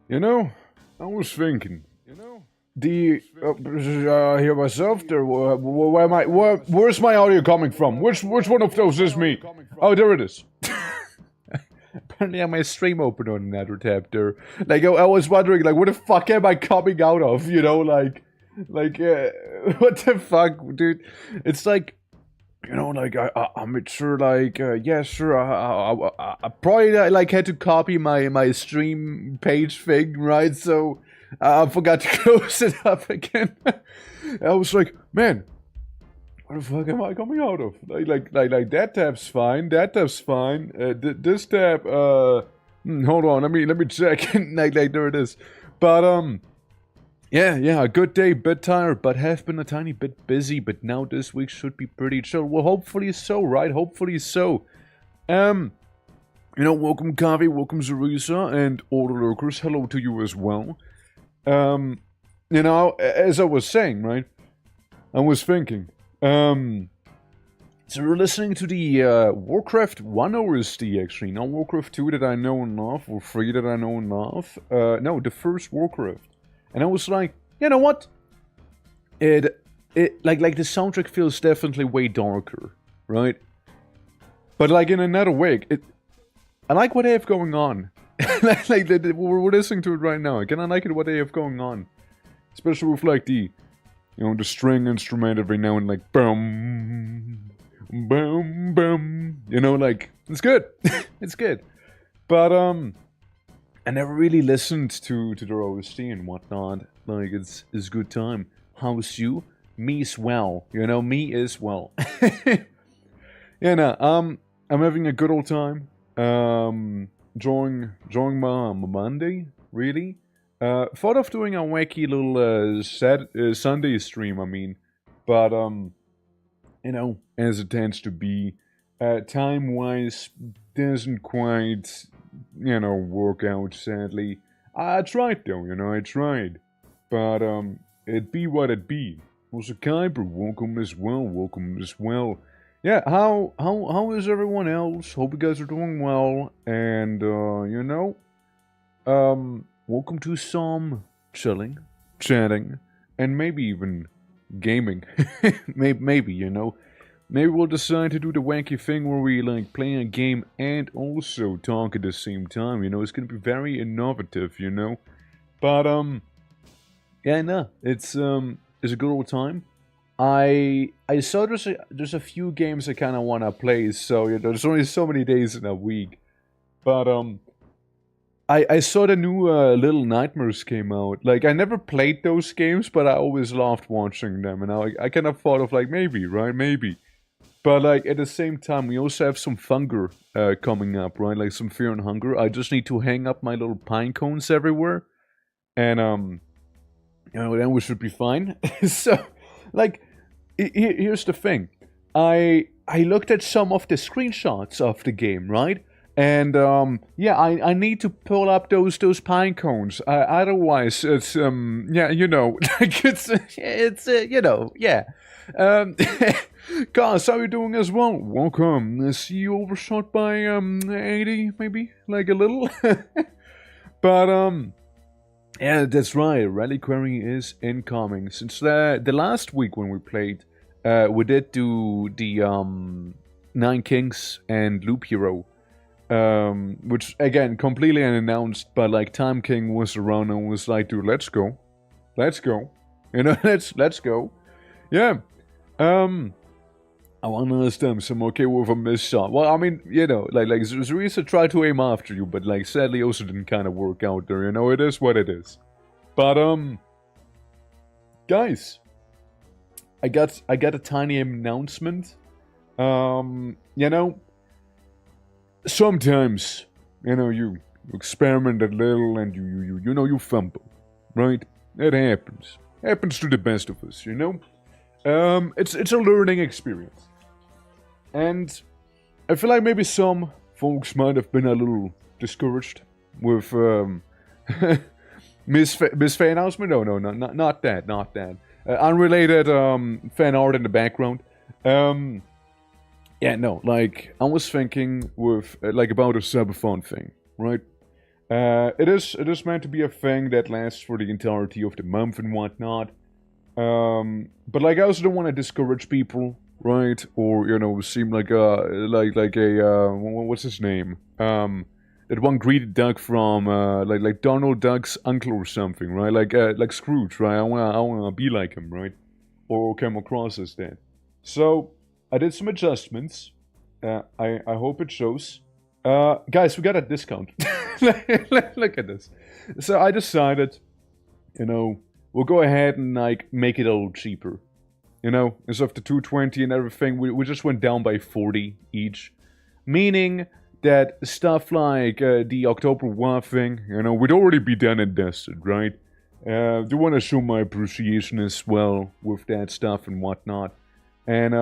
You know, I was thinking. Hear myself there. Where's my audio coming from? Which one of those is me? Oh, there it is. Apparently, I have my stream open on another tab there. Like, I was wondering, like, what the fuck am I coming out of? You know, like, what the fuck, dude? It's like, you know, like, I'm sure, like, yeah, sure, I probably, like, had to copy my stream page thing, right? So, I forgot to close it up again. I was like, man, what the fuck am I coming out of? Like that tab's fine, that tab's fine. This tab, hold on, let me check. like, there it is. But, yeah, a good day, bit tired, but have been a tiny bit busy, but now this week should be pretty chill. Well, hopefully so, right? Hopefully so. You know, welcome Kavi, welcome Zarisa, and all the lurkers, hello to you as well. You know, as I was saying, right? I was thinking, so we're listening to the, Warcraft 1 OST, actually, not Warcraft 2 that I know and love, or 3 that I know and love. No, the first Warcraft. And I was like, you know what? Like the soundtrack feels definitely way darker, right? But like in another way, I like what they have going on. We're listening to it right now. Again, I like it what they have going on, especially with like the, you know, the string instrument every now and like boom, boom, boom. You know, like it's good, it's good. But I never really listened to their OST and whatnot. Like, it's good time. How's you? Me as well. You know, me as well. Yeah, no, I'm having a good old time. Enjoying my Monday, really. Thought of doing a wacky little Sunday stream, I mean. But, you know, as it tends to be, time-wise, doesn't quite, you know, work out, sadly. I tried though, you know, I tried. But, it be what it be. Also, Kuiper, welcome as well. Yeah, how is everyone else? Hope you guys are doing well. And, you know, welcome to some chilling, chatting, and maybe even gaming. maybe, you know. Maybe we'll decide to do the wacky thing where we like play a game and also talk at the same time, you know. It's gonna be very innovative, you know. But yeah, no, it's a good old time. I saw there's a few games I kind of want to play, so you know, there's only so many days in a week. But I saw the new Little Nightmares came out. Like, I never played those games, but I always loved watching them, and I kind of thought of like maybe, right, maybe. But like at the same time, we also have some Thunger coming up, right? Like some Fear and Hunger. I just need to hang up my little pine cones everywhere, and you know, then we should be fine. So, like, here's the thing. I looked at some of the screenshots of the game, right? And yeah, I need to pull up those pine cones. Otherwise, it's yeah, you know, like it's you know, yeah. Guys, how you doing as well? Welcome. I see you overshot by 80, maybe, like a little. But yeah, that's right. Reliquary is incoming. Since the last week when we played, we did do the Nine Kings and Loop Hero. Which again completely unannounced, but like Time King was around and was like, dude, let's go, you know, let's go, yeah. I wanna ask them, so I'm okay with a missed shot. Well, I mean, you know, like Zurisa tried to aim after you, but like sadly also didn't kind of work out there. You know, it is what it is. But guys, I got a tiny announcement. You know. Sometimes, you know, you experiment a little and you know, you fumble, right? It happens. Happens to the best of us, you know? It's a learning experience. And I feel like maybe some folks might have been a little discouraged with Miss Fan announcement. No, not that. Unrelated fan art in the background. Yeah, no, like, I was thinking with, like, about a subathon thing, right? It is meant to be a thing that lasts for the entirety of the month and whatnot. But like I also don't want to discourage people, right? Or seem like what's his name? That one greedy duck from like Donald Duck's uncle or something, right? Like Scrooge, right? I wanna be like him, right? Or come across as that. So I did some adjustments. I hope it shows. Guys, we got a discount. Look at this. So I decided, we'll go ahead and like make it a little cheaper. Instead of the 220 and everything, we just went down by 40 each. Meaning that stuff like the October War thing, would already be done and dusted, right? Do want to show my appreciation as well with that stuff and whatnot. And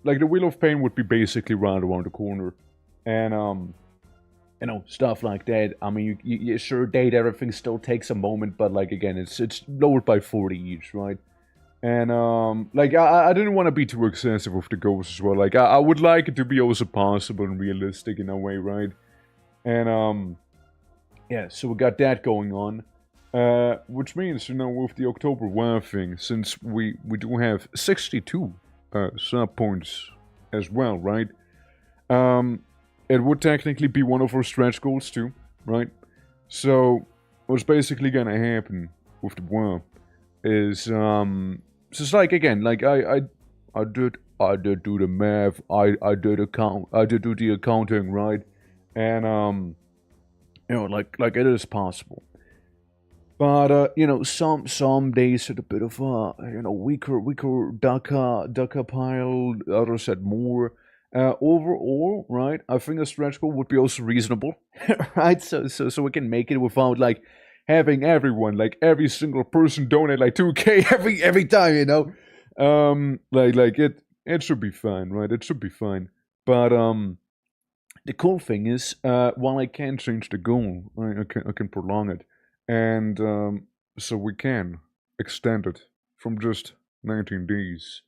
like the Wheel of Pain would be basically right around the corner. And stuff like that. I mean, you sure date everything still takes a moment, but like again, it's lowered by 40 each, right? And like I didn't want to be too excessive with the goals as well. Like I would like it to be also possible and realistic in a way, right? And yeah, so we got that going on. Which means, with the October War thing, since we do have 62 sub points as well, right? It would technically be one of our stretch goals too, right? So what's basically gonna happen with the war is just like again, like I did do the math, I did do the accounting, right? And like it is possible. But some days had a bit of a weaker ducker pile. Others had more. Overall, right? I think a stretch goal would be also reasonable, right? So we can make it without like having everyone, like every single person, donate like 2K every time, like it should be fine, right? It should be fine. But the cool thing is, while I can change the goal, I can prolong it. And so we can extend it from just 19 days.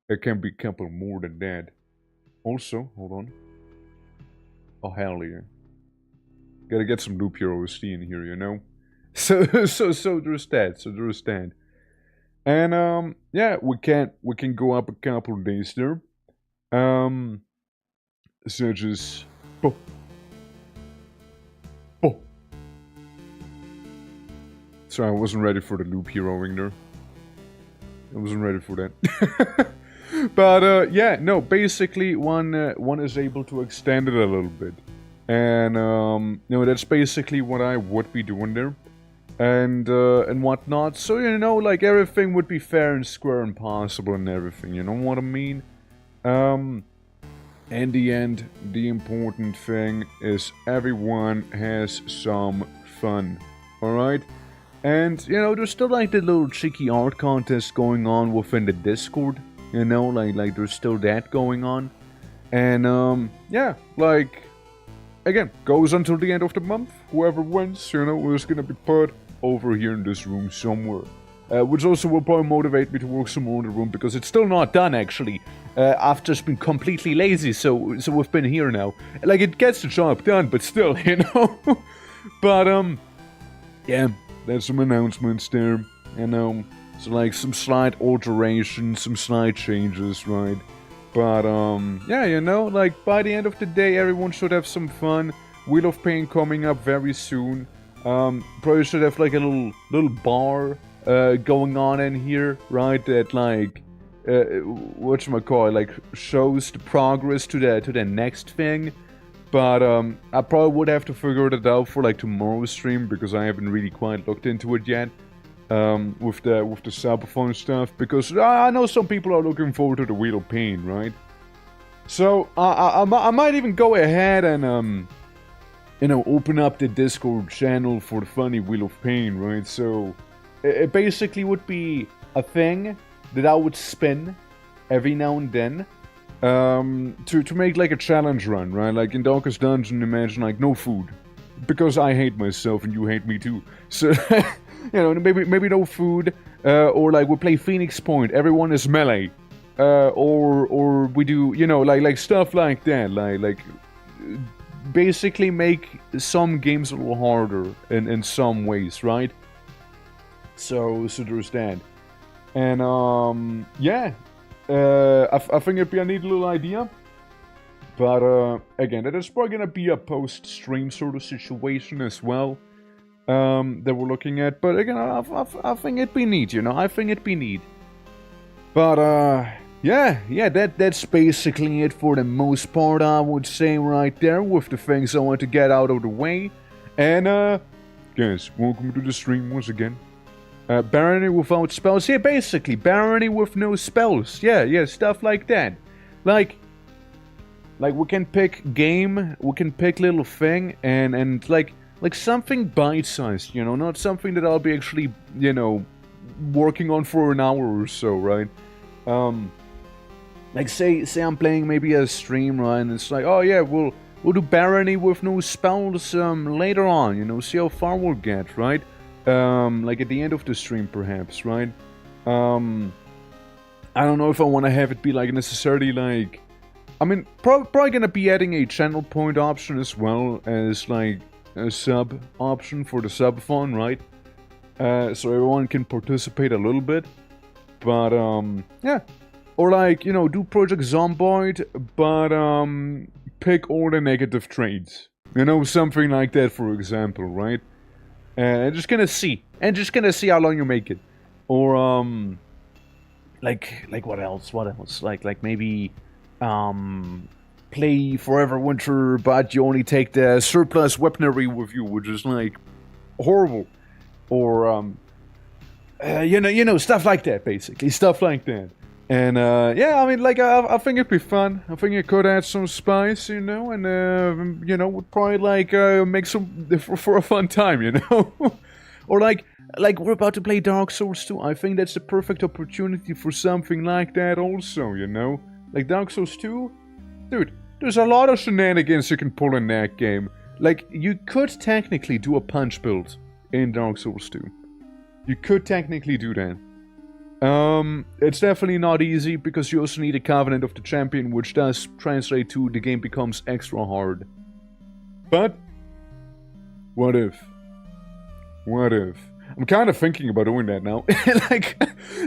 It can be a couple more than that. Also, hold on. Oh, hell yeah. Gotta get some loop hero OST in here, So there's that. So there's that. And yeah, we can go up a couple of days there. Such as Sorry, I wasn't ready for the loop heroing there. I wasn't ready for that. But yeah, no, basically one is able to extend it a little bit. And that's basically what I would be doing there. And whatnot. So like everything would be fair and square and possible and everything, you know what I mean? In the end, the important thing is everyone has some fun. Alright? And, there's still like the little cheeky art contest going on within the Discord. Like there's still that going on. And, yeah, like, again, goes until the end of the month. Whoever wins, is gonna be put over here in this room somewhere. Which also will probably motivate me to work some more in the room, because it's still not done, actually. I've just been completely lazy, so we've been here now. Like, it gets the job done, but still, But, yeah, there's some announcements there, So, like, some slight alterations, some slight changes, right? But, yeah, like, by the end of the day, everyone should have some fun. Wheel of Pain coming up very soon. Probably should have, like, a little bar going on in here, right? That, like, whatchamacallit, like, shows the progress to the next thing. But, I probably would have to figure that out for, like, tomorrow's stream, because I haven't really quite looked into it yet. With the SUBATHON stuff, because I know some people are looking forward to the Wheel of Pain, right? So, I might even go ahead and, open up the Discord channel for the funny Wheel of Pain, right? So, it basically would be a thing that I would spin every now and then, to make like a challenge run, right? Like in Darkest Dungeon, imagine like no food, because I hate myself and you hate me too. So, maybe no food, or like we play Phoenix Point, everyone is melee, or we do, like stuff like that, like basically make some games a little harder in some ways, right? So there's that. And yeah, I think it'd be a neat little idea. But again, that is probably gonna be a post-stream sort of situation as well. That we're looking at. But again, I think it'd be neat, you know. I think it'd be neat. But yeah, that's basically it for the most part, I would say, right there, with the things I want to get out of the way. And guys, welcome to the stream once again. Barony without spells. Yeah, basically, Barony with no spells. Yeah, stuff like that. Like we can pick game, we can pick little thing, and like something bite-sized, you know, not something that I'll be actually, you know, working on for an hour or so, right? Like say I'm playing maybe a stream, right, and it's like, oh yeah, we'll do Barony with no spells later on, you know, see how far we'll get, right? Like at the end of the stream, perhaps, right? I don't know if I want to have it be like necessarily like, I mean, probably gonna be adding a channel point option as well as like a sub option for the subathon, right? So everyone can participate a little bit. But yeah, or like, you know, do Project Zomboid, but pick all the negative traits, you know, something like that, for example, right? And just gonna see how long you make it, or like what else? Like maybe play Forever Winter, but you only take the surplus weaponry with you, which is like horrible, or you know, stuff like that, basically, stuff like that. And yeah, I mean, like I think it'd be fun. I think it could add some spice, you know, and you know, would probably like make some for a fun time, you know, or like we're about to play Dark Souls 2. I think that's the perfect opportunity for something like that, also, you know, like Dark Souls 2, dude. There's a lot of shenanigans you can pull in that game. Like, you could technically do a punch build in Dark Souls 2. You could technically do that. It's definitely not easy, because you also need a Covenant of the Champion, which does translate to the game becomes extra hard. But, what if? What if? I'm kind of thinking about doing that now.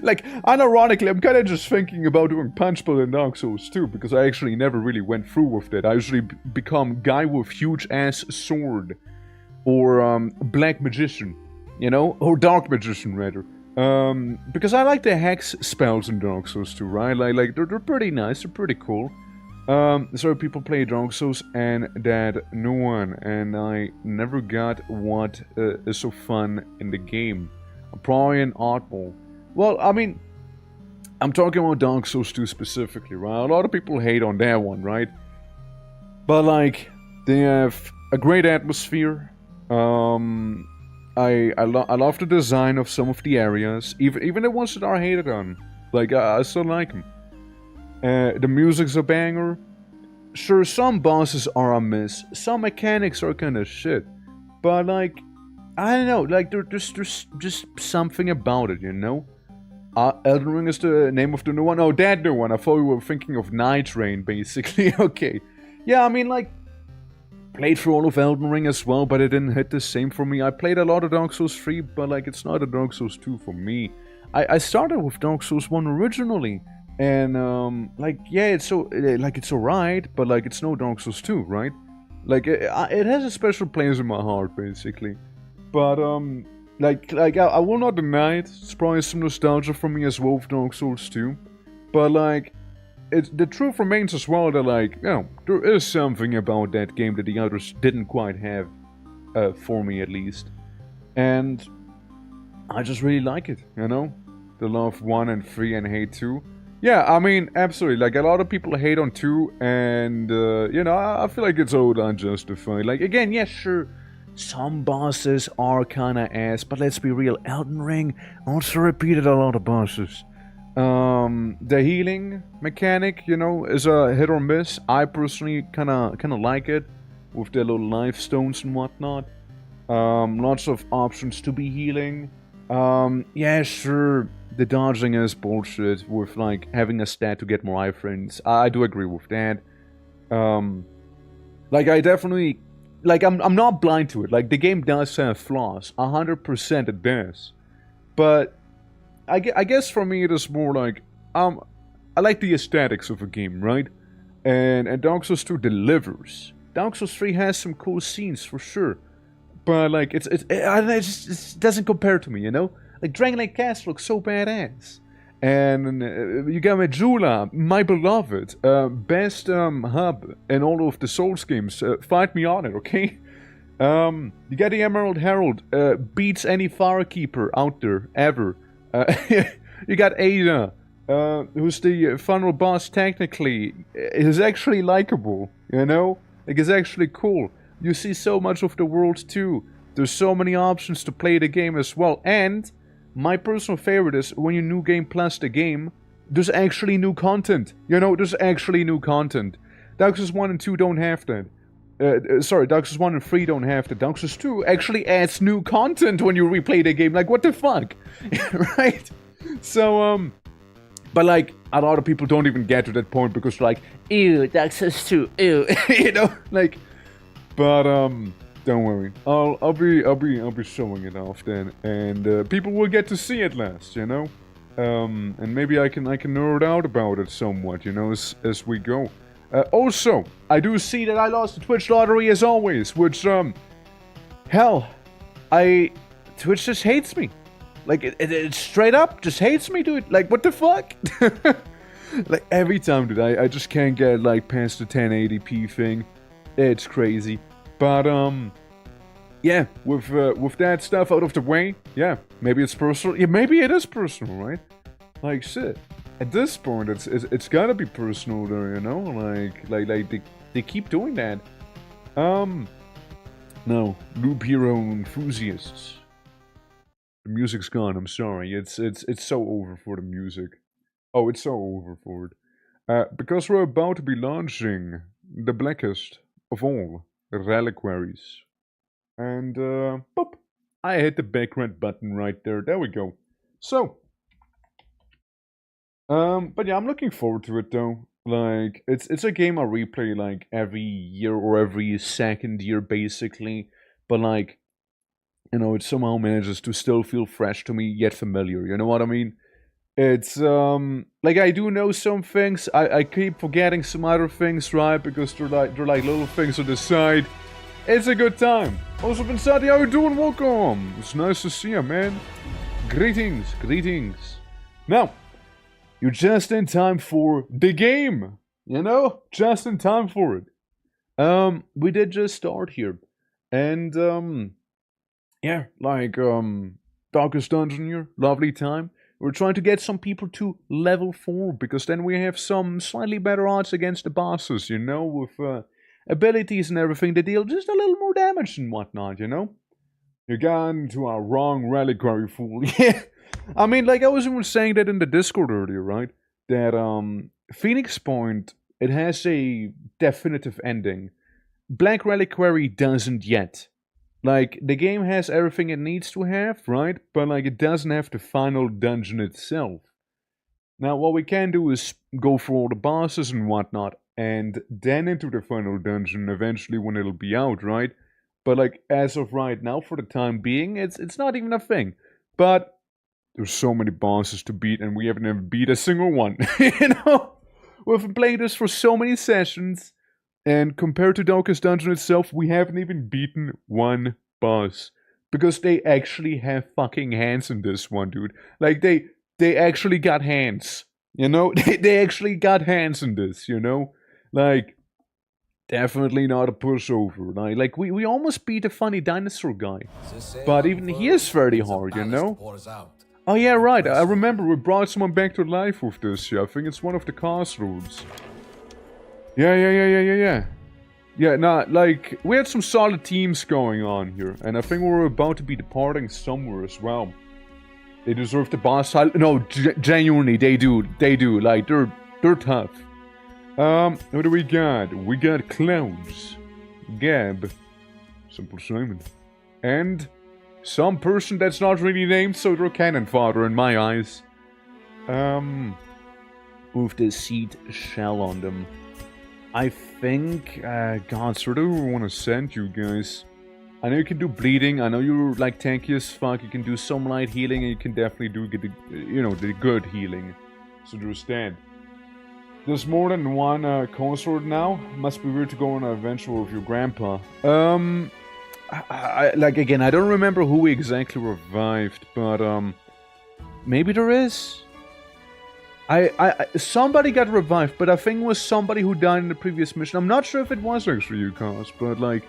like, unironically, I'm kind of just thinking about doing punch build in Dark Souls 2, because I actually never really went through with that. I usually become guy with huge ass sword, or black magician, you know, or dark magician rather. Because I like the hex spells in Dark Souls 2, right? Like they're pretty nice, they're pretty cool. So people play Dark Souls and that new one, and I never got what is so fun in the game. Probably an oddball. Well, I mean, I'm talking about Dark Souls 2 specifically, right? A lot of people hate on that one, right? But like, they have a great atmosphere. I love the design of some of the areas, even the ones that are hated on. Like, I still like them. The music's a banger. Sure, some bosses are a miss. Some mechanics are kind of shit. But like, I don't know. Like, there's just something about it, you know. Elden Ring is the name of the new one. Oh, that new one. I thought we were thinking of Night Rain, basically. Okay. Yeah, I mean, like, played through all of Elden Ring as well, but it didn't hit the same for me. I played a lot of Dark Souls 3, but like, it's not a Dark Souls 2 for me. I started with Dark Souls 1 originally. And like, yeah, it's so like, it's alright, but like, it's no Dark Souls 2, right? Like, it has a special place in my heart, basically. But like I will not deny it. It's probably some nostalgia for me as well with Dark Souls 2. But like, the truth remains as well that, like, you know, there is something about that game that the others didn't quite have, for me at least. And I just really like it, you know? The love 1 and 3 and hate 2. Yeah, I mean, absolutely. Like, a lot of people hate on 2, and, you know, I feel like it's all unjustified. Like, again, yeah, sure, some bosses are kinda ass, but let's be real, Elden Ring also repeated a lot of bosses. The healing mechanic, you know, is a hit or miss. I personally kinda like it, with their little life stones and whatnot. Lots of options to be healing. Yeah, sure, the dodging is bullshit with, like, having a stat to get more iframes. I do agree with that. Like, I definitely... Like, I'm not blind to it. Like, the game does have flaws. 100% it does. But I guess for me it is more like... I like the aesthetics of a game, right? And Dark Souls 2 delivers. Dark Souls 3 has some cool scenes, for sure. But, like, it just doesn't compare to me, you know? Like, Dragon Lake Castle looks so badass. And you got Majula, my beloved, best hub in all of the Souls games. Fight me on it, okay? You got the Emerald Herald, beats any Firekeeper out there, ever. You got Ada, who's the final boss technically, is actually likable, you know? Like, it's actually cool. You see so much of the world too. There's so many options to play the game as well. And my personal favorite is when you New Game Plus the game, there's actually new content. You know, there's actually new content. Dark Souls 1 and 2 don't have that. Sorry, Dark Souls 1 and 3 don't have that. Dark Souls 2 actually adds new content when you replay the game. Like, what the fuck? Right? So, but like, a lot of people don't even get to that point because they're like, ew, Dark Souls 2, ew. You know? Like, but, don't worry. I'll be showing it off then, and people will get to see it last, you know. And maybe I can nerd out about it somewhat, you know, as we go. Also, I do see that I lost the Twitch lottery as always, which hell, Twitch just hates me. Like it straight up just hates me, dude. Like, what the fuck? Like, every time, dude, I just can't get like past the 1080p thing. It's crazy. But, yeah, with that stuff out of the way, yeah, maybe it's personal. Yeah, maybe it is personal, right? Like, shit. At this point, it's gotta be personal, though, you know? Like they keep doing that. No, Loop Hero enthusiasts. The music's gone, I'm sorry. It's so over for the music. Oh, it's so over for it. Because we're about to be launching the Blackest of all Reliquaries. And, boop, I hit the background button right there. There we go. So, but yeah, I'm looking forward to it though. Like, it's a game I replay like every year or every second year basically. But like, you know, it somehow manages to still feel fresh to me yet familiar. You know what I mean? It's, like, I do know some things. I keep forgetting some other things, right? Because they're like little things on the side. It's a good time. Also, Vincenti, how you doing? Welcome. It's nice to see you, man. Greetings, greetings. Now, you're just in time for the game. You know? Just in time for it. We did just start here. And, yeah, like, Darkest Dungeon here. Lovely time. We're trying to get some people to level 4, because then we have some slightly better odds against the bosses, you know, with abilities and everything that deal just a little more damage and whatnot, you know? You got into a wrong reliquary, fool. Yeah, I mean, like, I was even saying that in the Discord earlier, right? That, Phoenix Point, it has a definitive ending. Black Reliquary doesn't yet. Like, the game has everything it needs to have, right? But, like, it doesn't have the final dungeon itself. Now, what we can do is go for all the bosses and whatnot, and then into the final dungeon eventually when it'll be out, right? But, like, as of right now, for the time being, it's not even a thing. But there's so many bosses to beat, and we haven't even beat a single one. You know? We've played this for so many sessions, and compared to Darkest Dungeon itself, we haven't even beaten one boss. Because they actually have fucking hands in this one, dude. Like, they actually got hands. You know? They actually got hands in this, you know? Like, definitely not a pushover. Like we almost beat a funny dinosaur guy. But even he is very hard, you know? Oh yeah, right. I remember we brought someone back to life with this. Yeah, I think it's one of the crossroads. Yeah. Yeah, nah, like, we had some solid teams going on here. And I think we were about to be departing somewhere as well. They deserve the boss title. No, genuinely, they do. They do. Like, they're tough. What do we got? We got Clouds, Gab, Simple Simon, and some person that's not really named, so they're cannon fodder in my eyes. With the seed shell on them. I think, God, so do I want to send you guys. I know you can do bleeding. I know you're like tanky as fuck. You can do some light healing, and you can definitely get the, the good healing. So understand. There's more than one consort now. Must be weird to go on an adventure with your grandpa. Like again, I don't remember who we exactly revived, but maybe there is. Somebody got revived, but I think it was somebody who died in the previous mission. I'm not sure if it was actually you, Cos, but like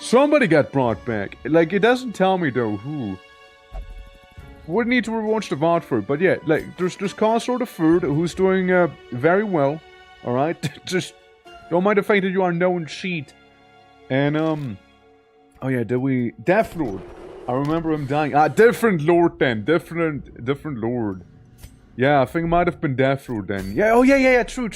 somebody got brought back. Like it doesn't tell me though who. Would need to rewatch the VOD for it, but yeah, like there's Consort of Food who's doing very well. All right, just don't mind the fact that you are known cheat. And oh yeah, did we Death Lord? I remember him dying. Different Lord then, different Lord. Yeah, I think it might have been Death Lord then. Yeah, oh yeah, true.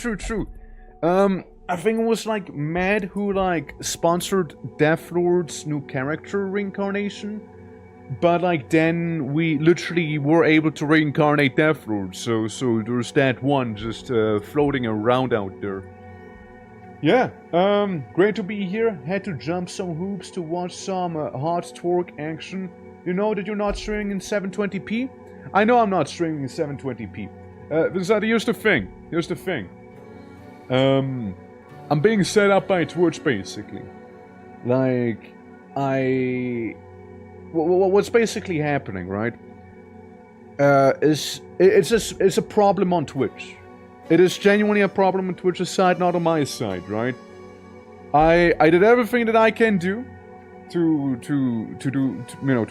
I think it was like Mad who like sponsored Death Lord's new character reincarnation. But like then we literally were able to reincarnate Death Lord, so there's that one just floating around out there. Yeah, great to be here. Had to jump some hoops to watch some hard twerk action. You know that you're not streaming in 720p? I know I'm not streaming in 720p. Here's the thing. I'm being set up by Twitch basically. Like, what's basically happening, right? It's a problem on Twitch. It is genuinely a problem on Twitch's side, not on my side, right? I did everything that I can do to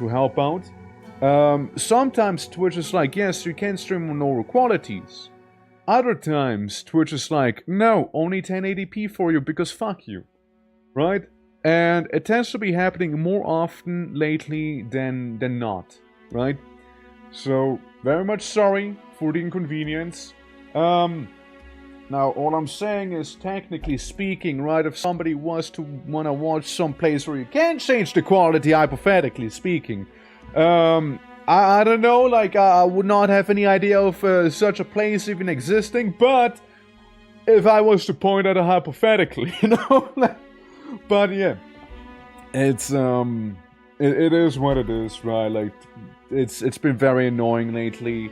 help out. Sometimes Twitch is like, yes, you can stream on lower qualities. Other times Twitch is like, no, only 1080p for you because fuck you, right? And it tends to be happening more often lately than not, right? So, very much sorry for the inconvenience. Now, all I'm saying is, technically speaking, right, if somebody was to want to watch some place where you can change the quality, hypothetically speaking, I don't know, like, I would not have any idea of such a place even existing, but if I was to point at it hypothetically, you know, like, but yeah, it's it is what it is, right? Like it's been very annoying lately.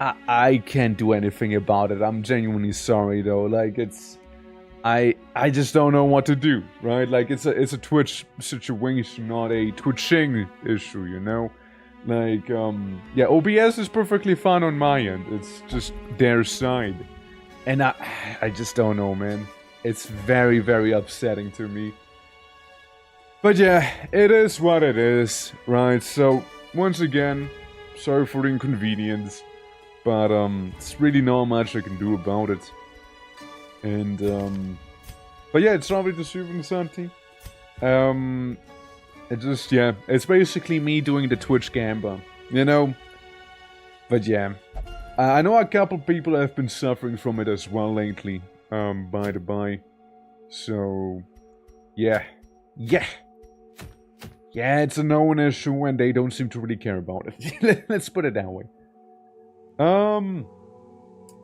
I can't do anything about it. I'm genuinely sorry though. Like it's I just don't know what to do, right? Like it's a Twitch situation, not a Twitching issue, you know? Like yeah, OBS is perfectly fine on my end. It's just their side. And I just don't know, man. It's very, very upsetting to me. But yeah, it is what it is, right? So, once again, sorry for the inconvenience. But, it's really not much I can do about it. And, but yeah, it's lovely to see you from something. It just, yeah, it's basically me doing the Twitch gamba, you know? But yeah, I know a couple people have been suffering from it as well lately, by the by. So, yeah. Yeah, it's a known issue and they don't seem to really care about it. Let's put it that way.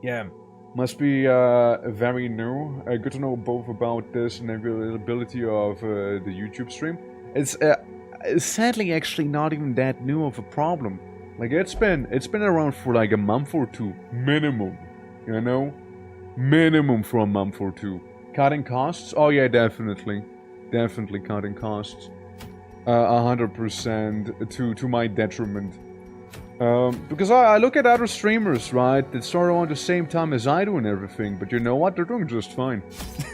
Yeah, must be very new. Good to know both about this and the availability of the YouTube stream. It's sadly actually not even that new of a problem. Like it's been around for like a month or two minimum, you know, minimum for a month or two. Cutting costs? Oh yeah, definitely cutting costs. 100% to my detriment. Because I look at other streamers, right, that start around the same time as I do and everything, but you know what? They're doing just fine.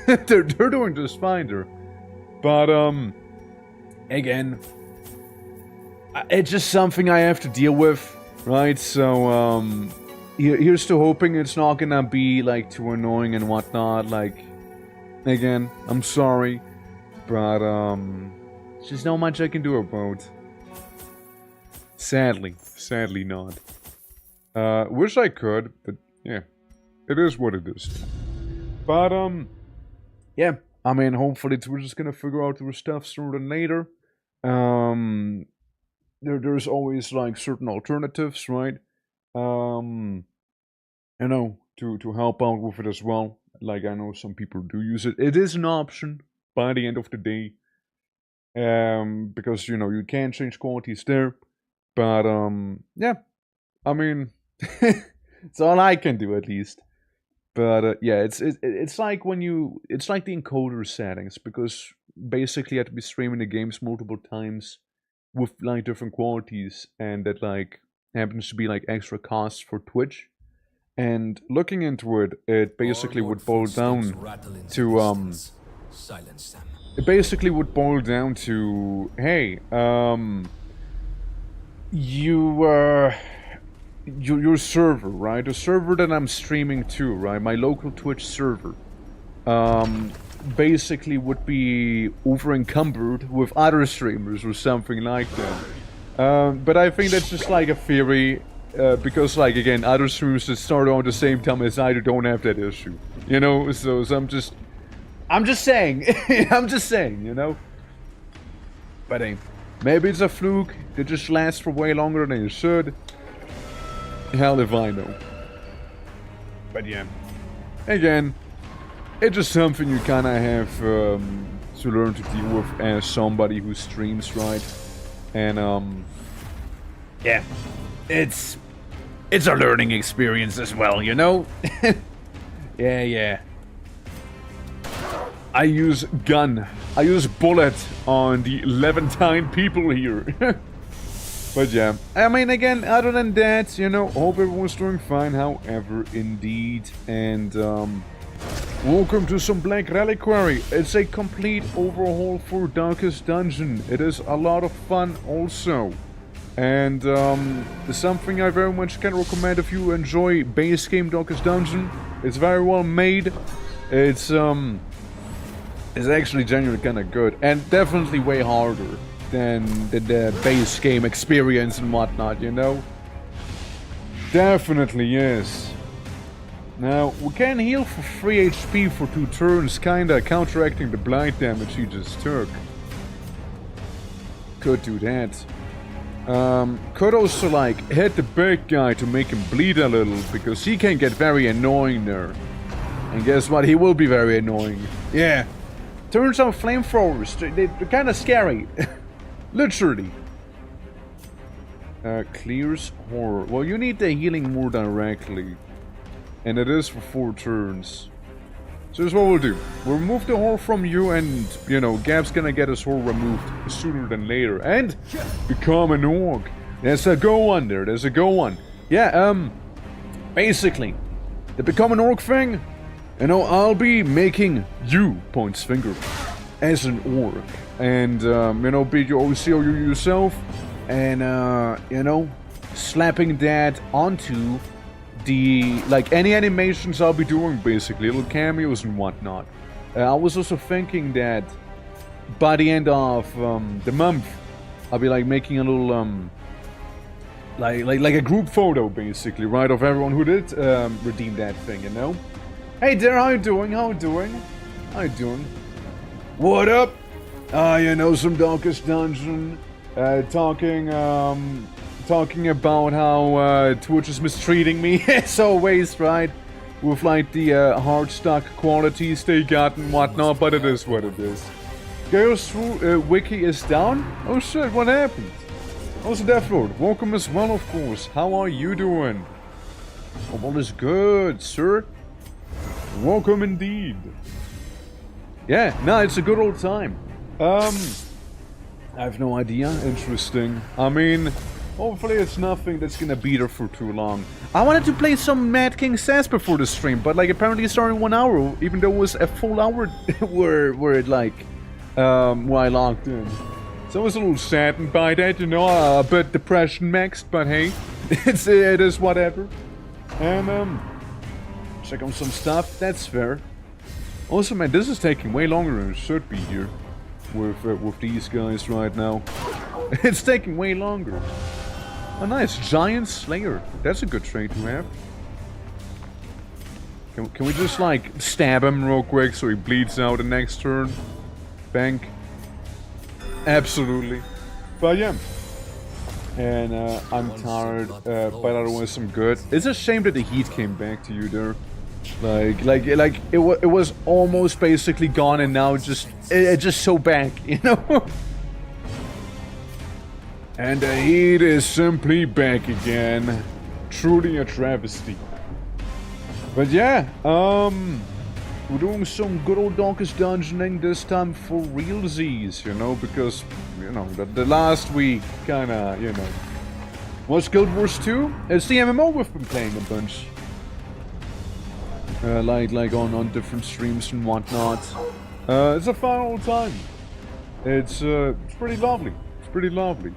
they're doing just fine there. But, again, it's just something I have to deal with, right? So, here's to hoping it's not gonna be, like, too annoying and whatnot. Like, again, I'm sorry, but, there's just not much I can do about. Sadly not. Wish I could, but yeah, it is what it is. But yeah, I mean, hopefully we're just gonna figure out the stuff sooner than later. There's always like certain alternatives, right? You know, to help out with it as well. like I know some people do use it. It is an option by the end of the day. Because you know you can change qualities there. But yeah. I mean it's all I can do at least. But yeah, it's like when it's like the encoder settings, because basically you have to be streaming the games multiple times with like different qualities, and that like happens to be like extra costs for Twitch. And looking into it, it basically would boil down to it basically would boil down to, hey, your server, right? The server that I'm streaming to, right? My local Twitch server, basically would be over encumbered with other streamers or something like that. But I think that's just like a theory, because like again, other streamers that start on the same time as I don't have that issue, you know. So I'm just saying, I'm just saying, you know. But hey, maybe it's a fluke. They just last for way longer than it should. Hell if I know. But yeah, again, it's just something you kind of have to learn to deal with as somebody who streams, right? And yeah, it's a learning experience as well, you know. Yeah. I use gun. I use bullet on the 11 people here. But yeah, I mean, again, other than that, you know, hope everyone's doing fine, however, indeed. And, welcome to some Black Reliquary. It's a complete overhaul for Darkest Dungeon. It is a lot of fun also. And, something I very much can recommend if you enjoy base game Darkest Dungeon. It's very well made. It's actually genuinely kind of good. And definitely way harder than the base game experience and whatnot, you know? Definitely, yes. Now, we can heal for 3 HP for 2 turns, kinda counteracting the blind damage he just took. Could do that. Could also, like, hit the big guy to make him bleed a little, because he can get very annoying there. And guess what? He will be very annoying. Yeah. Turns out flamethrowers, they're kinda scary. Literally. Clears horror. Well, you need the healing more directly. And it is for 4 turns. So here's what we'll do. We'll remove the horror from you, and, you know, Gab's gonna get his horror removed sooner than later. And become an orc. There's a go on there. There's a go on. Yeah, basically, the become an orc thing, you know, I'll be making you, points finger, as an orc. And, you know, be your OCO yourself, and, you know, slapping that onto the, like, any animations I'll be doing, basically, little cameos and whatnot. I was also thinking that by the end of, the month, I'll be, like, making a little, like a group photo, basically, right, of everyone who did, redeem that thing, you know? Hey there, how you doing? How you doing? How you doing? What up? You know, some Darkest Dungeon, talking about how, Twitch is mistreating me, as always, right? With, like, the, hard stock qualities they got and whatnot, but it is what it is. Chaos Wiki is down? Oh shit, what happened? Also, Deathlord, welcome as well, of course. How are you doing? Oh, all is good, sir. Welcome indeed. Yeah, no, it's a good old time. I have no idea. Interesting. I mean, hopefully it's nothing that's gonna be there for too long. I wanted to play some Mad King Sass before the stream, but like apparently it started in 1 hour, even though it was a full hour where it like, where I logged in. So I was a little saddened by that, you know, a bit depression maxed, but hey, it is whatever. And, check on some stuff, that's fair. Also, man, this is taking way longer than it should be here. With these guys right now. It's taking way longer. Oh, nice. Giant Slayer. That's a good trait to have. Can we just, like, stab him real quick so he bleeds out the next turn? Bank. Absolutely. But, yeah. And, I'm tired, but otherwise I'm good. It's a shame that the heat came back to you there. Like it was almost basically gone, and now it's just so back, you know. And the heat is simply back again. Truly a travesty. But yeah, we're doing some good old Darkest dungeoning this time for realsies, you know, because, you know, the last week kinda, you know, was Guild Wars 2. It's the MMO we've been playing a bunch. Like on different streams and whatnot. It's a fun old time. It's pretty lovely. It's pretty lovely.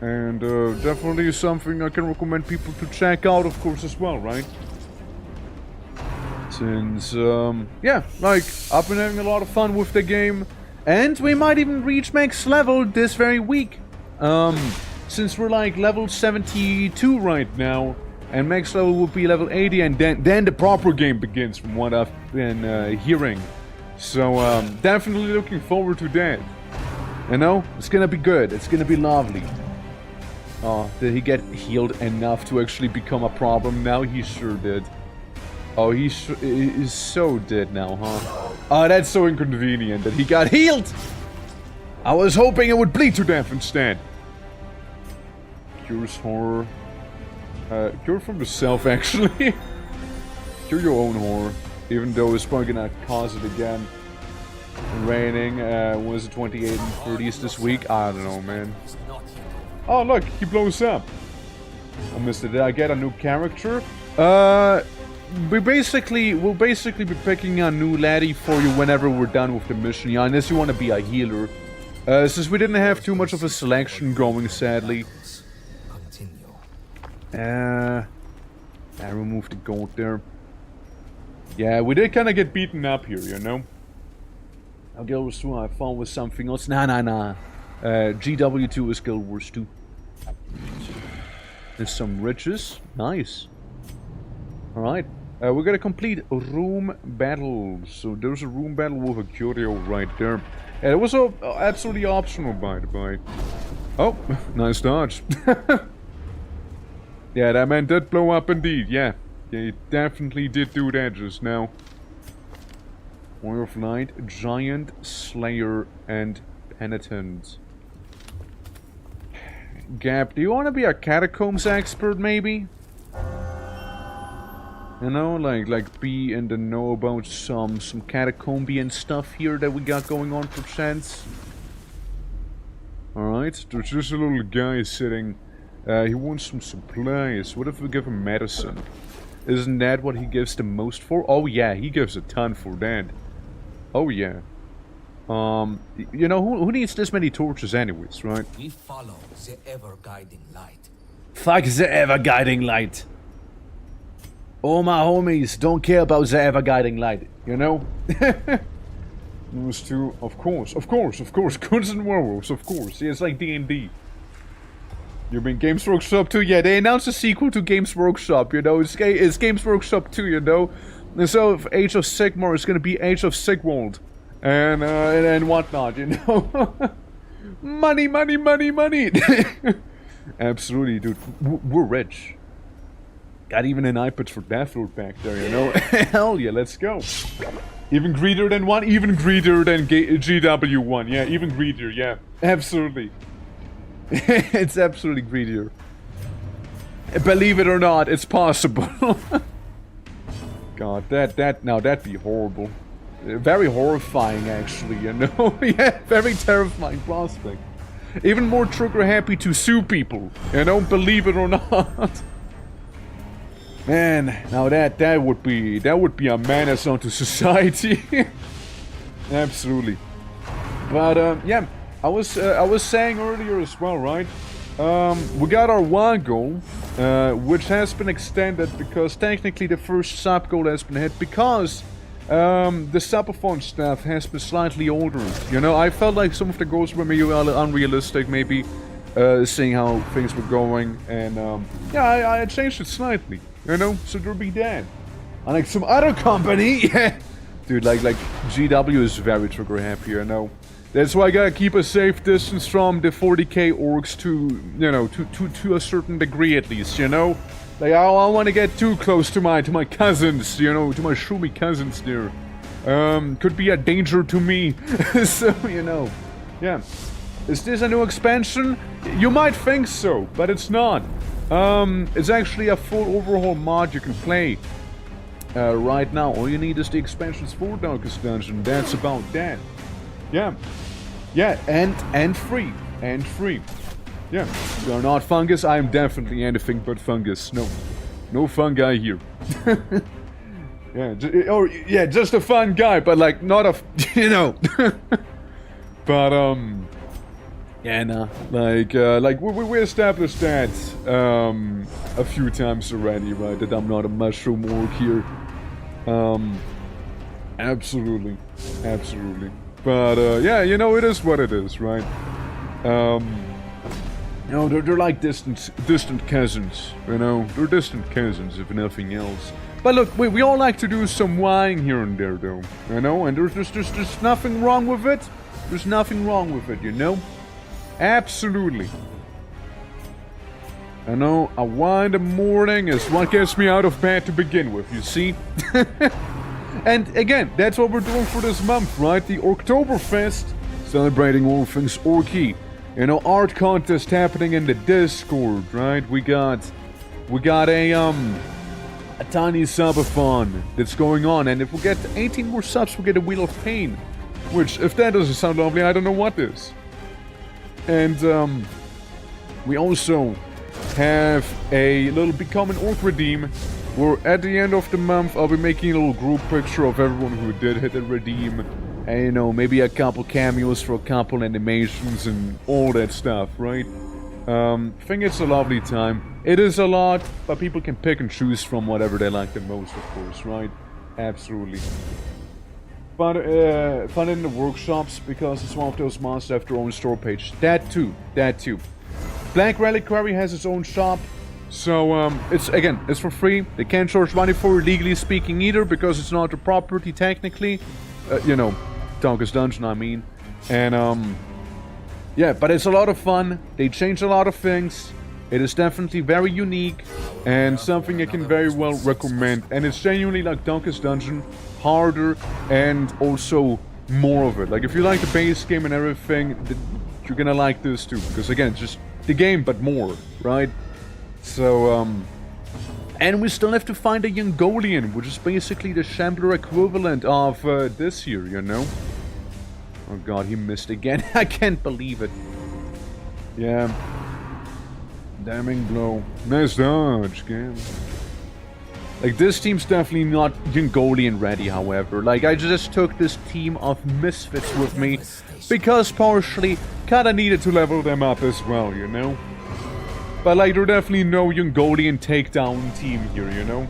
And definitely something I can recommend people to check out, of course, as well, right? Since, yeah, like, I've been having a lot of fun with the game. And we might even reach max level this very week. Since we're like level 72 right now. And max level will be level 80, and then the proper game begins, from what I've been hearing. So, definitely looking forward to that. You know, it's gonna be good. It's gonna be lovely. Oh, did he get healed enough to actually become a problem now? He sure did. Oh, he is so dead now, huh? Oh, that's so inconvenient that he got healed! I was hoping it would bleed to death instead. Cures horror. Cure from yourself, actually. Cure your own horror. Even though it's probably gonna cause it again. Raining, was it 28 and 30s this week? I don't know, man. Oh, look, he blows up. I missed it. Did I get a new character? We'll basically be picking a new laddie for you whenever we're done with the mission, yeah, unless you want to be a healer. Since we didn't have too much of a selection going, sadly. I removed the gold there. Yeah, we did kind of get beaten up here, you know? I'll Guild Wars 2, I thought was something else. Nah. GW2 is Guild Wars 2. There's some riches. Nice. Alright. We gotta complete room battles. So there's a room battle with a curio right there. And it was absolutely optional, by the way. Oh, nice dodge. Yeah, that man did blow up indeed, yeah. Yeah, he definitely did do that just now. Warrior of Light, Giant, Slayer, and Penitent. Gap, do you want to be a catacombs expert, maybe? You know, like be in the know about some catacombian stuff here that we got going on, perchance. Alright, there's just a little guy sitting. He wants some supplies. What if we give him medicine? Isn't that what he gives the most for? Oh yeah, he gives a ton for that. Oh yeah. You know, who needs this many torches anyways, right? We follow the ever-guiding light. Fuck the ever-guiding light. All my homies don't care about the ever-guiding light, you know? Those two, of course. Goods and werewolves, of course. Yeah, it's like D&D. You mean Games Workshop 2? Yeah, they announced a sequel to Games Workshop, you know? It's Games Workshop 2, you know? And so, Age of Sigmar is gonna be Age of Sigwald. And whatnot, you know? Money! Absolutely, dude. We're rich. Got even an iPad for Deathloop back there, you know? Hell yeah, let's go. Even greedier than one? Even greedier than GW1. Yeah, even greedier, yeah. Absolutely. It's absolutely greedier. Believe it or not, it's possible. God, now that'd be horrible. Very horrifying, actually, you know? Yeah, very terrifying prospect. Even more trigger-happy to sue people, you know? Believe it or not. Man, now that would be a menace onto society. Absolutely. But yeah, I was saying earlier as well, right? We got our WA goal, which has been extended because technically the first sub goal has been hit because the SUBATHON staff has been slightly altered. You know, I felt like some of the goals were maybe unrealistic, maybe seeing how things were going, and yeah, I changed it slightly. You know, so there'll be that. Unlike some other company, yeah. Dude, like GW is very trigger happy, you know. That's why I gotta keep a safe distance from the 40k orcs to, you know, to a certain degree at least, you know. Like, I don't want to get too close to my cousins, you know, to my Shumi cousins there. Could be a danger to me. So, you know, yeah. Is this a new expansion? You might think so, but it's not. It's actually a full overhaul mod you can play right now. All you need is the expansions for Darkest Dungeon. That's about that. Yeah. Yeah, and free. And free. Yeah. You're not fungus. I'm definitely anything but fungus. No fun guy here. Yeah, just a fun guy, but like not a, you know. But yeah, nah. Like we established that a few times already, right? That I'm not a mushroom orc here. Absolutely. But yeah, you know, it is what it is, right? You know, they're like distant cousins, you know? They're distant cousins, if nothing else. But look, we all like to do some lying here and there, though, you know? And there's nothing wrong with it. There's nothing wrong with it, you know? Absolutely. I know, a wine in the morning is what gets me out of bed to begin with, you see? And again, that's what we're doing for this month, right? The ORKTOBERFEST, celebrating all things Orky. You know, art contest happening in the Discord, right? We got a tiny subathon that's going on, and if we get 18 more subs, we get a Wheel of Pain. Which, if that doesn't sound lovely, I don't know what is. And we also have a little Become an Orc Redeem, where at the end of the month, I'll be making a little group picture of everyone who did hit a redeem. And, you know, maybe a couple cameos for a couple animations and all that stuff, right? I think it's a lovely time. It is a lot, but people can pick and choose from whatever they like the most, of course, right? Absolutely. But fun in the workshops, because it's one of those mods that have their own store page. That too. Black Reliquary has its own shop. So, it's for free. They can't charge money for it, legally speaking, either, because it's not a property, technically. You know, Darkest Dungeon, I mean. And, yeah, but it's a lot of fun. They change a lot of things. It is definitely very unique, and something I can very well recommend. And it's genuinely like Darkest Dungeon, harder, and also more of it. Like, if you like the base game and everything, you're gonna like this too. Because, again, it's just the game, but more, right? So, and we still have to find a Ungoliant, which is basically the Shambler equivalent of this year, you know? Oh god, he missed again. I can't believe it. Yeah. Damning blow. Nice dodge, game. Like, this team's definitely not Ungoliant ready, however. Like, I just took this team of misfits with me, because partially, kinda needed to level them up as well, you know? But, like, there's definitely no Ungoliant takedown team here, you know?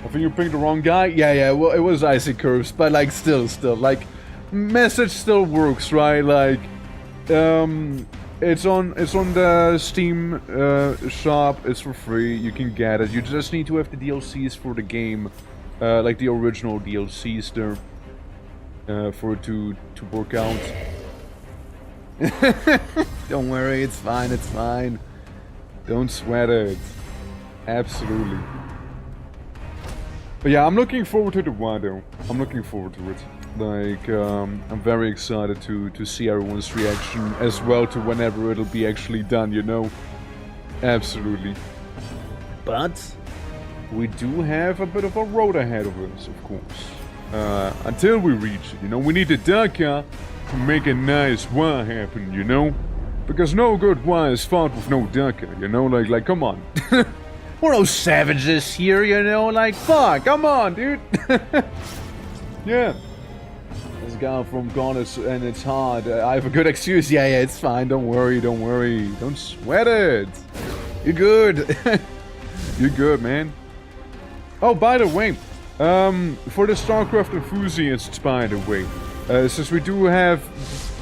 I think you picked the wrong guy? Yeah, well, it was Icy Curves, but, like, still, like, message still works, right? Like, it's on the Steam shop, it's for free, you can get it. You just need to have the DLCs for the game, like the original DLCs there, for it to work out. Don't worry, it's fine. Don't sweat it. Absolutely. But yeah, I'm looking forward to the Wado. I'm looking forward to it. Like, I'm very excited to see everyone's reaction as well to whenever it'll be actually done, you know? Absolutely. But we do have a bit of a road ahead of us, of course. Until we reach it, you know? We need the Daka to make a nice war happen, you know? Because no good war is fought with no Daka, you know? Like, come on. We're no savages here, you know? Like, fuck, come on, dude. Yeah. This guy from Goddess, and it's hard. I have a good excuse. Yeah, it's fine. Don't worry. Don't sweat it. You're good. You're good, man. Oh, by the way, for the StarCraft enthusiasts, by the way, since we do have,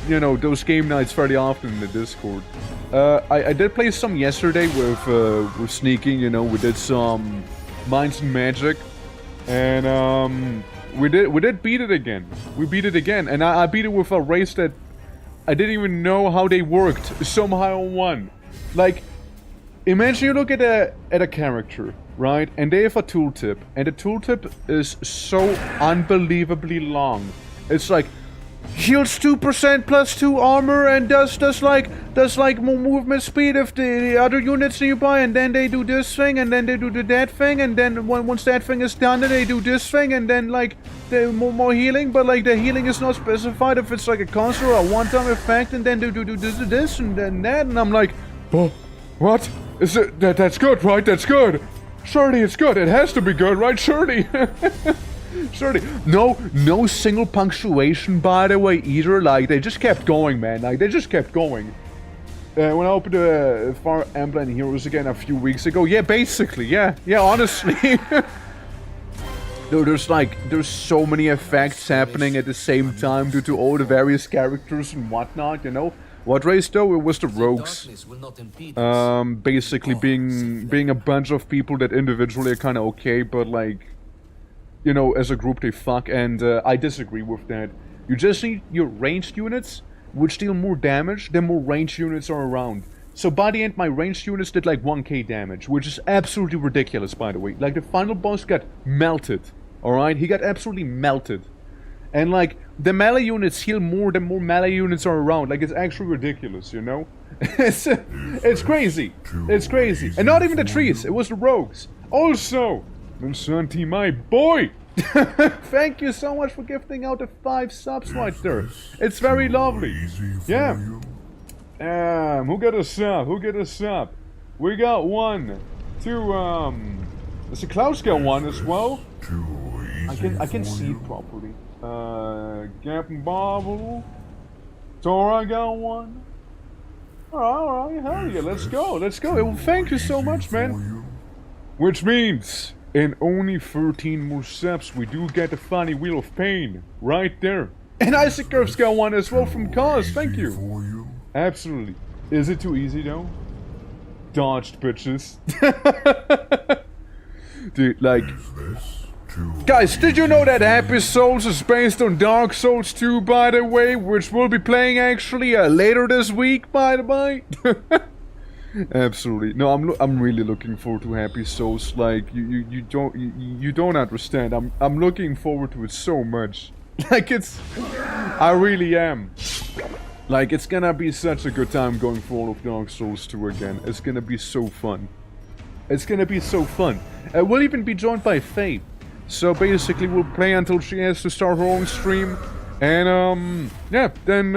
you know, those game nights fairly often in the Discord, I did play some yesterday with Sneaking, you know, we did some Minds and Magic, and, we did beat it again. We beat it again, and I beat it with a race that I didn't even know how they worked. Somehow I won. Like, imagine you look at a character, right? And they have a tooltip, and the tooltip is so unbelievably long. It's like heals 2% plus 2 armor and does like more movement speed if the other units nearby, and then they do this thing, and then they do that thing, and then once that thing is done, then they do this thing, and then like they more healing, but like the healing is not specified if it's like a constant or a one-time effect, and then they do this and then that, and I'm like, oh, what? Is it that's good, right? That's good. Surely it's good. It has to be good, right? Surely. Surely. No single punctuation, by the way, either. Like, they just kept going, man. Like, they just kept going. When I opened Fire Emblem Heroes again a few weeks ago, yeah, basically, yeah, honestly. There's so many effects happening at the same time due to all the various characters and whatnot, you know? What race, though? It was the rogues. Basically being a bunch of people that individually are kind of okay, but like, you know, as a group they fuck, and I disagree with that. You just need your ranged units, which deal more damage than more ranged units are around. So by the end, my ranged units did like 1k damage, which is absolutely ridiculous, by the way. Like, the final boss got melted, alright? He got absolutely melted. And like, the melee units heal more than more melee units are around. Like, it's actually ridiculous, you know? It's crazy. It's crazy. And not even the trees, it was the rogues. Also, Monsanti, my boy! Thank you so much for gifting out the 5 subs right there. It's very lovely. Yeah. Who got a sub? Who got a sub? We got 1, 2, Mr. Klaus got 1 as well. I can see it properly. Captain Bobble. Tora got 1. Alright, hell yeah, let's go. Well, thank you so much, man. Which means, in only 13 more steps, we do get the funny Wheel of Pain. Right there. And Isaac Curves got 1 as well from Cause, thank you. Absolutely. Is it too easy, though? Dodged, bitches. Dude, like... Guys, did you know that Happy Souls is based on Dark Souls 2, by the way? Which we'll be playing, actually, later this week, by the way. Absolutely. No, I'm really looking forward to Happy Souls. Like, you don't understand. I'm looking forward to it so much. Like, I really am. Like, it's gonna be such a good time going for all of Dark Souls 2 again. It's gonna be so fun. It's gonna be so fun. We'll even be joined by Faye. So basically, we'll play until she has to start her own stream. And, yeah, then,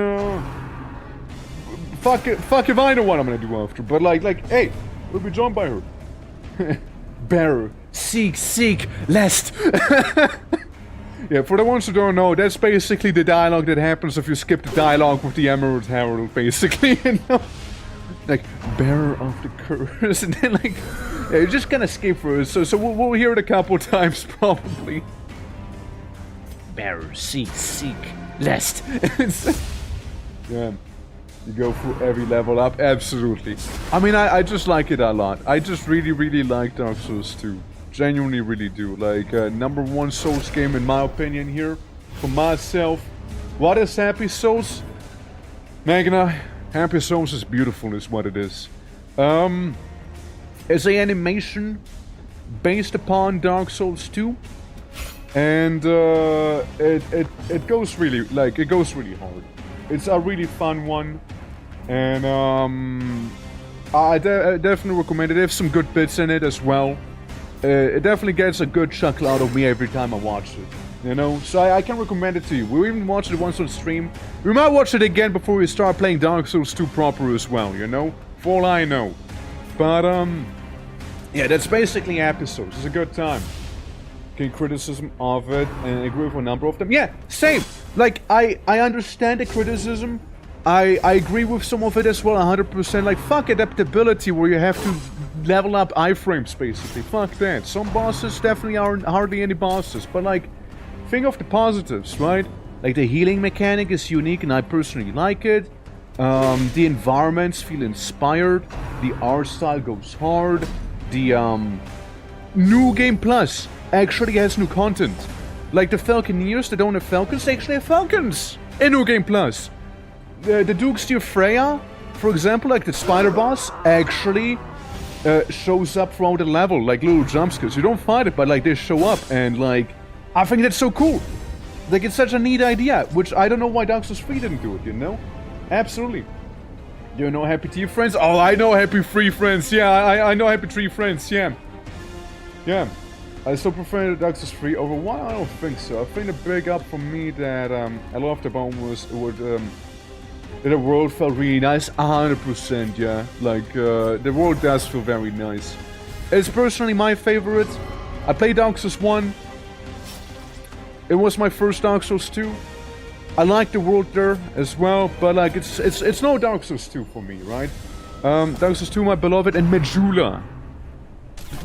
fuck if I know what I'm gonna do after. But, like, hey, we'll be joined by her. Bearer. Seek, lest. Yeah, for the ones who don't know, that's basically the dialogue that happens if you skip the dialogue with the Emerald Herald, basically, you know? Like, bearer of the curse, and then like, yeah, you're just gonna skip through it, so we'll hear it a couple times, probably. Bearer, seek, lest. Yeah, you go through every level up, absolutely. I mean, I just like it a lot. I just really like Dark Souls 2. Genuinely really do. Like, #1 Souls game in my opinion here. For myself. What is Happy Souls? Magna, Happy Souls is beautiful is what it is. It's an animation based upon Dark Souls 2. And it goes really, like, it goes really hard. It's a really fun one. And I definitely recommend it. There's some good bits in it as well. It definitely gets a good chuckle out of me every time I watch it, you know? So I can recommend it to you. We even watched it once on stream. We might watch it again before we start playing Dark Souls 2 proper as well, you know? For all I know. But, yeah, that's basically episodes. It's a good time. Okay, criticism of it, and I agree with a number of them. Yeah, same! Like, I understand the criticism. I agree with some of it as well, 100%. Like, fuck adaptability where you have to level up iframes, basically. Fuck that. Some bosses definitely aren't hardly any bosses, but like, think of the positives, right? Like, the healing mechanic is unique and I personally like it. The environments feel inspired. The art style goes hard. The, New Game Plus actually has new content. Like, the Falconeers that don't have Falcons, they actually have Falcons in New Game Plus. The Duke's Dear Freya, for example, like the spider boss, actually shows up throughout the level, like little jump scares. You don't fight it, but like they show up, and like I think that's so cool. Like it's such a neat idea, which I don't know why Dark Souls 3 didn't do it. You know, absolutely. You know Happy Tree Friends? Oh, I know Happy Tree Friends. Yeah, I know Happy Tree Friends. Yeah, yeah. I still prefer Dark Souls 3 over 1. I don't think so. I think the big up for me that I loved about was that the world felt really nice. 100%, yeah. Like the world does feel very nice. It's personally my favorite. I played Dark Souls 1. It was my first Dark Souls 2. I like the world there as well, but like it's no Dark Souls 2 for me, right? Dark Souls 2, my beloved, and Majula.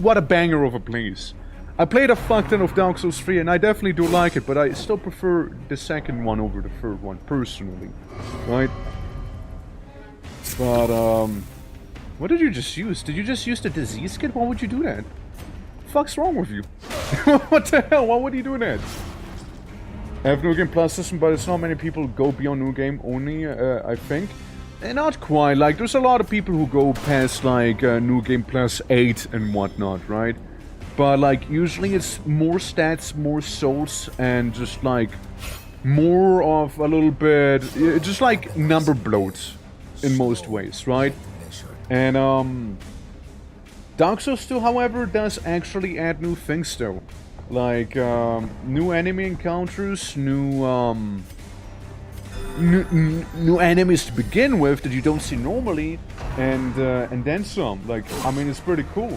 What a banger of a place. I played a fuck ton of Dark Souls 3 and I definitely do like it, but I still prefer the second one over the third one, personally. Right? But, what did you just use? Did you just use the disease kit? Why would you do that? The fuck's wrong with you? What the hell? Why would you do that? I have New Game Plus system, but it's not many people go beyond New Game only, I think. And not quite. Like, there's a lot of people who go past, like, New Game Plus 8 and whatnot, right? But, like, usually it's more stats, more souls, and just, like, more of a little bit... just, like, number bloat in most ways, right? And, Dark Souls 2, however, does actually add new things, though. Like, new enemy encounters, new enemies to begin with that you don't see normally, and then some. Like, I mean, it's pretty cool.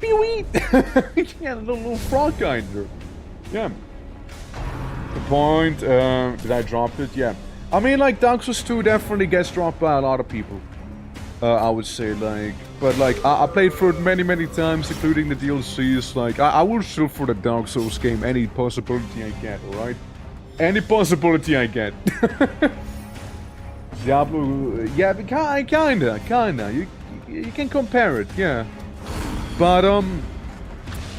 Peewee! Yeah, little frog guy there. Yeah. The point, did I drop it? Yeah. I mean, like, Dark Souls 2 definitely gets dropped by a lot of people. I would say, like, but like, I played through it many times, including the DLCs. Like, I will shoot for the Dark Souls game any possibility I get, alright? Any possibility I get. Diablo, yeah, but kinda. You can compare it, yeah. But,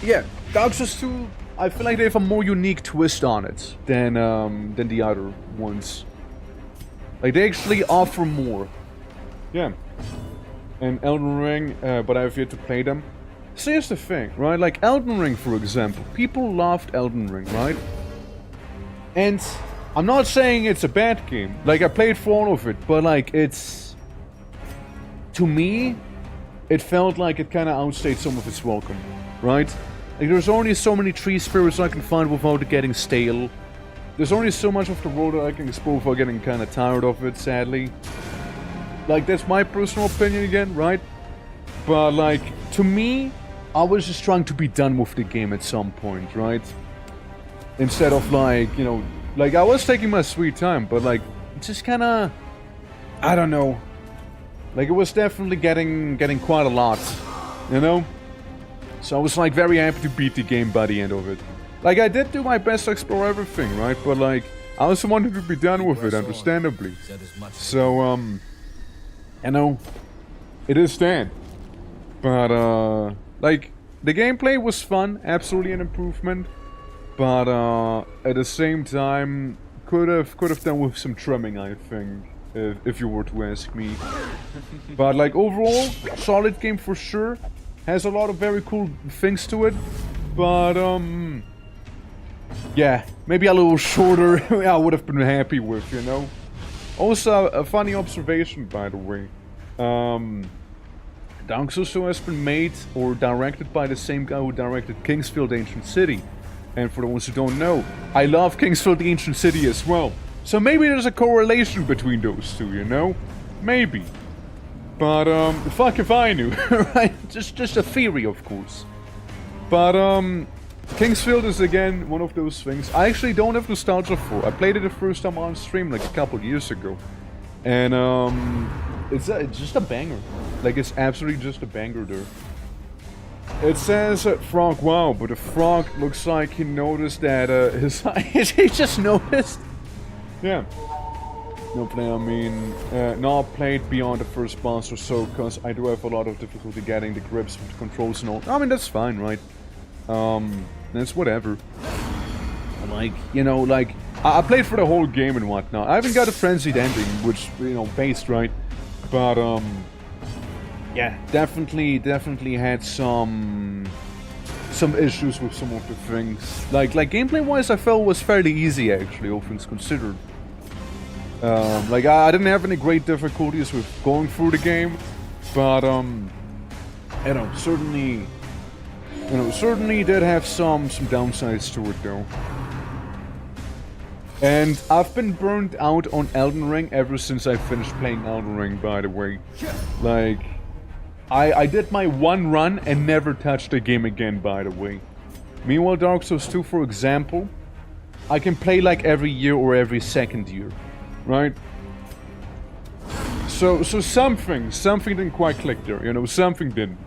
yeah, Dark Souls 2, I feel like they have a more unique twist on it than the other ones. Like, they actually offer more. Yeah. And Elden Ring, but I have yet to play them. So here's the thing, right? Like Elden Ring, for example. People loved Elden Ring, right? And I'm not saying it's a bad game. Like, I played for all of it, but like, it's... to me, it felt like it kind of outstayed some of its welcome, right? Like, there's only so many tree spirits I can find without it getting stale. There's only so much of the world that I can explore without getting kind of tired of it, sadly. Like, that's my personal opinion again, right? But, like, to me, I was just trying to be done with the game at some point, right? Instead of, like, you know... like, I was taking my sweet time, but, like, it's just kinda... I don't know. Like, it was definitely getting quite a lot, you know? So I was, like, very happy to beat the game by the end of it. Like, I did do my best to explore everything, right? But, like, I also wanted to be done with it, understandably. So, you know, it is that. But, like, the gameplay was fun, absolutely an improvement. But, at the same time, could have done with some trimming, I think, if you were to ask me. But, like, overall, solid game for sure. Has a lot of very cool things to it. But, yeah, maybe a little shorter, I would have been happy with, you know? Also, a funny observation, by the way. Dark Souls 2 has been made or directed by the same guy who directed Kingsfield Ancient City. And for the ones who don't know, I love Kingsfield Ancient City as well. So maybe there's a correlation between those two, you know? Maybe. But, fuck if I knew, right? Just a theory, of course. But, Kingsfield is again one of those things I actually don't have nostalgia for. I played it the first time on stream like a couple years ago. And, it's just a banger. Like, it's absolutely just a banger there. It says frog wow, but the frog looks like he noticed that his eyes. He just noticed. Yeah. No play, I mean, not played beyond the first boss or so, because I do have a lot of difficulty getting the grips with the controls and all. I mean, that's fine, right? That's whatever. Like, you know, like, I played for the whole game and whatnot. I haven't got a frenzied ending, which, you know, based, right? But, yeah, definitely had some issues with some of the things. Like gameplay-wise, I felt it was fairly easy actually, all things considered. Like I didn't have any great difficulties with going through the game, but you know, certainly did have some downsides to it though. And I've been burned out on Elden Ring ever since I finished playing Elden Ring, by the way. Like, I did my one run and never touched the game again, by the way. Meanwhile, Dark Souls 2, for example, I can play like every year or every second year, right? So something didn't quite click there, you know, something didn't.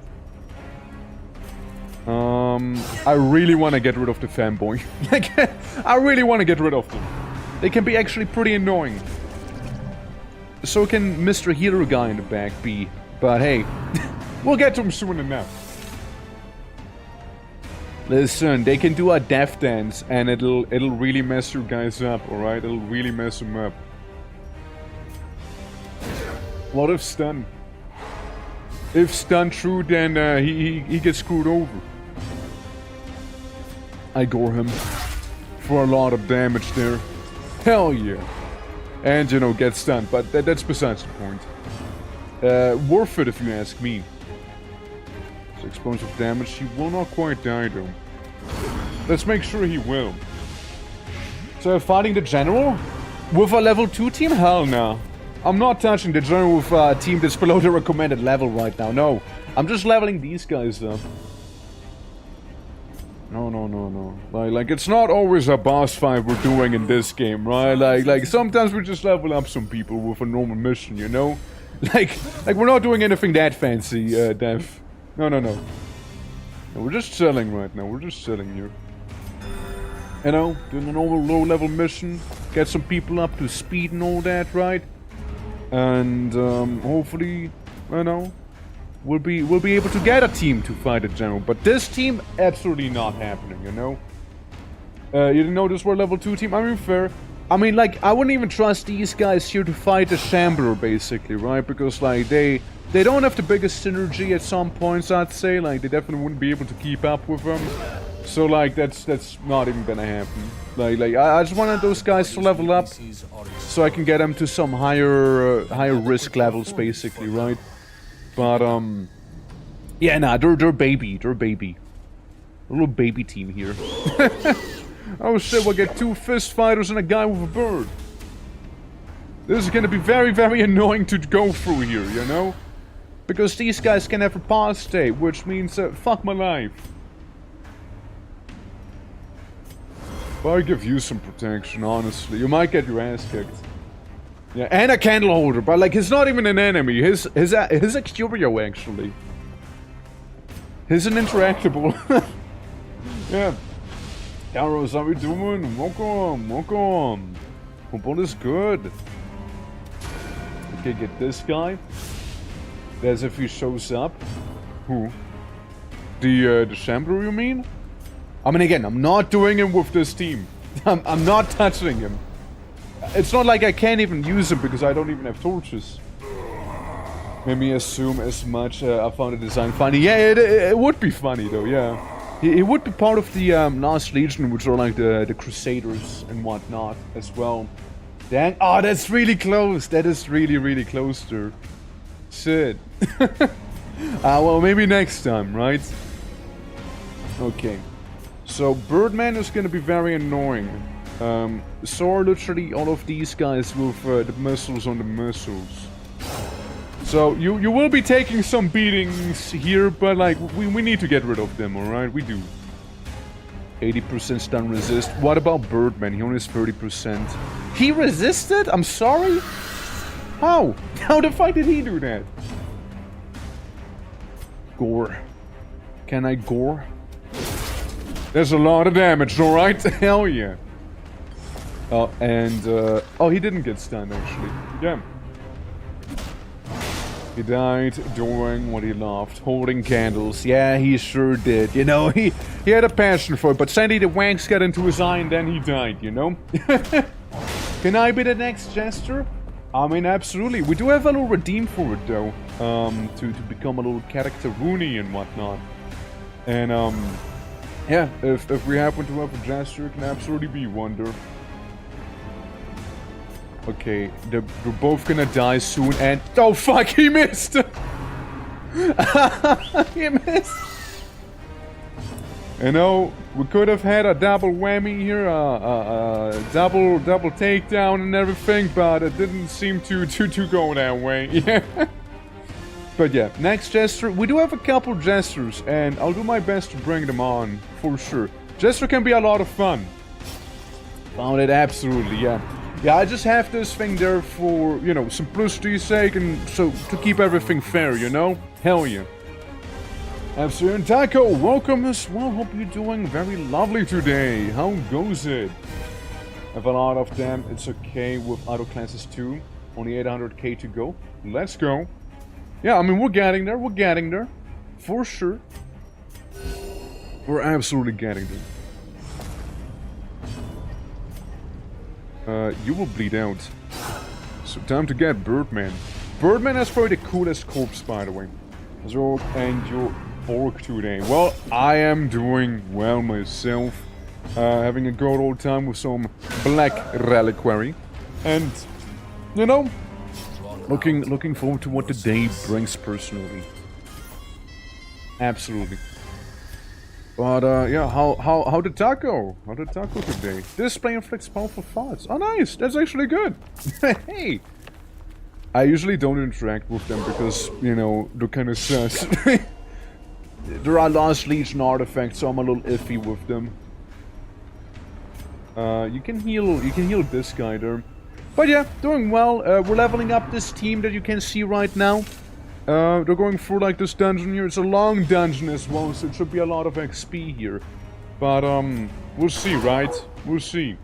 I really want to get rid of the fanboy. Like, I really want to get rid of them. They can be actually pretty annoying. So can Mr. Healer guy in the back be. But hey, we'll get to him soon enough. Listen, they can do a death dance and it'll really mess you guys up, alright? It'll really mess them up. What if stun? If stun true, then he gets screwed over. I gore him for a lot of damage there. Hell yeah. And, you know, get stunned, but that's besides the point. Worth it if you ask me. So explosive damage, he will not quite die though. Let's make sure he will. So fighting the general? With a level 2 team? Hell no. I'm not touching the general with a team that's below the recommended level right now, no. I'm just leveling these guys up. No. Like, it's not always a boss fight we're doing in this game, right? Like sometimes we just level up some people with a normal mission, you know? Like we're not doing anything that fancy, Dev. No, we're just chilling right now, we're just chilling here. You know, doing a normal low-level mission, get some people up to speed and all that, right? And, hopefully, you know, we'll be able to get a team to fight a general. But this team, absolutely not happening, you know? You didn't know this were a level 2 team? I mean, fair. I mean, like, I wouldn't even trust these guys here to fight the Shambler, basically, right? Because, like, they don't have the biggest synergy at some points, I'd say. Like, they definitely wouldn't be able to keep up with them. So, like, that's not even gonna happen. Like, I just wanted those guys to level up so I can get them to some higher risk levels, basically, right? But, yeah, nah, they're baby. A little baby team here. Oh shit, we'll get 2 fist fighters and a guy with a bird. This is gonna be very, very annoying to go through here, you know? Because these guys can have a pause state, which means, fuck my life. But I'll give you some protection, honestly. You might get your ass kicked. Yeah, and a candle holder, but like, he's not even an enemy. He's a curio, actually. He's an interactable. Yeah. Carlos, how we doing? Welcome. Hope all is good. Okay, get this guy. As if he shows up. Who? The Shambler, you mean? I mean, again, I'm not doing him with this team. I'm not touching him. It's not like I can't even use him because I don't even have torches. Maybe assume as much. I found the design funny. Yeah, it would be funny though, yeah. It would be part of the Last Legion, which are like the Crusaders and whatnot as well. Dang. Oh, that's really close. That is really close there. Shit. Well, maybe next time, right? Okay. So, Birdman is gonna be very annoying. So are literally all of these guys with the missiles on the missiles. So, you will be taking some beatings here, but like, we need to get rid of them, alright? We do. 80% stun resist. What about Birdman? He only has 30%. He resisted? I'm sorry? How? How the fuck did he do that? Gore. Can I gore? There's a lot of damage, alright? Hell yeah. Oh, and, oh, he didn't get stunned, actually. Yeah. He died doing what he loved, holding candles. Yeah, he sure did. You know, he had a passion for it, but sadly the wanks got into his eye and then he died, you know? Can I be the next jester? I mean, absolutely. We do have a little redeem for it, though. To become a little character Rooney and whatnot. And, yeah, if we happen to have a Jester, it can absolutely be Wonder. Okay, they're both gonna die soon, and... Oh, fuck, he missed! He missed! You know, we could have had a double whammy here, double takedown and everything, but it didn't seem to go that way. Yeah. But yeah, next Jester. We do have a couple Jesters, and I'll do my best to bring them on, for sure. Jester can be a lot of fun. Found it, absolutely, yeah. Yeah, I just have this thing there for, you know, simplicity's sake, and so to keep everything fair, you know? Hell yeah. Absolutely. Taco, welcome as well. Hope you're doing very lovely today. How goes it? Have a lot of them. It's okay with auto classes too. Only 800k to go. Let's go. Yeah, I mean, we're getting there. We're getting there. For sure. We're absolutely getting there. You will bleed out. So time to get Birdman. Birdman has probably the coolest corpse, by the way. So, and your Orc today. Well, I am doing well myself. Having a good old time with some Black Reliquary. And, you know, looking forward to what the day brings personally. Absolutely. But, yeah, how did Taco? How did Taco today? Display inflicts powerful thoughts. Oh, nice! That's actually good! Hey! I usually don't interact with them because, you know, they're kind of sus. There are Lost Legion artifacts, so I'm a little iffy with them. You can heal this guy there. But yeah, doing well. We're leveling up this team that you can see right now. They're going through like this dungeon here. It's a long dungeon as well, so it should be a lot of XP here. But we'll see, right? We'll see.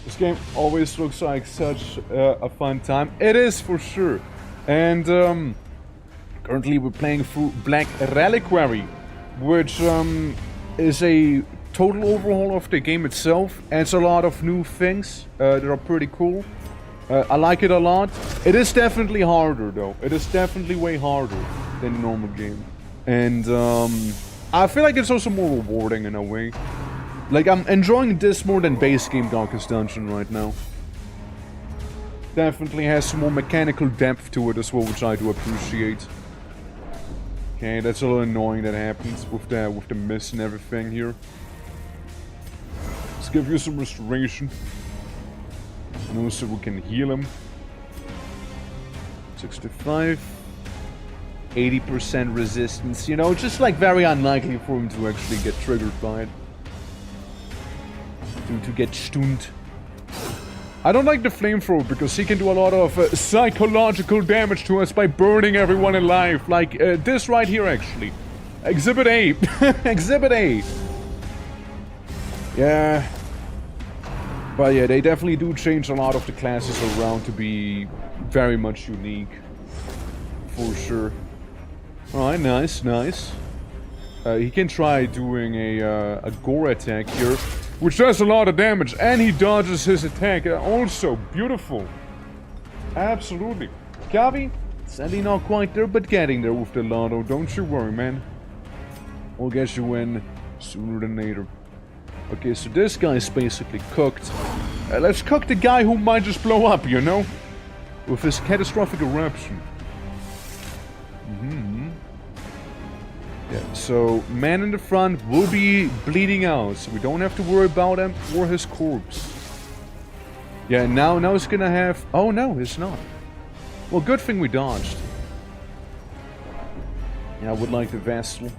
This game always looks like such a fun time. It is for sure. And currently we're playing through Black Reliquary, which is a total overhaul of the game itself. Adds a lot of new things that are pretty cool. I like it a lot. It is definitely harder though. It is definitely way harder than the normal game. And I feel like it's also more rewarding in a way. Like, I'm enjoying this more than base game Darkest Dungeon right now. Definitely has some more mechanical depth to it as well, which I do appreciate. Okay, that's a little annoying that happens with the mist and everything here. Let's give you some restoration. And also we can heal him. 65. 80% resistance, you know, just like very unlikely for him to actually get triggered by it. To get stunned. I don't like the flamethrower because he can do a lot of psychological damage to us by burning everyone alive. Like this right here, actually. Exhibit A. Exhibit A. Yeah. But yeah, they definitely do change a lot of the classes around to be very much unique. For sure. Alright, nice, nice. He can try doing a gore attack here, which does a lot of damage, and he dodges his attack. Also, beautiful. Absolutely. Kavi, sadly not quite there, but getting there with the lotto. Don't you worry, man. We'll get you in sooner than later. Okay, so this guy's basically cooked. Let's cook the guy who might just blow up, you know? With his catastrophic eruption. Yeah, so man in the front will be bleeding out, so we don't have to worry about him or his corpse. Yeah, now it's gonna have... Oh no, it's not. Well, good thing we dodged. Yeah, I would like the Vestal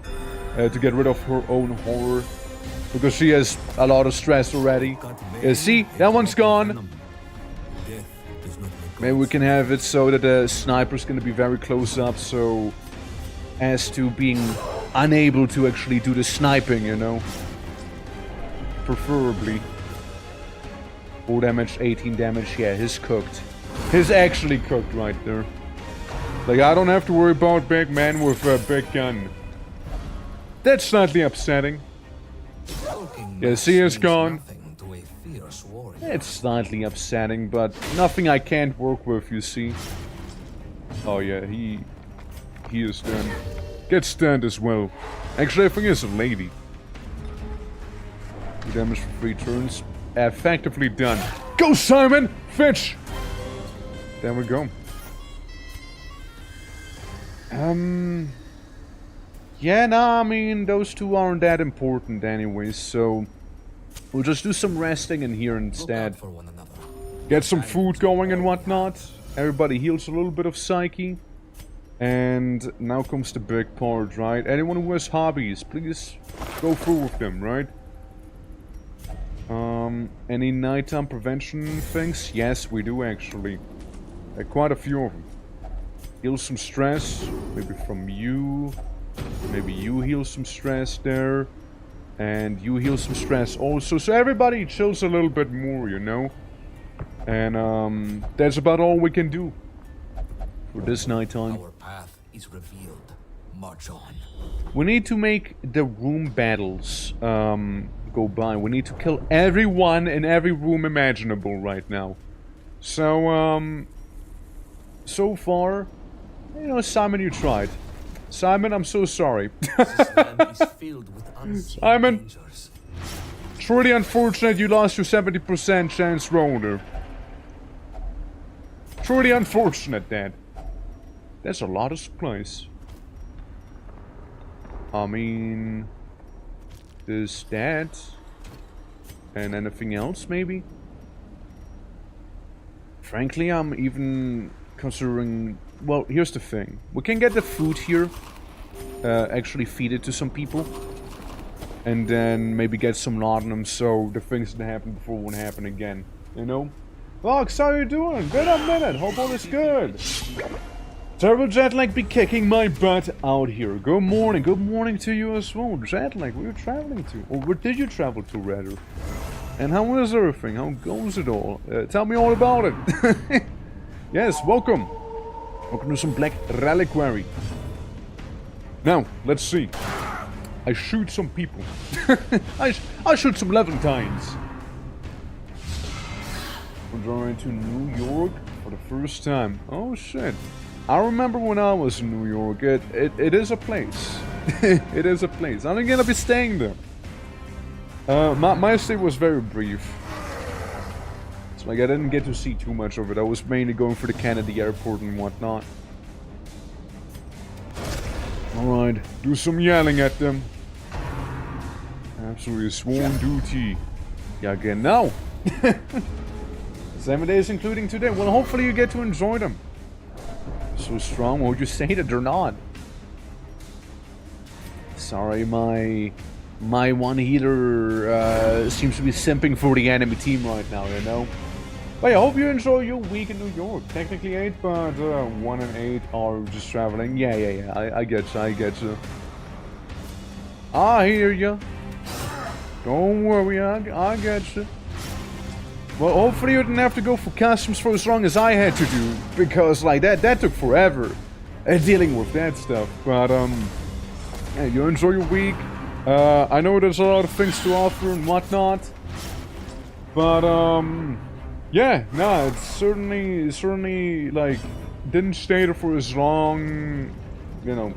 to get rid of her own horror, because she has a lot of stress already. Yeah, see, that one's gone. Maybe we can have it so that the sniper's gonna be very close up, so as to being unable to actually do the sniping, you know. Preferably. 4 damage, 18 damage, yeah, he's cooked. He's actually cooked right there. Like, I don't have to worry about big man with a big gun. That's slightly upsetting. Yeah, see, it's gone. fierce warrior. It's slightly upsetting, but nothing I can't work with, you see. Oh yeah, he is stunned. Get stunned as well. Actually, I think it's a lady. 2 damage for 3 turns. Effectively done. Go, Simon! Fetch! There we go. Yeah, nah, I mean, those 2 aren't that important anyways, so we'll just do some resting in here instead. For one another. Get some food going and whatnot. Everybody heals a little bit of psyche. And now comes the big part, right? Anyone who has hobbies, please go through with them, right? Any nighttime prevention things? Yes, we do actually. Quite a few of them. Heal some stress, maybe from you. Maybe you heal some stress there. And you heal some stress also. So everybody chills a little bit more, you know? And that's about all we can do for this nighttime. Our path is revealed. March on. We need to make the room battles go by. We need to kill everyone in every room imaginable right now. So, so far, you know, Simon, you tried. Simon, I'm so sorry. This land is filled with unseen Simon. dangers. It's really unfortunate you lost your 70% chance roller. Truly unfortunate, Dad. That's a lot of supplies. I mean... There's that. And anything else, maybe? Frankly, I'm even considering... Well, here's the thing. We can get the food here. Actually feed it to some people. And then maybe get some laudanum so the things that happened before won't happen again. You know? Vox, how you doing? Been a minute. Hope all is good. Terrible Jetlag be kicking my butt out here. Good morning. Good morning to you as well. Jetlag, where are you traveling to? Or where did you travel to, rather? And how is everything? How goes it all? Tell me all about it. Yes, welcome. Welcome to some Black Reliquary. Now, let's see. I shoot some people. I shoot some Levantines. We're going to New York for the first time. Oh shit. I remember when I was in New York. It is a place. It is a place. I'm gonna be staying there. My stay was very brief. It's like I didn't get to see too much of it. I was mainly going for the Kennedy airport and whatnot. Alright, do some yelling at them. Absolutely sworn duty. Yeah, again, no! 7 days including today. Well, hopefully you get to enjoy them. So strong, what would you say that they're not? Sorry, my one healer seems to be simping for the enemy team right now, you know? But yeah, I hope you enjoy your week in New York. Technically 8, but 1 and 8 are just traveling. Yeah, I get you. I hear you. Don't worry, I get you. Well, hopefully you didn't have to go for customs for as long as I had to do, because like that took forever dealing with that stuff. But yeah, you enjoy your week. I know there's a lot of things to offer and whatnot, but yeah, no, it's certainly like didn't stay there for as long, you know,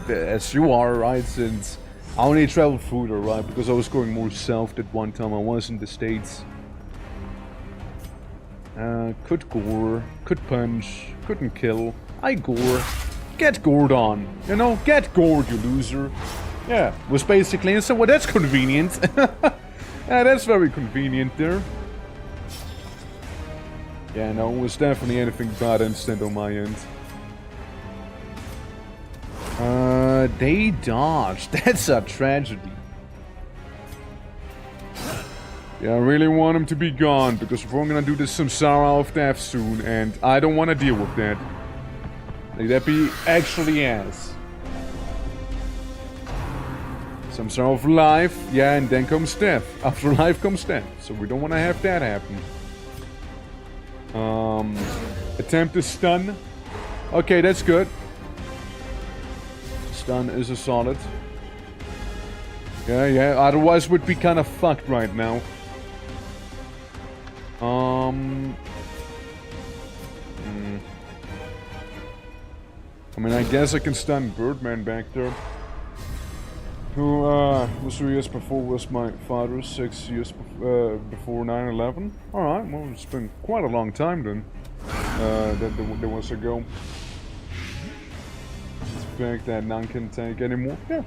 as you are, right? Since I only traveled through there, right? Because I was going more south at one time. I was in the States. Could gore, could punch, couldn't kill. I gore. Get gored on. You know, get gored, you loser. Yeah, was basically, so well, that's convenient. Yeah, that's very convenient there. Yeah, no, it was definitely anything but instant on my end. They dodged. That's a tragedy. Yeah, I really want him to be gone, because we're gonna do this Samsara of death soon, and I don't want to deal with that. Like, that be actually ass. Samsara of life, yeah, and then comes death. After life comes death, so we don't want to have that happen. Attempt to stun. Okay, that's good. Stun is a solid. Yeah, otherwise we'd be kind of fucked right now. I mean, I guess I can stun Birdman back there. Who, was 3 years before was my father, 6 years before 9/11. Alright, well, it's been quite a long time then. That was ago. It's a fact that none can take anymore. Yeah.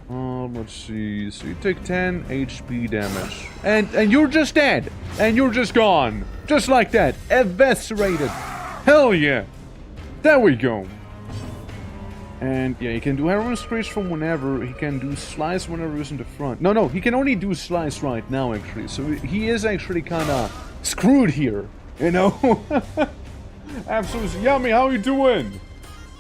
Let's see. So you take 10 HP damage. And you're just dead! And you're just gone! Just like that! Eviscerated! Hell yeah! There we go! And yeah, he can do heroin screech from whenever, he can do slice whenever he's in the front. No, he can only do slice right now actually, so he is actually kinda screwed here, you know? Absolutely. Yummy, how you doing?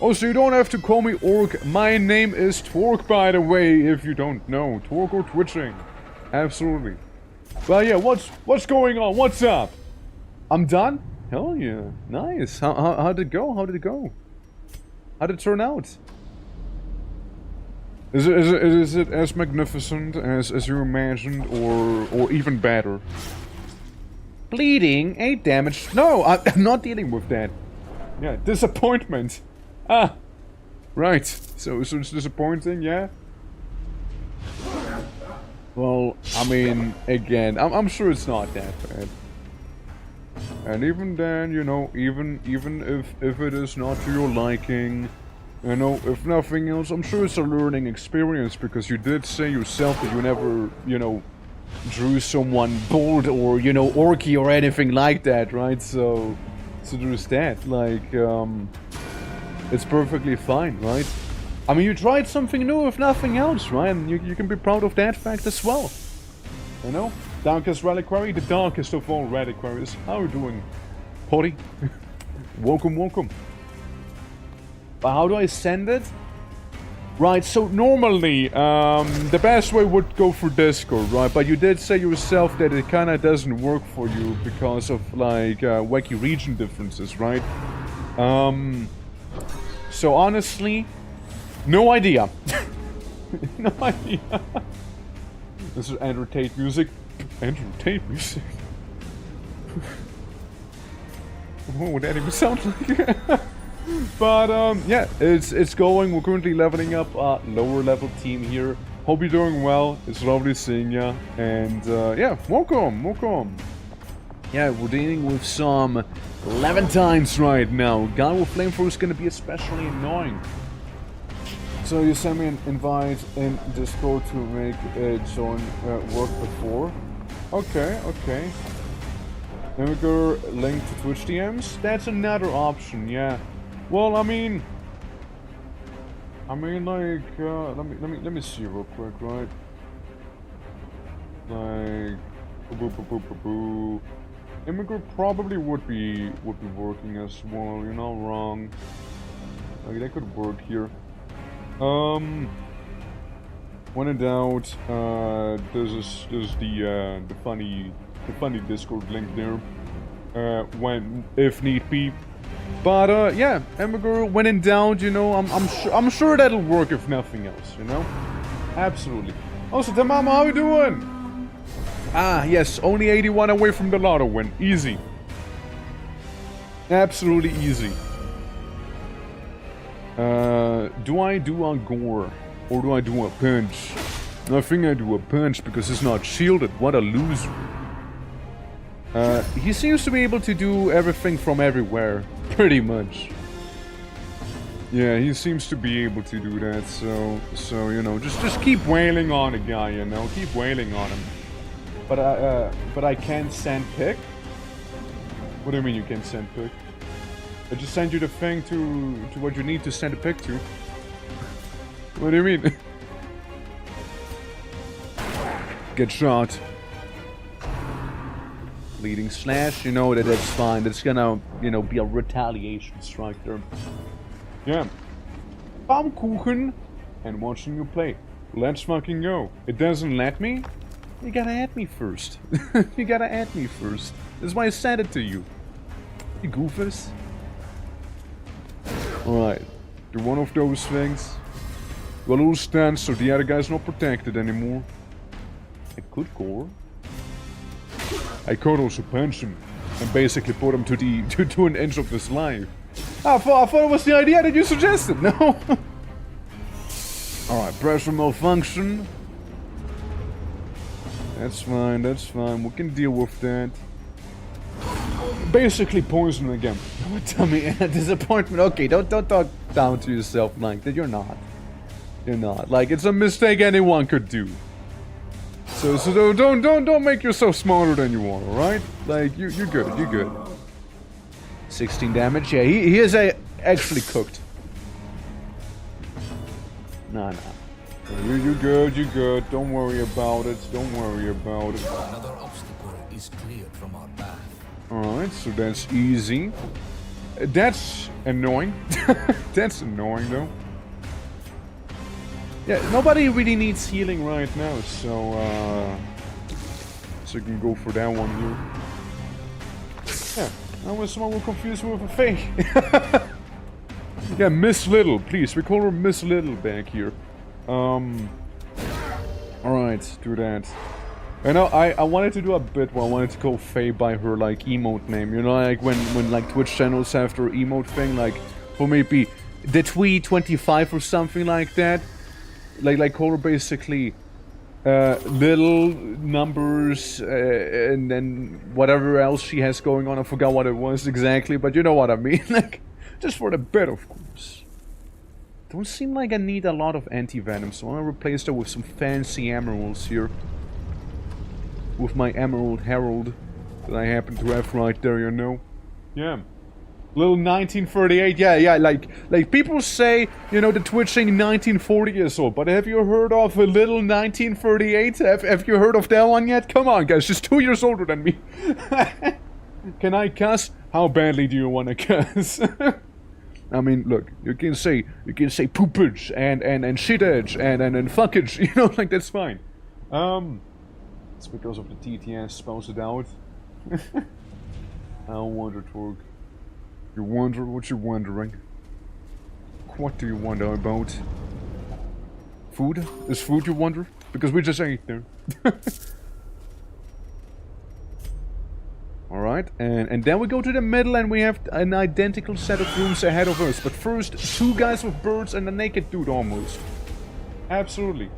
Oh, so you don't have to call me Orc, my name is Twerk by the way, if you don't know. Twerk or Twitching. Absolutely. Well yeah, what's going on? What's up? I'm done? Hell yeah, nice. How'd it go? How did it go? How'd it turn out? Is it as magnificent as you imagined, or even better? Bleeding, 8 damage. No, I'm not dealing with that. Yeah, disappointment. Ah, right. So it's disappointing, yeah. Well, I mean, again, I'm sure it's not that bad. And even then, you know, even if it is not to your liking, you know, if nothing else, I'm sure it's a learning experience, because you did say yourself that you never, you know, drew someone bold or, you know, orky or anything like that, right? So there's that, like, it's perfectly fine, right? I mean, you tried something new if nothing else, right? And you can be proud of that fact as well, you know? Darkest Reliquary, the darkest of all reliquaries. How are you doing, Potty? Welcome. But how do I send it? Right, so normally, the best way would go for Discord, right? But you did say yourself that it kinda doesn't work for you because of, like, wacky region differences, right? So honestly, no idea. No idea. This is Andrew Tate music. Andrew Tate music? What would that even sound like? But, yeah, it's going. We're currently leveling up a lower level team here. Hope you're doing well. It's lovely seeing ya. And, yeah, welcome. Yeah, we're dealing with some Levantines right now. Guy with Flamethrower is gonna be especially annoying. So you sent me an invite in Discord to make it join work before. Okay. Then we go link to Twitch DMs. That's another option, yeah. Well, I mean, like, let me see real quick, right? Like, Immigrant probably would be working as well. You're not wrong. Like, that could work here. When in doubt, there's the funny Discord link there. When if need be. But yeah, Emigre, when in doubt, you know, I'm sure that'll work if nothing else, you know. Absolutely. Also, Tamama, how you doing? Ah, yes, only 81 away from the lotto win. Easy. Absolutely easy. Do I do a gore? Or do I do a punch? I think I do a punch because it's not shielded. What a loser. He seems to be able to do everything from everywhere. Pretty much. Yeah, he seems to be able to do that, so you know, just keep wailing on a guy, you know, keep wailing on him. But I can't send pick? What do you mean you can't send pick? I just send you the thing to what you need to send a pick to. What do you mean? Get shot. Leading slash, you know that's fine. That's gonna, you know, be a retaliation strike there. Yeah. Baumkuchen and watching you play. Let's fucking go. It doesn't let me? You gotta add me first. You gotta add me first. That's why I sent it to you. You goofus. Alright. Do one of those things. Got a little stance so the other guy's not protected anymore. I could core. I could also punch him and basically put him to an inch of his life. I thought it was the idea that you suggested, no? Alright, pressure malfunction. That's fine, we can deal with that. Basically poison again. Tell me, disappointment. Okay, don't talk down to yourself like that. You're not. You're not. Like, it's a mistake anyone could do. So don't make yourself smarter than you are, alright? Like, you're good. 16 damage. Yeah, he is actually cooked. Nah. You're good. Don't worry about it. Another obstacle is cleared from our path. Alright, so that's easy. That's annoying. That's annoying, though. Yeah, nobody really needs healing right now, so you can go for that one here. Yeah, I was someone confused with a fake. Yeah, Miss Little, please. We call her Miss Little back here. Alright, do that. You know, I wanted to do a bit where I wanted to call Faye by her, like, emote name. You know, like, when like, Twitch channels have their emote thing, like, for maybe the Twee25 or something like that. Like call her basically, little numbers, and then whatever else she has going on. I forgot what it was exactly, but you know what I mean. Like, just for the bit, of course. Don't seem like I need a lot of anti-venom, so I'm gonna replace that with some fancy emeralds here. With my Emerald Herald that I happen to have right there, you know. Yeah. Little 1938, yeah, like people say, you know, the Twitch thing 1940 years old, but have you heard of a little 1938? Have you heard of that one yet? Come on, guys, she's 2 years older than me. Can I cuss? How badly do you want to cuss? I mean, look, you can say poopage and shitage and fuckage, you know, like that's fine. It's because of the TTS spells it out. I wonder, Torg. You wonder what you're wondering. What do you wonder about? Food? Is food you wonder? Because we just ate there. Alright, and then we go to the middle and we have an identical set of rooms ahead of us. But first, 2 guys with birds and a naked dude almost. Absolutely.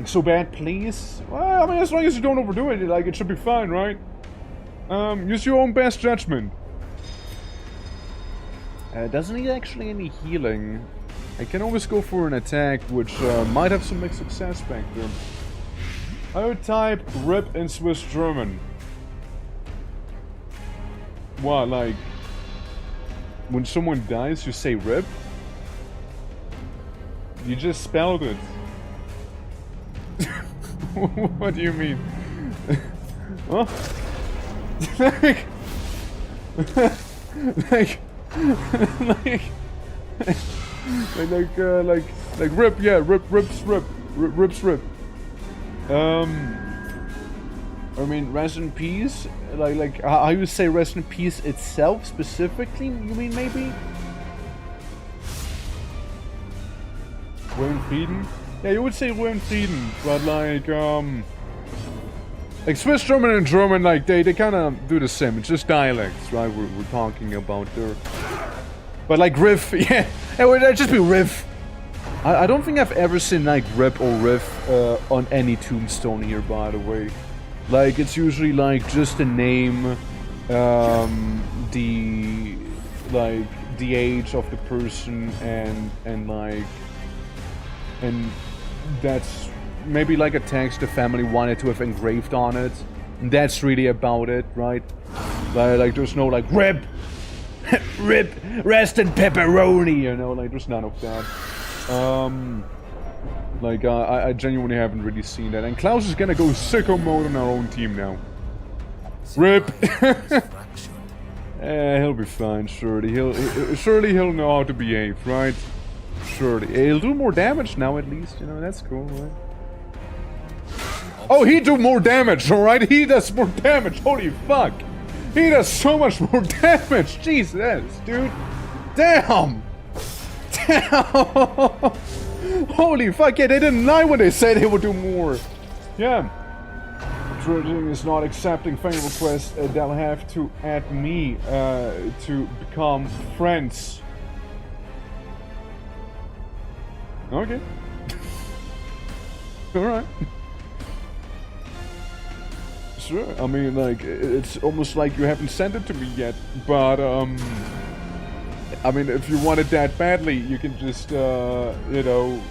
So bad, please? Well, I mean, as long as you don't overdo it, like, it should be fine, right? Use your own best judgment. Doesn't need actually any healing. I can always go for an attack, which might have some mixed success back there. I would type RIP in Swiss German. What, like... when someone dies, you say RIP? You just spelled it. What do you mean? Huh? like rip, yeah, rips rip. I mean, rest in peace. Like how you say rest in peace itself specifically? You mean maybe? Wilhelm Frieden? Yeah, you would say Wilhelm Frieden, but like Swiss German and German, like they kind of do the same. It's just dialects, right? We're talking about there. But like riff, yeah, it would just be riff. I don't think I've ever seen like rip or riff on any tombstone here, by the way. Like it's usually like just the name, the age of the person, and that's maybe like a text the family wanted to have engraved on it. And that's really about it, right? Like there's no like rip, rip, rest in pepperoni, you know, like there's none of that. I genuinely haven't really seen that. And Klaus is gonna go sicko mode on our own team now. Rip. He'll be fine, surely. He'll know how to behave, right? Surely. He'll do more damage now, at least. You know, that's cool, right? Oh, he do more damage, alright? He does more damage. Holy fuck. He does so much more damage. Jesus, dude. Damn. Damn. Holy fuck, yeah, they didn't lie when they said they would do more. Yeah. Drilling is not accepting friend request. They'll have to add me to become friends. Okay. Alright. Sure, I mean, like, it's almost like you haven't sent it to me yet, but, I mean, if you want it that badly, you can just, you know,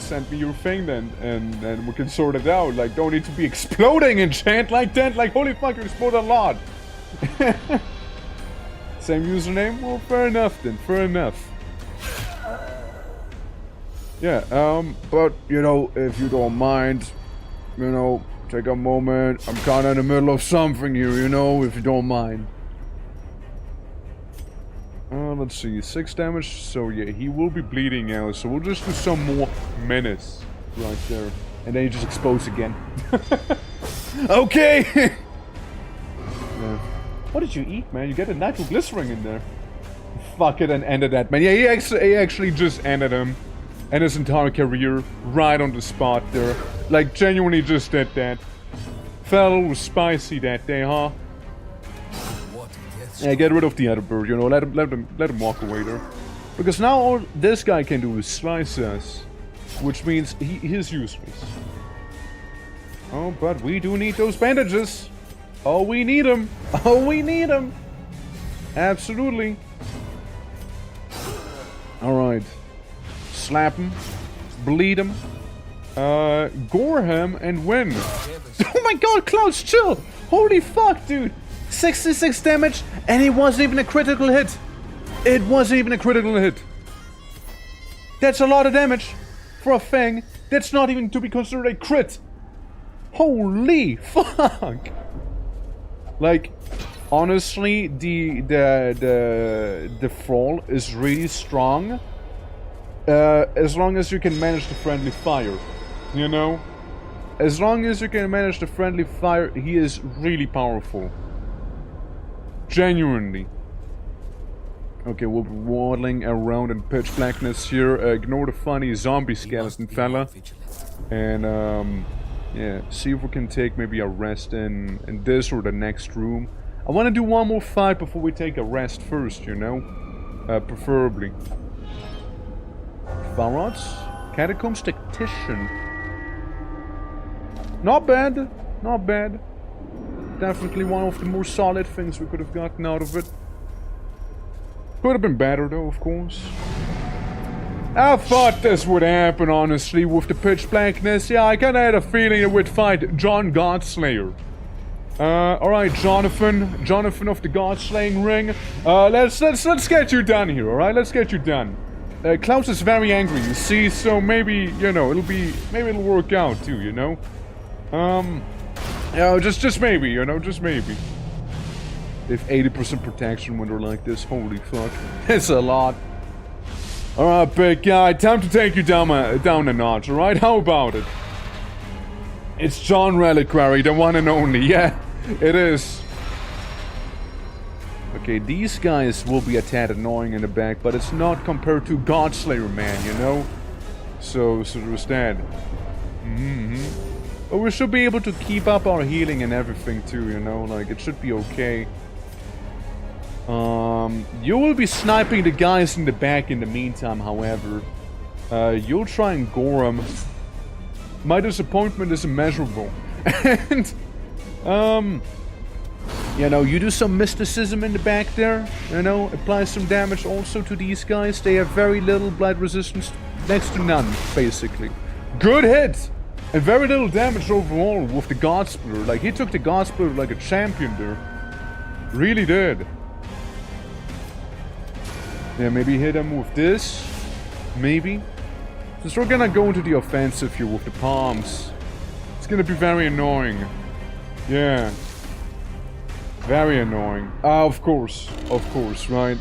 send me your thing then, and we can sort it out. Like, don't need to be exploding in chat like that, like, holy fuck, you explode a lot. Same username? Well, fair enough then, fair enough. Yeah, but, you know, if you don't mind, you know, take a moment. I'm kinda in the middle of something here, you know, if you don't mind. Let's see, 6 damage, so yeah, he will be bleeding now, so we'll just do some more menace right there. And then he just explodes again. Okay! Yeah. What did you eat, man? You get a nitroglycerin in there. Fuck it and ended that, man. Yeah, he actually just ended him. And his entire career right on the spot there. Like, genuinely just did that. Fell was spicy that day, huh? Yeah, get rid of the other bird, you know, let him walk away there. Because now all this guy can do is slice us. Which means he's useless. Oh, but we do need those bandages. Oh, we need them. Oh, we need them. Absolutely. Alright. Slap him. Bleed him. Gore him and win. Oh my god, Klaus, chill! Holy fuck, dude! 66 damage, and it wasn't even a critical hit. It wasn't even a critical hit. That's a lot of damage for a Fang. That's not even to be considered a crit. Holy fuck! Like, honestly, the fall is really strong. As long as you can manage the friendly fire, you know? As long as you can manage the friendly fire, he is really powerful. Genuinely. Okay, we'll be waddling around in pitch blackness here. Ignore the funny zombie skeleton fella. And, yeah, see if we can take maybe a rest in this or the next room. I want to do one more fight before we take a rest first, you know? Preferably. Varrods? Catacombs Tactician. Not bad. Not bad. Definitely one of the more solid things we could have gotten out of it. Could have been better though, of course. I thought this would happen, honestly, with the pitch blackness. Yeah, I kinda had a feeling it would fight John Godslayer. Alright, Jonathan. Jonathan of the Godslaying Ring. Let's get you done here, alright? Let's get you done. Klaus is very angry, you see, so maybe, you know, maybe it'll work out too, you know? Yeah, just maybe, you know, just maybe. If 80% protection when they're like this, holy fuck. It's a lot. Alright, big guy, time to take you down a notch, alright? How about it? It's John Reliquary, the one and only, yeah, it is. Okay, these guys will be a tad annoying in the back, but it's not compared to Godslayer, man, you know? So there's that. But we should be able to keep up our healing and everything too, you know? Like, it should be okay. You will be sniping the guys in the back in the meantime, however. You'll try and gore them. My disappointment is immeasurable. And, you know, you do some mysticism in the back there, you know, apply some damage also to these guys. They have very little blight resistance, next to none, basically. Good hit! And very little damage overall with the God Splitter. Like, he took the God Splitter like a champion there. Really did. Yeah, maybe hit him with this. Maybe. Since we're gonna go into the offensive here with the palms. It's gonna be very annoying. Yeah. Very annoying. Of course, right?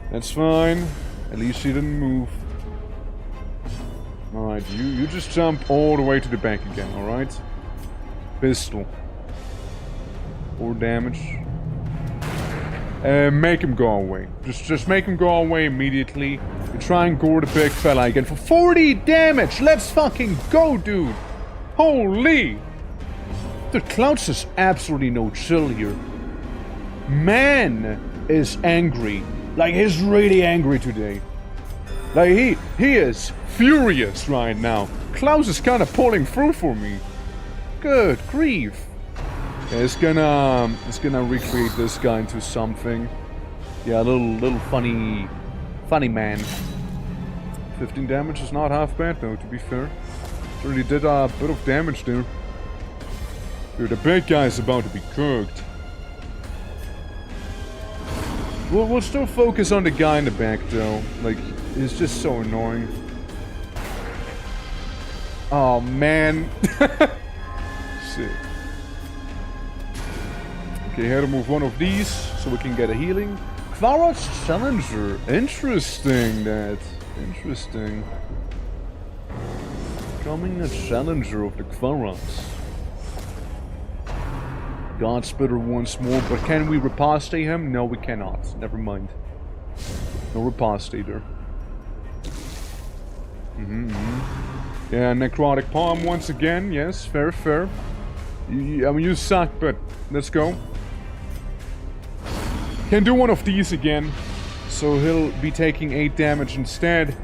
That's fine. At least he didn't move. Alright, you just jump all the way to the back again, alright? Pistol. 4 damage. Make him go away. Just make him go away immediately. You try and gore the big fella again for 40 damage! Let's fucking go, dude! Holy! Dude, Clouds is absolutely no chill here. Man is angry. Like, he's really angry today. Like, he is furious right now. Klaus is kind of pulling through for me. Good grief. Yeah, it's gonna recreate this guy into something. Yeah, a little funny man. 15 damage is not half bad though, to be fair. Really did a bit of damage there. Dude, the big guy is about to be cooked. We'll still focus on the guy in the back though. Like, it's just so annoying. Oh man. Shit. Okay, here to move one of these so we can get a healing. Kvarat's Challenger. Interesting, that. Interesting. Becoming a Challenger of the Kvarats. God Splitter once more, but can we repostate him? No, we cannot. Never mind. No repostator. Yeah, Necrotic Palm once again. Yes, fair. I mean, you suck, but let's go. Can do one of these again. So he'll be taking 8 damage instead.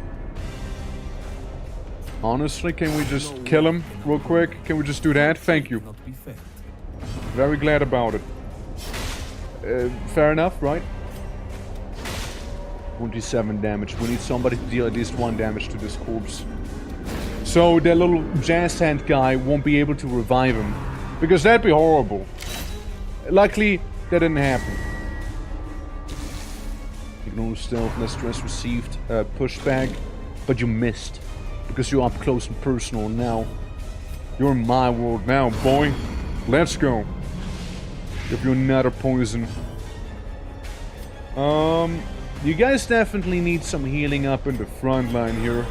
Honestly, can we just kill him real quick? Can we just do that? Thank you. Very glad about it. Fair enough, right? 27 damage. We need somebody to deal at least 1 damage to this corpse. So that little jazz hand guy won't be able to revive him. Because that'd be horrible. Luckily, that didn't happen. Ignore stealth, less stress received, pushback. But you missed. Because you're up close and personal now. You're in my world now, boy. Let's go. Give you another poison. You guys definitely need some healing up in the front line here.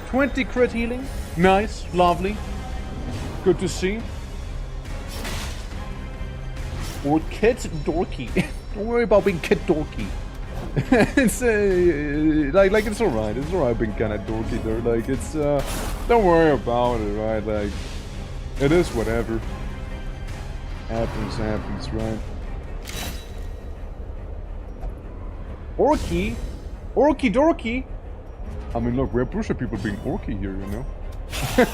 20 crit healing. Nice, lovely. Good to see. Or Kid Dorky. Don't worry about being Kid Dorky. It's like it's alright. It's alright being kind of dorky there. Like it's don't worry about it, right? Like it is whatever. Happens, right? Orky dorky. I mean, look, we appreciate people being orky here, you know.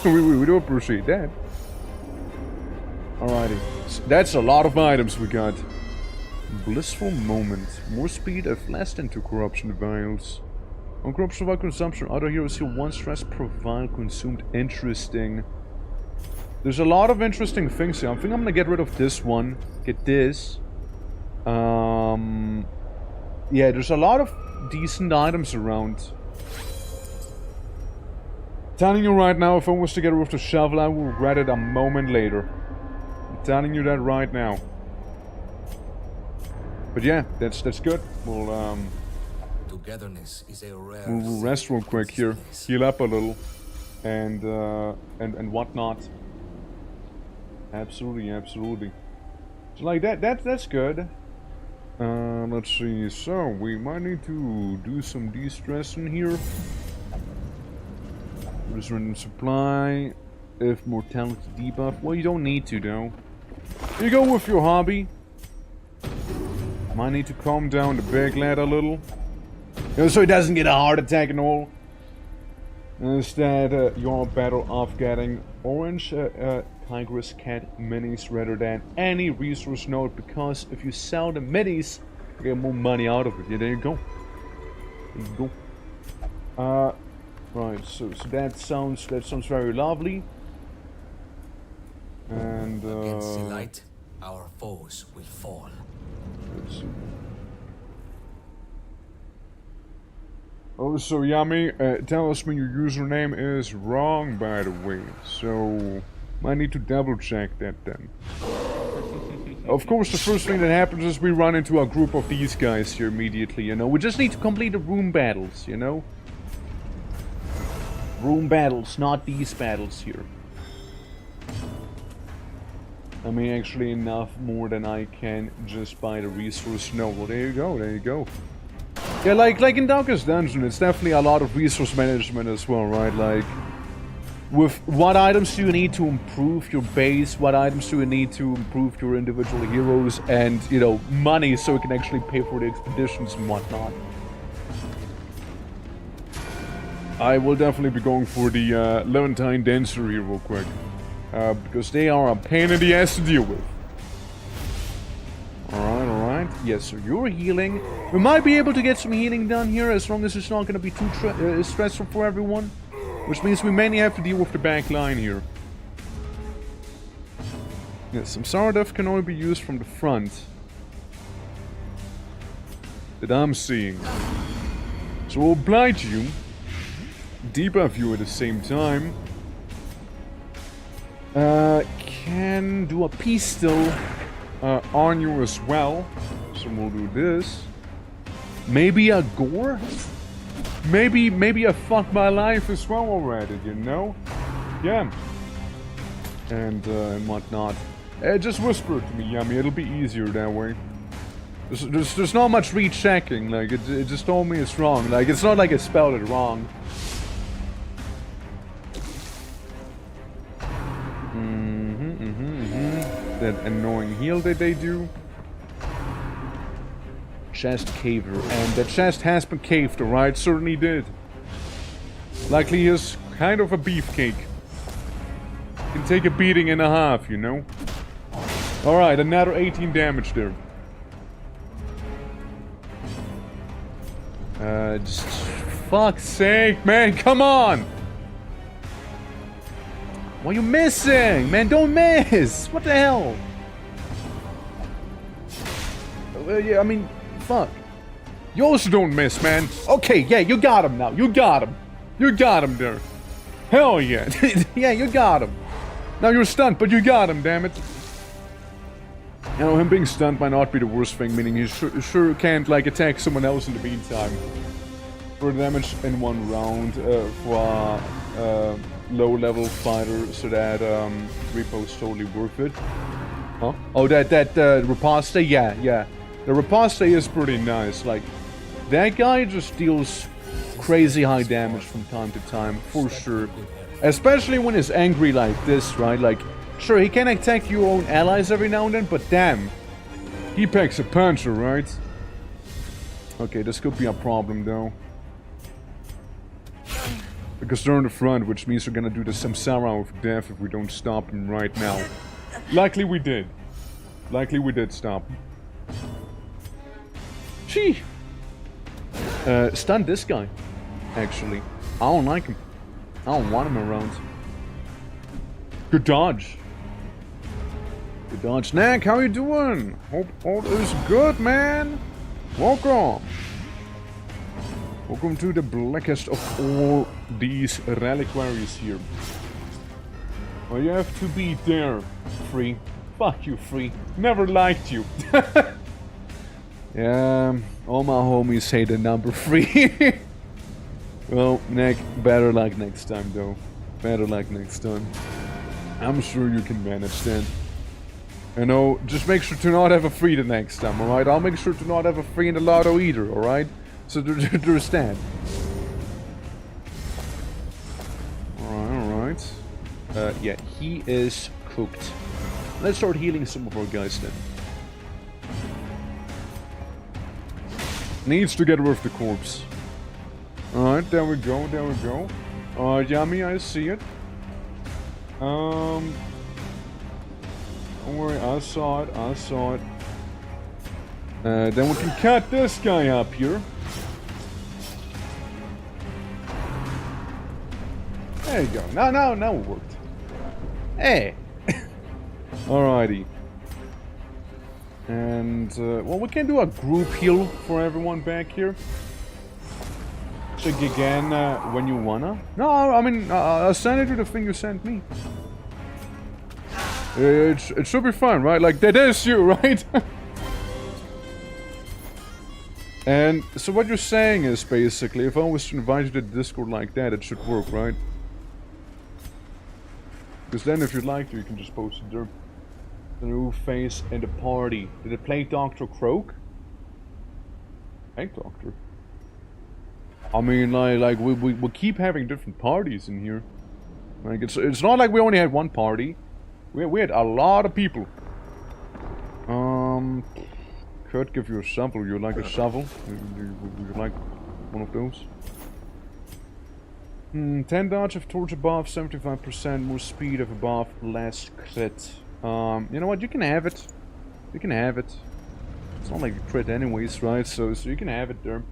we do appreciate that. Alrighty, so that's a lot of items we got. Blissful Moment. More speed if less than 2 corruption vials. On corruption vial consumption, other heroes heal 1 stress per vial consumed. Interesting. There's a lot of interesting things here. I think I'm gonna get rid of this one. Get this. Yeah, there's a lot of decent items around. Telling you right now, if I was to get rid of the shovel, I will regret it a moment later. I'm telling you that right now. But yeah, that's good. We'll Togetherness is a rare we'll rest real quick here, heal up a little, and whatnot. Absolutely. So like that's good. Let's see. So we might need to do some de-stressing here. Resurrending supply. If mortality debuff. Well, you don't need to though. You go with your hobby. Might need to calm down the big lad a little. You know, so he doesn't get a heart attack and all. Instead, you're better off getting orange Tigress Cat minis rather than any resource node, because if you sell the minis, you get more money out of it. Yeah, there you go. Right, so that sounds very lovely. And against the light, our foes will fall. Let's see. Oh, so Yummy, tells me your username is wrong, by the way. So, might need to double check that then. Of course, the first thing that happens is we run into a group of these guys here immediately, you know. We just need to complete the room battles, you know. Room battles, not these battles here. I mean, actually enough more than I can just buy the resource node. Well, there you go. Yeah, like in Darkest Dungeon, it's definitely a lot of resource management as well, right? Like, with what items do you need to improve your base, what items do you need to improve your individual heroes, and, you know, money so you can actually pay for the expeditions and whatnot. I will definitely be going for the Levantine Dancer here real quick. Because they are a pain in the ass to deal with. Alright, alright. Yes, so you're healing. We might be able to get some healing done here as long as it's not going to be too stressful for everyone. Which means we mainly have to deal with the back line here. Yes, some Sardath can only be used from the front. That I'm seeing. So we'll blight you. Debuff you at the same time. Can do a pistol on you as well. So we'll do this. Maybe a gore? Maybe a fuck my life as well already, you know? Yeah. And whatnot. Just whisper it to me, Yummy. It'll be easier that way. There's not much rechecking. Like, it just told me it's wrong. Like, it's not like I spelled it wrong. That annoying heal that they do. Chest caver. And the chest has been caved, alright? Certainly did. Likely is kind of a beefcake. Can take a beating and a half, you know? Alright, another 18 damage there. Just... fuck's sake, man, come on! What are you missing? Man, don't miss! What the hell? Yeah, I mean, fuck. You also don't miss, man. Okay, yeah, you got him now. You got him. You got him there. Hell yeah. Yeah, you got him. Now you're stunned, but you got him, damn it. You know, him being stunned might not be the worst thing, meaning he sure can't, like, attack someone else in the meantime. For damage in one round, for low-level fighter, so that repo is totally worth it. Huh? Oh, that riposte? Yeah. The riposte is pretty nice. Like, that guy just deals crazy high damage from time to time, for sure. Especially when he's angry like this, right? Like, sure, he can attack your own allies every now and then, but damn. He packs a punch, right? Okay, this could be a problem, though. Because they're in the front, which means we're gonna do the samsara of death if we don't stop him right now. Likely we did. Likely we did stop him. Gee! Stun this guy, actually. I don't like him. I don't want him around. Good dodge. Good dodge. Knack, how you doing? Hope all is good, man. Welcome. Welcome to the blackest of all these reliquaries here. Well, you have to be there, Free. Fuck you, Free. Never liked you. Yeah, all my homies say the number 3. Well, Nick, better luck next time, though. Better luck next time. I'm sure you can manage that. You know, just make sure to not have a 3 the next time, alright? I'll make sure to not have a 3 in the lotto either, alright? So there's that. Alright. Yeah, he is cooked. Let's start healing some of our guys then. Needs to get rid of the corpse. Alright, there we go, there we go. Yummy, I see it. Don't worry, I saw it, I saw it. Then we can cut this guy up here. There you go. Now it worked. Hey! Alrighty. And, well, we can do a group heal for everyone back here. Check again when you wanna. No, I mean, I'll send it to the thing you sent me. It should be fine, right? Like, that is you, right? And, so what you're saying is, basically, if I was to invite you to Discord like that, it should work, right? Because then, if you'd like to, you can just post it there. The new face in the party. Did it play Dr. Croak? Plague Doctor? I mean, like we keep having different parties in here. Like, it's not like we only had one party. We had a lot of people. Could give you a shovel. You like a shovel? Would you like one of those? 10 dodge if torch above, 75% more speed if above, less crit. You know what? You can have it. You can have it. It's not like a crit anyways, right? So you can have it there.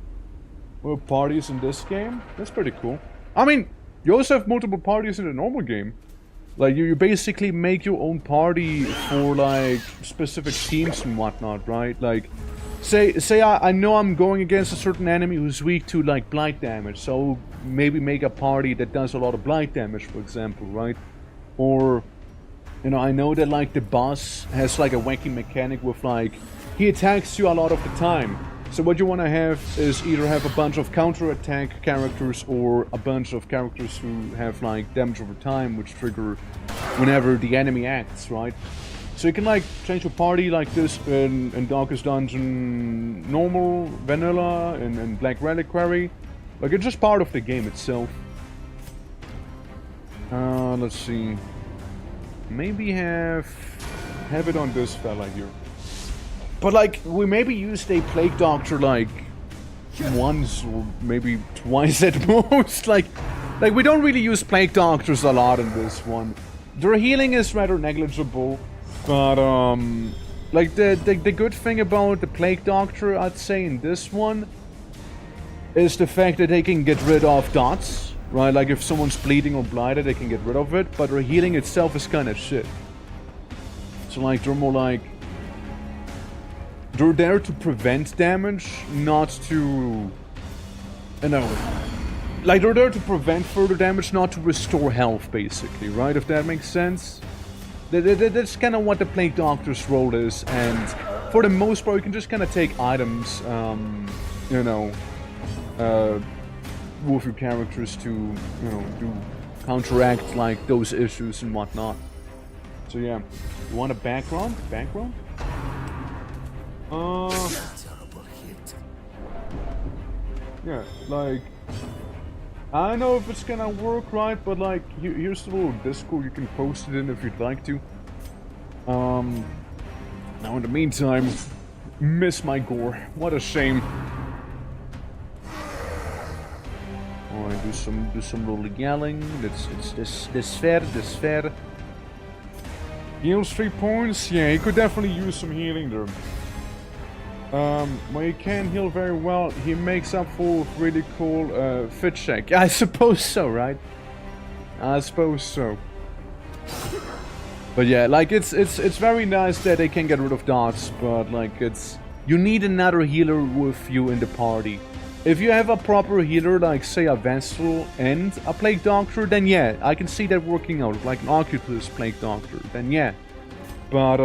Well, parties in this game? That's pretty cool. I mean, you also have multiple parties in the normal game. Like, you basically make your own party for, like, specific teams and whatnot, right? Like, say I know I'm going against a certain enemy who's weak to, like, blight damage. So, maybe make a party that does a lot of blight damage, for example, right? Or, you know, I know that, like, the boss has, like, a wacky mechanic with, like, he attacks you a lot of the time. So what you want to have is either have a bunch of counter-attack characters or a bunch of characters who have like damage over time, which trigger whenever the enemy acts, right? So you can like change your party like this in Darkest Dungeon, normal, vanilla, and Black Reliquary. Like it's just part of the game itself. Let's see. Maybe have it on this fella here. But like, we maybe used a Plague Doctor like once or maybe twice at most. Like we don't really use Plague Doctors a lot in this one. Their healing is rather negligible, but like the good thing about the Plague Doctor, I'd say in this one, is the fact that they can get rid of dots, right? Like if someone's bleeding or blighted, they can get rid of it. But their healing itself is kind of shit. So like they're more like. They're there to prevent damage, not to... You know... Like, they're there to prevent further damage, not to restore health, basically, right? If that makes sense? That's kind of what the Plague Doctor's role is, and for the most part, you can just kind of take items, you know, with your characters to, you know, to counteract, like, those issues and whatnot. So, yeah. You want a background? Background? Yeah, like, I don't know if it's gonna work right, but like, here's the little Discord you can post it in if you'd like to. Now in the meantime, miss my gore. What a shame. Alright, do some little yelling. This fair. Heals 3 points. Yeah, he could definitely use some healing there. Well, he can heal very well. He makes up for really cool fit check. I suppose so, right? I suppose so. But yeah, like it's very nice that they can get rid of dots, but like you need another healer with you in the party. If you have a proper healer, like say a Vestal and a Plague Doctor, then yeah, I can see that working out, like an Octopus Plague Doctor, then yeah. But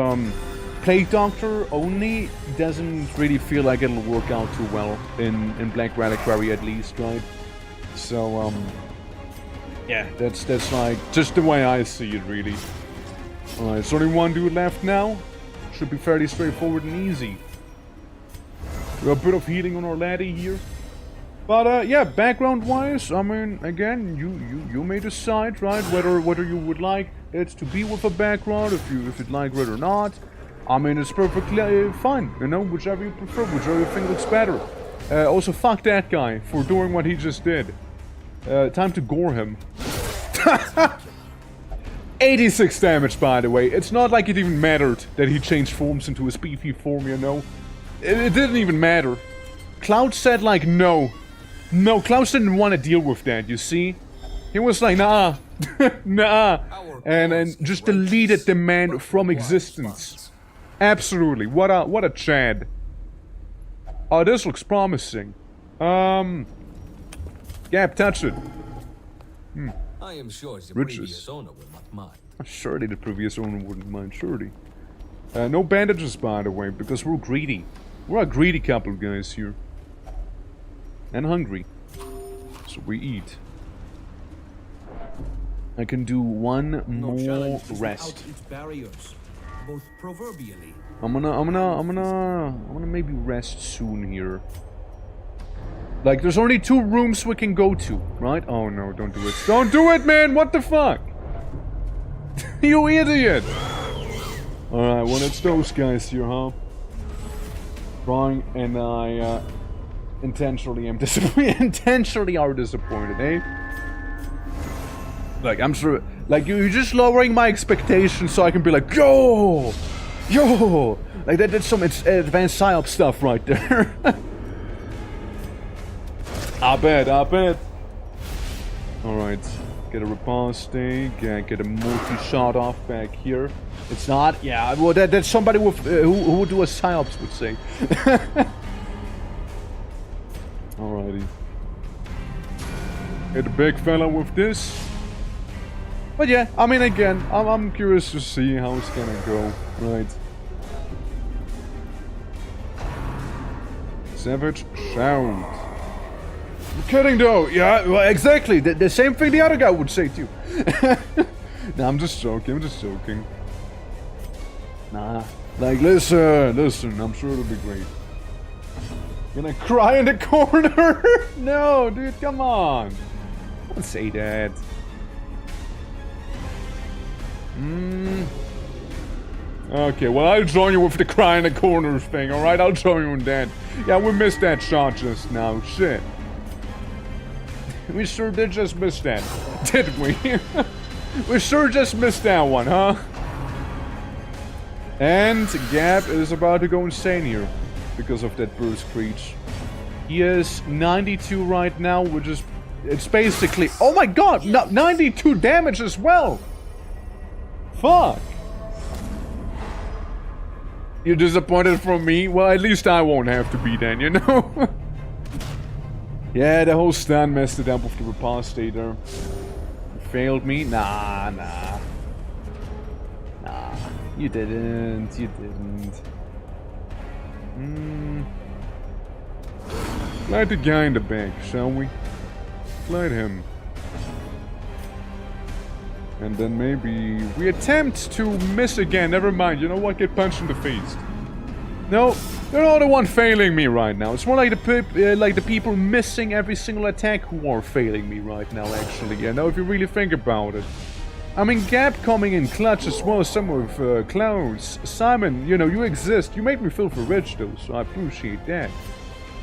Plague Doctor only doesn't really feel like it'll work out too well in Black Reliquary at least, right? So yeah, that's like just the way I see it, really. Alright, there's only one dude left now. Should be fairly straightforward and easy. We have a bit of healing on our laddie here. But yeah, background-wise, I mean, again, you may decide, right, whether you would like it to be with a background, if you'd like it or not. I mean, it's perfectly fine, you know, whichever you prefer, whichever you think looks better. Also, fuck that guy for doing what he just did. Time to gore him. 86 damage, by the way. It's not like it even mattered that he changed forms into his beefy form, you know. It didn't even matter. Cloud said, like, no. No, Klaus didn't want to deal with that, you see? He was like, nah. Nah. And just deleted the man from existence. Absolutely. What a Chad. Oh, this looks promising. Gap, touch it. I am sure the Riches. previous owner will not mind. Surely the previous owner wouldn't mind, surely. No bandages, by the way, because we're greedy. We're a greedy couple, guys, here. And hungry. So we eat. I can do one more rest. Its barriers, both proverbially. I'm gonna maybe rest soon here. Like, there's only 2 rooms we can go to, right? Oh no, don't do it. Don't do it, man! What the fuck? You idiot! Alright, well it's those guys here, huh? Wrong, and I intentionally am disappointed. Intentionally are disappointed, eh? Like, I'm sure, like, you're just lowering my expectations so I can be like, yo! Yo! Like, that's some advanced psyop stuff right there. I bet. Alright, get a riposte, get a multi-shot off back here. It's not, yeah, well, that's somebody with, who would do a psyops would say. Alrighty. Hit the big fella with this. But yeah, I mean, again, I'm curious to see how it's gonna go, right? Savage Sound. I'm kidding though, yeah, well, exactly, the same thing the other guy would say too. Nah, I'm just joking. Nah, like, listen, I'm sure it'll be great. Gonna cry in the corner? No, dude, come on. Don't say that. Okay, well, I'll join you with the cry in the corner thing, alright? I'll join you in that. Yeah, we missed that shot just now. Shit. We sure did just miss that, didn't we? We sure just missed that one, huh? And Gap is about to go insane here because of that burst creature. He is 92 right now, which is... It's basically... Oh my god! 92 damage as well! Fuck! You're disappointed from me? Well, at least I won't have to be then, you know? Yeah, the whole stun messed it up with the riposte there. You failed me? Nah. You didn't. Light the guy in the back, shall we? Light him. And then maybe we attempt to miss again. Never mind, you know what? Get punched in the face. No, you're not the one failing me right now. It's more like the people missing every single attack who are failing me right now, actually. You know, if you really think about it. I mean, Gap coming in clutch as well as some of Clouds. Simon, you know, you exist. You make me feel for rich, though, so I appreciate that.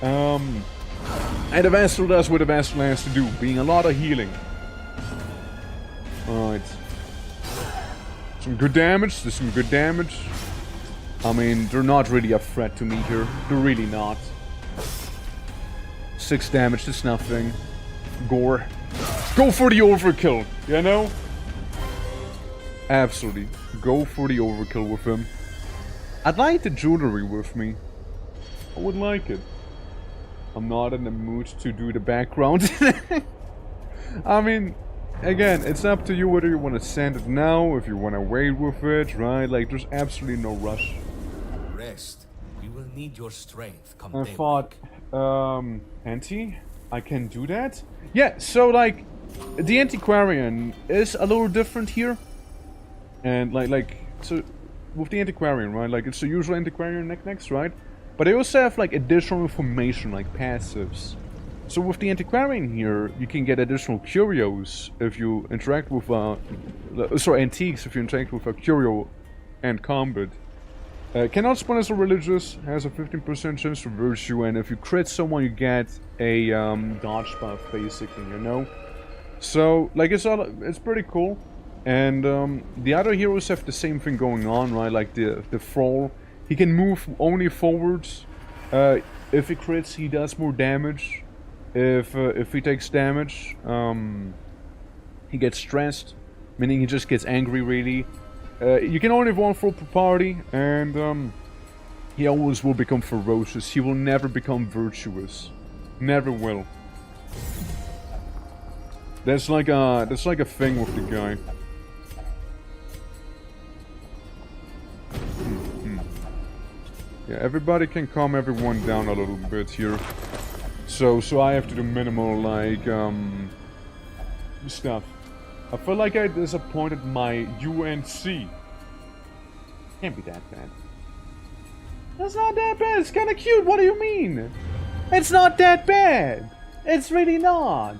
And the Vassal does what the Vassal has to do, being a lot of healing. Alright. Some good damage. There's some good damage. I mean, they're not really a threat to me here. They're really not. 6 damage, that's nothing. Gore. Go for the overkill, you know? Absolutely. Go for the overkill with him. I'd like the jewelry with me. I would like it. I'm not in the mood to do the background. I mean, again, it's up to you whether you want to send it now, if you want to wait with it, right? Like, there's absolutely no rush. Rest. We will need your strength. Come I thought, Anti? I can do that? Yeah, so, like, the Antiquarian is a little different here. And, so, with the Antiquarian, right? Like, it's the usual Antiquarian next, right? But they also have, like, additional information, like passives. So with the Antiquarian here, you can get additional curios if you interact with, antiques if you interact with a curio and combat. Cannot spawn as a religious, has a 15% chance to virtue, and if you crit someone you get a dodge buff, basically, you know? So, like, it's pretty cool. And the other heroes have the same thing going on, right? Like the Thrall, he can move only forwards. If he crits, he does more damage. If he takes damage, he gets stressed, meaning he just gets angry, really. You can only have one Thrall per party, and he always will become ferocious. He will never become virtuous. Never will. That's like a thing with the guy. Yeah, everybody can calm everyone down a little bit here. So I have to do minimal, like, stuff. I feel like I disappointed my UNC. Can't be that bad. That's not that bad, it's kinda cute, what do you mean? It's not that bad! It's really not!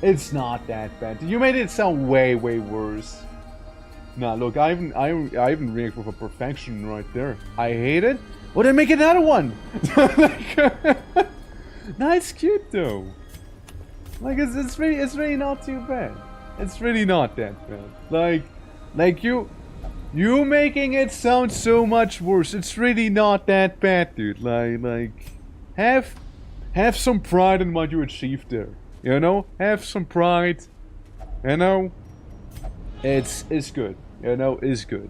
It's not that bad. You made it sound way, way worse. Nah, look, I even react with a perfection right there. I hate it. Well, then make another one. Nah, it's cute though. Like it's really not too bad. It's really not that bad. Like you making it sound so much worse. It's really not that bad, dude. Like have some pride in what you achieved there. You know, have some pride. You know, it's good. You know, it's good.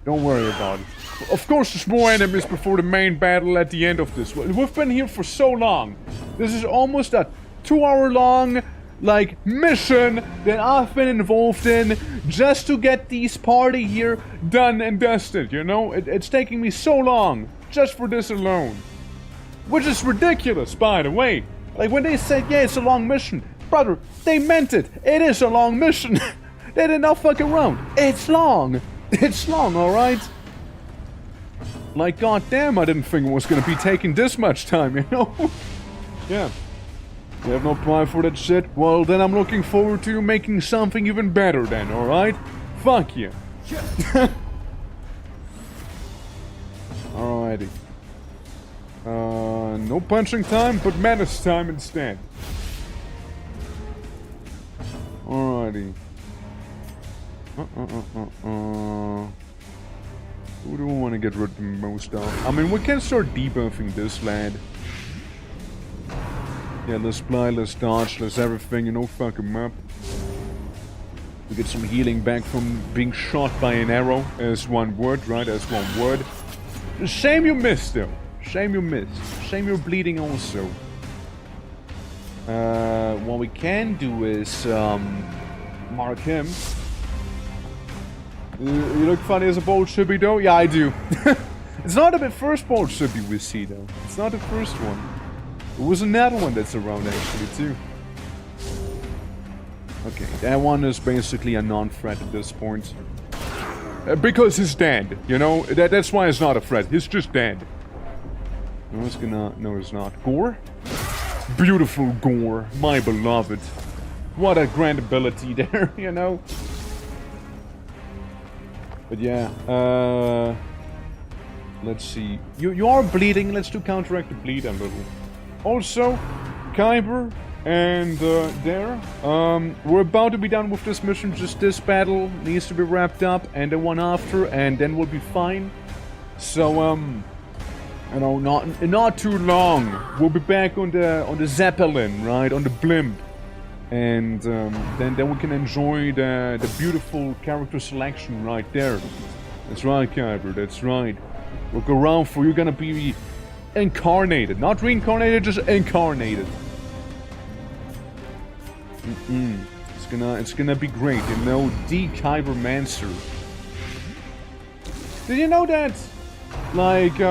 Don't worry about it. Of course, there's more enemies before the main battle at the end of this. We've been here for so long. This is almost a 2-hour-long, like, mission that I've been involved in just to get this party here done and dusted, you know? It's taking me so long just for this alone. Which is ridiculous, by the way. Like, when they said, yeah, it's a long mission. Brother, they meant it. It is a long mission. They did not fuck around. It's long. It's long, alright? Like, goddamn, I didn't think it was gonna be taking this much time, you know? Yeah. You have no pride for that shit? Well, then I'm looking forward to you making something even better then, alright? Fuck you. Alrighty. No punching time, but menace time instead. Alrighty. Who do we want to get rid of the most of? I mean, we can start debuffing this lad. Yeah, let's fly, let's dodge, let's everything, you know, fuck him up. We get some healing back from being shot by an arrow. As one word, right? As one word. Shame you missed, though. Shame you missed. Shame you're bleeding also. What we can do is, mark him. You look funny as a bold chippy, though? Yeah, I do. It's not the first bold chippy we see, though. It's not the first one. There was another one that's around, actually, too. Okay, that one is basically a non-threat at this point. Because he's dead, you know? That's why it's not a threat. He's just dead. No, it's gonna... No, it's not. Gore? Beautiful Gore. My beloved. What a grand ability there, you know? But yeah, let's see. You are bleeding. Let's do counteract the bleed a little. Also, Kyber and there. We're about to be done with this mission. Just this battle needs to be wrapped up, and the one after, and then we'll be fine. So you know, not too long. We'll be back on the Zeppelin, right? On the blimp. And then we can enjoy the beautiful character selection right there. That's right, Kyber, that's right. Look around for you're gonna be incarnated. Not reincarnated, just incarnated. It's gonna be great, you know, the Kybermancer. Did you know that, like, you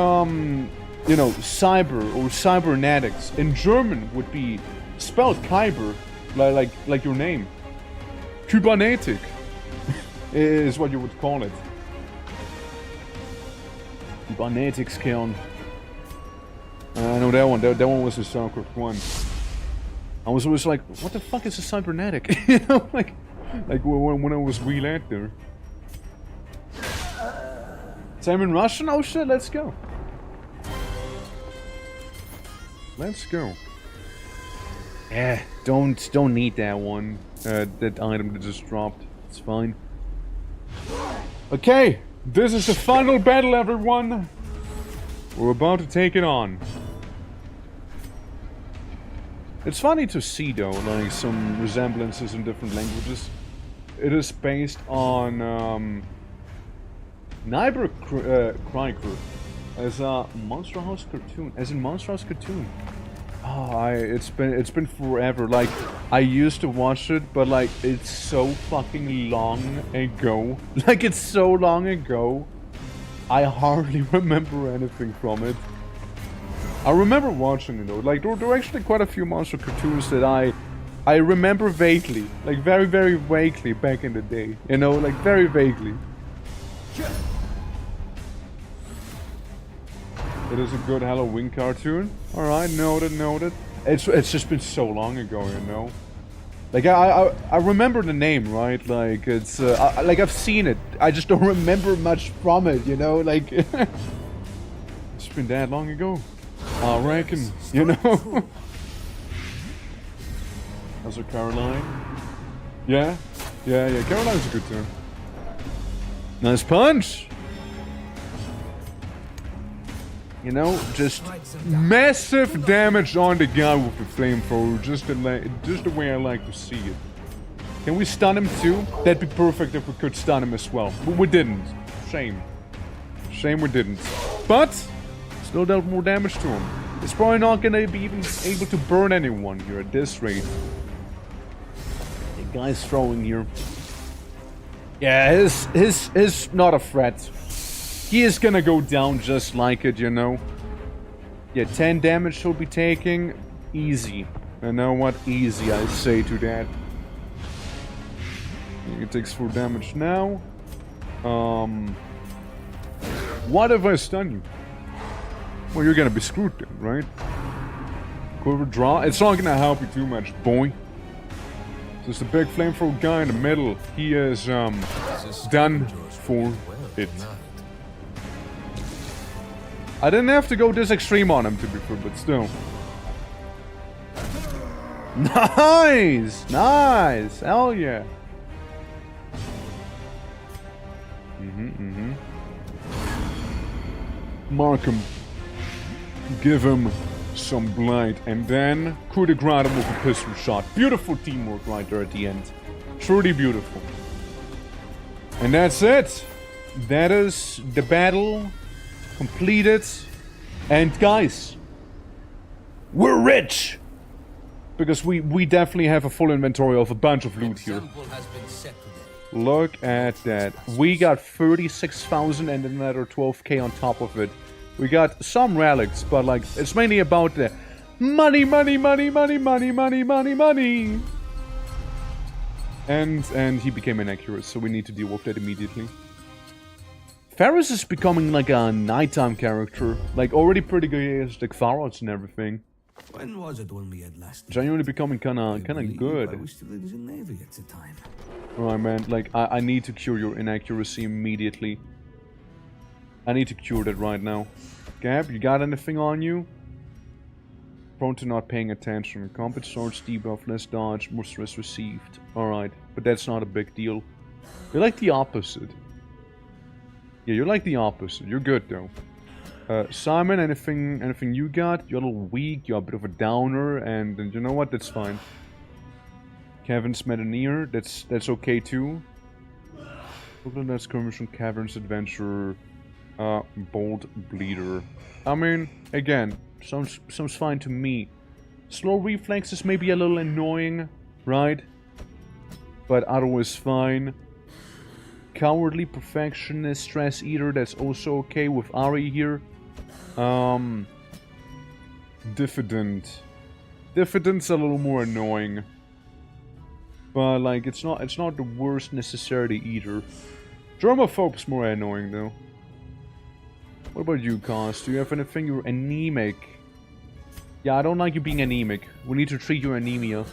know, cyber or cybernetics in German would be spelled Kyber? Like your name. Kybernetic is what you would call it. Kybernetics Kern. I know that one. That one was a StarCraft 1. I was always like, what the fuck is a cybernetic? You know, like when I was real out there. Time in Russian? Oh shit, let's go. Let's go. Yeah, don't need that one. That item that just dropped. It's fine. Okay, this is the final battle, everyone. We're about to take it on. It's funny to see, though, like some resemblances in different languages. It is based on Neighbor-Krieger as a Monster House cartoon. As in Monster House cartoon. Oh, it's been forever. Like, I used to watch it, but like, it's so fucking long ago. Like, it's so long ago. I hardly remember anything from it. I remember watching it though. Like, there were actually quite a few monster cartoons that I remember vaguely. Like, very, very vaguely back in the day. You know, like, very vaguely. It is a good Halloween cartoon. Alright, noted. It's just been so long ago, you know. Like, I remember the name, right? Like, it's, like, I've seen it. I just don't remember much from it, you know? Like, it's been that long ago. I reckon, you know? How's it, Caroline? Yeah? Yeah, Caroline's a good turn. Nice punch! You know, just massive damage on the guy with the flamethrower, just the way I like to see it. Can we stun him too? That'd be perfect if we could stun him as well. But we didn't. Shame. Shame we didn't. But, still dealt more damage to him. It's probably not gonna be even able to burn anyone here at this rate. The guy's throwing here. Yeah, his not a threat. He is gonna go down just like it, you know. Yeah, 10 damage he'll be taking. Easy. You know what? Easy, I say to that. He takes 4 damage now. What if I stun you? Well, you're gonna be screwed then, right? Quiver draw. It's not gonna help you too much, boy. So it's the big flamethrower guy in the middle. He is, done for it. I didn't have to go this extreme on him, to be fair, but still. Nice! Nice! Hell yeah! Mark him. Give him some blight. And then coup de grace him with a pistol shot. Beautiful teamwork right there at the end. Truly beautiful. And that's it. That is the battle completed. And guys, we're rich! Because we definitely have a full inventory of a bunch of loot here. Look at that. We got 36,000 and another 12k on top of it. We got some relics, but like, it's mainly about the money, money, money, money, money, money, money, money. And he became inaccurate, so we need to deal with that immediately. Ferris is becoming like a nighttime character. Like, already pretty good as like Farrods and everything. When was it when we had last? Genuinely becoming kinda good. I was still in the Navy at the time. Alright, man. Like, I need to cure your inaccuracy immediately. I need to cure that right now. Gab, you got anything on you? Prone to not paying attention. Combat swords, debuff, less dodge, more stress received. Alright, but that's not a big deal. You're like the opposite. Yeah, you're like the opposite. You're good though. Simon, anything you got? You're a little weak, you're a bit of a downer, and you know what? That's fine. Kevin's Metaneer, that's okay too. Brooklyn Nets Skirmish from Caverns Adventure. Bold Bleeder. I mean, again, sounds fine to me. Slow reflexes may be a little annoying, right? But otherwise fine. Cowardly Perfectionist, Stress Eater, that's also okay with Ari here. Diffident. Diffident's a little more annoying. But like, it's not the worst necessarily either. Germaphobe's more annoying though. What about you, Cos? Do you have anything? You're anemic. Yeah, I don't like you being anemic. We need to treat your anemia.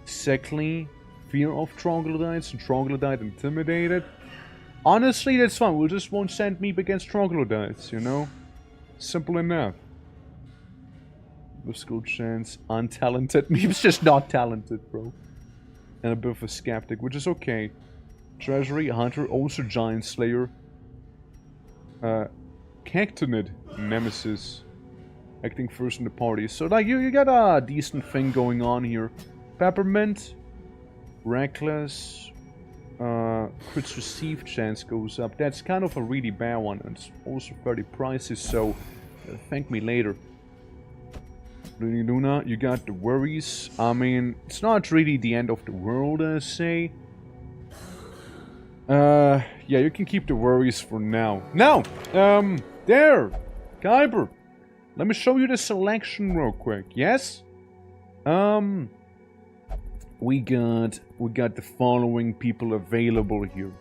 Sickly. Fear of troglodytes and troglodyte intimidated. Honestly, that's fine. We just won't send Meep against troglodytes, you know? Simple enough. School chance. Untalented. Meep's just not talented, bro. And a bit of a skeptic, which is okay. Treasury, Hunter, also Giant Slayer. Cactonid, Nemesis. Acting first in the party. So, like, you got a decent thing going on here. Peppermint. Reckless. Crits received chance goes up. That's kind of a really bad one. It's also fairly pricey, so thank me later. Luna, you got the worries. I mean, it's not really the end of the world, I say. Yeah, you can keep the worries for now. Now, there, Kyber. Let me show you the selection real quick. Yes? We got the following people available here.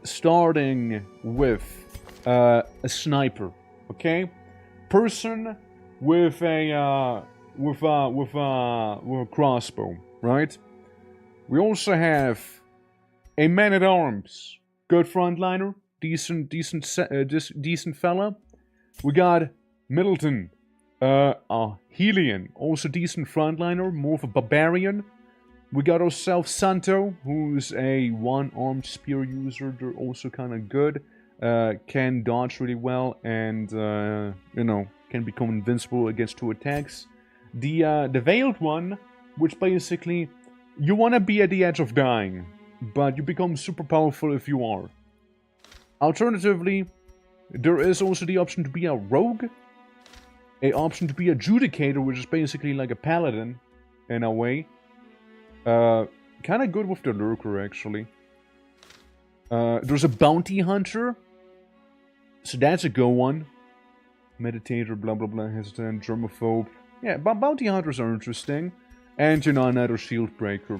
Starting with a sniper, okay? Person with a crossbow, right? We also have a man-at-arms. Good frontliner. Decent fella. We got Middleton. Helion. Also decent frontliner. More of a barbarian. We got ourselves Santo, who's a one-armed spear user. They're also kind of good. Can dodge really well and, you know, can become invincible against 2 attacks. The Veiled one, which basically, you want to be at the edge of dying, but you become super powerful if you are. Alternatively, there is also the option to be a rogue, a option to be a judicator, which is basically like a paladin, in a way. Kind of good with the lurker, actually. There's a bounty hunter, so that's a good one. Meditator, blah blah blah, hesitant, germaphobe. Yeah, bounty hunters are interesting. And, you know, another shield breaker.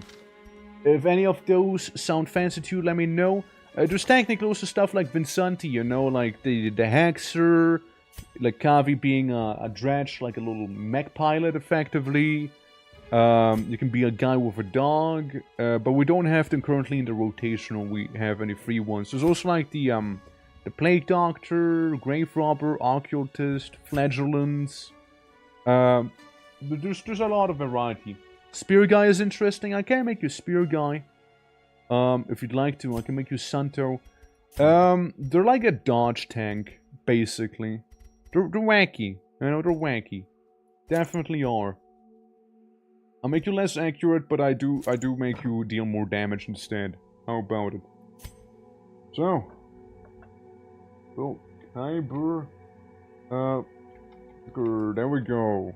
If any of those sound fancy to you, let me know. There's technically also stuff like Vincenti, you know, like the Hexer, like Kavi being a dredge, like a little mech pilot, effectively. You can be a guy with a dog, but we don't have them currently in the rotation, or we have any free ones. There's also like the Plague Doctor, Grave Robber, Occultist, Flagellants. There's a lot of variety. Spear Guy is interesting. I can make you Spear Guy. If you'd like to, I can make you Santo. They're like a dodge tank, basically. They're wacky. You know, they're wacky. Definitely are. I'll make you less accurate, but I do make you deal more damage instead. How about it? So. Oh, Kyber. There we go.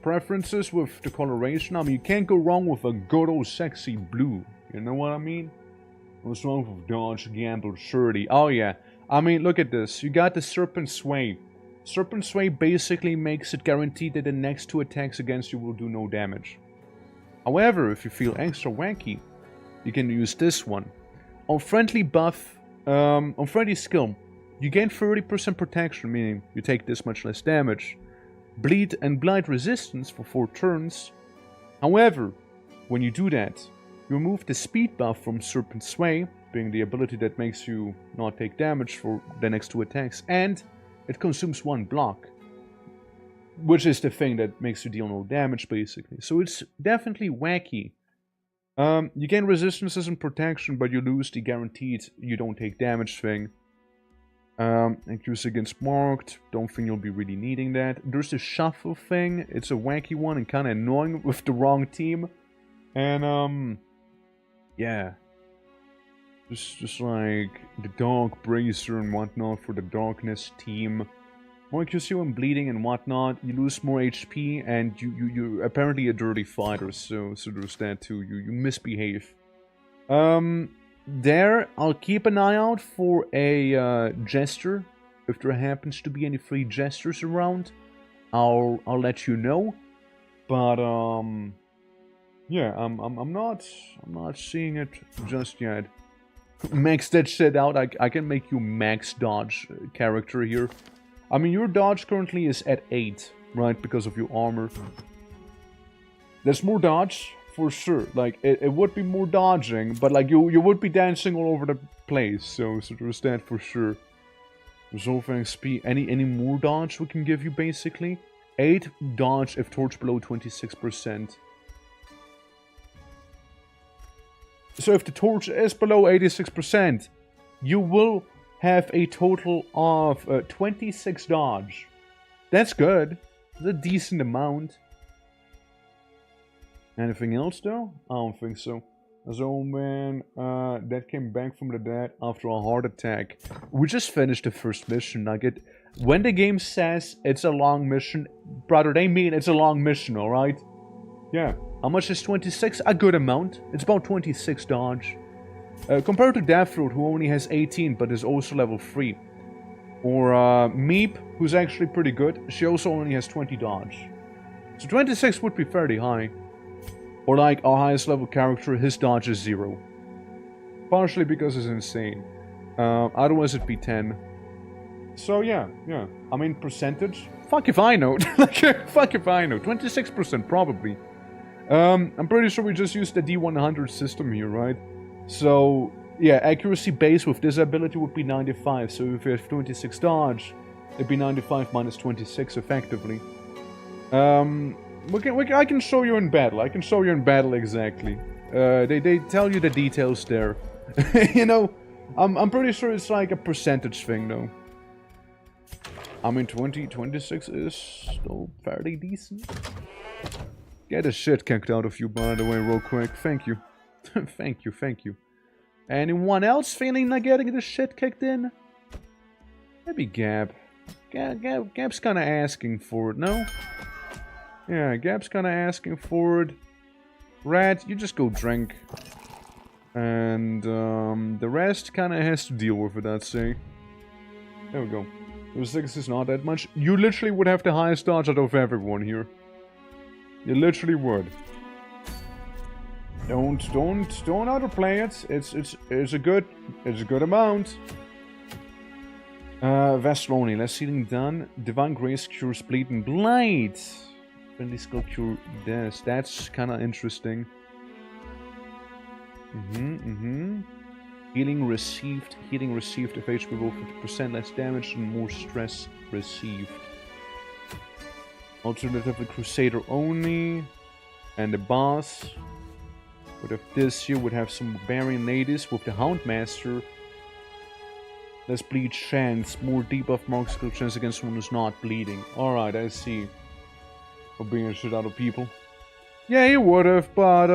Preferences with the coloration. I mean, you can't go wrong with a good old sexy blue. You know what I mean? What's wrong with Dodge, Gamble, Surety? Oh yeah. I mean, look at this. You got the Serpent Sway. Serpent Sway basically makes it guaranteed that the next 2 attacks against you will do no damage. However, if you feel extra wacky, you can use this one. On friendly buff, on friendly skill, you gain 30% protection, meaning you take this much less damage. Bleed and blight resistance for 4 turns. However, when you do that, you remove the speed buff from Serpent Sway, being the ability that makes you not take damage for the next 2 attacks, and it consumes 1 block, which is the thing that makes you deal no damage, basically. So it's definitely wacky. You gain resistances and protection, but you lose the guaranteed you don't take damage thing. Accuracy against marked, don't think you'll be really needing that. There's the shuffle thing, it's a wacky one and kind of annoying with the wrong team. And, yeah. Just like the Dog Bracer and whatnot for the Darkness team. More accuracy when bleeding and whatnot, you lose more HP, and you're apparently a dirty fighter, so there's that too, you misbehave. There, I'll keep an eye out for a Jester. If there happens to be any free Jesters around, I'll let you know. But yeah, I'm not seeing it just yet. Max that shit out. I can make you max dodge character here. I mean, your dodge currently is at 8, right? Because of your armor. There's more dodge. For sure, like, it would be more dodging, but like, you would be dancing all over the place, so there's that for sure. Resolving speed, any more dodge we can give you, basically? 8 dodge if torch below 26%. So if the torch is below 86%, you will have a total of 26 dodge. That's good. That's a decent amount. Anything else though? I don't think so. As old man that came back from the dead after a heart attack. We just finished the first mission. Like when the game says it's a long mission, brother, they mean it's a long mission, alright? Yeah. How much is 26? A good amount. It's about 26 dodge. Compared to Deathroot, who only has 18 but is also level 3. Or Meep, who's actually pretty good. She also only has 20 dodge. So 26 would be fairly high. Or like our highest level character, his dodge is 0. Partially because it's insane. Otherwise it'd be 10. So yeah. I mean, percentage? Fuck if I know. Like, fuck if I know. 26% probably. I'm pretty sure we just used the D100 system here, right? So, yeah, accuracy base with this ability would be 95. So if you have 26 dodge, it'd be 95 minus 26 effectively. I can show you in battle. I can show you in battle exactly. They tell you the details there. You know, I'm pretty sure it's like a percentage thing though. I mean, 26 is still fairly decent. Get the shit kicked out of you, by the way, real quick. Thank you. Thank you, thank you. Anyone else feeling like getting the shit kicked in? Maybe Gab. Gab's kinda asking for it, no? Yeah, Gab's kinda asking for it. Rat, you just go drink. And, the rest kinda has to deal with it, I'd say. There we go. Those 6 is not that much. You literally would have the highest dodge out of everyone here. You literally would. Don't underplay it. It's a good amount. Vestloni, less healing done. Divine Grace cures Bleed and Blight. Friendly skill cure Death. That's kinda interesting. Healing received if HP roll 50% less damage and more stress received. Alternatively, Crusader only. And the boss would have this here, would have some Barbarian ladies with the Houndmaster. Less bleed chance, more debuff mark skill chance against someone who's not bleeding. Alright, I see. For being shit out of people. Yeah, he would have, but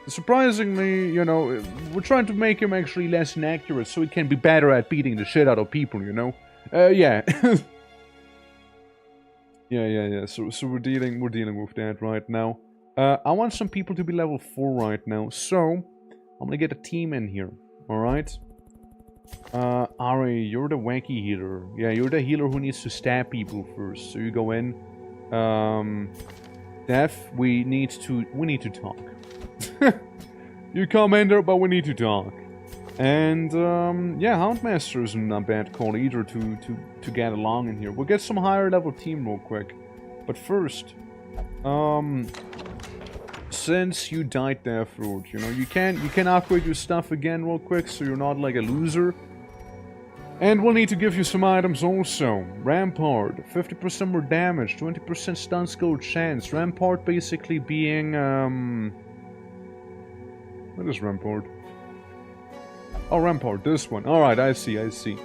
surprisingly, you know, we're trying to make him actually less inaccurate so he can be better at beating the shit out of people, you know? Yeah. Yeah. So we're dealing with that right now. I want some people to be level 4 right now, so I'm gonna get a team in here. Alright? Ari, you're the wacky healer. Yeah, you're the healer who needs to stab people first. So you go in. Def, we need to talk. You come in there, but we need to talk. And yeah, Houndmaster isn't a bad call either to get along in here. We'll get some higher level team real quick. But first, since you died there, Fruit, you know, you can upgrade your stuff again real quick, so you're not like a loser. And we'll need to give you some items also. Rampart, 50% more damage, 20% stun skill chance. Rampart basically being what is Rampart? Oh, Rampart, this one. Alright, I see.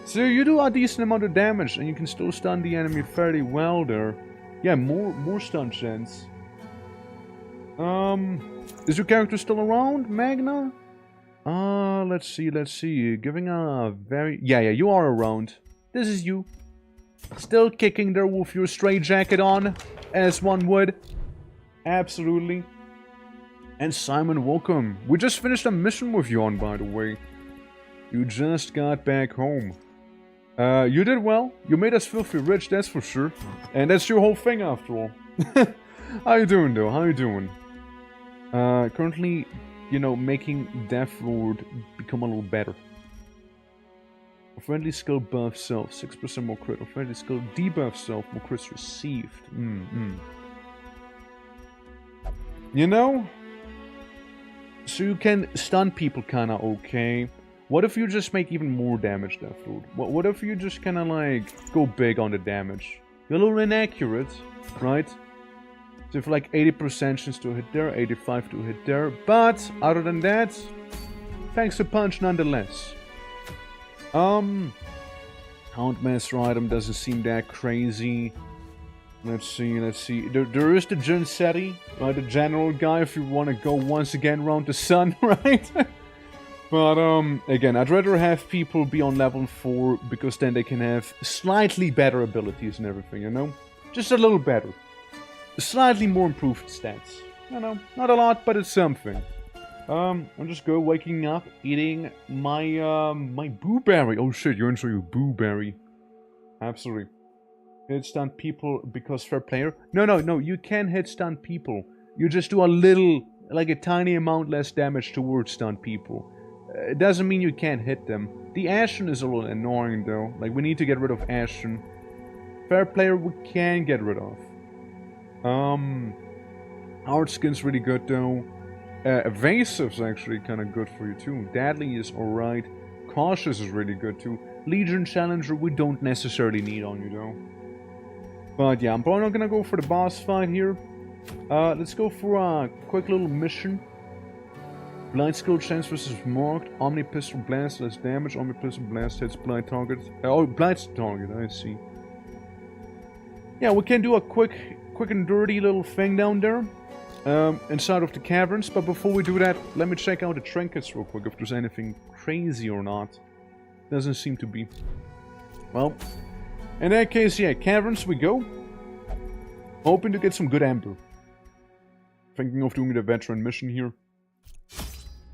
So you do a decent amount of damage, and you can still stun the enemy fairly well there. Yeah, more stun chance. Is your character still around, Magna? Let's see. Giving a very... Yeah, you are around. This is you. Still kicking there with your straight jacket on, as one would. Absolutely. And Simon, welcome. We just finished a mission with you on, by the way. You just got back home. You did well. You made us filthy rich, that's for sure. And that's your whole thing, after all. How you doing, though? How you doing? Currently, you know, making Death Lord become a little better. A friendly skill buff self, 6% more crit. A friendly skill debuff self, more crits received. You know? So you can stun people kinda okay. What if you just make even more damage, Death Lord? What if you just kinda like go big on the damage? You're a little inaccurate, right? So you have like 80% chance to hit there, 85 to hit there. But other than that, thanks a punch nonetheless. Houndmaster item doesn't seem that crazy. Let's see. There is the Junsetti, right? The general guy if you want to go once again around the sun, right? But again, I'd rather have people be on level 4 because then they can have slightly better abilities and everything, you know? Just a little better. Slightly more improved stats. You know, not a lot, but it's something. I'm just waking up, eating my my blueberry. Oh shit, you enjoy your blueberry. Absolutely. Hit stun people because fair player. No, you can hit stun people. You just do a little, like a tiny amount less damage towards stun people. It doesn't mean you can't hit them. The Ashen is a little annoying though. Like, we need to get rid of Ashen. Fair player we can get rid of. Hard Skin's really good though. Evasive's actually kind of good for you too. Deadly is alright. Cautious is really good too. Legion Challenger we don't necessarily need on you though. But yeah, I'm probably not gonna go for the boss fight here. Let's go for a quick little mission. Blind skill chance versus marked. Omni pistol blast less damage. Omni pistol blast hits blind target. Oh, blind target, I see. Yeah, we can do a quick and dirty little thing down there. Inside of the caverns. But before we do that, let me check out the trinkets real quick if there's anything crazy or not. Doesn't seem to be. Well, in that case, yeah, caverns we go. Hoping to get some good amber. Thinking of doing the veteran mission here.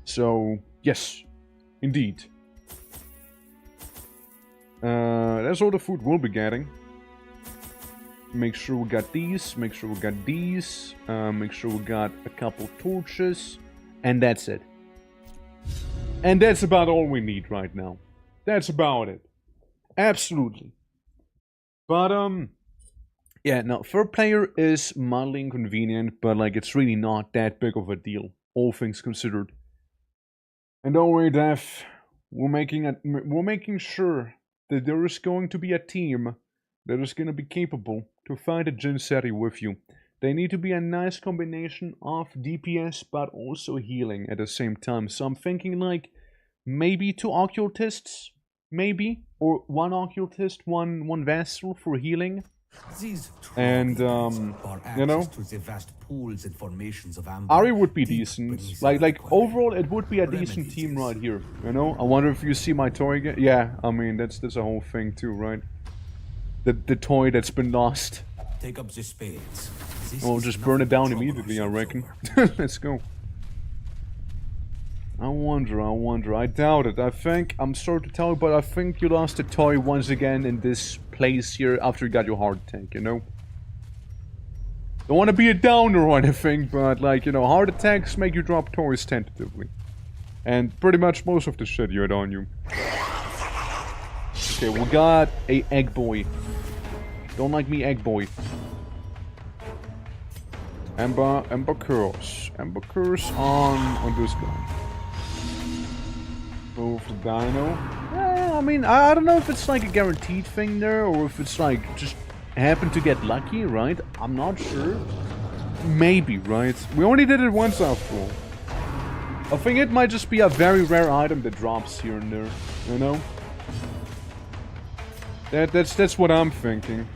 So, yes, indeed. That's all the food we'll be getting. Make sure we got these, make sure we got these, make sure we got a couple torches, and that's it. And that's about all we need right now. That's about it. Absolutely. But, yeah, now, third player is mildly inconvenient, but, like, it's really not that big of a deal, all things considered. And don't worry, Def, we're making sure that there is going to be a team that is going to be capable to fight a Jin Seri with you. They need to be a nice combination of DPS but also healing at the same time. So I'm thinking like maybe 2 occultists, maybe, or 1 occultist, one vassal for healing. And you know, to the vast pools and formations of amber, Ari would be decent. Like overall, it would be a decent team right here. You know, I wonder if you see my toy again. Yeah, I mean that's a whole thing too, right? The toy that's been lost. Take up the spades. We'll just burn it down immediately, I reckon. Let's go. I wonder. I doubt it. I think, I'm sorry to tell you, but I think you lost the toy once again in this place here after you got your heart attack, you know? Don't want to be a downer or anything, but like, you know, heart attacks make you drop toys tentatively. And pretty much most of the shit you had on you. Okay, we got a egg boy. Don't like me, egg boy. Ember curse. Ember curse on this guy. Move the dino. I mean, I don't know if it's like a guaranteed thing there, or if it's like just happened to get lucky, right? I'm not sure. Maybe, right? We only did it once after all. I think it might just be a very rare item that drops here and there, you know? That's what I'm thinking.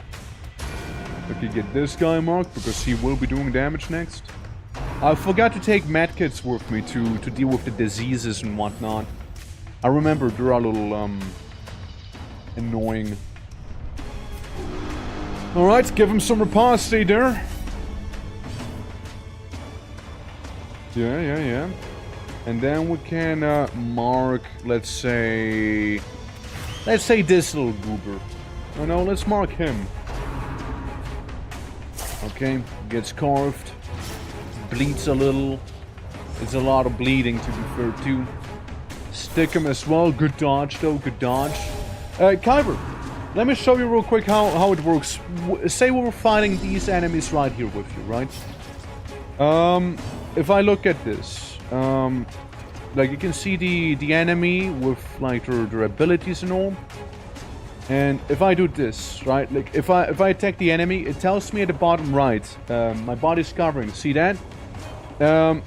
I could get this guy marked because he will be doing damage next. I forgot to take medkits with me to deal with the diseases and whatnot. I remember they're a little annoying. Alright, give him some riposte there. Yeah. And then we can mark, let's say this little goober. Oh no, let's mark him. Okay, gets carved. Bleeds a little. It's a lot of bleeding to be fair too. Stick him as well. Good dodge though, good dodge. Kyber, let me show you real quick how it works. Say we're fighting these enemies right here with you, right? If I look at this, like you can see the enemy with like their abilities and all. And if I do this, right, like if I attack the enemy, it tells me at the bottom right, my body's covering. See that?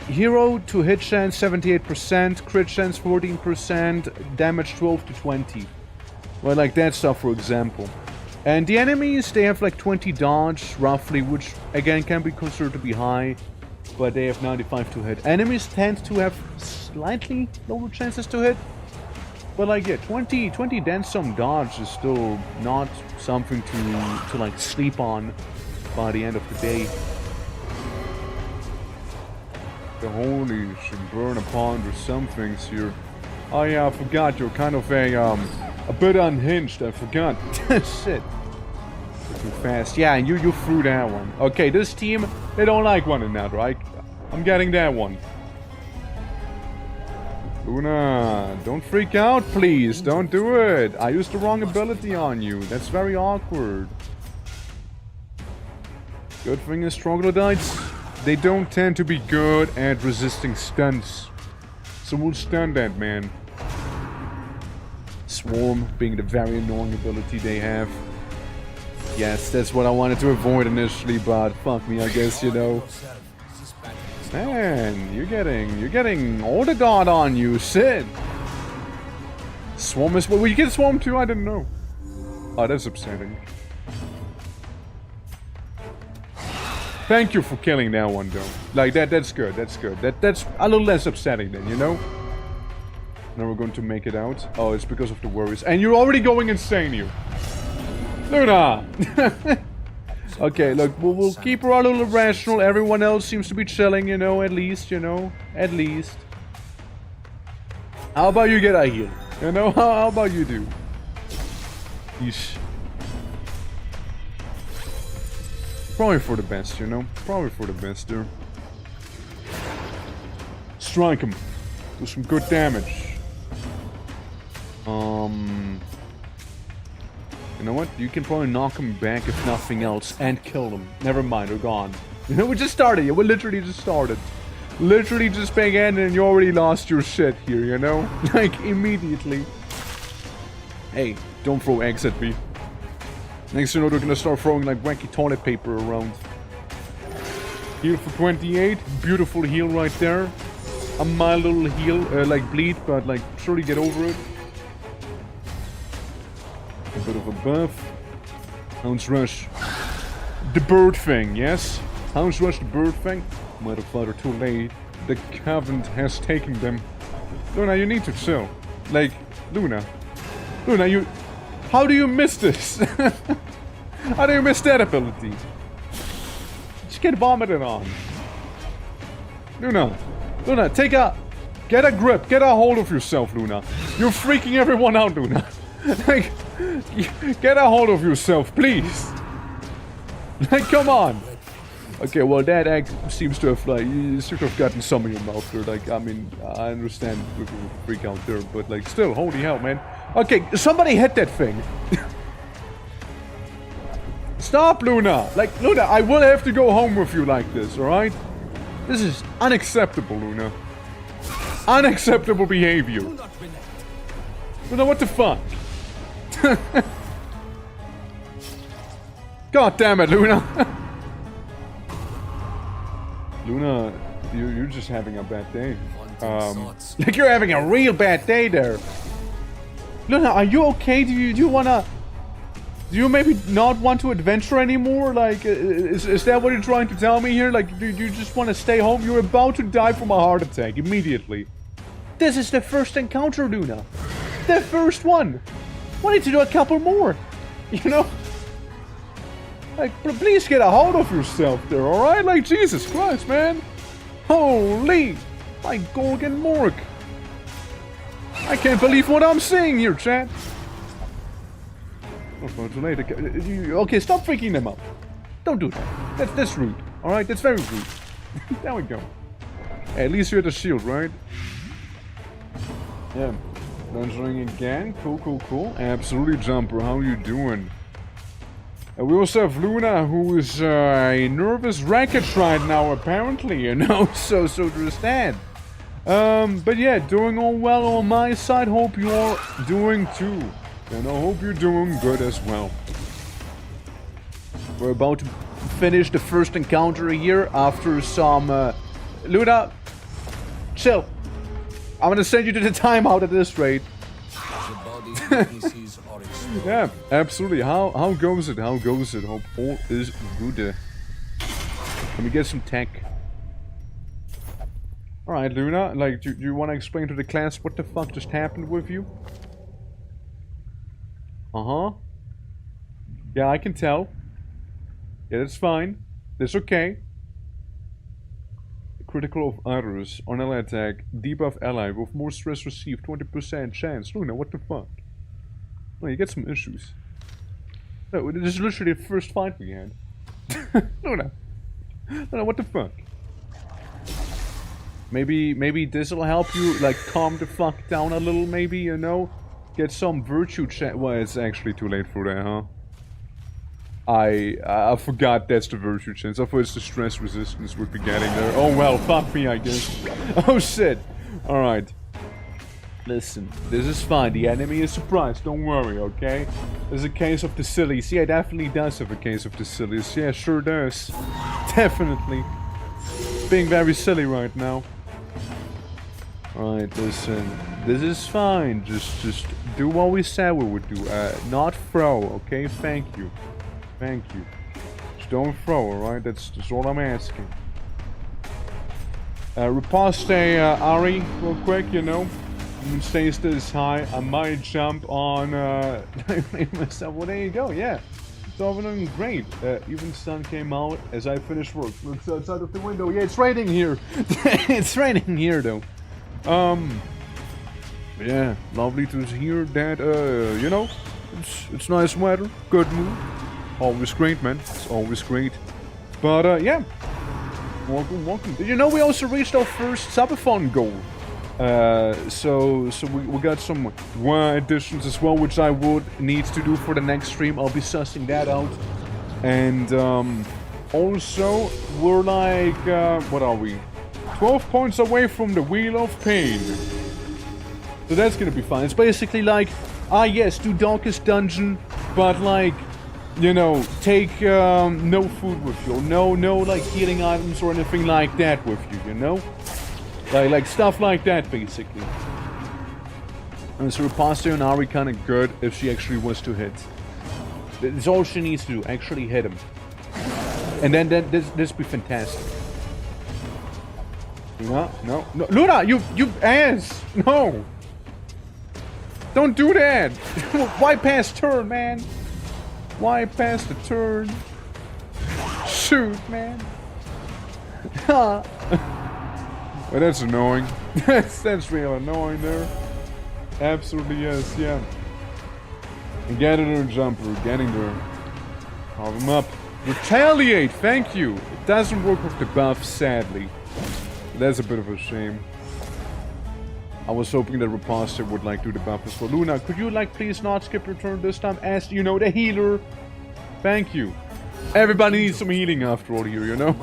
Hero to hit chance 78%, crit chance 14%, damage 12 to 20. Well, like that stuff, for example. And the enemies, they have like 20 dodge, roughly, which again can be considered to be high, but they have 95 to hit. Enemies tend to have slightly lower chances to hit. But like, yeah, 20 then some dodge is still not something to like sleep on by the end of the day. The holy should burn upon, there's some things here. Oh yeah, I forgot, you're kind of a bit unhinged, I forgot. Shit. Too fast. Yeah, and you threw that one. Okay, this team, they don't like one another, right? I'm getting that one. Luna, don't freak out, please. Don't do it. I used the wrong ability on you. That's very awkward. Good thing is troglodytes they don't tend to be good at resisting stunts. So we'll stun that, man. Swarm being the very annoying ability they have. Yes, that's what I wanted to avoid initially, but fuck me, I guess, you know. Man, you're getting all the god on you, Sid. Swarm is... Well, you get Swarm too? I didn't know. Oh, that's upsetting. Thank you for killing that one, though. Like, that's good, that's good. That's a little less upsetting then, you know? Now we're going to make it out. Oh, it's because of the worries. And you're already going insane, you. Luna! Okay, look, we'll keep her a little irrational. Everyone else seems to be chilling, you know, at least, you know. At least. How about you get a heal? You know, how about you do? Yeesh. Probably for the best, you know? Probably for the best there. Strike him. Do some good damage. You know what? You can probably knock him back if nothing else and kill him. Never mind, they're gone. You know, we just started. We literally just started. Literally just began and you already lost your shit here, you know? Like, immediately. Hey, don't throw eggs at me. Next thing you know, they're gonna start throwing like wacky toilet paper around. Heal for 28. Beautiful heal right there. A mild little heal, like bleed, but like surely get over it. A bit of a buff. Hound's Rush. The bird thing, yes? Hound's Rush, the bird thing. Might have thought too late. The Covenant has taken them. Luna, you need to chill. Like, Luna. Luna, you... How do you miss this? How do you miss that ability? Just get vomited on. Luna. Luna, take a... Get a grip. Get a hold of yourself, Luna. You're freaking everyone out, Luna. Like, get a hold of yourself, please. Like, come on. Okay, well, that egg seems to have, like, you should have gotten some in your mouth there. Like, I mean, I understand people freak out there, but, like, still, holy hell, man. Okay, somebody hit that thing. Stop, Luna. Like, Luna, I will have to go home with you like this, alright? This is unacceptable, Luna. Unacceptable behavior. Luna, what the fuck? God damn it, Luna. Luna, you're just having a bad day. Like you're having a real bad day there. Luna, are you okay? Do you maybe not want to adventure anymore? Like, is that what you're trying to tell me here? Like, do you just want to stay home? You're about to die from a heart attack immediately. This is the first encounter, Luna. The first one. We need to do a couple more. You know? Like, please get a hold of yourself there, alright? Like, Jesus Christ, man. Holy. My Gorgon Morg. I can't believe what I'm seeing here, chat. Okay, stop freaking them out. Don't do that. That's rude. Alright, that's very rude. There we go. Hey, at least you had a shield, right? Yeah. Launching again. Cool. Absolutely, Jumper. How you doing? And we also have Luna, who is a nervous wreckage right now, apparently, you know? So there's that. But yeah, doing all well on my side. Hope you're doing too. And I hope you're doing good as well. We're about to finish the first encounter here after some... Luna, chill. I'm gonna send you to the timeout at this rate. Yeah, absolutely. How goes it? How goes it? Hope all is good. Let me get some tech. Alright, Luna, like, do you want to explain to the class what the fuck just happened with you? Uh-huh. Yeah, I can tell. Yeah, that's fine. That's okay. Critical of others. On ally attack. Debuff ally with more stress received. 20% chance. Luna, what the fuck? Well, you get some issues. No, this is literally the first fight we had. Luna. Luna, what the fuck? Maybe this'll help you, like, calm the fuck down a little, maybe, you know? Get some virtue check. Well, it's actually too late for that, huh? I forgot that's the virtue chance. I thought it's the stress resistance would be getting there. Oh well, fuck me, I guess. Oh shit. Alright. Listen, this is fine. The enemy is surprised. Don't worry, okay? There's a case of the sillies. Yeah, it definitely does have a case of the sillies. Yeah, sure does. Definitely. Being very silly right now. Alright, listen. This is fine. Just do what we said we would do. Not throw, okay? Thank you. Thank you. Just don't throw, alright? That's all I'm asking. Riposte Ari, real quick, you know. Stays this high, I might jump on myself. Well, there you go, yeah. It's all doing great. Even sun came out as I finished work. Looks outside of the window. Yeah, it's raining here. It's raining here, though. Yeah, lovely to hear that, you know, it's nice weather, good mood. Always great, man. It's always great. But, yeah. Welcome, welcome. Did you know we also reached our first subathon goal? So we got some additions as well, which I would need to do for the next stream. I'll be sussing that out. And, also, we're like, what are we? 12 points away from the Wheel of Pain. So that's gonna be fun. It's basically like, yes, do Darkest Dungeon, but like, you know, take no food with you, no like healing items or anything like that with you, you know? Like stuff like that, basically. And so Riposte and Ari kind of good if she actually was to hit. That's all she needs to do, actually hit him. And then this be fantastic. No. Luna, you ass! No! Don't do that! Why pass turn, man? Why pass the turn? Shoot, man. Well, that's annoying. that's real annoying there. Absolutely yes, yeah. Getting her jumper, getting there. Carve him up. Retaliate, thank you. It doesn't work with the buff, sadly. That's a bit of a shame. I was hoping that Riposte would like do the buff as well. Luna, could you like please not skip your turn this time as, you know, the healer? Thank you. Everybody needs some healing after all here, you know?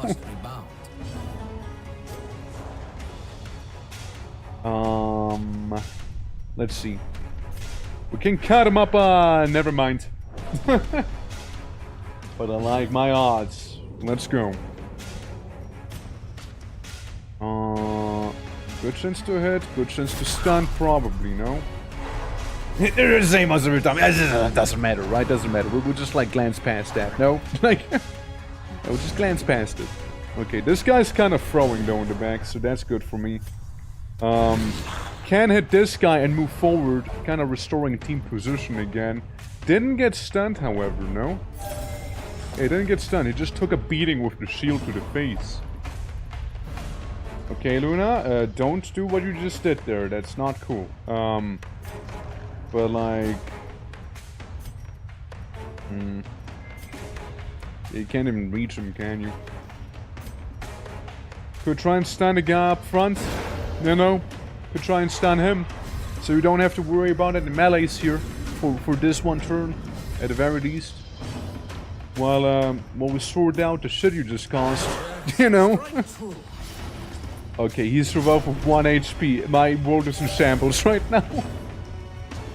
Let's see. We can cut him up, never mind. But I like my odds. Let's go. Good chance to hit, good chance to stun, probably, no? They're the same as every time. It doesn't matter, right? Doesn't matter. We'll just like glance past that, no? Like, we'll just glance past it. Okay, this guy's kind of throwing though in the back, so that's good for me. Can hit this guy and move forward, kind of restoring team position again. Didn't get stunned, however, no? He didn't get stunned, he just took a beating with the shield to the face. Okay, Luna, don't do what you just did there, that's not cool. But like... You can't even reach him, can you? Could try and stun the guy up front, you know? Could try and stun him, so you don't have to worry about it. The melee's here for this one turn, at the very least. While we sort out the shit you just caused, you know? Okay, he's survived with 1 HP. My world is in shambles right now.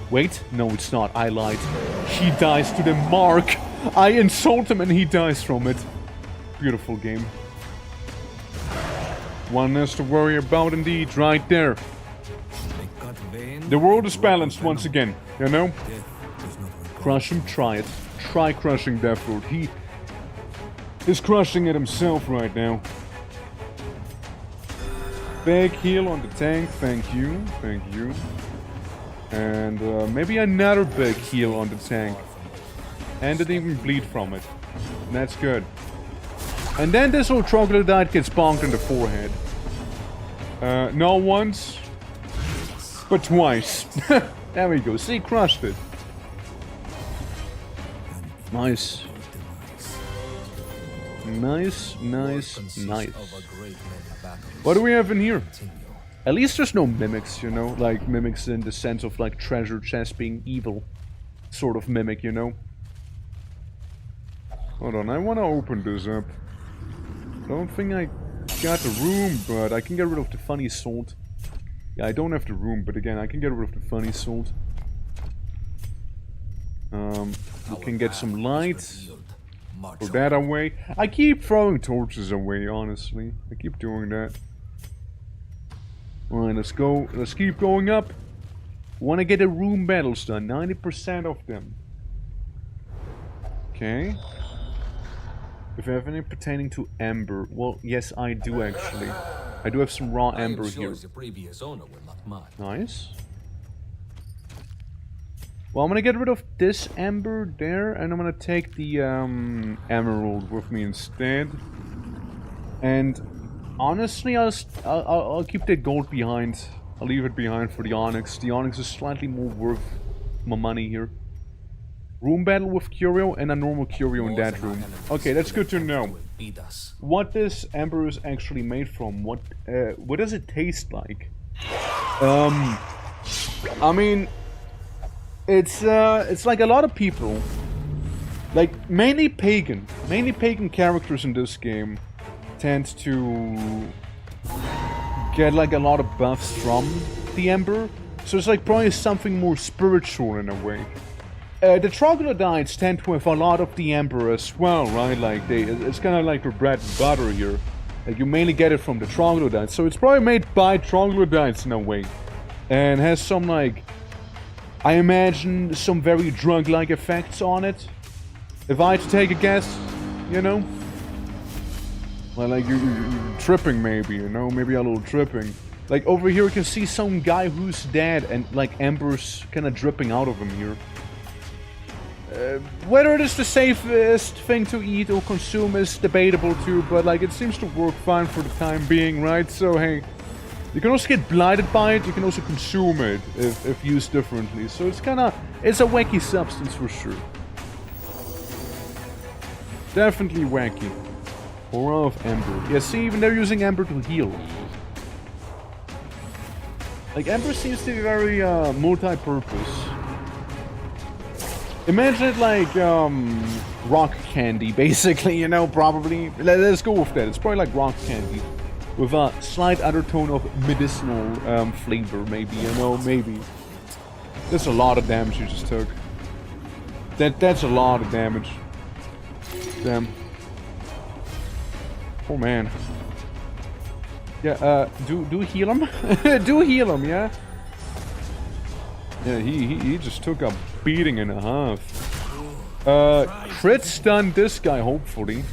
Wait, no it's not, I lied. He dies to the mark. I insult him and he dies from it. Beautiful game. One less to worry about indeed, right there. The world is balanced once again, you know? Crush him, try it. Try crushing Deathroot. He is crushing it himself right now. Big heal on the tank, thank you, thank you. And maybe another big heal on the tank. And didn't even bleed from it. That's good. And then this old troglodyte gets bonked in the forehead. Not once, but twice. There we go, see, crushed it. Nice. Nice. What do we have in here? At least there's no mimics, you know? Like, mimics in the sense of, like, treasure chest being evil. Sort of mimic, you know? Hold on, I want to open this up. Don't think I got the room, but I can get rid of the funny salt. Yeah, I don't have the room, but again, I can get rid of the funny salt. We can get some light. Throw that away. I keep throwing torches away, honestly. I keep doing that. Alright, let's go. Let's keep going up. Want to get the room battles done. 90% of them. Okay. If you have any pertaining to amber, well, yes, I do actually. I do have some raw amber here. The previous owner will not mind. Nice. Well, I'm gonna get rid of this amber there, and I'm gonna take the emerald with me instead. And honestly, I'll keep that gold behind. I'll leave it behind for the onyx. The onyx is slightly more worth my money here. Room battle with curio and a normal curio in that room. Okay, that's good to know. What this amber is actually made from? What does it taste like? I mean, it's like a lot of people, like mainly pagan characters in this game tend to get like a lot of buffs from the ember, so it's like probably something more spiritual in a way. The troglodytes tend to have a lot of the ember as well, right? Like it's kind of like your bread and butter here. Like you mainly get it from the troglodytes, so it's probably made by troglodytes in a way, and has some like, I imagine, some very drug-like effects on it. If I had to take a guess, you know? Well, like you're tripping maybe, you know? Maybe a little tripping. Like over here you can see some guy who's dead and like embers kind of dripping out of him here. Whether it is the safest thing to eat or consume is debatable too, but like it seems to work fine for the time being, right? So hey, you can also get blighted by it, you can also consume it if used differently. So it's a wacky substance for sure. Definitely wacky. Aura of Ember. Yeah, see, even they're using Ember to heal. Like, Ember seems to be very multi-purpose. Imagine it like rock candy, basically, you know, probably. Let's go with that. It's probably like rock candy. With a slight undertone of medicinal flavor, maybe, you know, maybe. That's a lot of damage you just took. That's a lot of damage. Damn. Oh man. Yeah, do heal him? Do heal him, yeah? Yeah, he just took a beating and a half. Crit stun this guy, hopefully.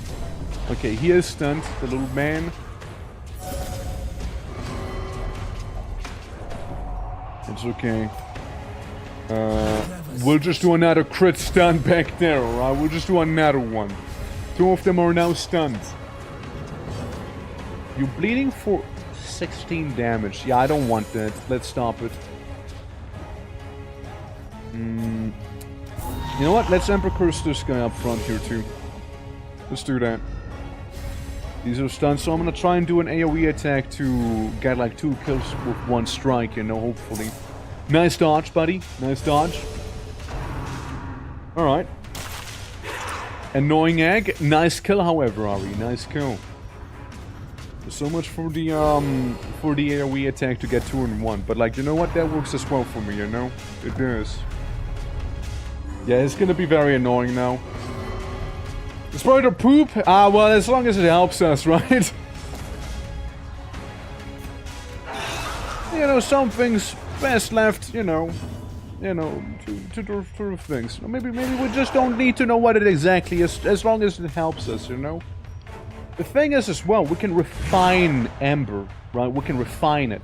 Okay, he is stunned, the little man. It's okay. We'll just do another crit stun back there, alright? We'll just do another one. 2 of them are now stunned. You're bleeding for 16 damage. Yeah, I don't want that. Let's stop it. You know what? Let's Emperor Curse this guy up front here too. Let's do that. These are stunned, so I'm gonna try and do an AoE attack to get like 2 kills with 1 strike, you know, hopefully. Nice dodge, buddy. Nice dodge. Alright. Annoying egg. Nice kill, however, Ari. Nice kill. So much for the AoE attack to get 2 in 1. But like, you know what? That works as well for me, you know? It does. Yeah, it's gonna be very annoying now. It's probably the poop. Ah, well, as long as it helps us, right? You know, some things best left, you know, to do things. Maybe we just don't need to know what it exactly is, as long as it helps us, you know. The thing is as well, we can refine Ember, right? We can refine it,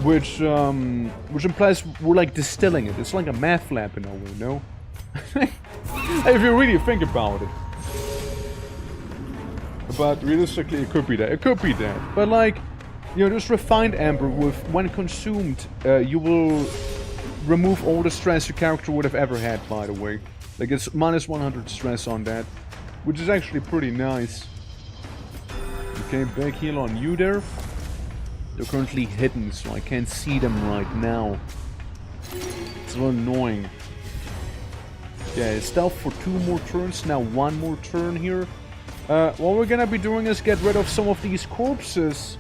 which implies we're like distilling it. It's like a math lab in a way, no? If you really think about it. But realistically, it could be that. It could be that. But like, you know, this refined Ember, when consumed, you will remove all the stress your character would have ever had, by the way. Like, it's minus 100 stress on that, which is actually pretty nice. Okay, back heal on you there. They're currently hidden, so I can't see them right now. It's a little annoying. Yeah, stealth for 2 more turns, now 1 more turn here. What we're gonna be doing is get rid of some of these corpses,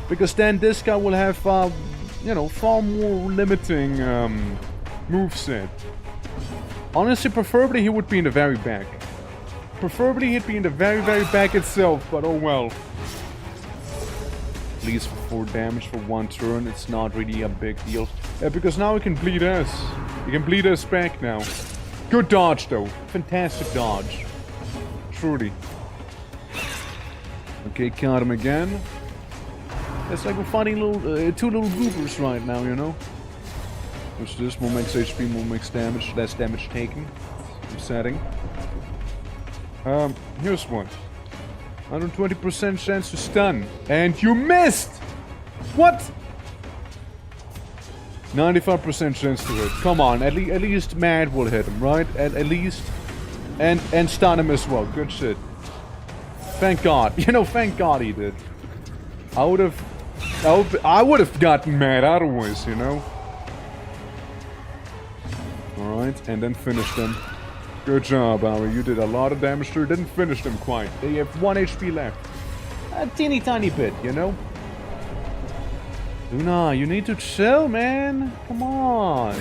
because then this guy will have, you know, far more limiting moveset. Honestly, preferably he would be in the very back. Preferably he'd be in the very, very back itself, but oh well. At least for 4 damage for 1 turn, it's not really a big deal. Because now he can bleed us. He can bleed us back now. Good dodge though. Fantastic dodge. Truly. Okay, caught him again. It's like we're fighting little, 2 little goobers right now, you know? What's this? More max HP, more max damage, less damage taken. Upsetting. Here's one. 120% chance to stun. And you missed! What? 95% chance to hit. Come on, at least Mad will hit him, right? At least. And stun him as well. Good shit. Thank God. You know, thank God he did. I would have gotten mad otherwise, you know? Alright, and then finish them. Good job, Ari. You did a lot of damage there. Didn't finish them quite. They have 1 HP left. A teeny tiny bit, you know? Luna, you need to chill, man. Come on.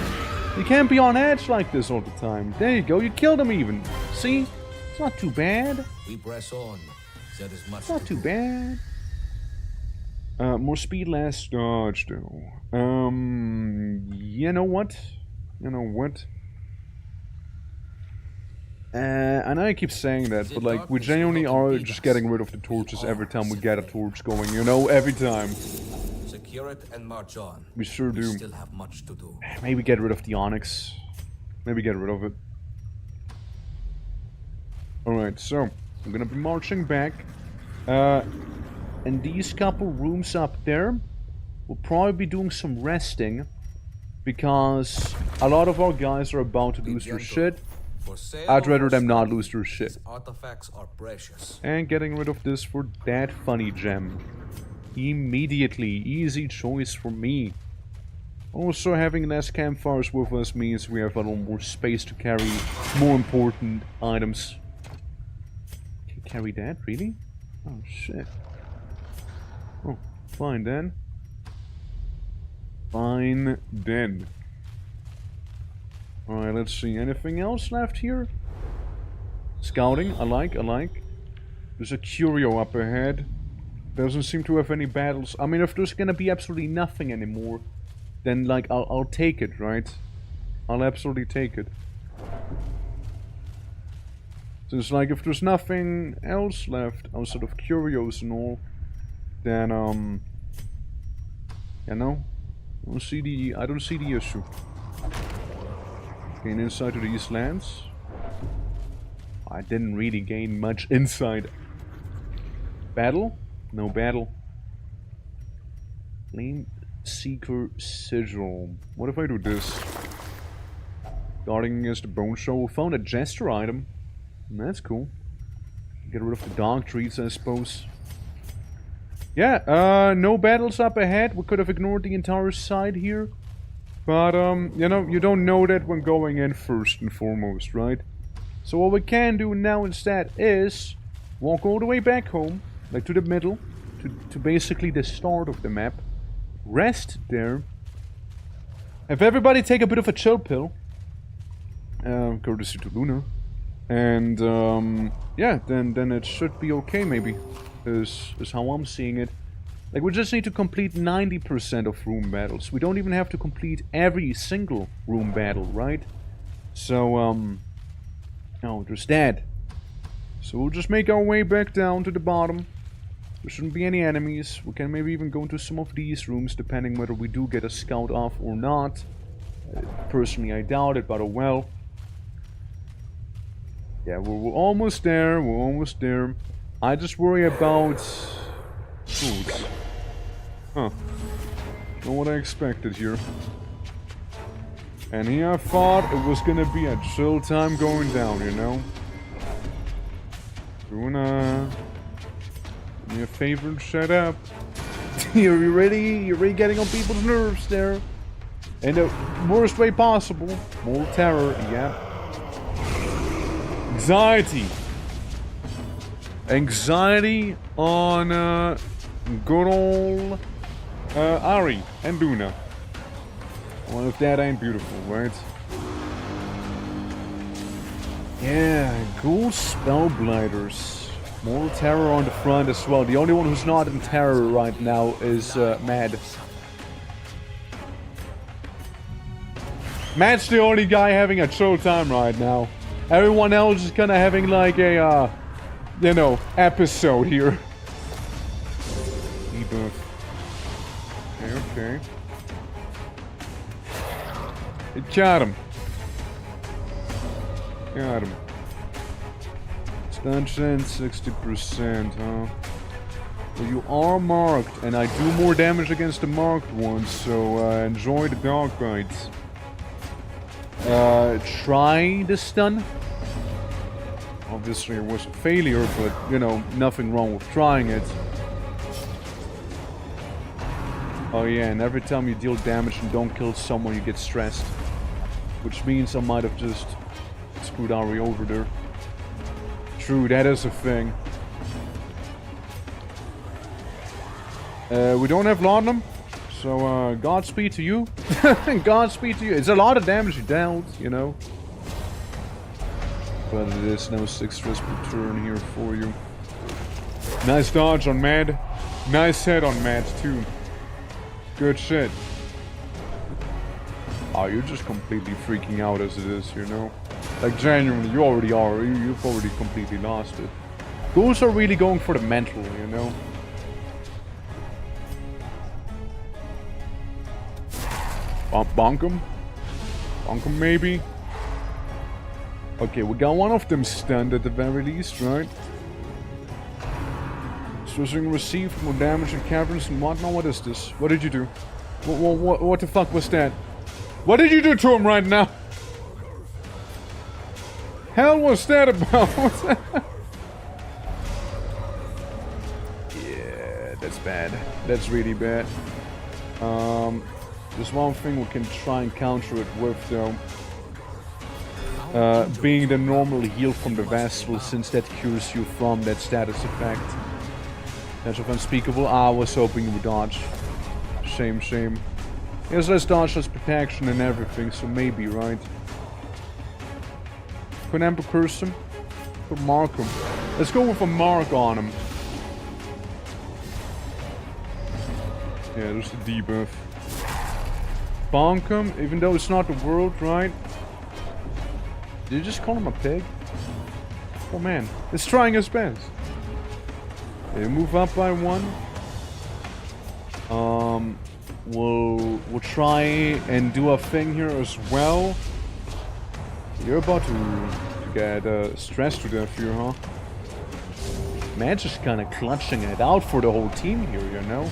You can't be on edge like this all the time. There you go. You killed him even. See? It's not too bad. We press on. There is much It's not too bad. More speed, less dodge, though. You know what? You know what? I know I keep saying that, but like, we genuinely are just getting rid of the torches every time we get a torch going, you know? Every time. Secure it and march on. We sure do. We still have much to do. Maybe get rid of the onyx. Maybe get rid of it. Alright, so, I'm gonna be marching back. In these couple rooms up there, we'll probably be doing some resting. Because a lot of our guys are about to lose their shit. I'd rather them not lose their shit. Artifacts are precious. And getting rid of this for that funny gem. Immediately. Easy choice for me. Also, having less campfires with us means we have a little more space to carry more important items. Can you carry that? Really? Oh, shit. Oh, fine then. Fine then. Alright, let's see. Anything else left here? Scouting. I like. There's a curio up ahead. Doesn't seem to have any battles. I mean, if there's gonna be absolutely nothing anymore, then, like, I'll take it, right? I'll absolutely take it. So it's like, if there's nothing else left outside of curios and all, then, you know, I don't see the issue. Gain insight to these lands. I didn't really gain much insight. Battle? No battle. Flame Seeker Sigil. What if I do this? Guarding against the Bone Show. Found a Jester item. That's cool. Get rid of the dog treats, I suppose. Yeah, no battles up ahead. We could have ignored the entire side here. But, you know, you don't know that when going in first and foremost, right? So what we can do now instead is walk all the way back home, like to the middle, to basically the start of the map. Rest there. Have everybody take a bit of a chill pill. Courtesy to Luna. And, yeah, then it should be okay, maybe. Is how I'm seeing it. Like, we just need to complete 90% of room battles. We don't even have to complete every single room battle, right? So, no, there's that. So we'll just make our way back down to the bottom. There shouldn't be any enemies. We can maybe even go into some of these rooms, depending whether we do get a scout off or not. Personally, I doubt it, but oh well. Yeah, we're almost there. We're almost there. I just worry about food. Huh. Not what I expected here. And here I thought it was gonna be a chill time going down, you know? Luna, do me a favor and shut up. You're really getting on people's nerves there. In the worst way possible. More terror, yeah. Anxiety. Anxiety on good old Ari and Luna. Well, if that ain't beautiful, right? Yeah, ghoul spellblighters. Mortal terror on the front as well. The only one who's not in terror right now is Mad. Mad's the only guy having a chill time right now. Everyone else is kind of having like a, you know, episode here. Debuff. Okay. It got him. Got him. Stun chance 60%, huh? Well, you are marked, and I do more damage against the marked ones, so enjoy the dog bites. Try the stun. Obviously it was a failure, but you know, nothing wrong with trying it. Oh yeah, and every time you deal damage and don't kill someone, you get stressed. Which means I might have just screwed Ari over there. True, that is a thing. We don't have laudanum, so Godspeed to you. Godspeed to you. It's a lot of damage you dealt, you know. But it is no 6 stress per turn here for you. Nice dodge on Mad. Nice head on Mad too. Good shit. Oh, you're just completely freaking out as it is, you know? Like, genuinely, you already are. You've already completely lost it. Ghouls are really going for the mental, you know? Bonk him? Bonk him, maybe? Okay, we got one of them stunned at the very least, right? Stressing received more damage and caverns and whatnot. What is this? What did you do? What the fuck was that? What did you do to him right now? Hell was that about? Yeah, that's bad. That's really bad. There's one thing we can try and counter it with, though. Being the normal heal from the Vestal, since that cures you from that status effect. That's of unspeakable. I was hoping you would dodge. Shame. He has less dodge, less protection and everything, so maybe, right? Could Emperor curse him? Could mark him. Let's go with a mark on him. Yeah, there's the debuff. Bonk him, even though it's not the world, right? Did you just call him a pig? Oh man, it's trying his best. Okay, move up by 1. We'll try and do a thing here as well. You're about to get stressed to death here, huh? Man, just kind of clutching it out for the whole team here, you know?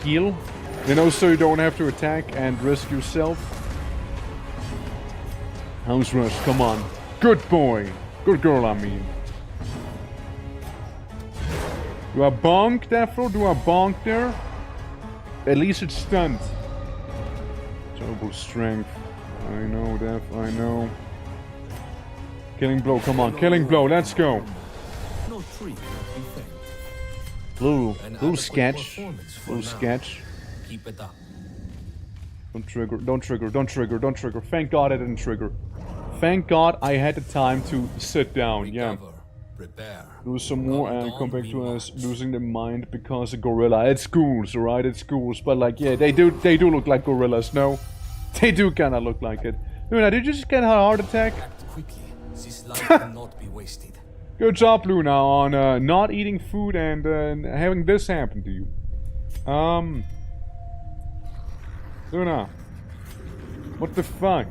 Heal. You know, so you don't have to attack and risk yourself. House rush, come on. Good boy. Good girl, I mean. Do I bonk, Defro? Do I bonk there? At least it's stunned. Terrible strength. I know, Def, I know. Killing blow, come on. Killing blow, let's go. No tree can be felled. Little sketch. Little sketch. Keep it up. Don't trigger. Thank God I didn't trigger. Thank God I had the time to sit down, yeah. Prepare. Do some more and come back to us losing their mind because a gorilla. It's ghouls, alright? It's ghouls, but like, yeah, they do look like gorillas, no? They do kinda look like it. Luna, did you just get a heart attack? Act quickly. This life cannot be wasted. Good job, Luna, on not eating food and having this happen to you. Luna. What the fuck?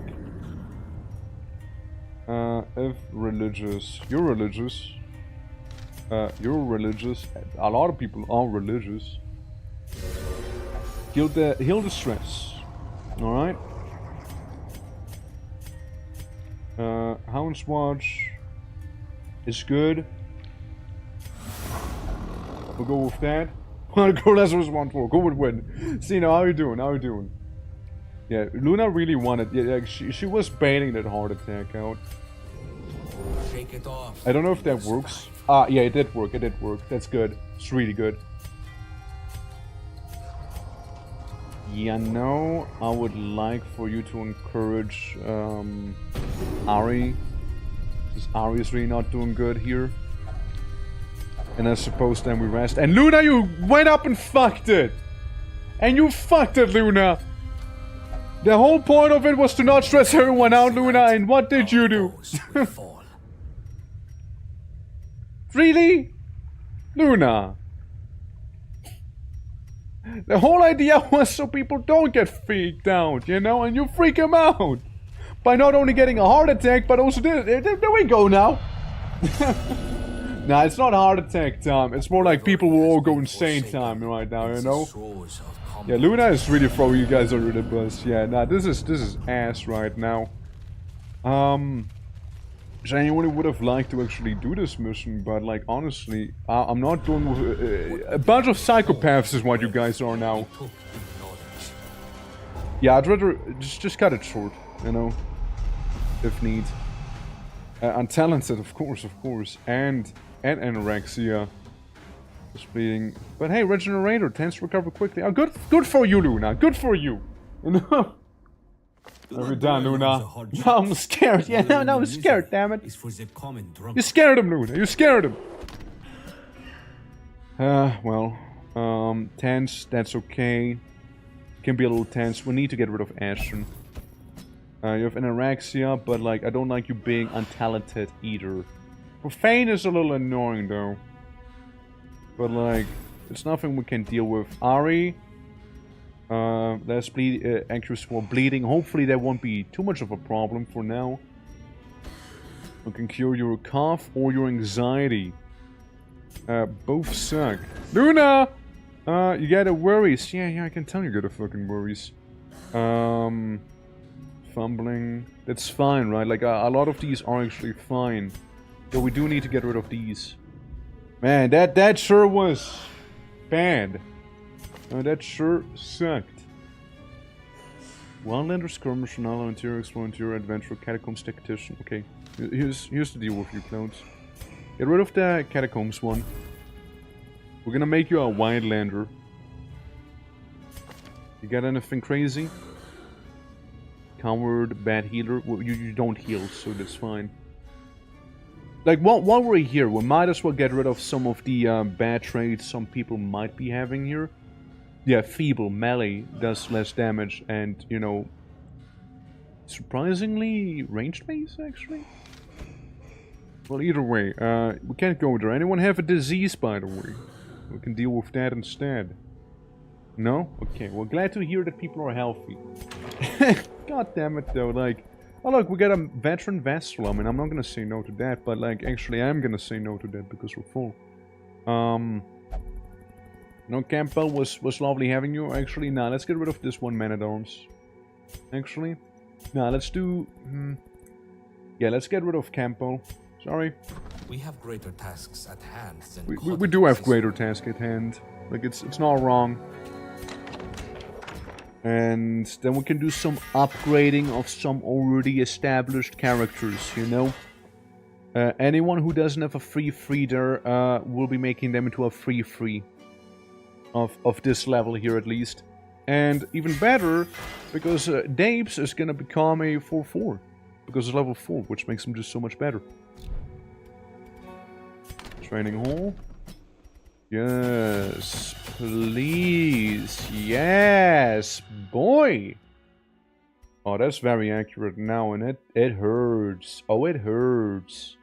If religious. You're religious. You're religious. A lot of people are religious. Heal the stress. Alright? Hound's Watch is good. We'll go with that. Go Lazarus 1-4. Go with win. See now, how you doing? Yeah, Luna really wanted... Yeah, like she was baiting that heart attack out. Shake it off. I don't know if that works. Ah, yeah, it did work. It did work. That's good. It's really good. Yeah, no, I would like for you to encourage Ari. Because Ari is really not doing good here. And I suppose then we rest. And Luna, you went up and fucked it! And you fucked it, Luna! The whole point of it was to not stress everyone out, Luna, and what did you do? Really? Luna? The whole idea was so people don't get freaked out, you know, and you freak them out! By not only getting a heart attack, but also this. There we go now! Nah, it's not heart attack time. It's more like people will all go insane time right now, you know? Yeah, Luna is really throwing you guys under the bus. Yeah, nah, this is ass right now. Genuinely would have liked to actually do this mission, but like honestly, I'm not doing with a bunch of psychopaths is what you guys are now. Yeah, I'd rather just cut it short, you know, if need. Untalented, of course, and anorexia. Just bleeding. But hey, regenerator tends to recover quickly. Oh, good for you, Luna. Good for you. You know. We're done, Luna. No, I'm scared. Yeah, no, I'm scared. Damn it. You scared him, Luna. You scared him. Well, tense. That's okay. Can be a little tense. We need to get rid of Ashton. You have anorexia, but like I don't like you being untalented either. Profane is a little annoying though. But like, it's nothing we can deal with. Ari, let's bleed, anxious for bleeding. Hopefully that won't be too much of a problem for now. We can cure your cough or your anxiety. Both suck. Luna! You got worries. Yeah, I can tell you got fucking worries. Fumbling. That's fine, right? Like, a lot of these are actually fine. But we do need to get rid of these. Man, that sure was bad. That sure sucked. Wildlander skirmish, Nala, interior explorer, interior adventurer, catacombs tactician. Okay, here's the deal with you clones. Get rid of the catacombs one. We're gonna make you a Wildlander. You got anything crazy? Coward, bad healer. Well, you don't heal, so that's fine. Like, while we're here, we might as well get rid of some of the bad traits some people might be having here. Yeah, feeble, melee does less damage, and, you know, surprisingly ranged mace, actually? Well, either way, we can't go there. Anyone have a disease, by the way? We can deal with that instead. No? Okay, well, glad to hear that people are healthy. God damn it, though, like... Oh, look, we got a veteran vessel. I mean, I'm not gonna say no to that, but, like, actually, I am gonna say no to that because we're full. No, Campbell was lovely having you. Actually, nah, let's get rid of this one man-at-arms. Actually, nah, let's do... yeah, let's get rid of Campbell. Sorry. We have greater tasks at hand than we do have greater tasks at hand. Like, it's not wrong. And then we can do some upgrading of some already established characters, you know? Anyone who doesn't have a free there, we'll be making them into a free. Of this level here at least. And even better, because Dabes is gonna become a 4-4. Because it's level 4, which makes him just so much better. Training hall. Yes, please. Yes, boy. Oh, that's very accurate now, and it hurts. Oh, it hurts.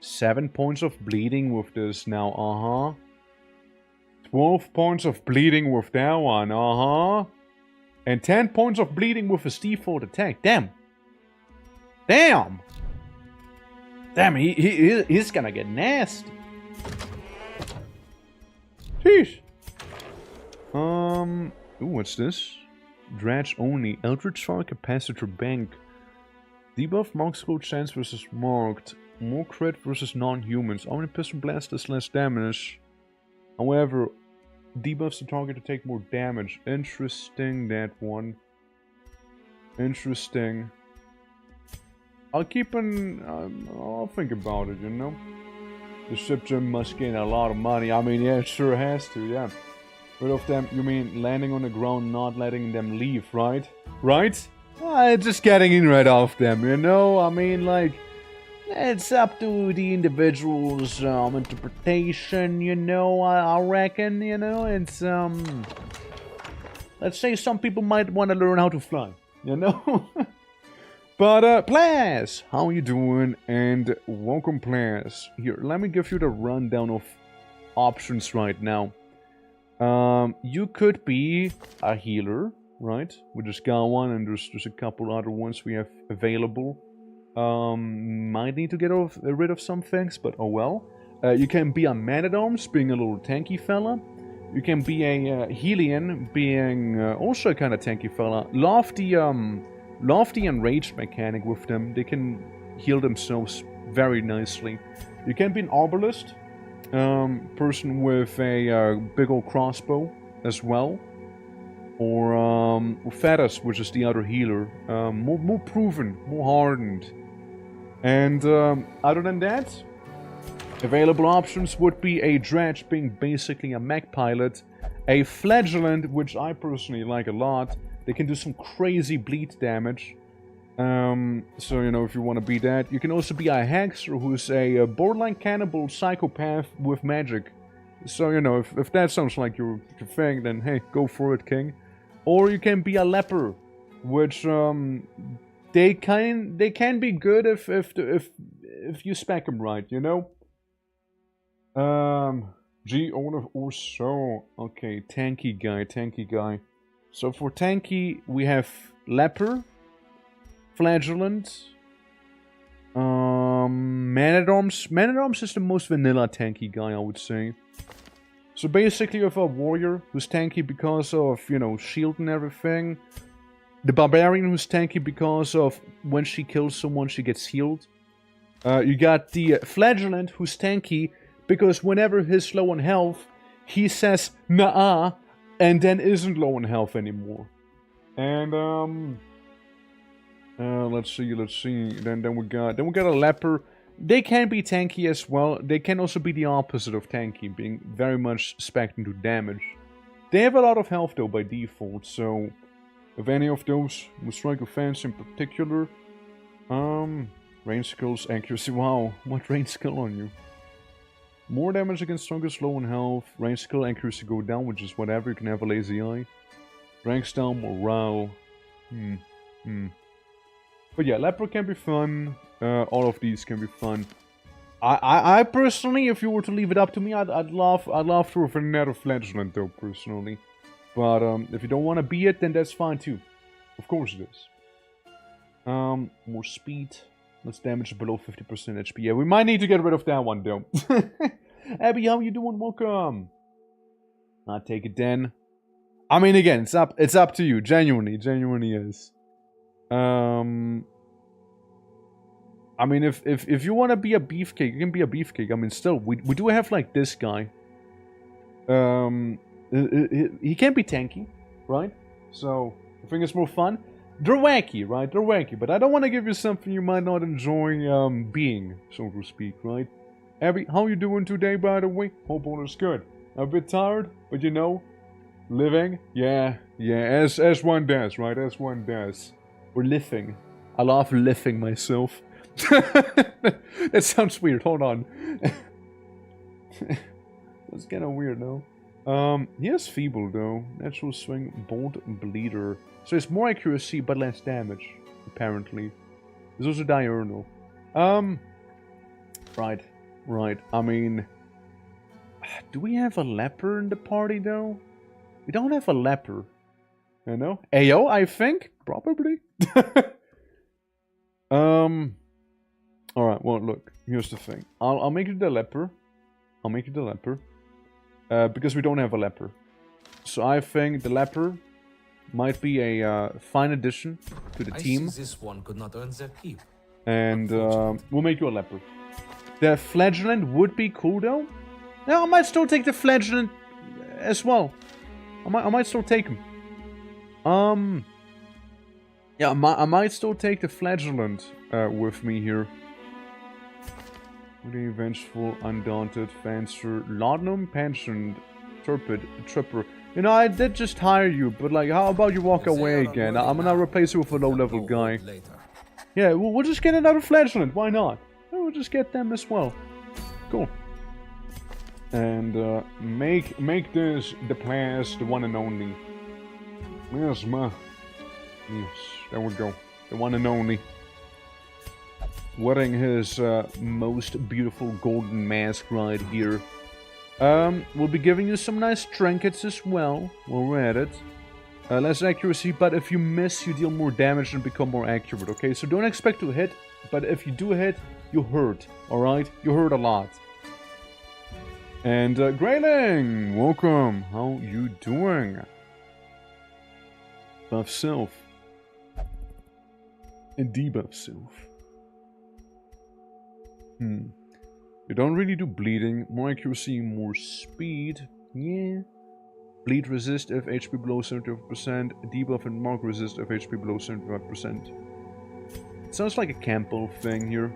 7 points of bleeding with this now, 12 points of bleeding with that one, And 10 points of bleeding with his default attack. Damn. Damn, he's gonna get nasty. Sheesh. Ooh, what's this? Dredge only. Eldritch Fire Capacitor Bank. Debuff marks skill chance versus marked. More crit versus non-humans. Only pistol blast does less damage. However, debuffs the target to take more damage. Interesting, that one. Interesting. I'll think about it, you know? The ship gym must gain a lot of money. I mean, yeah, it sure has to, yeah. Rid of them, you mean landing on the ground, not letting them leave, right? Right? Just getting rid of them, you know? I mean, like, it's up to the individual's interpretation, you know? I reckon, you know? It's, let's say some people might want to learn how to fly, you know? But, Plas, how you doing? And welcome, Plas. Here, let me give you the rundown of options right now. You could be a healer, right? We just got one, and there's a couple other ones we have available. Might need to get rid of some things, but oh well. You can be a man-at-arms, being a little tanky fella. You can be a Helian, being also a kind of tanky fella. Lofty and ranged mechanic with them. They can heal themselves very nicely. You can be an arbalist, person with a big old crossbow as well. Or Fetus, which is the other healer. More proven, more hardened. And other than that, available options would be a Dredge, being basically a mech pilot. A Flagellant, which I personally like a lot. They can do some crazy bleed damage. So, you know, if you want to be that. You can also be a Hexer, who's a borderline cannibal psychopath with magic. So, you know, if that sounds like your thing, then hey, go for it, King. Or you can be a Leper, which they can be good if you spec them right, you know. G or so. Okay, tanky guy. So for tanky, we have Leper, Flagellant, Man-at-Arms. Man-at-Arms is the most vanilla tanky guy, I would say. So basically, you have a warrior who's tanky because of, you know, shield and everything. The barbarian who's tanky because of when she kills someone, she gets healed. You got the Flagellant who's tanky because whenever he's low on health, he says "nah," and then isn't low on health anymore. And let's see. Then we got a Leper. They can be tanky as well. They can also be the opposite of tanky, being very much spec'd into damage. They have a lot of health though by default, so if any of those would strike a fancy in particular, range skills, accuracy. Wow, what range skill on you? More damage against strongest low on health. Range skill, accuracy go down, which is whatever. You can have a lazy eye. Ranks down, morale. But yeah, Leper can be fun. All of these can be fun. I personally, if you were to leave it up to me, I'd love to have another Flagellant though, personally. But if you don't want to be it, then that's fine too. Of course it is. More speed. Less damage below 50% HP. Yeah, we might need to get rid of that one though. Abby, how you doing? Welcome. I'll take it then. I mean, again, it's up to you. Genuinely is. I mean, if you want to be a beefcake, you can be a beefcake. I mean, still, we do have like this guy. He can be tanky, right? So I think it's more fun. They're wacky, right? They're wacky, but I don't want to give you something you might not enjoy being, so to speak, right? Abby, how you doing today, by the way? Hope all is good. A bit tired, but you know, living, yeah, as one does, right? As one does. We're living. I love living myself. That sounds weird. Hold on. That's kind of weird, no? He has feeble though. Natural swing, bolt, bleeder. So it's more accuracy but less damage, apparently. There's also diurnal. Right. I mean, do we have a Leper in the party though? We don't have a Leper. You know? Ayo, I think? Probably. Alright, well look, here's the thing. I'll make it the Leper. Because we don't have a Leper. So I think the Leper might be a fine addition to the team. This one could not earn their keep. And we'll make you a Leper. The Flagellant would be cool though. No, I might still take the Flagellant as well. I might still take him. Yeah, I might still take the Flagellant with me here. The Vengeful, Undaunted, Fancer, Laudanum, Pensioned, Turpid, Tripper. You know, I did just hire you, but like, how about you walk away again? I'm gonna replace you with a low-level guy. Yeah, we'll just get another Flagellant, why not? We'll just get them as well. Cool. And make this the place, the one and only. Yes, ma. Yes, there we go. The one and only. Wearing his most beautiful golden mask right here. We'll be giving you some nice trinkets as well while we're at it. Less accuracy, but if you miss, you deal more damage and become more accurate, okay? So don't expect to hit, but if you do hit, you hurt, alright? You hurt a lot. And Grayling, welcome. How you doing? Buff self. And debuff self. You don't really do bleeding. More accuracy, more speed. Yeah. Bleed resist if HP below 75%. Debuff and mark resist if HP below 75%. It sounds like a Campbell thing here.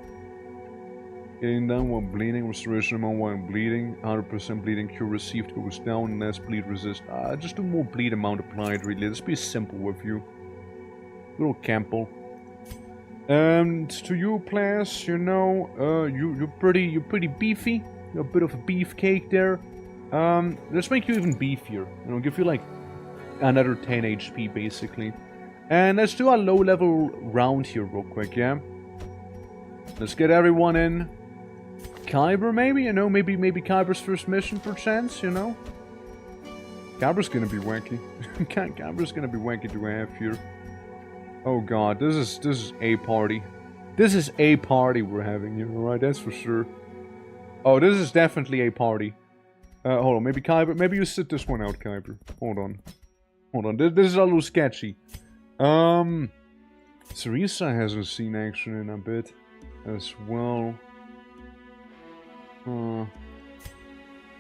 Getting down while bleeding, restoration amount while bleeding, 100% bleeding cure received goes down, less bleed resist. Just do more bleed amount applied, really. Let's be simple with you. Little Campbell. And to you, players, you know, you're pretty beefy. You're a bit of a beefcake there. Let's make you even beefier. You know, give you like another 10 HP basically. And let's do a low-level round here real quick, yeah? Let's get everyone in. Kyber maybe, you know, maybe Kyber's first mission per chance, you know? Kyber's gonna be wacky. Kyber's gonna be wacky to have here. Oh god, this is a party. This is a party we're having here, alright, that's for sure. Oh, this is definitely a party. Hold on, maybe Kyber, maybe you sit this one out, Kyber. Hold on. Hold on, this is a little sketchy. Cerisa hasn't seen action in a bit as well.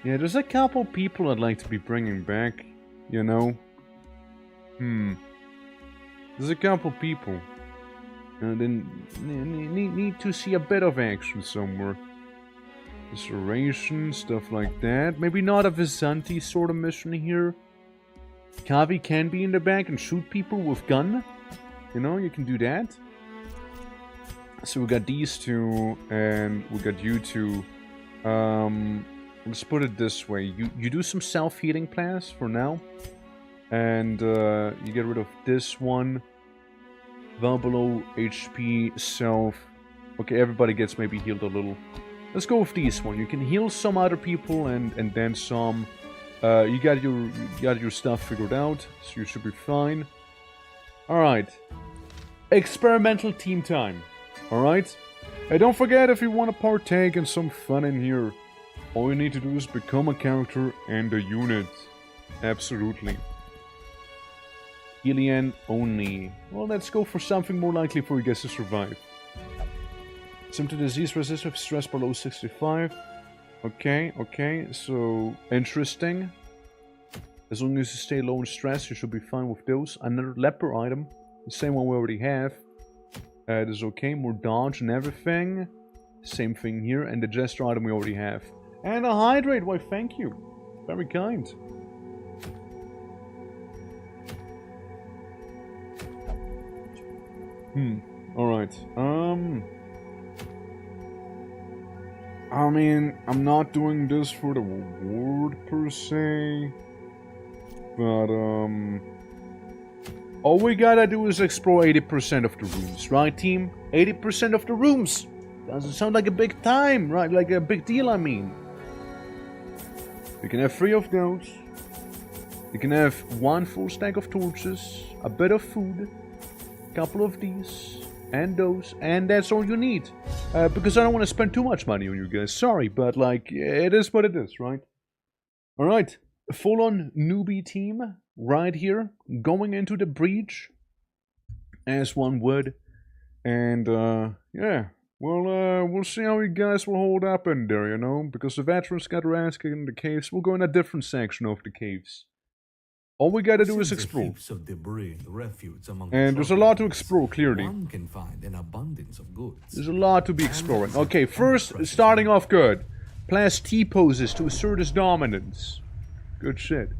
Yeah, there's a couple people I'd like to be bringing back, you know. There's a couple people. And then need to see a bit of action somewhere. Restoration, stuff like that. Maybe not a Visanti sort of mission here. Kavi can be in the back and shoot people with gun. You know, you can do that. So we got these two, and we got you two. Let's put it this way. You do some self-healing plans for now. And you get rid of this one. Well below HP, self. Okay, everybody gets maybe healed a little. Let's go with these one. You can heal some other people and then some. You got your stuff figured out, so you should be fine. Alright. Experimental team time. Alright? Hey, don't forget, if you want to partake in some fun in here, all you need to do is become a character and a unit. Absolutely. Alien only. Well, let's go for something more likely for you guys to survive. Symptom disease resistant stress below 65. Okay, so interesting. As long as you stay low in stress, you should be fine with those. Another leper item, the same one we already have. That is okay, more dodge and everything. Same thing here, and the gesture item we already have. And a hydrate, why thank you. Very kind. Alright, I mean, I'm not doing this for the reward per se, but all we gotta do is explore 80% of the rooms, right team? 80% of the rooms! Doesn't sound like a big time, right? Like a big deal, I mean. You can have 3 of those. You can have 1 full stack of torches, a bit of food, a couple of these, and those, and that's all you need. Because I don't want to spend too much money on you guys. Sorry, but like, it is what it is, right? Alright, full-on newbie team right here, going into the breach, as one would. And, yeah, well, we'll see how you guys will hold up in there, you know? Because the veterans got their ass kicked in the caves. We'll go in a different section of the caves. All we gotta do is Since the explore. heaps of debris and refuse among And there's a lot to explore, clearly. one can find an abundance of goods. There's a lot to be exploring. Okay, first, starting off good. Plus T poses to assert his dominance. Good shit.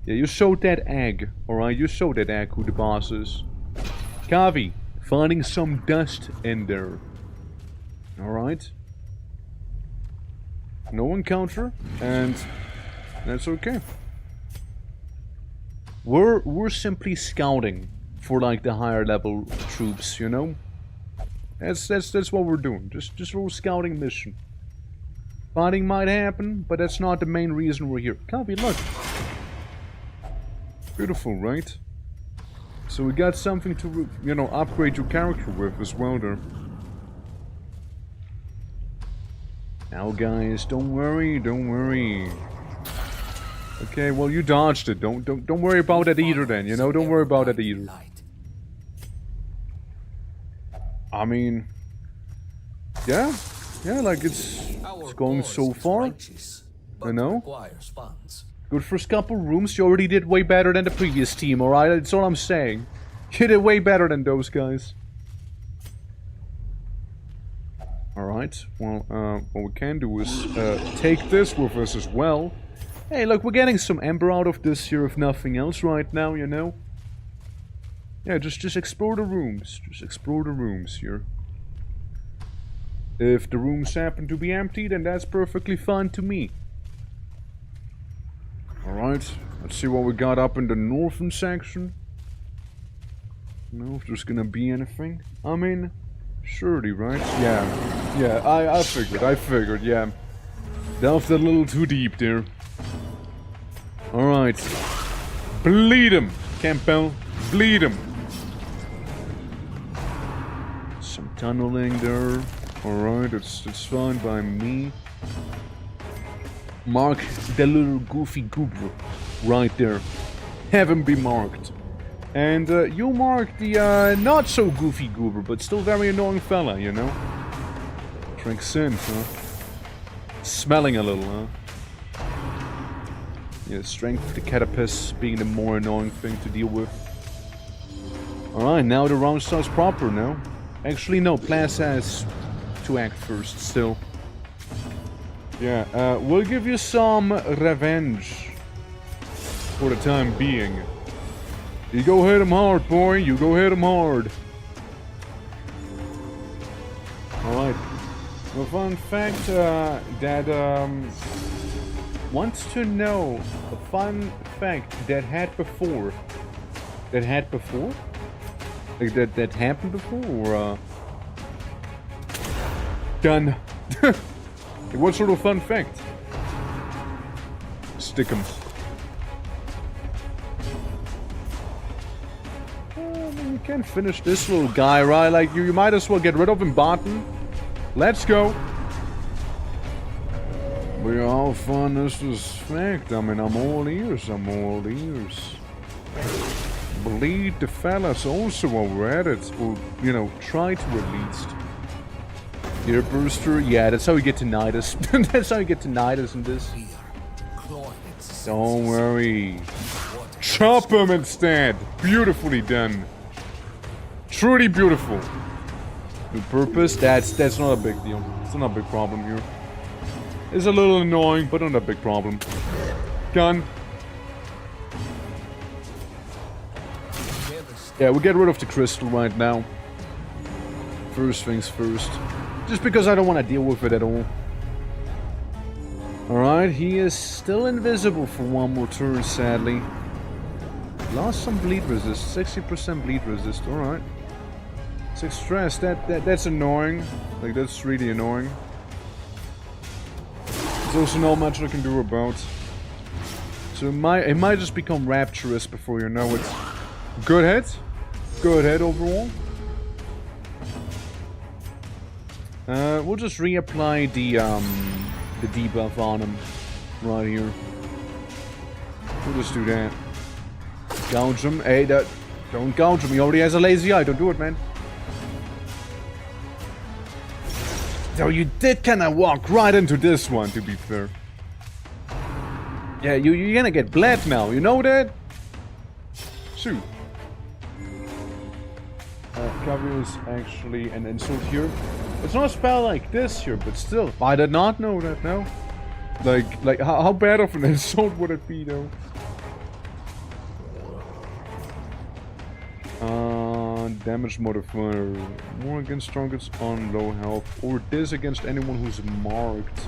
Yeah, you showed that egg, alright? You showed that egg who the boss is. Kavi, finding some dust in there. Alright. No encounter, and that's okay. We're simply scouting for like the higher level troops, you know? That's what we're doing. Just a little scouting mission. Fighting might happen, but that's not the main reason we're here. Kavi, look. Beautiful, right? So we got something to, you know, upgrade your character with as well there. Now guys, don't worry, don't worry. Okay, well you dodged it. Don't worry about that either then, you know? Don't worry about that either. I mean, yeah, like it's going so far. I know. Good first couple rooms. You already did way better than the previous team, alright? That's all I'm saying. You did way better than those guys. Alright, well, what we can do is take this with us as well. Hey, look, we're getting some ember out of this here, if nothing else, right now, you know? Yeah, just explore the rooms. Just explore the rooms here. If the rooms happen to be empty, then that's perfectly fine to me. Alright, let's see what we got up in the northern section. Know if there's gonna be anything. I mean, surely, right? Yeah, I figured, yeah. Delved a little too deep there. Alright. Bleed him, Campbell. Bleed him. Some tunneling there. Alright, it's fine by me. Mark the little goofy goober right there. Have him be marked. And you mark the not so goofy goober, but still very annoying fella, you know? Drink sin, huh? Smelling a little, huh? Yeah, strength of the catapus being the more annoying thing to deal with. Alright, now the round starts proper, no? Actually, no, Plas has to act first, still. Yeah, we'll give you some revenge for the time being. You go hit him hard, boy. You go hit him hard. Alright. A fun fact that wants to know a fun fact that had before. That had before? Like that happened before, or done. What sort of fun fact? Stick 'em. You can finish this little guy, right? Like, you might as well get rid of him, Barton. Let's go. We all fun this is fact. I mean, I'm all ears. I'm all ears. Bleed the fellas also while we're at it. Or, you know, try to at least. Ear Burster? Yeah, that's how we get to Nidus. That's how we get to Nidus in this. Don't worry. Chop him instead. Beautifully done. Truly beautiful. New purpose? That's not a big deal. It's not a big problem here. It's a little annoying, but not a big problem. Gun. Yeah, we'll get rid of the crystal right now. First things first. Just because I don't want to deal with it at all. Alright, he is still invisible for one more turn, sadly. Lost some bleed resist. 60% bleed resist, alright. 6 stress, that's annoying. Like, that's really annoying. There's also not much I can do about. So it might just become rapturous before you know it. Good hit. Good hit overall. We'll just reapply the debuff on him right here. We'll just do that. Gouge him. Hey, don't gouge him. He already has a lazy eye. Don't do it, man. So you did kind of walk right into this one, to be fair. Yeah, you're gonna get bled now. You know that? too. Cavalry is actually an insult here. It's not a spell like this here, but still. I did not know that, no. Like how bad of an insult would it be, though? Damage modifier. More against targets on low health. Or this against anyone who's marked.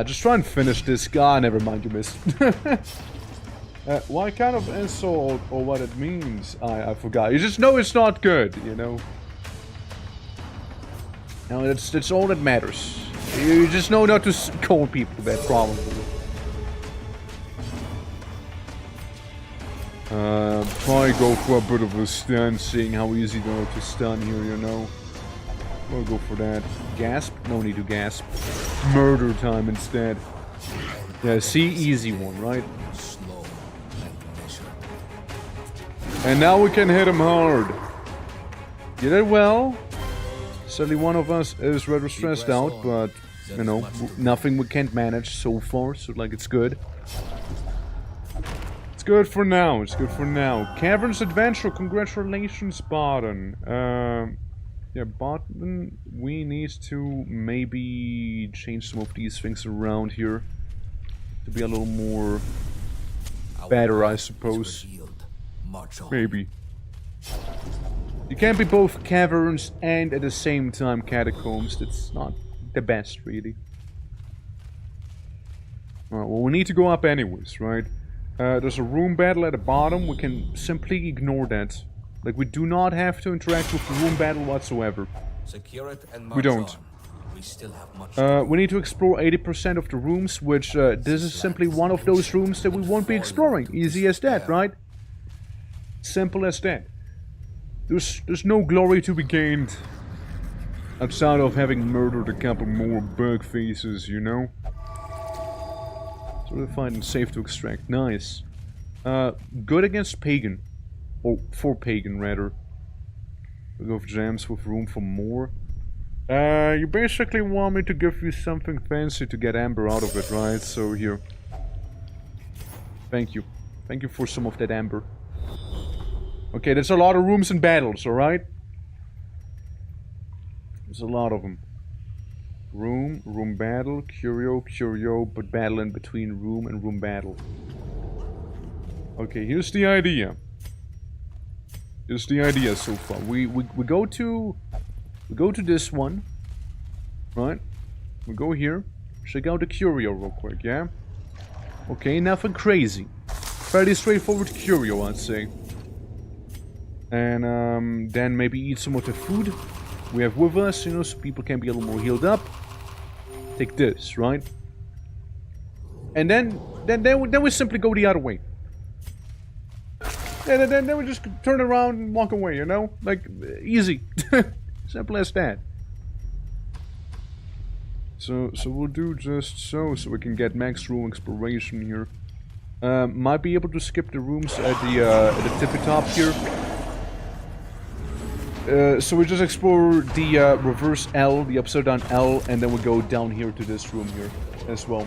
Just try and finish this guy. Never mind, you missed. What kind of insult or what it means, I forgot. You just know it's not good, you know. No, that's all that matters. You just know not to call people that, probably. Probably go for a bit of a stun, seeing how easy they are to stun here, you know. We'll go for that. Gasp? No need to gasp. Murder time instead. Yeah, see, easy one, right? And now we can hit him hard. You did well. Sadly, one of us is rather stressed out, but, you know, nothing we can't manage so far, so, like, it's good. It's good for now, it's good for now. Caverns Adventure, congratulations, Barton. Yeah, Barton, we need to maybe change some of these things around here. To be a little more better, I suppose. Maybe. You can't be both caverns and at the same time catacombs. That's not the best, really. Alright, well, we need to go up anyways, right? There's a room battle at the bottom. We can simply ignore that. Like, we do not have to interact with the room battle whatsoever. Secure it and we don't. We still have much. We need to explore 80% of the rooms, which this is simply one of those rooms that we won't be exploring. Easy as that, right? Simple as that. There's no glory to be gained outside of having murdered a couple more bug faces, you know? So we'll find it safe to extract. Nice. Good against Pagan. Or for Pagan, rather. We go for gems with room for more. You basically want me to give you something fancy to get amber out of it, right? So here. Thank you. Thank you for some of that amber. Okay, there's a lot of rooms and battles, alright? There's a lot of them. Room battle, curio, but battle in between room and room battle. Okay, here's the idea. Here's the idea so far. We go to this one, right? We go here, check out the curio real quick, yeah? Okay, nothing crazy. Fairly straightforward curio, I'd say. And then maybe eat some of the food we have with us, you know, so people can be a little more healed up. Take this, right? And then we simply go the other way. And then we just turn around and walk away, you know? Like, easy. Simple as that. So we'll do just so we can get max room exploration here. Might be able to skip the rooms at the tippy top here. So we just explore the reverse L, the upside down L, and then we go down here to this room here as well.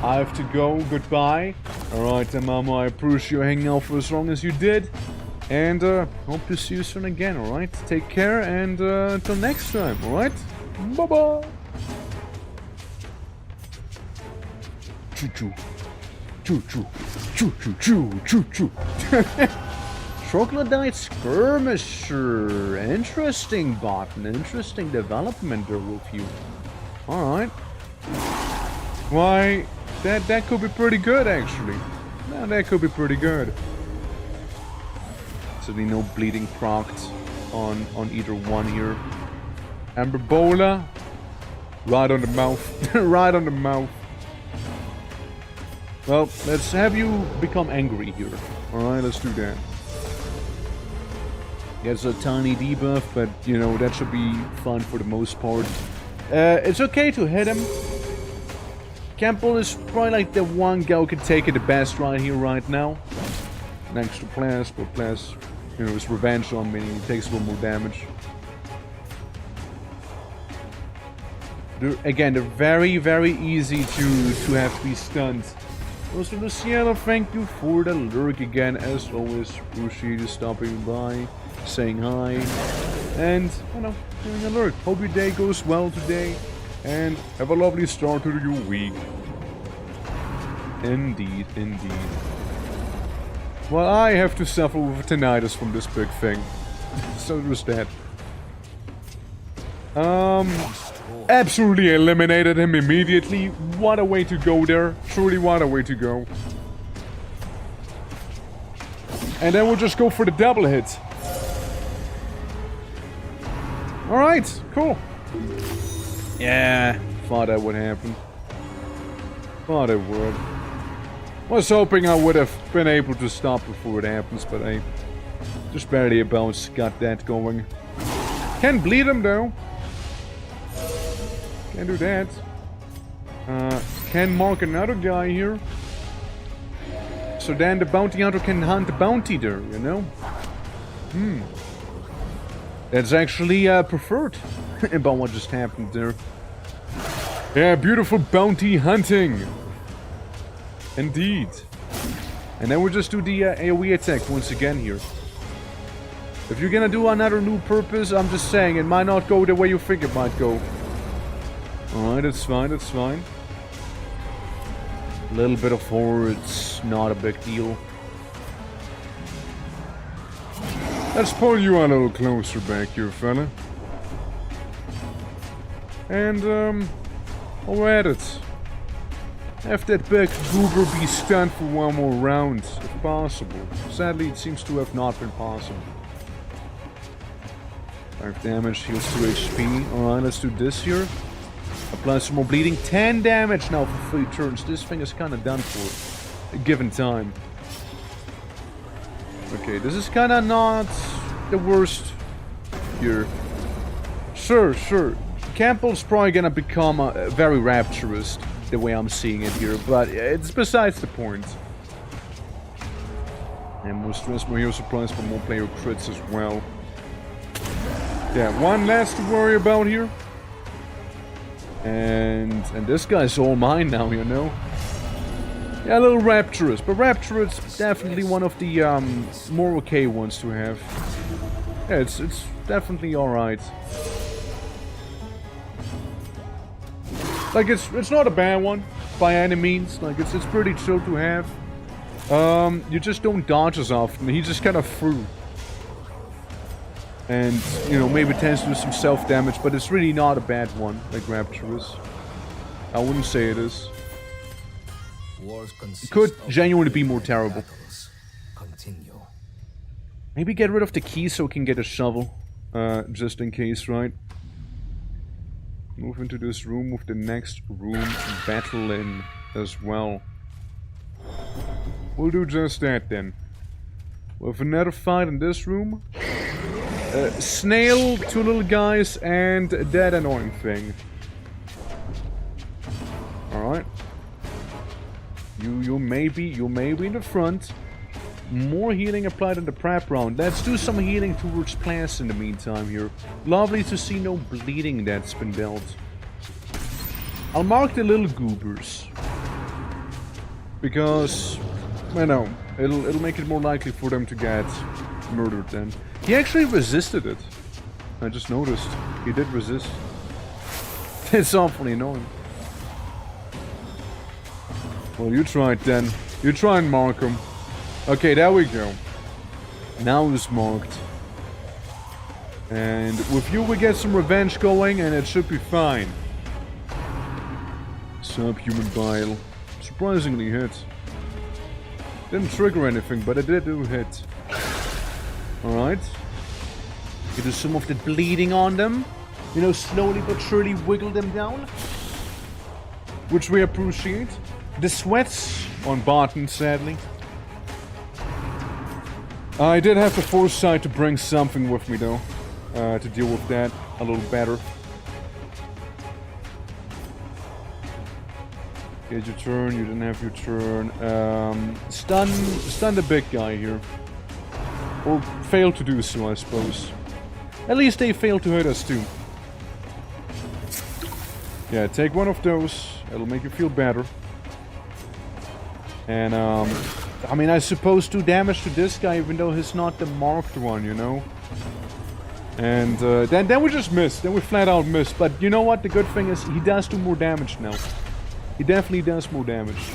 I have to go. Goodbye. Alright, Mama, I appreciate you hanging out for as long as you did. And hope to see you soon again, alright? Take care, and until next time, alright? Bye-bye! Choo-choo. Choo-choo. Choo-choo. Choo-choo. Troglodyte Skirmisher. Interesting, Barton. Interesting development there with you. Alright. Why, that could be pretty good, actually. No, that could be pretty good. Certainly no bleeding procs on either one here. Amber Bola. Right on the mouth. Right on the mouth. Well, let's have you become angry here. Alright, let's do that. Gets a tiny debuff, but, you know, that should be fun for the most part. It's okay to hit him. Campbell is probably like the one guy who can take it the best right here, right now. Next to Plas, but Plas, you know, his revenge on me, he takes a little more damage. Again, they're very, very easy to have to be stunned Also, Luciana, thank you for the lurk again. As always, appreciate you stopping by, saying hi, and, you know, doing a lurk. Hope your day goes well today, and have a lovely start to your week. Indeed, indeed. Well, I have to suffer with tinnitus from this big thing. So there's that. Absolutely eliminated him immediately. What a way to go there. Truly, what a way to go. And then we'll just go for the double hit. Alright, cool. Yeah, thought that would happen. Thought it would. Was hoping I would have been able to stop before it happens, but I just barely about got that going. Can bleed him though. Can't do that. Can mark another guy here. So then the bounty hunter can hunt the bounty there, you know? That's actually preferred about what just happened there. Yeah, beautiful bounty hunting. Indeed. And then we'll just do the AoE attack once again here. If you're gonna do another new purpose, I'm just saying, it might not go the way you think it might go. Alright, that's fine, that's fine. A little bit of hordes, not a big deal. Let's pull you a little closer back here, fella. And, we're at it. Have that big goober be stunned for one more round, if possible. Sadly, it seems to have not been possible. 5 damage, heals 2 HP. Alright, let's do this here. Apply some more bleeding. 10 damage now for 3 turns. This thing is kind of done for, given time. Okay, this is kind of not the worst here. Sure. Campbell's probably gonna become very rapturous, the way I'm seeing it here, but it's besides the point. And more stress, more hero supplies, but more player crits as well. Yeah, one less to worry about here. And this guy's all mine now, you know? Yeah, a little rapturous, but rapturous definitely one of the more okay ones to have. Yeah, it's definitely alright. Like, it's not a bad one, by any means. Like, it's pretty chill to have. You just don't dodge as often. He just kind of through. And, you know, maybe tends to do some self-damage, but it's really not a bad one, like Rapturous. I wouldn't say it is. It could genuinely be more terrible. Maybe get rid of the key so we can get a shovel. Just in case, right? Move into this room with the next room battle in as well. We'll do just that then. We'll have another fight in this room. Snail, 2 little guys, and that annoying thing. Alright. You may be in the front. More healing applied in the prep round. Let's do some healing towards plants in the meantime here. Lovely to see no bleeding that's been dealt. I'll mark the little goobers. Because, I know, it'll make it more likely for them to get murdered then. He actually resisted it. I just noticed. He did resist. It's awfully annoying. Well, you try it then. You try and mark him. Okay, there we go. Now it's marked. And with you we get some revenge going and it should be fine. Subhuman bile. Surprisingly hit. Didn't trigger anything, but it did do hit. Alright. You do some of the bleeding on them. You know, slowly but surely wiggle them down. Which we appreciate. The sweats on Barton, sadly. I did have the foresight to bring something with me, though. To deal with that a little better. Get your turn, you didn't have your turn. Stun the big guy here. Or fail to do so, I suppose. At least they failed to hurt us too. Yeah, take one of those. It'll make you feel better. And, I mean, I suppose do damage to this guy, even though he's not the marked one, you know? And, then we just missed. Then we flat out missed. But you know what? The good thing is, he does do more damage now. He definitely does more damage.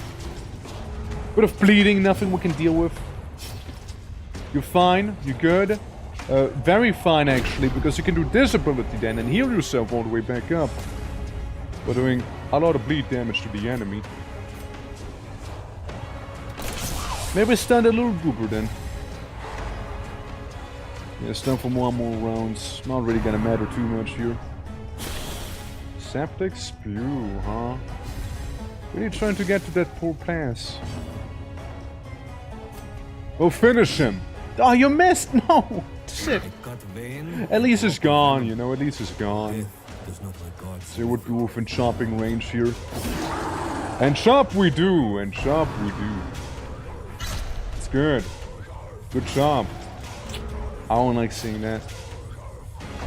Bit of bleeding, nothing we can deal with. You're fine. You're good. Very fine, actually, because you can do this ability then and heal yourself all the way back up. By doing a lot of bleed damage to the enemy. Maybe stun a little goober then. Yeah, stun for one more rounds. Not really gonna matter too much here. Septic Spew, huh? Really trying to get to that poor pass. Oh, finish him! Oh, you missed! No! Shit! At least it's gone, you know, at least it's gone. So would be within chopping range here. And chop we do! And chop we do. It's good. Good chop. I don't like seeing that.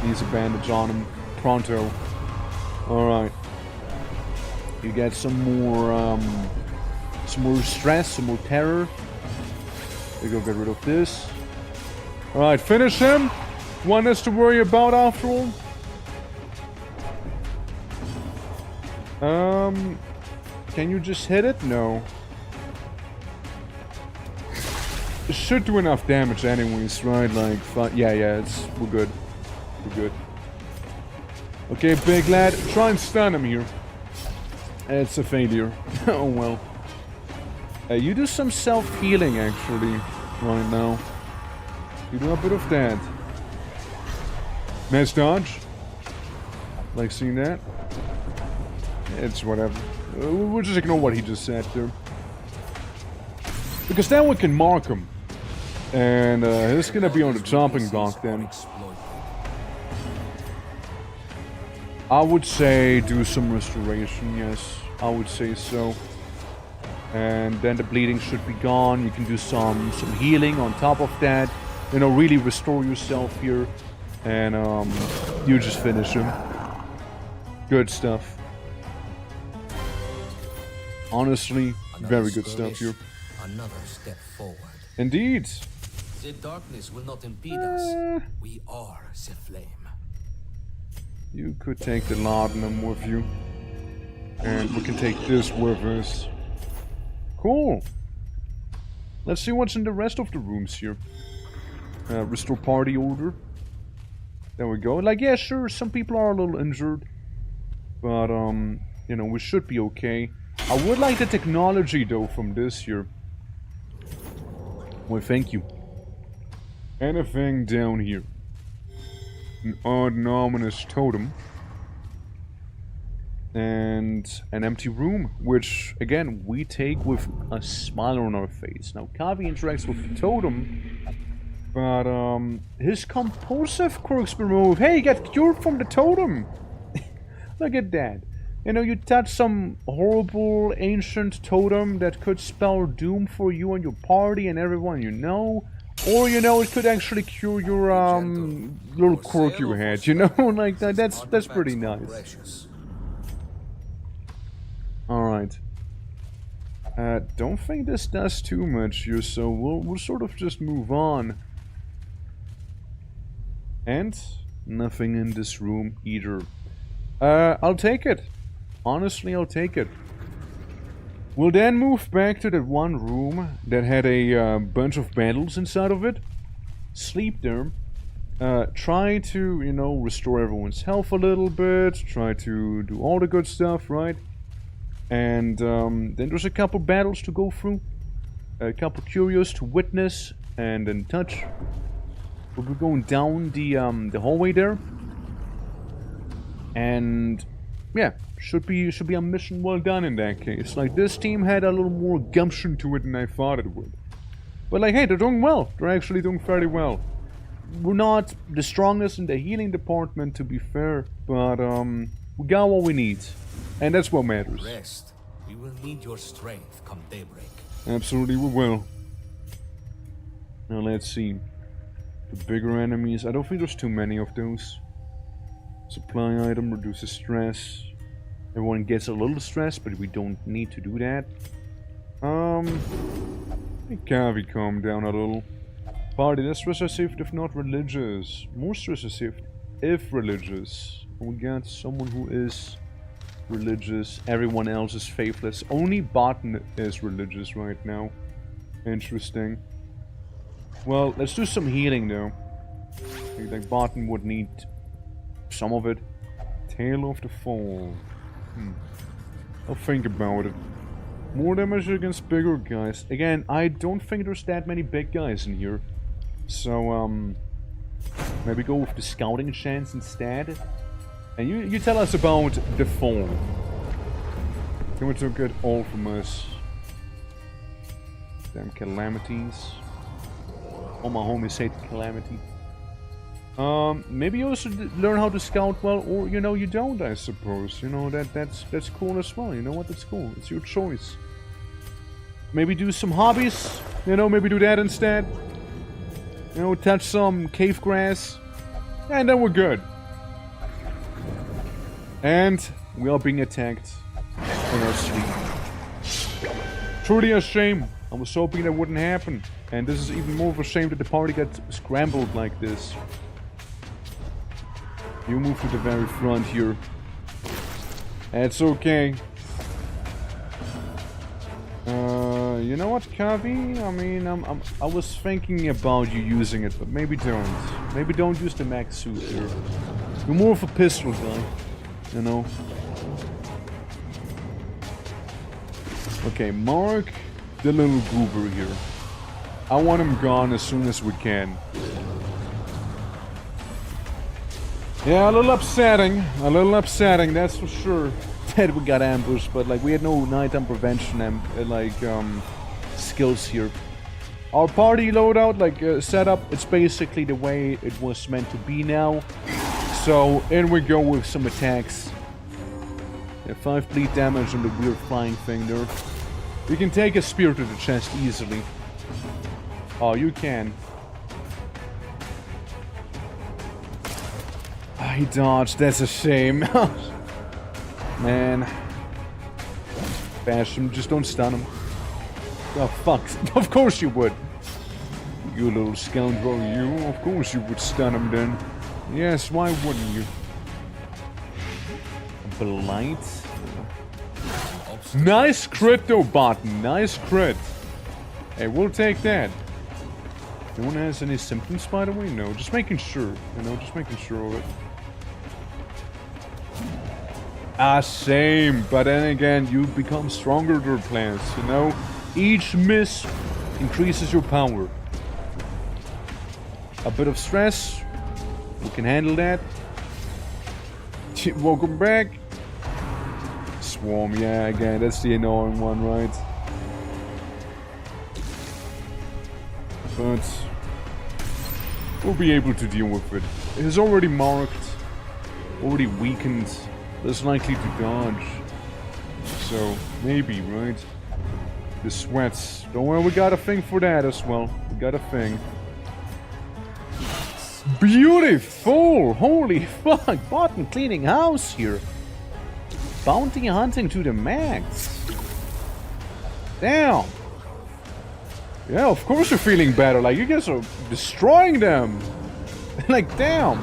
Needs a bandage on him. Pronto. Alright. You get some more stress, some more terror. We go get rid of this. Alright, finish him. One less to worry about after all. Can you just hit it? No. It should do enough damage anyways, right? Like, yeah, we're good. We're good. Okay, big lad, try and stun him here. It's a failure. Oh well. You do some self-healing actually, right now. You do a bit of that. Nice dodge. Like seeing that? It's whatever. We'll just ignore what he just said there. Because then we can mark him. And he's gonna be on the chopping block then. I would say do some restoration, yes. I would say so. And then the bleeding should be gone. You can do some healing on top of that. You know, really restore yourself here. And you just finish him. Good stuff. Honestly, very good stuff here. Another step forward. Indeed. The darkness will not impede us. We are the flame. You could take the laudanum with you. And we can take this with us. Cool. Let's see what's in the rest of the rooms here. Restore party order. There we go. Like, yeah, sure, some people are a little injured. But, you know, we should be okay. I would like the technology, though, from this here. Well, thank you. Anything down here? An odd and ominous totem. And an empty room, which, again, we take with a smile on our face. Now, Kavi interacts with the totem, but, his compulsive quirks been removed. Hey, you get cured from the totem! Look at that. You know, you touch some horrible ancient totem that could spell doom for you and your party and everyone you know. Or, you know, it could actually cure your, little quirk you had, you know? Like, that's pretty nice. Alright. Don't think this does too much here, so we'll sort of just move on. And nothing in this room either. I'll take it. Honestly, I'll take it. We'll then move back to that one room that had a bunch of battles inside of it. Sleep there. Try to, you know, restore everyone's health a little bit. Try to do all the good stuff, right? And then there's a couple battles to go through. A couple curios to witness and then touch. We'll be going down the hallway there. And yeah, should be a mission well done in that case. Like, this team had a little more gumption to it than I thought it would. But like, hey, they're doing well. They're actually doing fairly well. We're not the strongest in the healing department, to be fair, but we got what we need. And that's what matters. Rest. We will need your strength come daybreak. Absolutely we will. Now let's see. The bigger enemies, I don't think there's too many of those. Supply item reduces stress. Everyone gets a little stress, but we don't need to do that. Can we calm down a little? Party less recessive if not religious. Most recessive if religious. We got someone who is religious. Everyone else is faithless. Only Barton is religious right now. Interesting. Well, let's do some healing though. I think like Barton would need some of it. Tail of the Fall. I'll think about it. More damage against bigger guys. Again, I don't think there's that many big guys in here. So, maybe go with the scouting chance instead. And you tell us about the Fall. Can we took it all from us? Damn calamities. All my homies hate calamity. Maybe you also learn how to scout well, or you know you don't. I suppose you know that's cool as well. You know what? That's cool. It's your choice. Maybe do some hobbies. You know, maybe do that instead. You know, touch some cave grass, and then we're good. And we are being attacked in our sleep. Truly a shame. I was hoping that wouldn't happen. And this is even more of a shame that the party got scrambled like this. You move to the very front here. That's okay. You know what, Kavi? I mean, I was thinking about you using it, but maybe don't. Maybe don't use the max suit here. You're more of a pistol guy, you know. Okay, mark the little goober here. I want him gone as soon as we can. Yeah, a little upsetting, that's for sure. That we got ambushed, but like we had no nighttime prevention and skills here. Our party loadout, like setup, it's basically the way it was meant to be now. So in we go with some attacks. Yeah, 5 bleed damage on the weird flying thing there. You can take a spear to the chest easily. Oh, you can. He dodged, that's a shame. Man. Bash him, just don't stun him. Oh, fuck. Of course you would. You little scoundrel, you. Of course you would stun him then. Yes, why wouldn't you? Blight? Nice crit though, Barton. Nice crit. Hey, we'll take that. No one has any symptoms, by the way? No, just making sure. You know, just making sure of it. Ah, same. But then again, you become stronger through plants, you know? Each miss increases your power. A bit of stress. We can handle that. Welcome back. Swarm, yeah, again, that's the annoying one, right? But we'll be able to deal with it. It is already marked, already weakened, less likely to dodge. So, maybe, right? The sweats. Don't worry, we got a thing for that as well. We got a thing. Beautiful! Holy fuck! Barton cleaning house here. Bounty hunting to the max. Damn. Yeah, of course you're feeling better. Like, you guys are destroying them. Like, damn.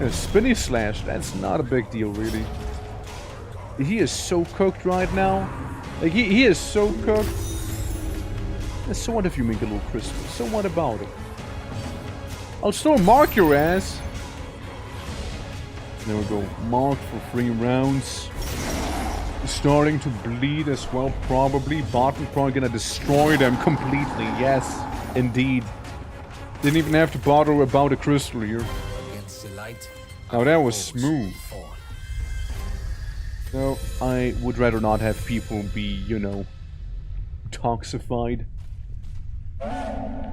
Yeah, spinny slash. That's not a big deal, really. He is so cooked right now. Like, he is so cooked. And so what if you make a little crystal? So what about it? I'll still mark your ass. There we go. Marked for 3 rounds. Starting to bleed as well, probably. Barton probably gonna destroy them completely. Yes, indeed. Didn't even have to bother about a crystal here. Now that was smooth. No, I would rather not have people be, you know, toxified.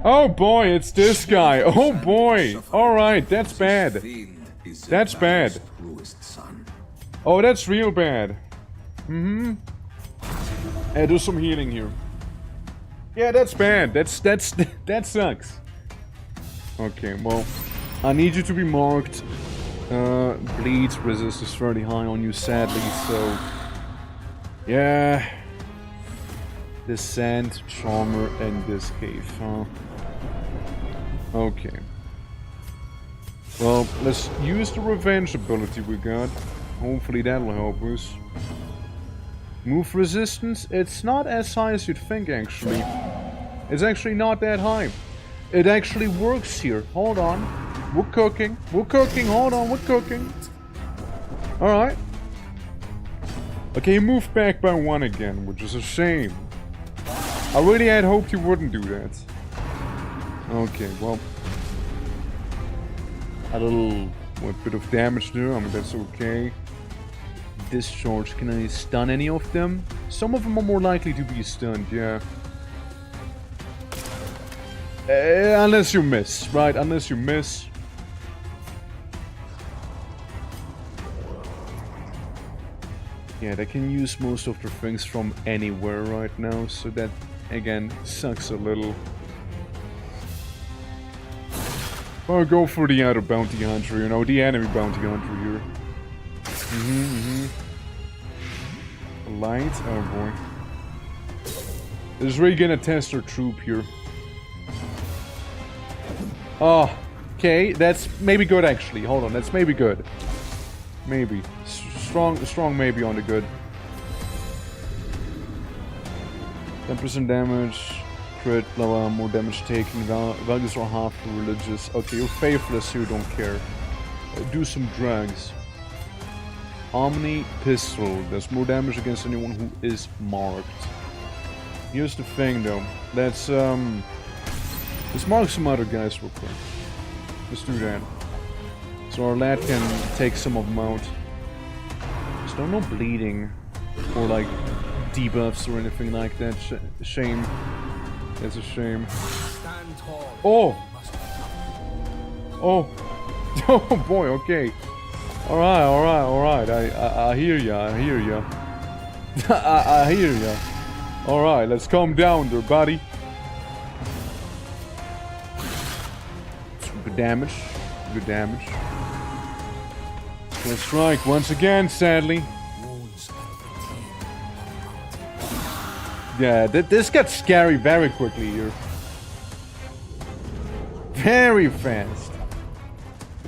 Oh boy, it's this guy. Oh boy. Alright, that's bad. That's bad. Oh, that's real bad. Mm-hmm. Hey, do some healing here. Yeah, that's bad. That sucks. Okay, well, I need you to be marked. Bleed resist is fairly high on you, sadly, so... Yeah... This sand charmer and this cave, huh? Okay. Well, let's use the revenge ability we got. Hopefully that'll help us. Move resistance, it's not as high as you'd think actually. It's actually not that high. It actually works here. Hold on. We're cooking. We're cooking. Hold on. We're cooking. Alright. Okay, he moved back by 1 again, which is a shame. I really had hoped he wouldn't do that. Okay, well. A little bit of damage there. I mean, that's okay. Discharge. Can I stun any of them? Some of them are more likely to be stunned, yeah. Unless you miss, right? Unless you miss. Yeah, they can use most of their things from anywhere right now, so that, again, sucks a little. I'll go for the other bounty hunter, you know, the enemy bounty hunter here. Light? Oh boy. This is really gonna test our troop here. Oh, okay, that's maybe good actually. Hold on, that's maybe good. Maybe. Strong maybe on the good. 10% damage, crit, blah blah, more damage taken, values are half for religious. Okay, you're faithless, so you don't care. Do some drugs. Omni pistol, does more damage against anyone who is marked. Here's the thing though, let's mark some other guys real quick. Let's do that. So our lad can take some of them out. Still no bleeding or like debuffs or anything like that. Shame. That's a shame. Oh! Oh! Oh boy, okay. Alright. I hear ya, I hear ya. I hear ya. Alright, let's calm down there, buddy. Good damage. Good damage. Let's strike once again, sadly. Yeah, this got scary very quickly here. Very fast.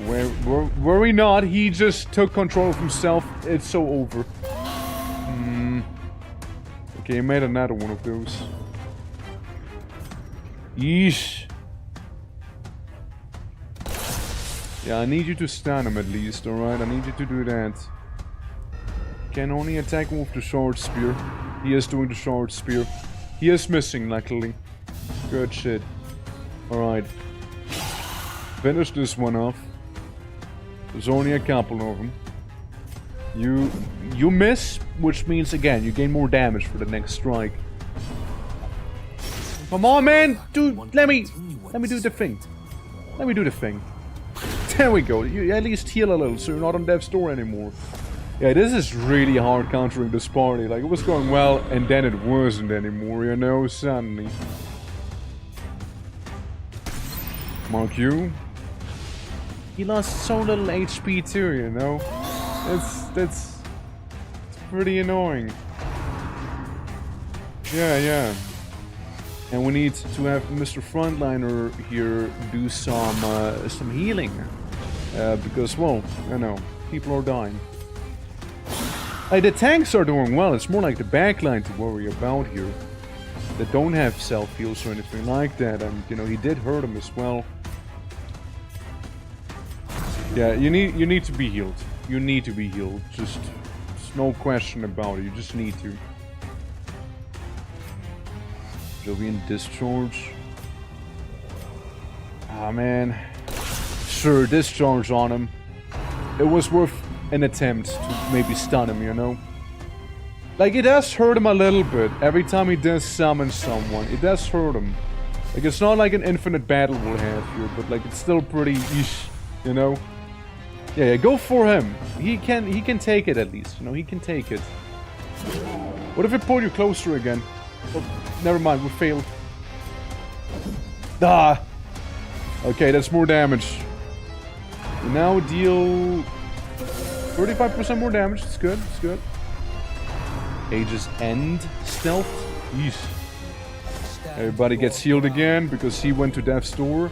Were we not? He just took control of himself. It's so over. Okay, he made another one of those. Yeesh. Yeah, I need you to stun him at least, alright? I need you to do that. Can only attack him with the short spear. He is doing the short spear. He is missing, luckily. Good shit. Alright. Finish this one off. There's only a couple of them. You miss, which means again you gain more damage for the next strike. Come on, man! Dude, let me do the thing. Let me do the thing. There we go. You at least heal a little, so you're not on death's door anymore. Yeah, this is really hard countering this party. Like, it was going well, and then it wasn't anymore, you know, suddenly. Mark you. He lost so little HP too, you know. That's pretty annoying. Yeah. And we need to have Mr. Frontliner here do some healing. Because, well, you know, people are dying. Like, the tanks are doing well. It's more like the backline to worry about here. They don't have self-heals or anything like that. And, you know, he did hurt him as well. Yeah, you need to be healed. You need to be healed. Just no question about it. You just need to. Jovian discharge. Ah, man. Sure, discharge on him. It was worth an attempt to maybe stun him, you know? Like, it does hurt him a little bit. Every time he does summon someone, it does hurt him. Like, it's not like an infinite battle we'll have here, but like, it's still pretty eesh, you know? Yeah, go for him. He can take it at least, you know, he can take it. What if it pulled you closer again? Oh, never mind, we failed. Ah! Okay, that's more damage. We now deal 35% more damage. It's good, it's good. Aegis End stealth? Yeesh. Everybody gets healed again because he went to death's door.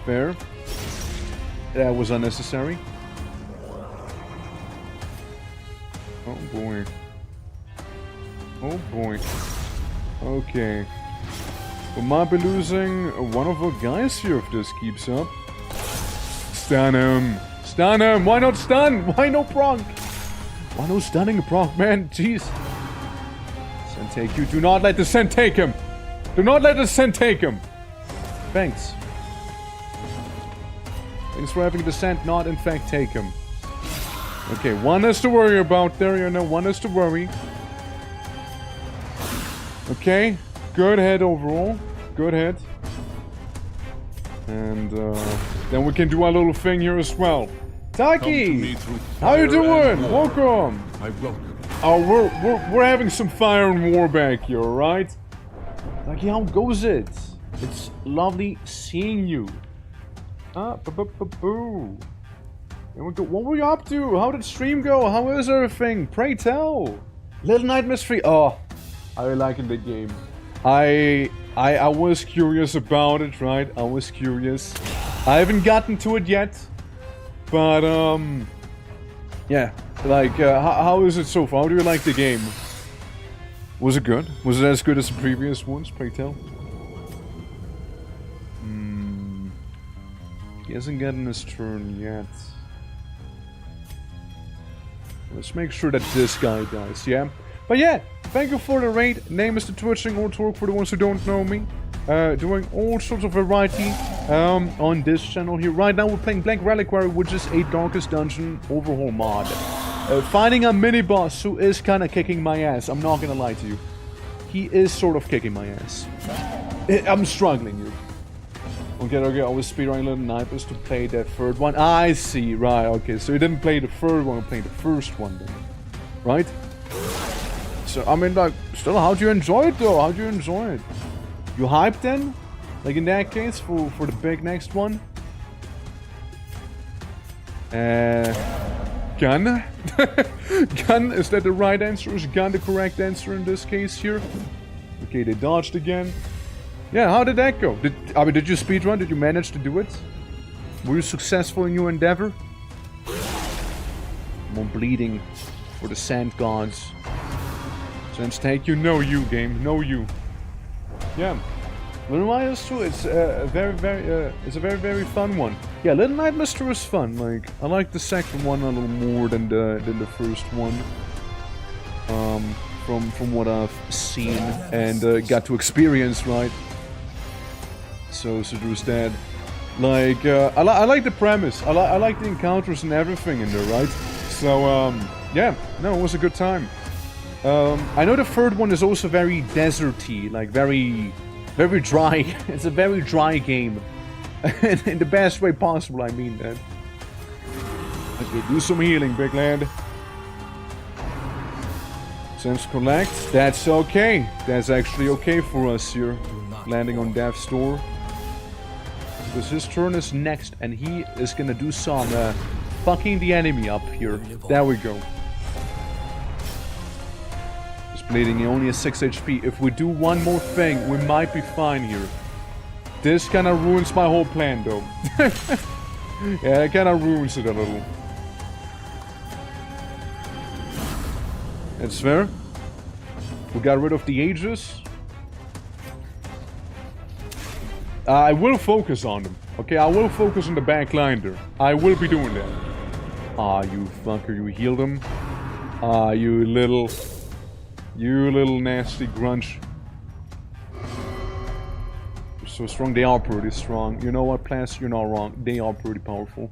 Fair. That was unnecessary. Oh boy. Oh boy. Okay. We might be losing one of our guys here if this keeps up. Stun him! Stun him! Why not stun? Why no proc? Why no stunning a proc, man? Jeez. Send take you. Do not let the send take him! Do not let the send take him! Thanks. Thanks for having the send not in fact take him. Okay, one is to worry about there, you know, one is to worry. Okay, good head overall. Good head. And then we can do our little thing here as well. Taki! How you doing? Welcome! I welcome. Oh, we're having some fire and war back here, alright? Taki, how goes it? It's lovely seeing you. Boo. What were you up to? How did stream go? How is everything? Pray tell. Little Night Mystery. Oh, I really liking the game. I was curious about it, right? I was curious. I haven't gotten to it yet, but yeah. Like, how is it so far? How do you like the game? Was it good? Was it as good as the previous ones? Pray tell. He hasn't gotten his turn yet. Let's make sure that this guy dies, yeah? But yeah, thank you for the raid. Name is the Twitching or Torque for the ones who don't know me. Doing all sorts of variety on this channel here. Right now we're playing Black Reliquary, which is a Darkest Dungeon overhaul mod. Fighting a mini-boss who is kinda kicking my ass. I'm not gonna lie to you. He is sort of kicking my ass. I'm struggling here. Okay, I was speedrunning Little Nightmares to play the third one. I see, right, okay. So you didn't play the third one, you played the first one then. Right? So, I mean, like, still, how'd you enjoy it though? How'd you enjoy it? You hyped then? Like in that case, for the big next one? Gun? Gun? Is that the right answer? Is gun the correct answer in this case here? Okay, they dodged again. Yeah, how did that go? Did you speedrun? Did you manage to do it? Were you successful in your endeavor? More bleeding for the sand gods. Sense take you, know you game, know you. Yeah, Little Nightmares 2. It's a very fun one. Yeah, Little Nightmares 2 is fun. Like, I like the second one a little more than the first one. From what I've seen and got to experience, right? So there's that. Like, I like the premise. I like the encounters and everything in there, right? So, yeah, no, it was a good time. I know the third one is also very deserty, like very dry. It's a very dry game. In the best way possible, I mean that. Okay, do some healing, big lad. Sense collect. That's okay. That's actually okay for us here. Landing on Death's Door. Because his turn is next and he is gonna do some fucking the enemy up here. There we go. Just bleeding, he only has 6 HP. If we do one more thing, we might be fine here. This kinda ruins my whole plan though. Yeah, it kinda ruins it a little. That's fair. We got rid of the Aegis. I will focus on them. Okay, I will focus on the back line there. I will be doing that. Ah, you fucker, you healed him. Ah, you little nasty grunge. You're so strong. They are pretty strong. You know what, Plants? You're not wrong. They are pretty powerful.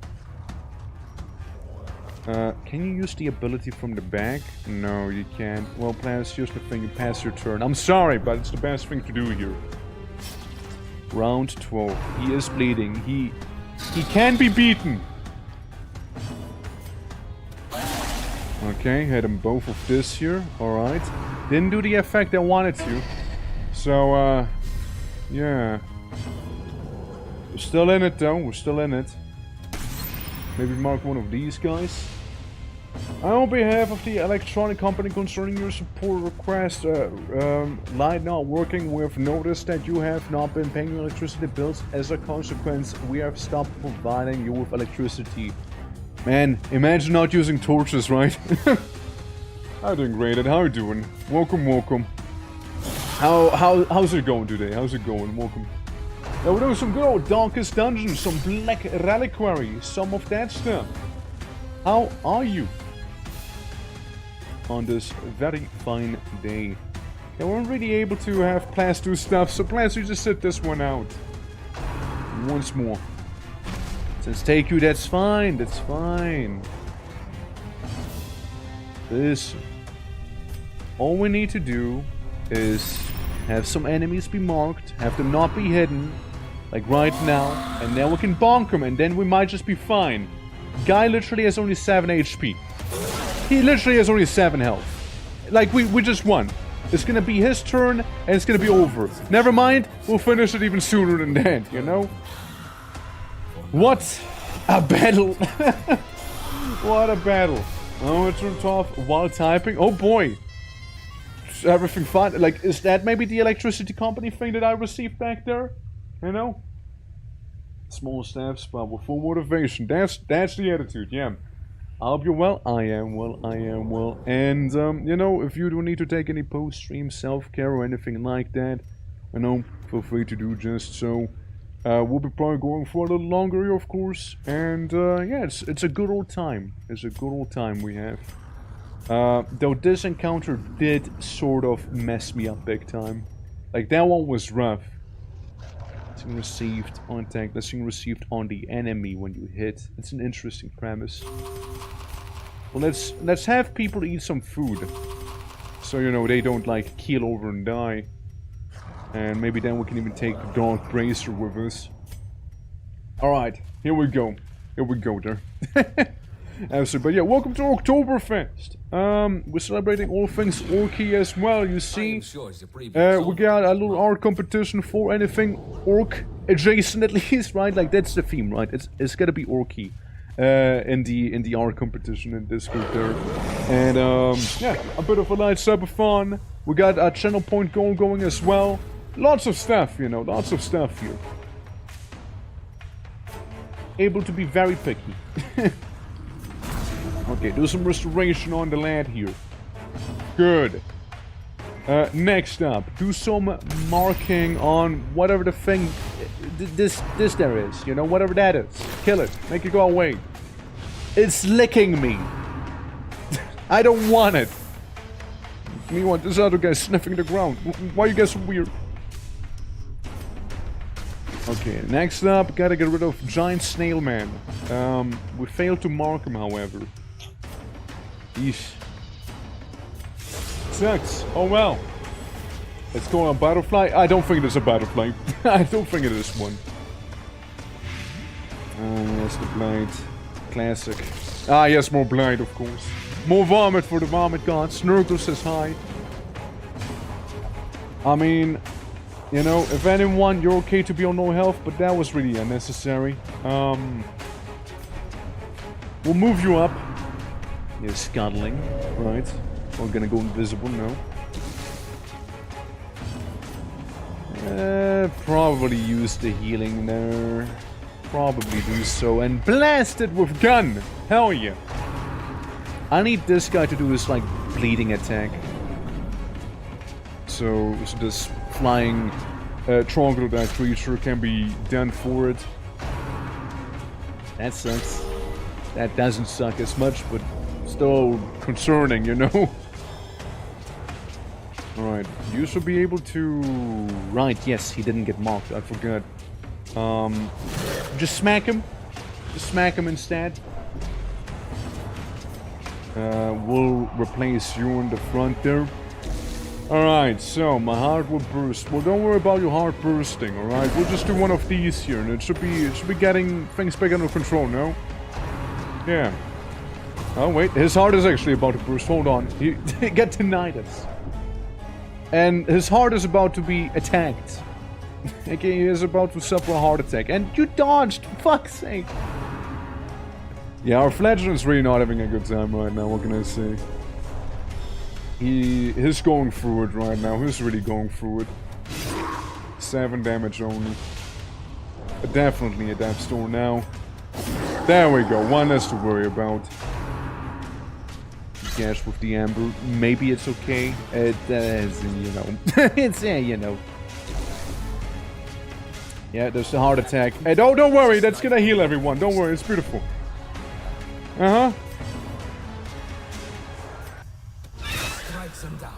Can you use the ability from the back? No, you can't. Well, Plants, here's the thing. You pass your turn. I'm sorry, but it's the best thing to do here. Round 12. He is bleeding. He can be beaten. Okay, hit him both of this here. Alright. Didn't do the effect I wanted to. So, yeah. We're still in it though. We're still in it. Maybe mark one of these guys. On behalf of the electronic company concerning your support request, line not working, we have noticed that you have not been paying your electricity bills. As a consequence, we have stopped providing you with electricity. Man, imagine not using torches, right? I'm doing great, Ed. How are you doing? Welcome, welcome. How's it going today? How's it going? Welcome. Now we're doing some good old Darkest Dungeons, some Black Reliquaries, some of that stuff. How are you on this very fine day? Yeah, we're really able to have plans do stuff, so plans you just sit this one out once more. Since take you, that's fine, that's fine. Listen, all we need to do is have some enemies be marked, have them not be hidden, like right now, and then we can bonk them, and then we might just be fine. Guy literally has only 7 HP. He literally has only 7 health. Like, we just won. It's gonna be his turn, and it's gonna be over. Never mind, we'll finish it even sooner than that, you know? What a battle! What a battle. Oh, it turned off while typing. Oh boy! Is everything fine? Like, is that maybe the electricity company thing that I received back there? You know? Small steps, but with full motivation. That's the attitude, yeah. I hope you're well. I am well, I am well. And, you know, if you don't need to take any post-stream self-care or anything like that, you know, feel free to do just so. We'll be probably going for a little longer here, of course. And, yeah, it's a good old time. It's a good old time we have. Though this encounter did sort of mess me up big time. Like, that one was rough. Received on tank, blessing received on the enemy when you hit. It's an interesting premise. Well, let's have people eat some food, so you know they don't like keel over and die. And maybe then we can even take the Dark Bracer with us. All right, here we go. Here we go there. Absolutely. But yeah, welcome to ORKTOBERFEST. We're celebrating all things Orky as well, you see. We got a little art competition for anything Orc adjacent at least, right? Like, that's the theme, right? It's gotta be Orky in the art competition in this group there. And yeah, a bit of a light SUBATHON. We got a channel point goal going as well. Lots of stuff, you know, lots of stuff here. Able to be very picky. Okay, do some restoration on the land here. Good. Next up, do some marking on whatever the thing... This there is, you know, whatever that is. Kill it. Make it go away. It's licking me. I don't want it. Meanwhile, this other guy's sniffing the ground. Why are you guys so weird? Okay, next up, gotta get rid of Giant Snail Man. We failed to mark him, however. Yeesh. Sucks. Oh well. Let's go on Butterfly. I don't think it is a Butterfly. I don't think it is one. Yes, the Blight. Classic. Ah, yes, more Blight, of course. More Vomit for the Vomit God. Snurgle says hi. I mean, you know, if anyone, you're okay to be on no health, but that was really unnecessary. We'll move you up. You're scuttling, right? We're gonna go invisible now. Probably use the healing there. Probably do so. And blast it with gun! Hell yeah! I need this guy to do his, like, bleeding attack. So this flying troglodyte creature can be done for it. That sucks. That doesn't suck as much, but still concerning, you know? Alright, you should be able to... Right, yes, he didn't get marked, I forgot. Just smack him. Just smack him instead. We'll replace you in the front there. Alright, so my heart will burst. Well, don't worry about your heart bursting, alright? We'll just do one of these here, and it should be getting things back under control, no? Yeah. Oh, wait, his heart is actually about to burst. Hold on. He got tinnitus. And his heart is about to be attacked. Okay, he is about to suffer a heart attack. And you dodged! Fuck's sake! Yeah, our flagellant's really not having a good time right now, what can I say? He's going through it right now, he's really going through it. 7 damage only. Definitely a death storm now. There we go, one less to worry about. Gash with the amber, maybe it's okay. It is, you know. It's, you know. Yeah, there's the heart attack. Hey, don't worry, that's gonna heal everyone. Don't worry, it's beautiful. Uh-huh.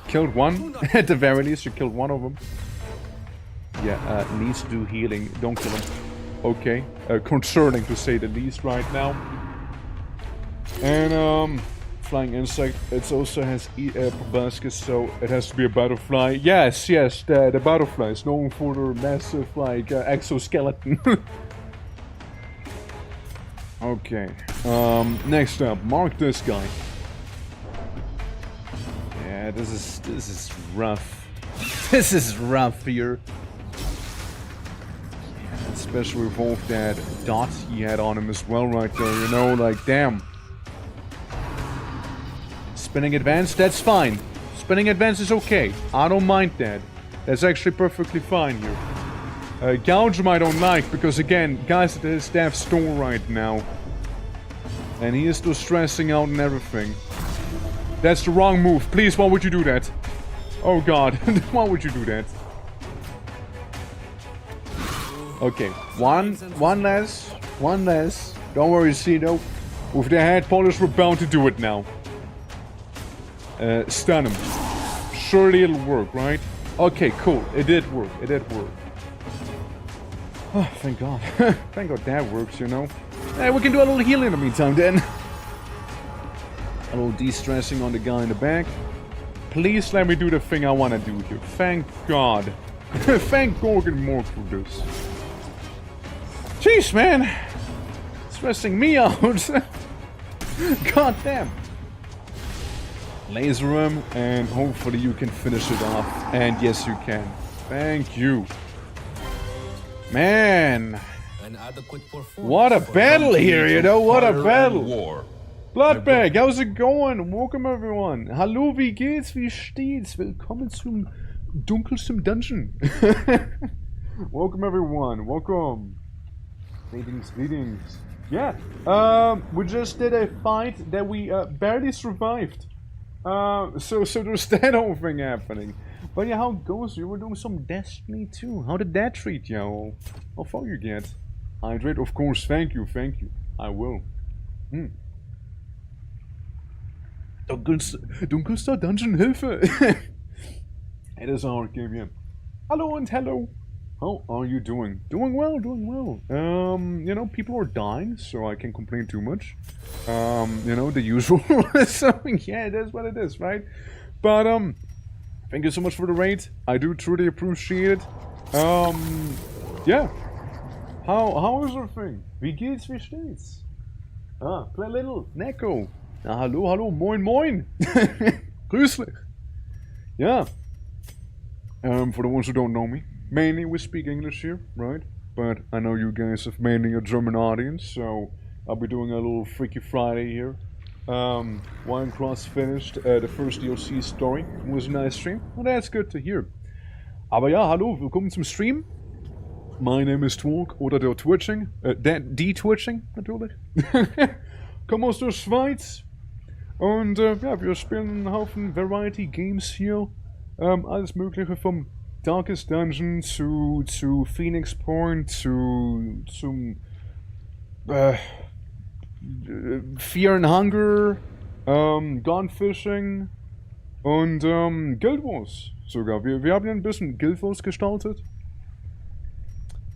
Killed one. At the very least, you killed one of them. Yeah, needs to do healing. Don't kill him. Okay. Concerning to say the least right now. And, flying insect. It also has proboscis, so it has to be a butterfly. Yes, yes, the butterfly is known for their massive, like, exoskeleton. Okay. Next up, mark this guy. Yeah, this is rough. This is rough here. Yeah, especially with all that dot he had on him as well right there, you know, like, damn. Spinning advance, that's fine. Spinning advance is okay. I don't mind that. That's actually perfectly fine here. Gouge him I don't like, because again, guys at his death store right now. And he is still stressing out and everything. That's the wrong move. Please, why would you do that? Oh god, why would you do that? Okay, one less. Don't worry, Cino. With the head polish, we're bound to do it now. Stun him. Surely it'll work, right? Okay, cool. It did work. It did work. Oh, thank god. Thank god that works, you know. Hey, we can do a little healing in the meantime, then. A little de-stressing on the guy in the back. Please let me do the thing I want to do here. Thank god. Thank Gorgon Mork for this. Jeez, man. Stressing me out. God damn. Laser him, and hopefully you can finish it off. And yes, you can. Thank you. Man. What a battle here, you know? What a battle. Bloodbag, how's it going? Welcome everyone. Hallo, wie geht's? Wie steht's? Willkommen zum dunkelsten Dungeon. Welcome everyone. Welcome. Greetings. Yeah. We just did a fight that we barely survived. So there's that whole thing happening. But yeah, how it goes? You were doing some Destiny too. How did that treat you? How far you get? Hydrate, of course. Thank you. I will. Dunkelster Dungeon Hilfe. It is our game, yeah. Hello and hello. How are you doing? Doing well. You know, people are dying, so I can't complain too much. You know, the usual. So, yeah, it is what it is, right? But, thank you so much for the raid. I do truly appreciate it. Yeah. How is everything? Wie geht's, wie steht's? Play little Neko. Hallo, moin. Grüß dich. Yeah. For the ones who don't know me, mainly we speak English here, right? But I know you guys have mainly a German audience, so I'll be doing a little Freaky Friday here. Wine Cross finished the first DLC story. It was a nice stream. Well, that's good to hear. Aber ja, hallo, willkommen zum Stream. My name is Twalk, oder der Twitching. Die Twitching, natürlich. Komm aus der Schweiz. Und ja, wir spielen einen Haufen Variety Games hier. Alles mögliche vom Darkest Dungeon zu Phoenix Point zum Fear and Hunger, Gone Fishing und Guild Wars sogar. Wir haben ja ein bisschen Guild Wars gestartet.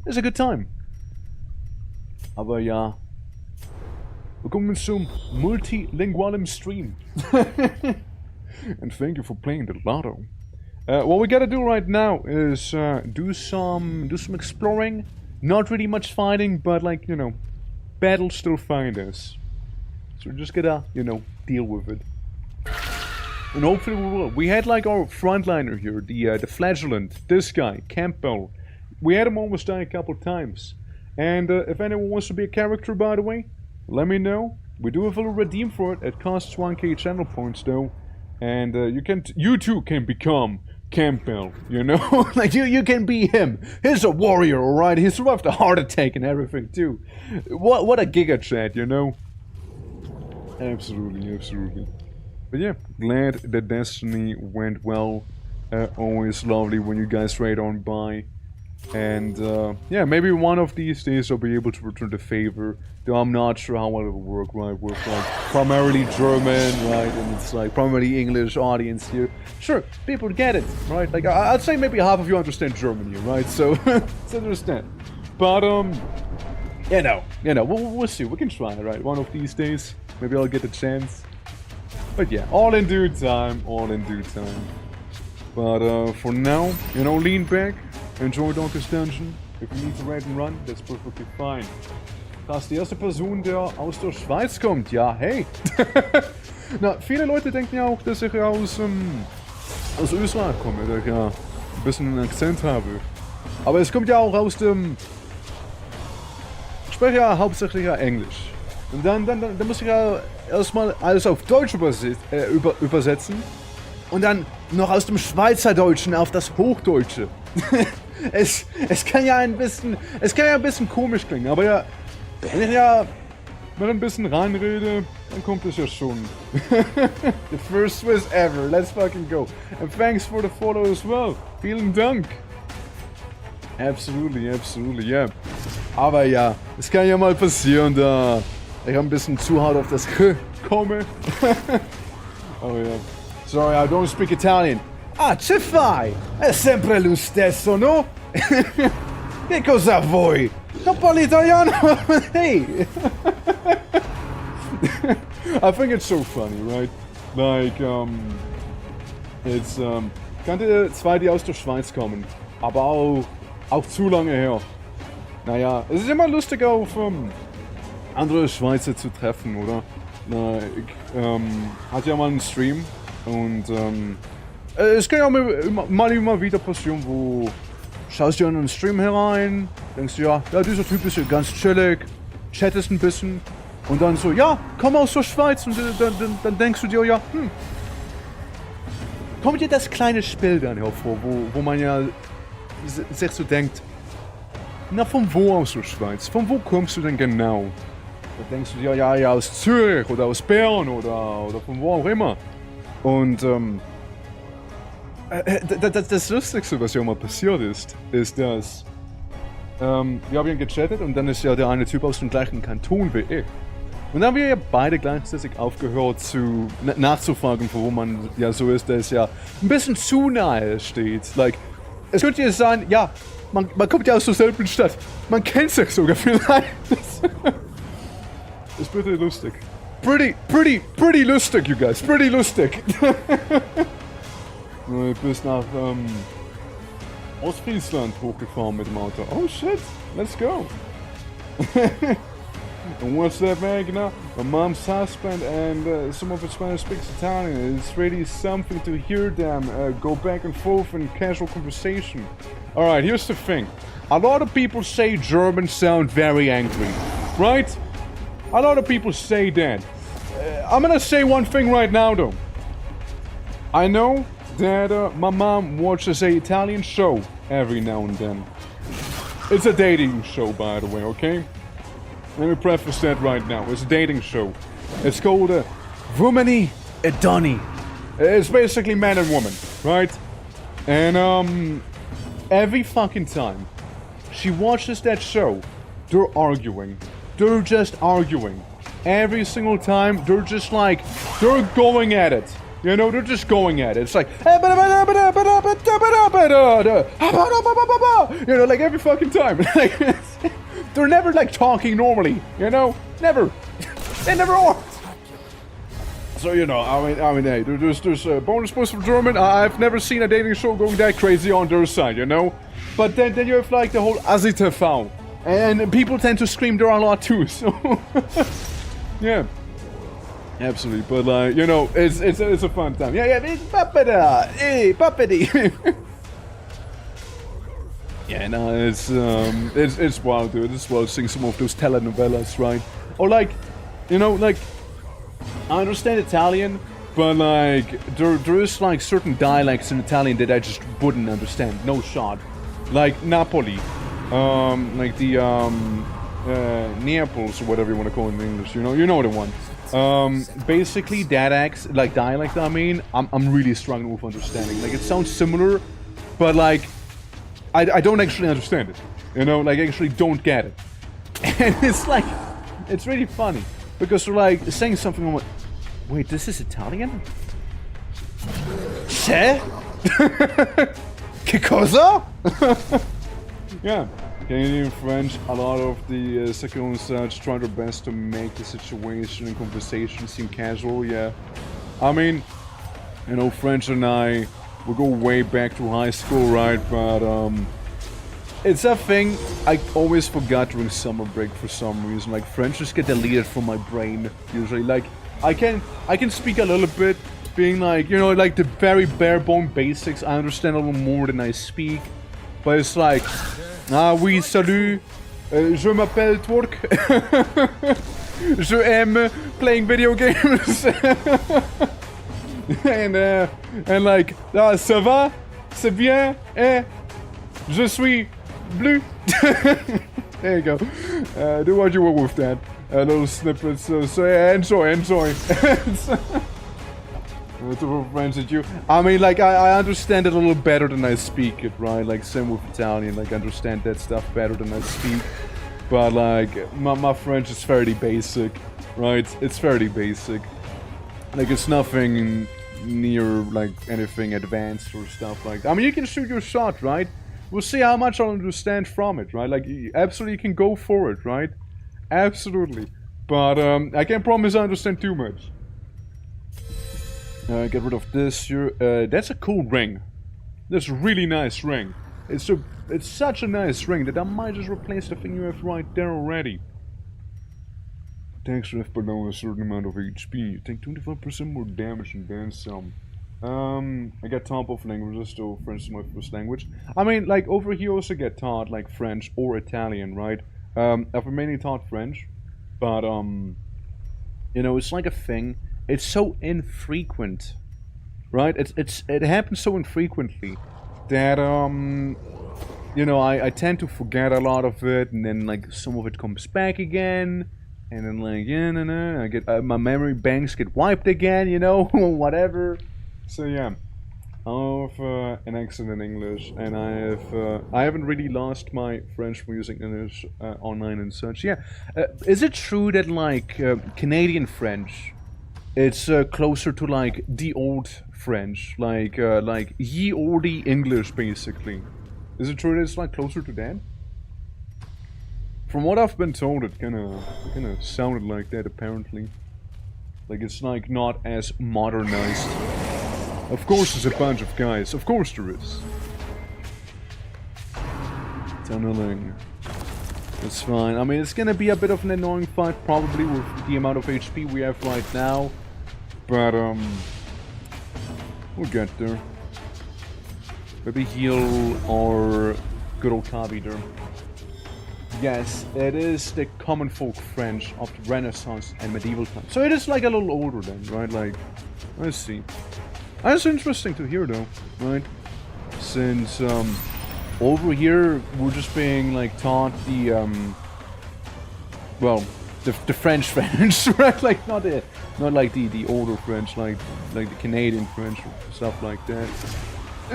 It's a good time. Aber ja, willkommen zum multilingualen Stream. And thank you for playing the lotto. What we gotta do right now is do some exploring. Not really much fighting, but like, you know, battles still find us. So we're just gotta, you know, deal with it. And hopefully we will. We had like our frontliner here, the flagellant, this guy, Campbell. We had him almost die a couple times. And if anyone wants to be a character, by the way, let me know. We do have a little redeem for it. It costs 1k channel points though. And you too can become Campbell, you know? Like, you can be him. He's a warrior, alright? He survived a heart attack and everything, too. What a giga chat, you know? Absolutely, absolutely. But yeah, glad that Destiny went well. Always lovely when you guys raid on by. And, yeah, maybe one of these days I'll be able to return the favor. Though I'm not sure how well it'll work, right? With, like, primarily German, right? And it's, like, primarily English audience here. Sure, people get it, right? Like, I'd say maybe half of you understand German here, right? So, let's understand. But, you know, we'll see. We can try, right? One of these days. Maybe I'll get a chance. But yeah, all in due time, all in due time. But, for now, you know, lean back. Enjoy Darkest Dungeon. If you need to raid and run, that's perfectly fine. Da ist die erste Person, der aus der Schweiz kommt. Ja, hey. Na, viele Leute denken ja auch, dass ich aus Österreich komme, dass ich ja ein bisschen einen Akzent habe. Aber es kommt ja auch aus dem... Ich spreche ja hauptsächlich ja Englisch. Und dann muss ich ja erstmal alles auf Deutsch übersetzen. Und dann noch aus dem Schweizerdeutschen auf das Hochdeutsche. Es kann ja ein bisschen komisch klingen, aber ja, wenn ich ja mal ein bisschen reinrede, dann kommt es ja schon. The first Swiss ever, let's fucking go. And thanks for the follow as well. Vielen Dank. Absolutely, yeah. Aber ja, es kann ja mal passieren, da ich ein bisschen zu hart auf das komme. Oh ja. Sorry, I don't speak Italian. Ah, c'è fai? È sempre lo stesso, no? Che cosa vuoi? Non parli italiano? Hey! I think it's so funny, right? Like, it's, kannte zwei, die aus der Schweiz kommen, aber auch zu lange her. Naja, es ist immer lustig, auf andere Schweizer zu treffen, oder? Na, ich hatte ja mal einen Stream und, es kann ja auch immer wieder passieren, wo schaust du in einen Stream herein, denkst du, ja, dieser Typ ist ja ganz chillig, chattest ein bisschen und dann so, ja, komm aus der Schweiz und dann denkst du dir, ja, kommt dir das kleine Spiel dann hervor, wo man ja sich so denkt, na, von wo aus der Schweiz? Von wo kommst du denn genau? Da denkst du dir, ja, aus Zürich oder aus Bern oder von wo auch immer. Und, das Lustigste, was ja mal passiert ist, dass wir haben ja gechattet und dann ist ja der eine Typ aus dem gleichen Kanton wie ich. Und dann haben wir ja beide gleichzeitig aufgehört nachzufragen, wo man ja so ist, dass es ja ein bisschen zu nahe steht. Like, es könnte ja sein, ja, man kommt ja aus derselben Stadt, man kennt sich sogar vielleicht. Ist pretty lustig. Pretty lustig, you guys, pretty lustig. Ich bin nach Ostfriesland hochgefahren mit dem Auto. Oh shit, let's go. And what's that, man? Now, my mom's husband and some of his friends speaks Italian. It's really something to hear them go back and forth in casual conversation. Alright, here's the thing. A lot of people say Germans sound very angry, right? A lot of people say that. I'm gonna say one thing right now, though. I know that my mom watches an Italian show every now and then. It's a dating show, by the way, okay? Let me preface that right now. It's a dating show. It's called Vumani e Donny. It's basically man and woman, right? And every fucking time she watches that show, they're arguing. They're just arguing. Every single time, they're just like, they're going at it. You know, they're just going at it. It's like, you know, like every fucking time. They're never like talking normally, you know? Never. They never are. So, you know, I mean, hey, there's bonus points for German. I've never seen a dating show going that crazy on their side, you know? But then you have like the whole ASI-TV. And people tend to scream there a lot too, so... yeah. Absolutely, but like, you know, it's a fun time. Yeah, it's Papada! Hey, Papadi! Yeah, no, it's wild, dude. It's wild seeing some of those telenovelas, right? Or like, You know, like, I understand Italian, but like, there is like certain dialects in Italian that I just wouldn't understand. No shot. Like Napoli, like the Naples or whatever you want to call it in English. You know the one. Basically that dialect. I mean, I'm really struggling with understanding. Like, it sounds similar, but like, I don't actually understand it. You know, like, I actually don't get it. And it's like, it's really funny because they're like saying something. I'm like, wait, this is Italian? C'è? Che cosa? Yeah, Canadian French, a lot of the secular and such try their best to make the situation and conversation seem casual, yeah. I mean, you know, French and I, we go way back to high school, right? But, it's a thing I always forgot during summer break for some reason. Like, French just get deleted from my brain, usually. Like, I can speak a little bit, being like, you know, like the very bare bone basics. I understand a little more than I speak. But it's like, ah oui, salut, je m'appelle Twerk. Je aime playing video games. and like, ah, ça va? C'est bien? Je suis bleu. There you go. Do what you want with that. Little snippets. So yeah, enjoy. To friends at you. I mean, like, I understand it a little better than I speak it, right? Like, same with Italian. Like, I understand that stuff better than I speak. But like, my French is fairly basic, right? It's fairly basic. Like, it's nothing near like anything advanced or stuff like that. I mean, you can shoot your shot, right? We'll see how much I'll understand from it, right? Like, absolutely you can go for it, right? Absolutely. But I can't promise I understand too much. Get rid of this here. That's a cool ring. That's a really nice ring. It's such a nice ring that I might just replace the thing you have right there already. Attacks left below a certain amount of HP. You take 25% more damage and then some. I get taught both languages, so French is my first language. I mean, like, over here also get taught, like, French or Italian, right? I've mainly taught French, but, you know, it's like a thing. It's so infrequent, right? It happens so infrequently that, you know, I tend to forget a lot of it, and then, like, some of it comes back again, and then, like, yeah, no, I get, my memory banks get wiped again, you know, whatever. So, yeah, I have an accent in English, and I haven't really lost my French music English online and such. Yeah, is it true that, like, Canadian French, it's closer to, like, the old French, like ye olde English, basically? Is it true that it's, like, closer to that? From what I've been told, it kinda sounded like that, apparently. Like, it's, like, not as modernized. Of course there's a bunch of guys, of course there is. Tunneling. That's fine. I mean, it's gonna be a bit of an annoying fight, probably, with the amount of HP we have right now. But, we'll get there. Maybe heal our good old Kabi there. Yes, it is the common folk French of the Renaissance and medieval times. So it is like a little older then, right? Like, let's see. That's interesting to hear though, right? Since, over here, we're just being, like, taught the, well, the French, right? Like, not like the older French, like the Canadian French or stuff like that.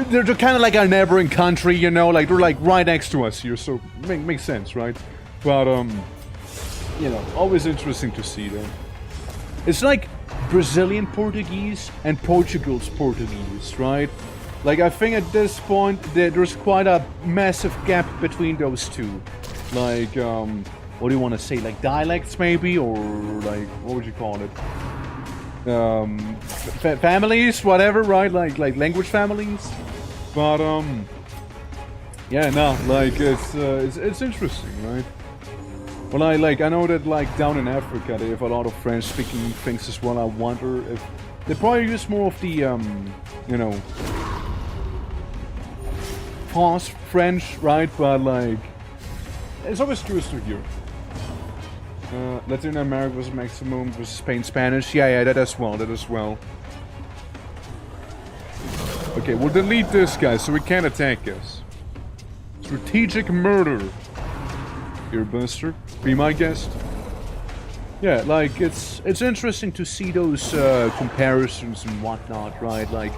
They're kind of like our neighboring country, you know, like, they're, like, right next to us here, so makes sense, right? But, you know, always interesting to see, though. It's like Brazilian Portuguese and Portugal's Portuguese, right? Like, I think at this point, there's quite a massive gap between those two. Like, what do you want to say? Like, dialects, maybe? Or, like, what would you call it? Families, whatever, right? Like language families. But, yeah, no, like, it's interesting, right? Well, I know that, like, down in Africa, they have a lot of French-speaking things as well. I wonder if they probably use more of the, you know, French, right? But, like, it's always curious to hear. Latin America was maximum versus Spain Spanish. Yeah, that as well, that as well. Okay, we'll delete this guy so he can't attack us. Strategic murder. Here, Buster. Be my guest. Yeah, like, it's interesting to see those comparisons and whatnot, right? Like,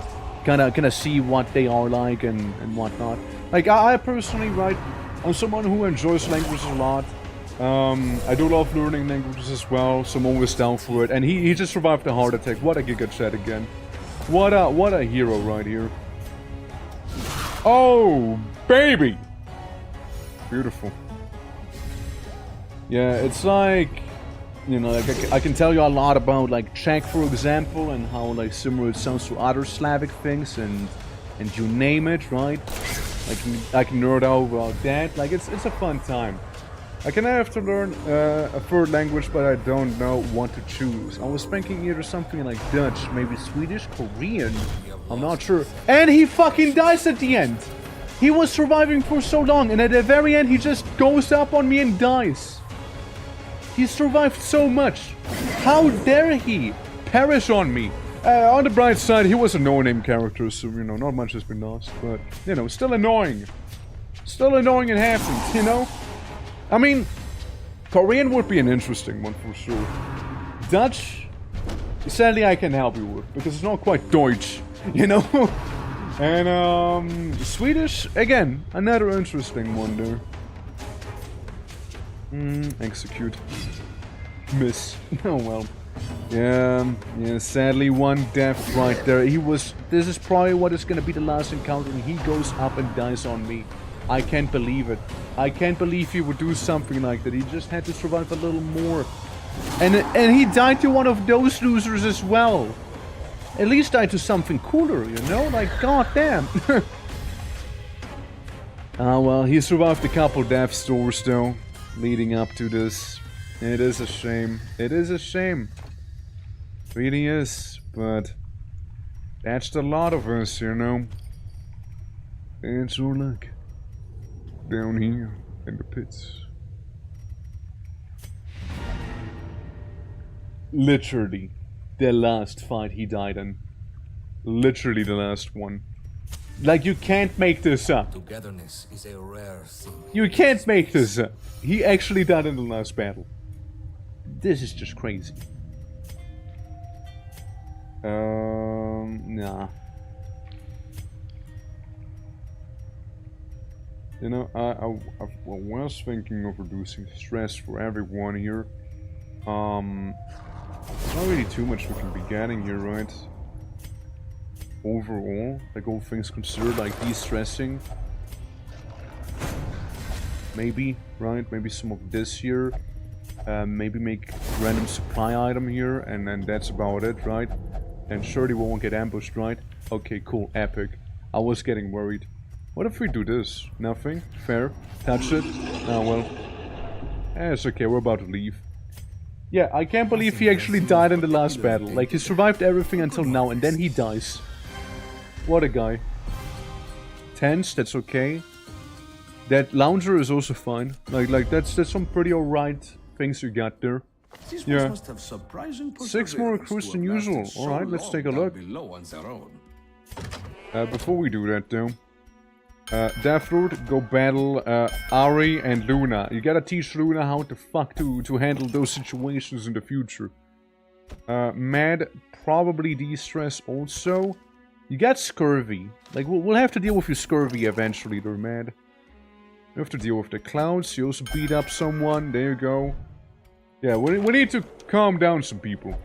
kinda see what they are like and whatnot. Like, I personally, right, I'm someone who enjoys languages a lot. I do love learning languages as well, so I'm always down for it. And he just survived a heart attack. What a Giga Chat again. What a hero right here. Oh, baby! Beautiful. Yeah, it's like, you know, like I can tell you a lot about like Czech, for example, and how like similar it sounds to other Slavic things, and you name it, right? Like I can nerd out about that. Like it's a fun time. I can have to learn a third language, but I don't know what to choose. I was thinking either something like Dutch, maybe Swedish, Korean. I'm not sure. And he fucking dies at the end. He was surviving for so long, and at the very end, he just goes up on me and dies. He survived so much. How dare he perish on me? On the bright side, he was a no-name character, so, you know, not much has been lost. But, you know, still annoying. Still annoying it happens, you know? I mean, Korean would be an interesting one for sure. Dutch, sadly I can help you with, because it's not quite Deutsch, you know? And, Swedish, again, another interesting one there. Execute. Miss. Oh well. Yeah, sadly one death right there. This is probably what is gonna be the last encounter, and he goes up and dies on me. I can't believe it. I can't believe he would do something like that. He just had to survive a little more. And he died to one of those losers as well. At least died to something cooler, you know? Like, goddamn. Ah, well, he survived a couple death stores though, leading up to this. It is a shame. It is a shame. It really is, but that's the lot of us, you know? It's our luck. Down here in the pits. Literally, the last fight he died in. Literally the last one. Like, you can't make this up. Togetherness is a rare thing. You can't make this up. He actually died in the last battle. This is just crazy. Nah. You know, I was thinking of reducing stress for everyone here. There's not really too much we can be getting here, right? Overall, like all things considered, like de-stressing. Maybe, right? Maybe some of this here. Maybe make random supply item here, and then that's about it, right? And surely we won't get ambushed, right? Okay, cool, epic. I was getting worried. What if we do this? Nothing? Fair. Touch it? Oh well. It's okay, we're about to leave. Yeah, I can't believe he actually died in the last battle. Like, he survived everything until now, and then he dies. What a guy. Tense, that's okay. That lounger is also fine. Like that's some pretty alright things you got there. Yeah. 6 more recruits than usual. Alright, let's take a look. Before we do that though. Deathroot, go battle Ari and Luna. You gotta teach Luna how the fuck to handle those situations in the future. Mad, probably de-stress also. You got scurvy. Like, we'll have to deal with your scurvy eventually, though, Mad. You have to deal with the clouds. You also beat up someone. There you go. Yeah, we need to calm down some people.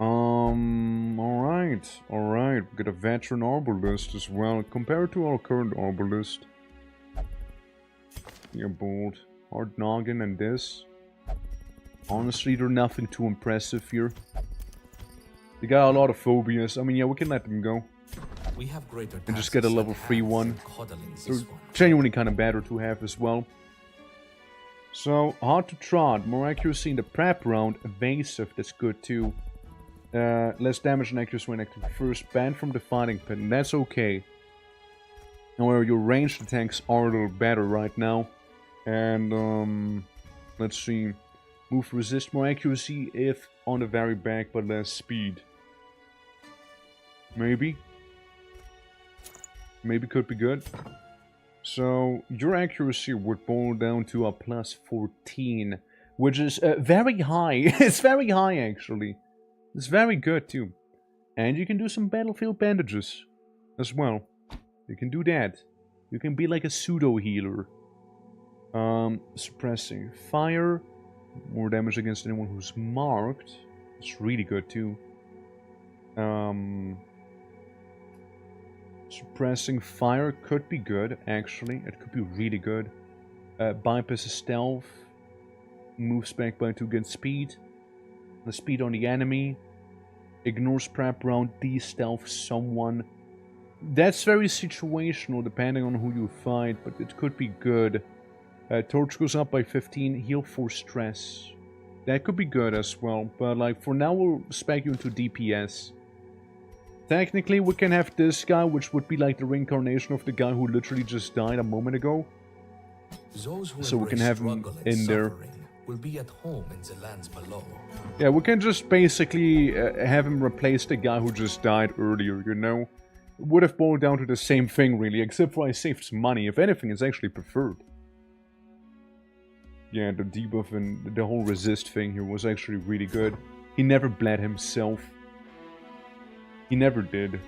Alright. We got a veteran arbalist as well. Compared to our current arbalist. Yeah, bold. Hard noggin and this. Honestly, they're nothing too impressive here. They got a lot of phobias. I mean, yeah, we can let them go. We have greater and just get a level 3 one. They're one. genuinely kind of better to have as well. So, hard to trot. More accuracy in the prep round. Evasive, that's good too. Less damage and accuracy when active first. Banned from the fighting pit, and that's okay. However, your ranged attacks are a little better right now. And, Let's see. Move resist, more accuracy if on the very back, but less speed. Maybe. Maybe could be good. So, your accuracy would boil down to a plus 14, which is very high. It's very high, actually. It's very good, too. And you can do some battlefield bandages as well. You can do that. You can be like a pseudo-healer. Suppressing fire. More damage against anyone who's marked. It's really good, too. Suppressing fire could be good, actually. It could be really good. Bypasses stealth. Moves back by 2 against speed. The speed on the enemy. Ignores prep round, de-stealth someone. That's very situational depending on who you fight, but it could be good. Torch goes up by 15, heal for stress. That could be good as well, but like for now we'll spec you into DPS. Technically we can have this guy, which would be like the reincarnation of the guy who literally just died a moment ago. So we can have him in there. Will be at home in the lands below. Yeah, we can just basically have him replace the guy who just died earlier, you know? It would have boiled down to the same thing really, except for I saved some money. If anything, it's actually preferred. Yeah, the debuff and the whole resist thing here was actually really good. He never bled himself. He never did.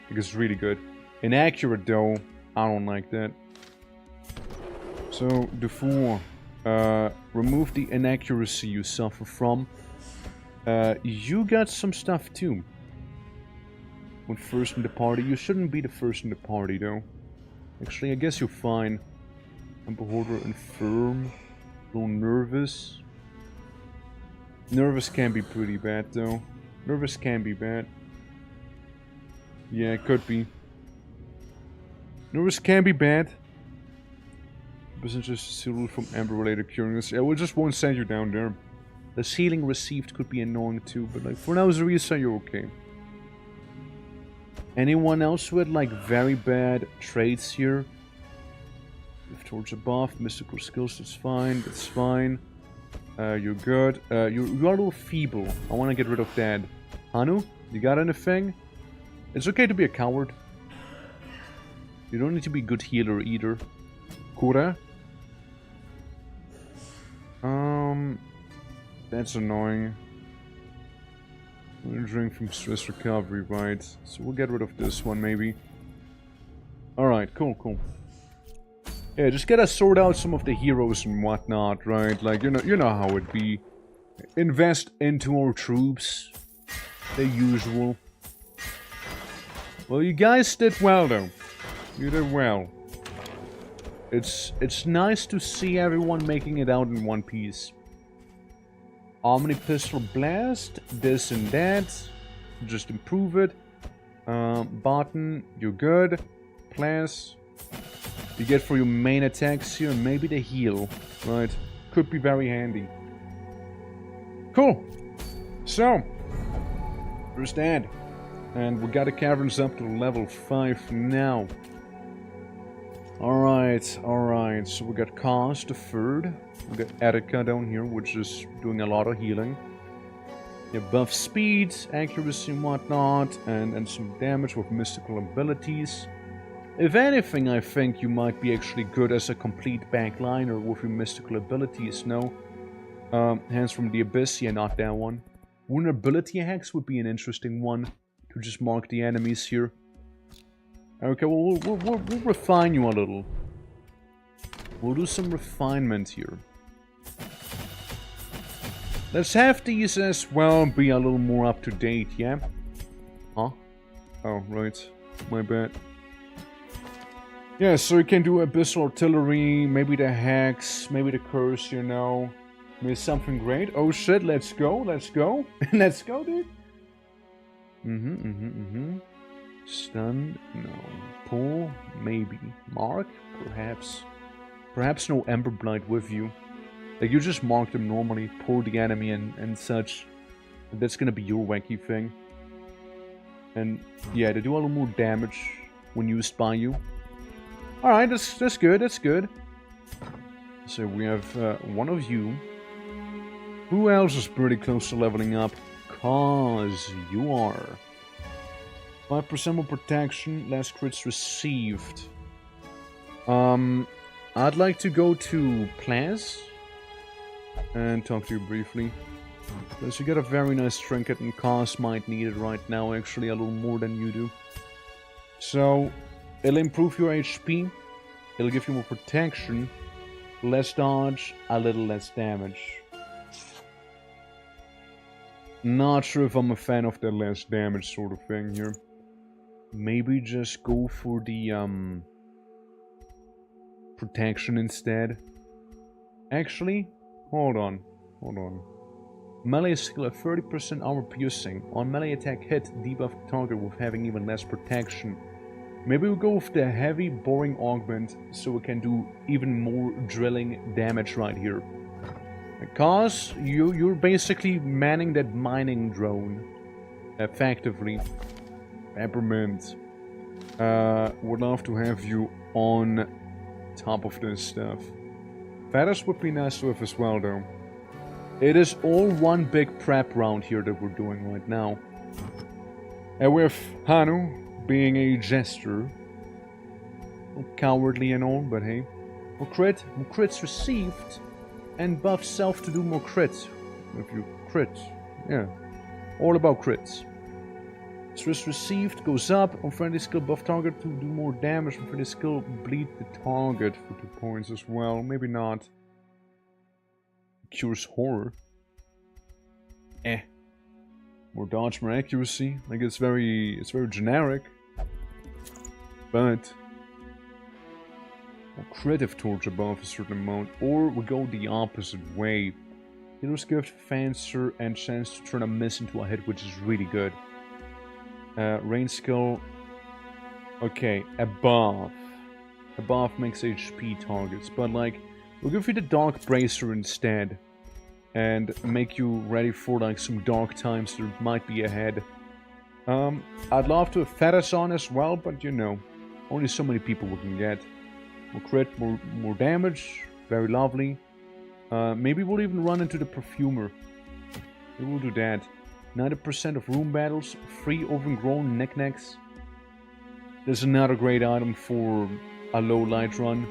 Because it's really good. Inaccurate though, I don't like that. So, the 4. Remove the inaccuracy you suffer from. You got some stuff too. When first in the party. You shouldn't be the first in the party though. Actually, I guess you're fine. Beholder and firm. A little nervous. Nervous can be pretty bad though. Nervous can be bad. Yeah, it could be. Nervous can be bad. Business just sealed from Amber-related curious. Yeah, we just won't send you down there. The healing received could be annoying too, but like for now, Zarisa, you're okay. Anyone else who had like very bad traits here? If towards a buff, mystical skills, that's fine. That's fine. You're good. You are a little feeble. I want to get rid of that. Hanu, you got anything? It's okay to be a coward. You don't need to be a good healer either. Kura? That's annoying. We're drink from stress recovery, right? So we'll get rid of this one, maybe. Alright, cool, cool. Yeah, just gotta sort out some of the heroes and whatnot, right? Like, you know how it be. Invest into our troops. The usual. Well, you guys did well, though. You did well. It's nice to see everyone making it out in one piece. Omni Pistol Blast, this and that. Just improve it. Button, you're good. Plus, you get for your main attacks here, maybe the heal, right? Could be very handy. Cool. So, there's that. And we got the caverns up to level 5 now. Alright, alright. So we got Kaz the 3rd. We got Etika down here, which is doing a lot of healing. Yeah, buff speed, accuracy and whatnot, and some damage with mystical abilities. If anything, I think you might be actually good as a complete backliner with your mystical abilities, no? Hands from the Abyss, yeah, not that one. Vulnerability hacks would be an interesting one to just mark the enemies here. Okay, well, we'll refine you a little. We'll do some refinement here. Let's have these as well be a little more up to date, yeah? Huh? Oh, right. My bad. Yeah, so you can do Abyssal Artillery, maybe the Hex, maybe the Curse, you know. Maybe something great. Oh shit, let's go, let's go. Let's go, dude. Stun? No. Pull? Maybe. Mark? Perhaps. Perhaps no Ember Blight with you. Like, you just mark them normally, pull the enemy and such. And that's gonna be your wacky thing. And, yeah, they do a little more damage when used by you. Alright, that's good, that's good. So we have one of you. Who else is pretty close to leveling up? Cause you are. 5% more protection, less crits received. I'd like to go to Plaz and talk to you briefly. Because you get a very nice trinket and Cause might need it right now, actually a little more than you do. So, it'll improve your HP, it'll give you more protection, less dodge, a little less damage. Not sure if I'm a fan of that less damage sort of thing here. Maybe just go for the protection instead. Actually, hold on. Melee skill at 30% armor piercing. On melee attack hit, debuff the target with having even less protection. Maybe we'll go with the heavy boring augment so we can do even more drilling damage right here. Because you're basically manning that mining drone effectively. Peppermint. Would love to have you on top of this stuff. Feathers would be nice to have as well though. It is all one big prep round here that we're doing right now. And with Hanu being a jester. Cowardly and all, but hey. More crits received. And buff self to do more crits. If you crit. Yeah. All about crits. Stress received goes up. On friendly skill buff target to do more damage. On friendly skill bleed the target for 2 points as well. Maybe not. Cures horror. More dodge, more accuracy. Like it's very generic. But more crit if torch above a certain amount. Or we go the opposite way. Hero's Gift, Fancer, and chance to turn a miss into a hit, which is really good. Range skill. Okay, above. Above makes HP targets, but like, we'll give you the Dark Bracer instead. And make you ready for like some dark times that might be ahead. I'd love to have Feathers on as well, but you know, only so many people we can get. More crit, more damage, very lovely. Maybe we'll even run into the Perfumer. Maybe we'll do that. 90% of room battles, free overgrown knickknacks. There's another great item for a low light run.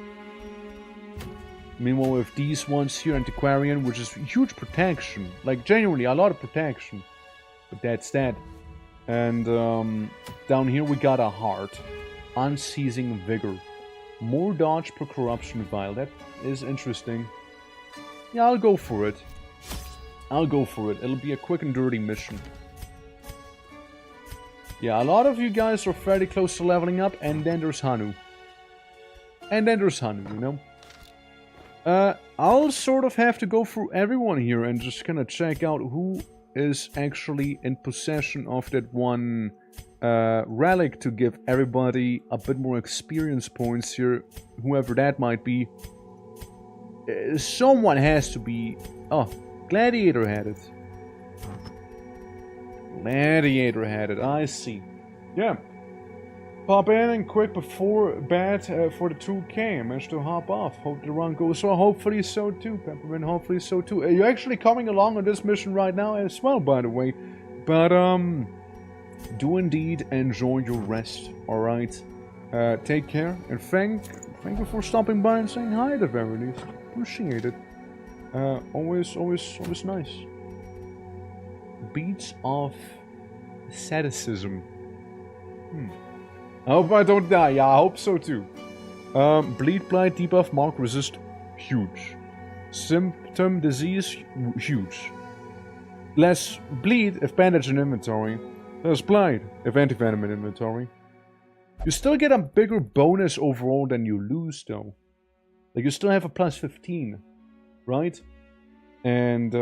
Meanwhile, with these ones here, Antiquarian, which is huge protection. Like, genuinely, a lot of protection. But that's that. And down here we got a heart. Unceasing Vigor. More dodge per corruption vial. That is interesting. Yeah, I'll go for it. It'll be a quick and dirty mission. Yeah, a lot of you guys are fairly close to leveling up, and then there's Hanu. You know? I'll sort of have to go through everyone here and just kind of check out who is actually in possession of that one relic to give everybody a bit more experience points here, whoever that might be. Someone has to be... Oh, Gladiator had it. I see. Yeah. Pop in and quick before bed for the 2K. I managed to hop off. Hope the run goes well. Hopefully so too, Peppermint. Hopefully so too. You're actually coming along on this mission right now as well, by the way. But, do indeed enjoy your rest, alright? Take care, and thank you for stopping by and saying hi at the very least. Appreciate it. Always nice. Beats of asceticism. I hope I don't die. Yeah, I hope so too. Bleed, blight, debuff, mark, resist. Huge. Symptom, disease. Huge. Less bleed if bandage in inventory. Less blight if anti-venom in inventory. You still get a bigger bonus overall than you lose though. Like you still have a plus 15. Right? And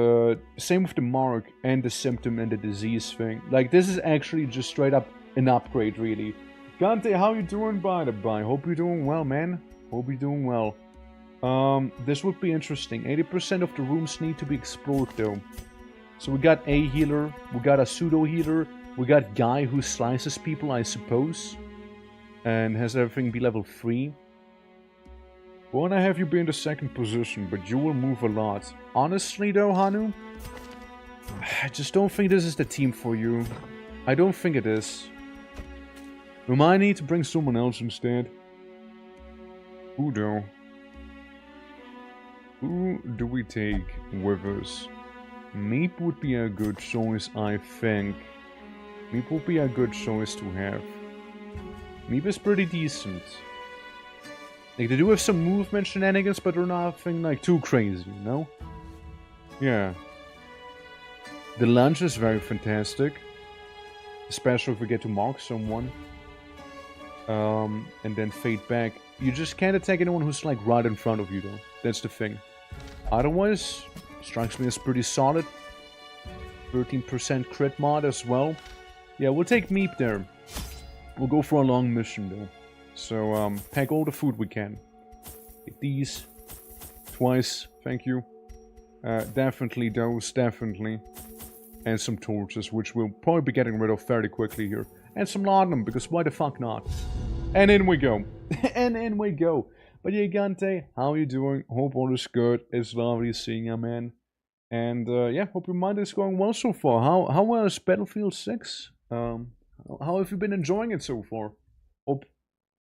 same with the mark and the symptom and the disease thing. Like this is actually just straight up an upgrade really. Gante, how you doing by the by? Hope you're doing well, man. Hope you're doing well. This would be interesting. 80% of the rooms need to be explored though. So we got a healer, we got a pseudo healer, we got guy who slices people, I suppose. And has everything be level 3. I wanna have you be in the second position, but you will move a lot. Honestly though, Hanu, I just don't think this is the team for you. I don't think it is. We might need to bring someone else instead. Who though? Who do we take with us? Meep would be a good choice, I think. Meep would be a good choice to have. Meep is pretty decent. Like, they do have some movement shenanigans, but they're nothing like too crazy, you know? Yeah. The lunge is very fantastic. Especially if we get to mark someone. And then fade back. You just can't attack anyone who's like right in front of you though. That's the thing. Otherwise, strikes me as pretty solid. 13% crit mod as well. Yeah, we'll take Meep there. We'll go for a long mission though. So, pack all the food we can. Take these. Twice, thank you. Definitely those, definitely. And some torches, which we'll probably be getting rid of fairly quickly here. And some laudanum, because why the fuck not? And in we go. And in we go. But yeah, Gante, how are you doing? Hope all is good. It's lovely seeing you, man. And yeah, hope your mind is going well so far. How was Battlefield 6? How have you been enjoying it so far? Hope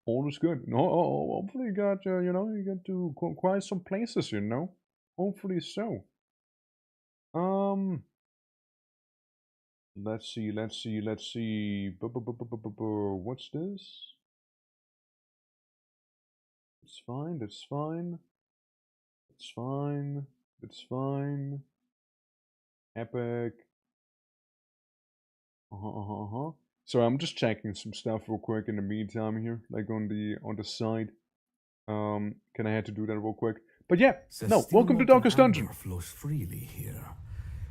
all is good. No, hopefully you got, you know, you got to quite some places, you know. Hopefully so. Let's see. What's this? It's fine, that's fine. It's fine. It's fine. Epic. So I'm just checking some stuff real quick in the meantime here, like on the side. Can I have to do that real quick? But yeah, no, welcome to Darkest Dungeon. Flows freely here.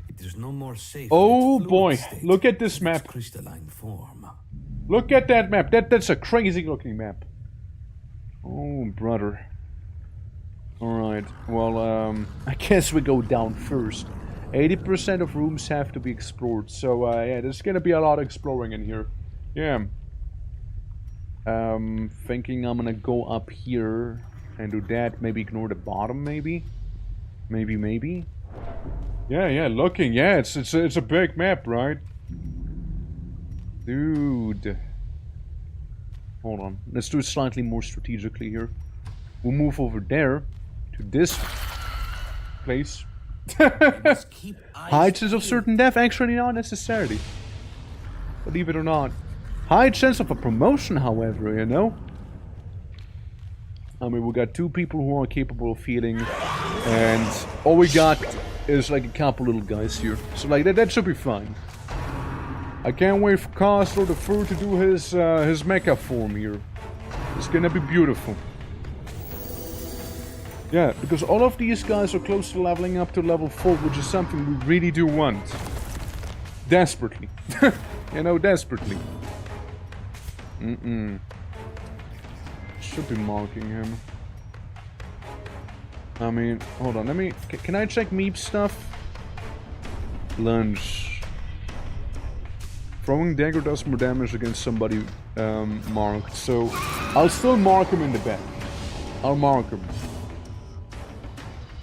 It is no more safe. Oh boy, look at this map. Crystalline form. Look at that map. That's a crazy looking map. Oh brother. Alright, well I guess we go down first. 80% of rooms have to be explored, so yeah, there's gonna be a lot of exploring in here. Yeah. Thinking I'm gonna go up here and do that, maybe ignore the bottom, maybe? Maybe? Yeah, looking, yeah, it's a big map, right? Dude. Hold on, let's do it slightly more strategically here. We'll move over there to this place. High chance of certain death, actually not necessarily. Believe it or not. High chance of a promotion, however, you know? I mean, we got two people who are capable of healing, and all we got is like a couple little guys here. So like that should be fine. I can't wait for Castor the Fur to do his mecha form here. It's gonna be beautiful. Yeah, because all of these guys are close to leveling up to level 4, which is something we really do want. Desperately. You know, desperately. Should be marking him. I mean, hold on, let me... Can I check Meep's stuff? Lunge. Throwing dagger does more damage against somebody marked, so I'll still mark him in the back. I'll mark him.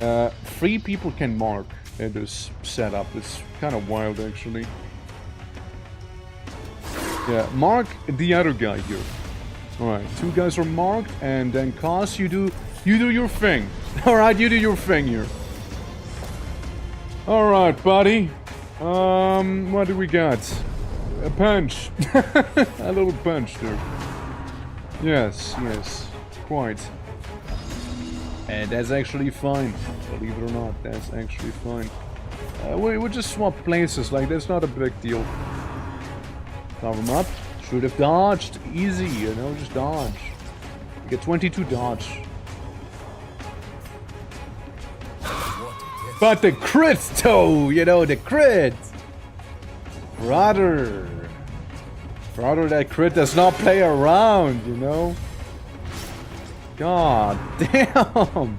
3 people can mark in this setup. It's kind of wild, actually. Yeah, mark the other guy here. Alright, 2 guys are marked, and then Cos, you do your thing. Alright, you do your thing here. Alright, buddy. What do we got? A punch. A little punch there. Yes, quite. And that's actually fine. Believe it or not, that's actually fine. We'll just swap places, like that's not a big deal. Cover him up. Should have dodged. Easy, you know, just dodge. You get 22 dodge. But the crit though, you know, the crit! Brother, that crit does not play around, you know? God damn!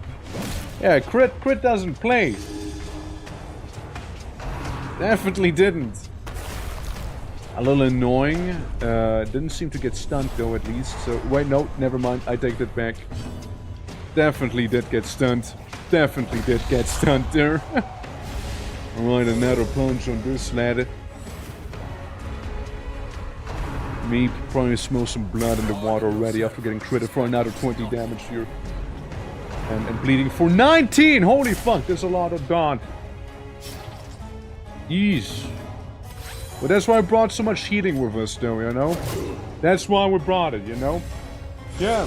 Yeah, crit doesn't play. Definitely didn't. A little annoying. Didn't seem to get stunned though, at least. So wait, no, never mind. I take that back. Definitely did get stunned. Definitely did get stunned there. Alright, another punch on this lad. Me probably smell some blood in the water already after getting critted for another 20 damage here. And bleeding for 19! Holy fuck, there's a lot of dot. Ease. But that's why I brought so much healing with us though, you know? That's why we brought it, you know? Yeah.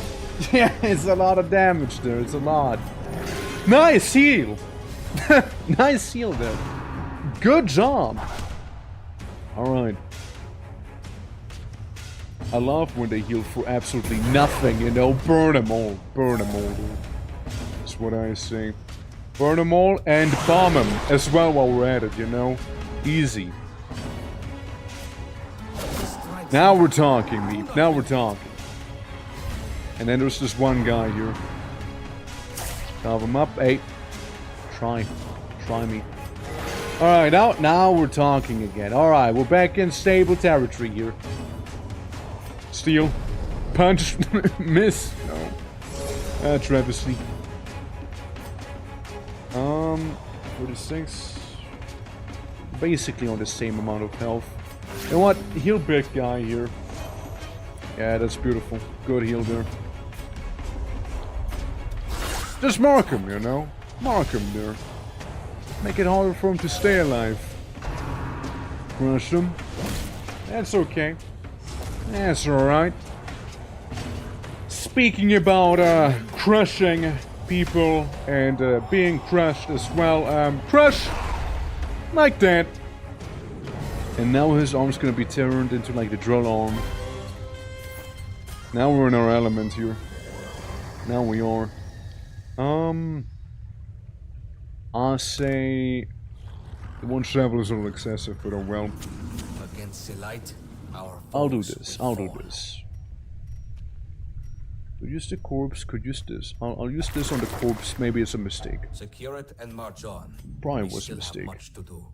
Yeah, it's a lot of damage there, it's a lot. Nice heal! Nice heal there. Good job! Alright. I love when they heal for absolutely nothing, you know? Burn them all. Burn them all, dude. That's what I say. Burn them all and bomb them as well while we're at it, you know? Easy. Now we're talking, Meep. Now we're talking. And then there's this one guy here. Carve him up. Hey. Try me. Alright, now we're talking again. Alright, we're back in stable territory here. Steal. Punch. Miss. No. Travesty. 46. Basically on the same amount of health. You know what? Heal big guy here. Yeah, that's beautiful. Good heal there. Just mark him, you know? Mark him there. Make it harder for him to stay alive. Crush him. That's okay. That's alright. Speaking about crushing people and being crushed as well. Crush! Like that. And now his arm's gonna be turned into like the drill arm. Now we're in our element here. Now we are. I'll say the one shovel is a little excessive, but oh well. Against the light, I'll do this. I'll do this. Could use the corpse. Could use this. I'll use this on the corpse. Maybe it's a mistake. Secure it and march on. Probably We was a still have mistake. much to do.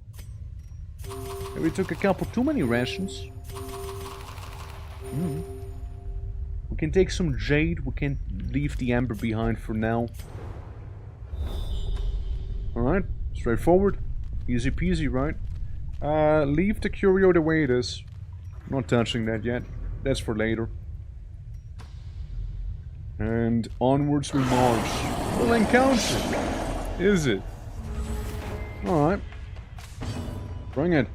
Maybe we took a couple too many rations. We can take some jade. We can leave the ember behind for now. Alright, straightforward. Easy peasy, right? Leave the curio the way it is. Not touching that yet. That's for later. And onwards we march. Full encounter! Is it? Alright. Bring it.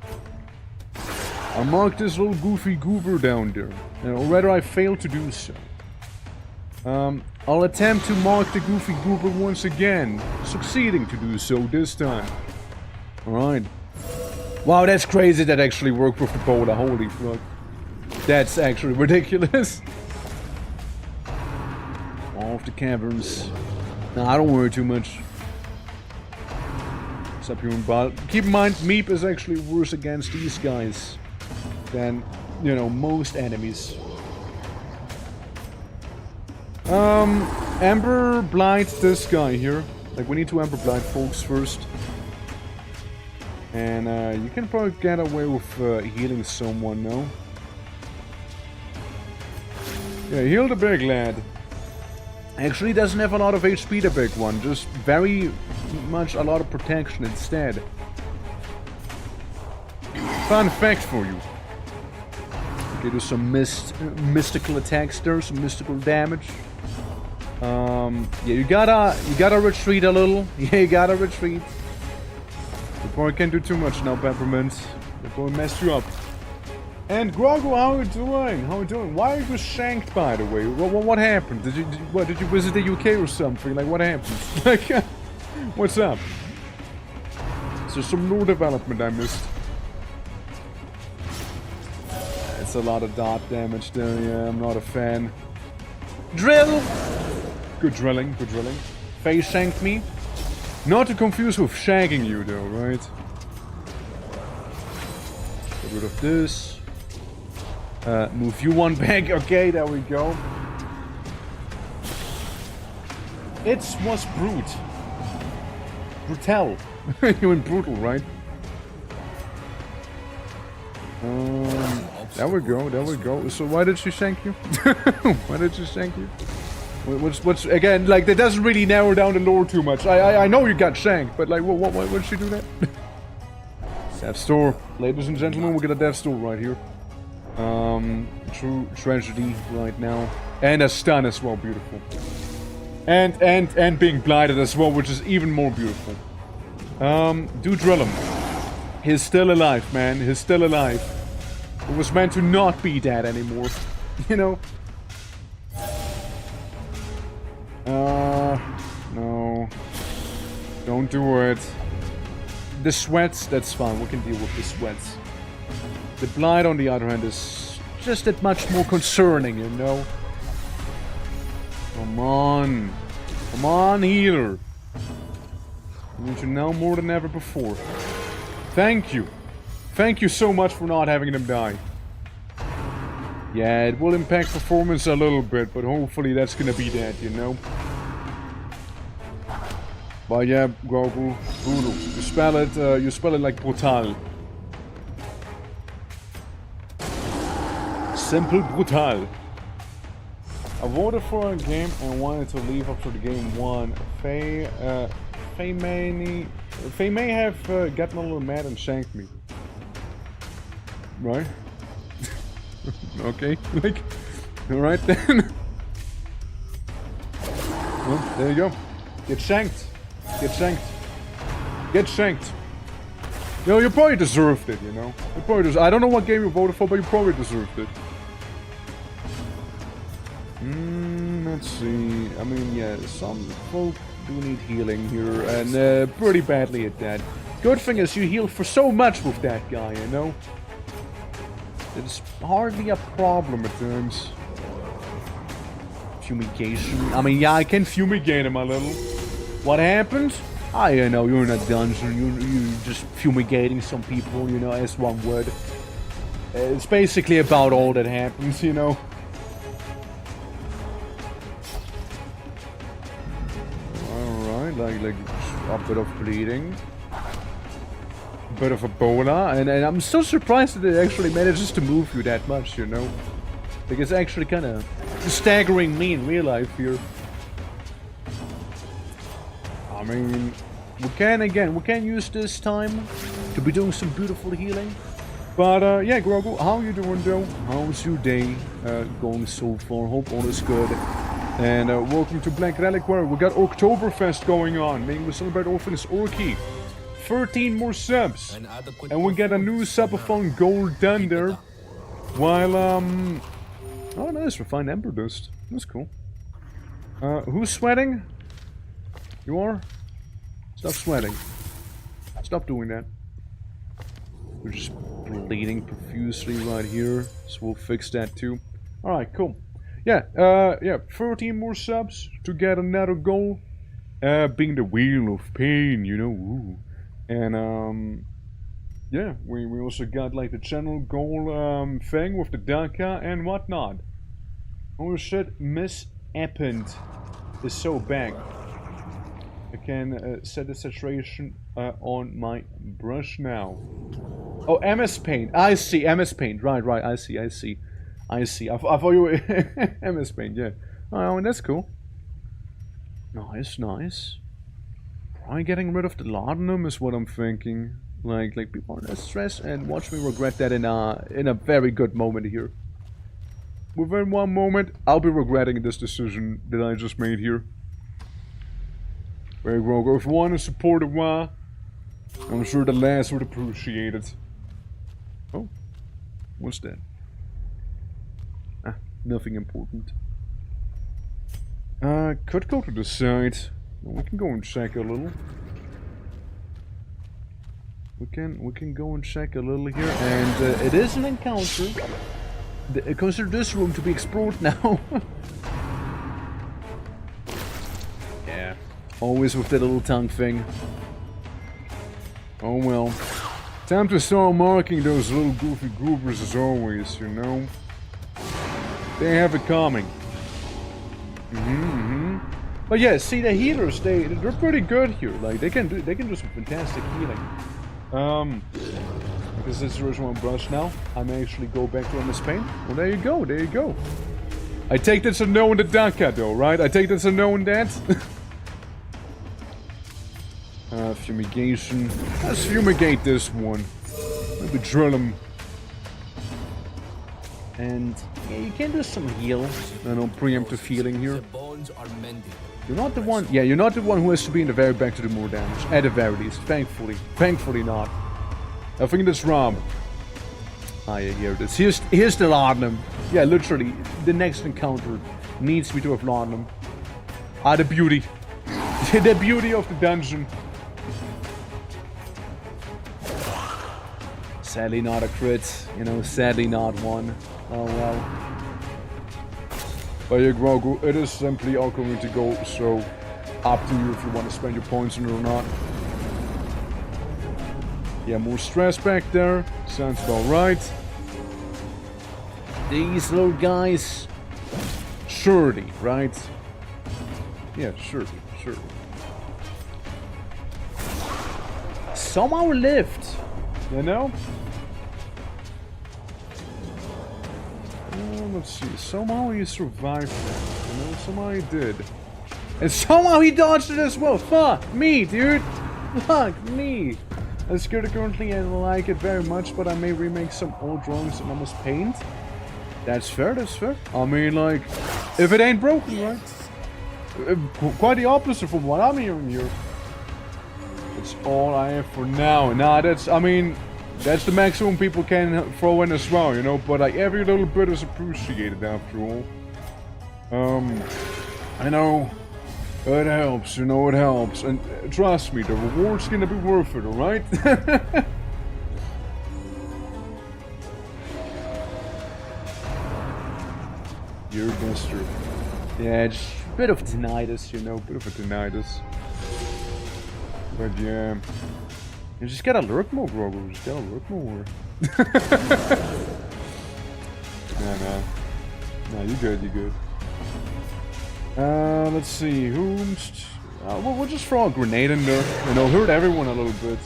I'll mark this little goofy goober down there. Or rather, I failed to do so. I'll attempt to mark the goofy goober once again, succeeding to do so this time. Alright. Wow, that's crazy that actually worked with the bola, holy fuck. That's actually ridiculous. Off the caverns. Nah, I don't worry too much. Subhuman bot. Keep in mind, Meep is actually worse against these guys than, you know, most enemies. Ember blind this guy here. Like, we need to Ember blind folks first. And, you can probably get away with healing someone, no? Yeah, heal the big lad. Actually doesn't have a lot of HP, the big one. Just very much a lot of protection instead. Fun fact for you. Okay, do some mystical attacks there, some mystical damage. Yeah, you gotta retreat a little. Yeah, you gotta retreat. Before I can do too much now, Peppermint. Before I mess you up. And Grogu, how are you doing? How are you doing? Why are you shanked, by the way? What happened? Did you visit the UK or something? Like, what happened? Like, what's up? Is there some new development I missed? It's a lot of dot damage there. Yeah, I'm not a fan. Drill. Good drilling. Good drilling. Face shanked me. Not to confuse with shagging you, though, right? Get rid of this. Move you one back. Okay, there we go. It was brute. Brutal. You went brutal, right? There we go, there we go. So why did she shank you? Why did she shank you? What's again, like, that doesn't really narrow down the lore too much. I know you got shanked, but like, what did she do that? Death Store. Ladies and gentlemen, we got a Death Store right here. True tragedy right now. And a stun as well, beautiful. And being blighted as well, which is even more beautiful. Do drill him. He's still alive, man. He's still alive. It was meant to not be that anymore. You know? No. Don't do it. The sweats, that's fine. We can deal with the sweats. The blight, on the other hand, is just that much more concerning, you know? Come on. Come on, healer. I need you now more than ever before. Thank you. Thank you so much for not having them die. Yeah, it will impact performance a little bit, but hopefully that's gonna be that, you know? But yeah, Grogu, brutal. You spell it like brutal. Simple brutal. I voted for a game and wanted to leave after the game won. Faye may have gotten a little mad and shanked me. Right? Okay, like, alright then. Well, there you go. Get shanked. Get shanked. Get shanked. You know, you probably deserved it, you know? You probably I don't know what game you voted for, but you probably deserved it. Let's see. I mean, yeah, some folk do need healing here, and pretty badly at that. Good thing is you heal for so much with that guy, you know? It's hardly a problem at times. Fumigation. I mean, yeah, I can fumigate him a little. What happened? I know, you're in a dungeon. You're just fumigating some people, you know, as one would. It's basically about all that happens, you know? Alright, like a bit of bleeding. A bit of Ebola, and I'm so surprised that it actually manages to move you that much, you know? Like, it's actually kind of staggering me in real life here. I mean, we can use this time to be doing some beautiful healing. But, yeah, Grogu, how you doing, though? How's your day going so far? Hope all is good. And welcome to Black Reliquary. We got ORKTOBERFEST going on. Maybe we celebrate Orphan's Orky. 13 more subs. And we get a new subathon goal done there. While, oh, nice, refined Ember Dust. That's cool. Who's sweating? You are? Stop sweating. Stop doing that. We're just bleeding profusely right here, so we'll fix that too. Alright, cool. Yeah, 13 more subs to get another goal. Being the Wheel of Pain, you know, ooh. And, yeah, we also got, like, the channel goal, thing with the Daka and whatnot. Oh shit, Miss Append is so back. I can set the saturation on my brush now. Oh, MS Paint. I see, MS Paint. Right, I see. I thought you were MS Paint, yeah. Oh, that's cool. Nice. Probably getting rid of the laudanum is what I'm thinking. Like people are less stressed, and watch me regret that in a very good moment here. Within one moment, I'll be regretting this decision that I just made here. Very well, if you want to support a while, I'm sure the lads would appreciate it. Oh, what's that? Ah, nothing important. Could go to the side. We can go and check a little. We can go and check a little here, and it is an encounter. Consider this room to be explored now. Yeah, always with that little tongue thing. Oh well. Time to start marking those little goofy groupers as always, you know. They have it coming. But yeah, see the healers, they're pretty good here. Like they can do some fantastic healing. Because this is one brush now, I may actually go back to MS Paint. Well, there you go. I take this a no in the Daka though, right? I take this a no in that. Fumigation. Let's fumigate this one. We drill them. And yeah, you can do some heal. I know, preemptive healing here. The bones are mending. You're not the one. Yeah, you're not the one who has to be in the very back to do more damage. At the very least, thankfully. Thankfully not. I think that's Rob. Ah, yeah, here it is. Here's the laudanum. Yeah, literally, the next encounter needs me to have laudanum. Ah, the beauty. The beauty of the dungeon. Sadly not a crit. You know, sadly not one. Oh well. But yeah, Grogu, it is simply all going to go, so up to you if you want to spend your points on it or not. Yeah, more stress back there. Sounds about right. These little guys. Surely, right? Yeah, surely. Somehow lived. You know? Let's see. Somehow he survived that. You know, somehow he did. And somehow he dodged it as well. Fuck me, dude. Fuck me. As good currently, I like it very much, but I may remake some old drawings and almost paint. That's fair, that's fair. I mean, like, if it ain't broken, right? Quite the opposite from what I'm hearing here. It's all I have for now. Nah, that's, I mean, that's the maximum people can throw in as well, you know? But, like, every little bit is appreciated after all. I know. It helps, you know, it helps. And trust me, the reward's gonna be worth it, alright? You're Mister. Yeah, just a bit of tinnitus, you know, bit of a tinnitus. But yeah. You just gotta lurk more, Grogu. Just gotta lurk more. Nah, you good, you good. Let's see, who's... we'll just throw a grenade in there, you know, hurt everyone a little bit.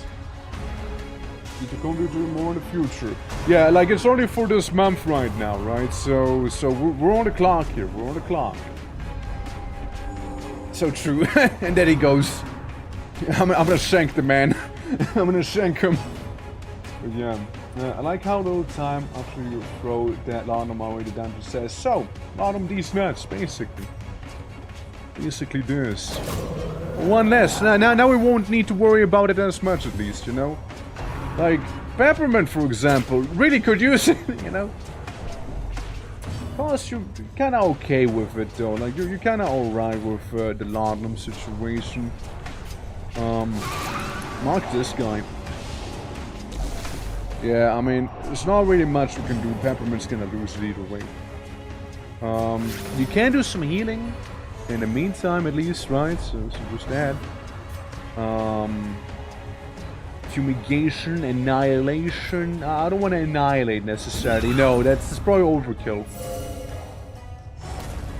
Need to come to do more in the future. Yeah, like, it's only for this month right now, right? So we're on the clock here, we're on the clock. So true. And there he goes. I'm gonna shank the man. I'm gonna shank him. But yeah, I like how the whole time after you throw that laudanum away, the dungeon says, so, laudanum these nuts, basically. Basically this. One less. Now we won't need to worry about it as much, at least, you know? Like, peppermint, for example, really could use it, you know? Plus, you're kinda okay with it, though. Like, you're kinda alright with the laudanum situation. Mark this guy. Yeah, I mean, there's not really much we can do. Peppermint's gonna lose it either way. You can do some healing. In the meantime, at least, right? So just that. Fumigation, annihilation. I don't want to annihilate necessarily. No, that's probably overkill.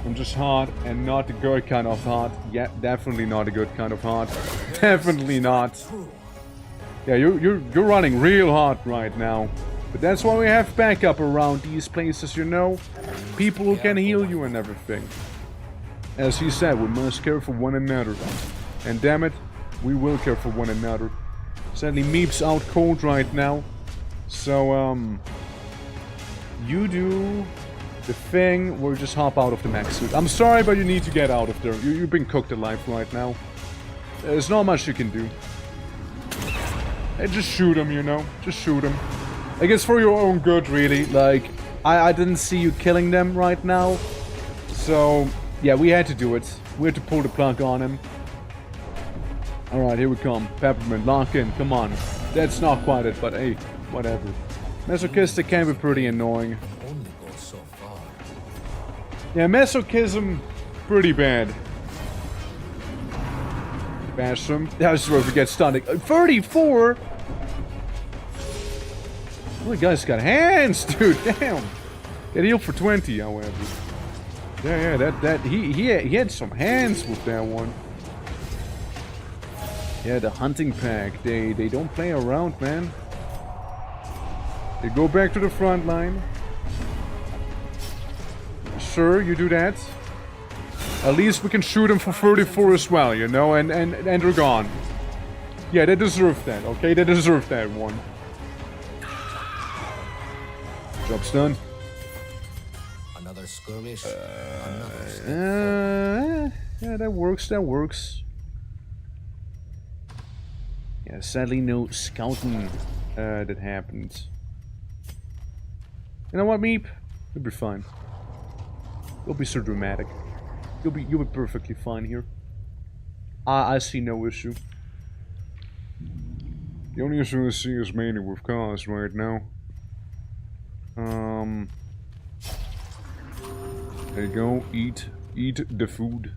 I'm just hot and not the good kind of hot. Yeah, definitely not a good kind of hot. Definitely not. Yeah, you're running real hot right now. But that's why we have backup around these places, you know? People who can heal you and everything. As he said, we must care for one another. And damn it, we will care for one another. Sadly, Meep's out cold right now. So, you do the thing, we'll just hop out of the mech suit. I'm sorry, but you need to get out of there. You've been cooked alive right now. There's not much you can do. Just shoot him, you know? Just shoot him. Like, it's for your own good, really. Like, I didn't see you killing them right now. So... yeah, we had to do it. We had to pull the plug on him. Alright, here we come. Peppermint, lock in, come on. That's not quite it, but hey, whatever. Masochistic can be pretty annoying. Only go so far. Yeah, masochism, pretty bad. Bash him. I was supposed to get stunned. 34? Oh, the guy's got hands, dude, damn. Get healed for 20, however. Yeah, he had some hands with that one. Yeah, the hunting pack, they don't play around, man. They go back to the front line. Sure, you do that. At least we can shoot them for 34 as well, you know, and they're gone. Yeah, they deserve that, okay? They deserve that one. Job's done. Another skirmish. Another step. Yeah, that works, that works. Yeah, sadly no scouting that happened. You know what, Meep? You'll be fine. Don't be so dramatic. You'll be perfectly fine here. I see no issue. The only issue I see is mainly with cars right now. There you go. Eat the food.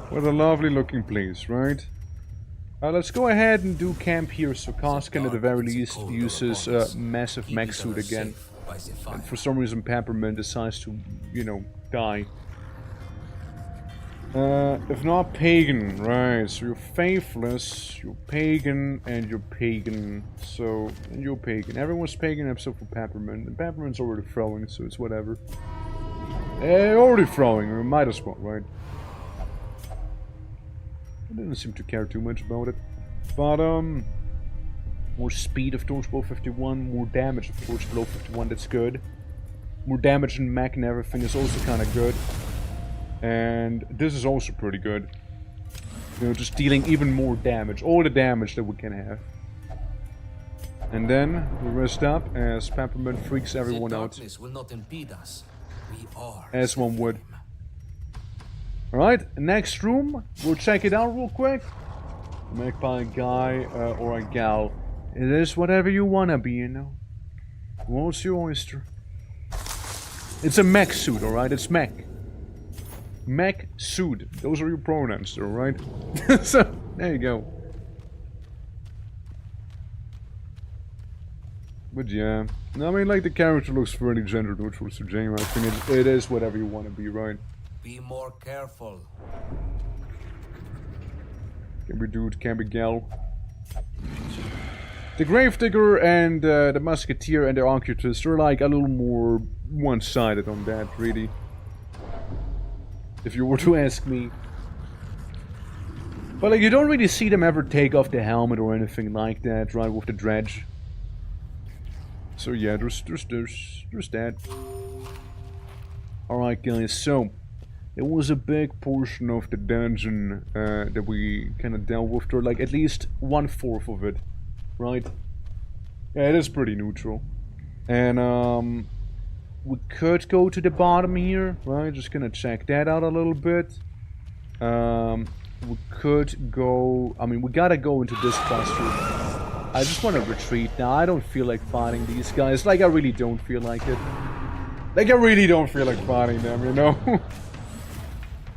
What a lovely looking place, right? Let's go ahead and do camp here so Cars can at the very least use his massive mech suit again. And for some reason Peppermint decides to, you know, die. If not pagan, right, so you're faithless, you're pagan, and you're pagan, so, and you're pagan. Everyone's pagan except for Peppermint, and Peppermint's already throwing, so it's whatever. Already throwing, we might as well, right? I didn't seem to care too much about it. But, more speed of Torchblow 51, more damage of Torchblow 51, that's good. More damage in mech and everything is also kind of good. And this is also pretty good. You know, just dealing even more damage. All the damage that we can have. And then we rest up as Peppermint freaks everyone out. Will not impede us. We are as one would. Alright, next room. We'll check it out real quick. Make by a guy or a gal. It is whatever you wanna be, you know. What's your oyster? It's a mech suit, alright? It's mech. Mech suit. Those are your pronouns, though, right? So, there you go. But yeah, I mean, like, the character looks fairly gender neutral, so Jamie, I think it is whatever you want to be, right? Be more careful. Can be dude, can be gal. The Gravedigger and the Musketeer and the Arquetist are like a little more one-sided on that, really. If you were to ask me. But like, you don't really see them ever take off the helmet or anything like that, right, with the dredge. So yeah, there's that. Alright guys, so it was a big portion of the dungeon that we kind of dealt with, or like at least 1/4 of it, right? Yeah, it is pretty neutral. And we could go to the bottom here, right? Just gonna check that out a little bit. We could go, I mean, we gotta go into this cluster. I just want to retreat now. I don't feel like fighting these guys. Like, I really don't feel like it. Like, I really don't feel like fighting them, you know?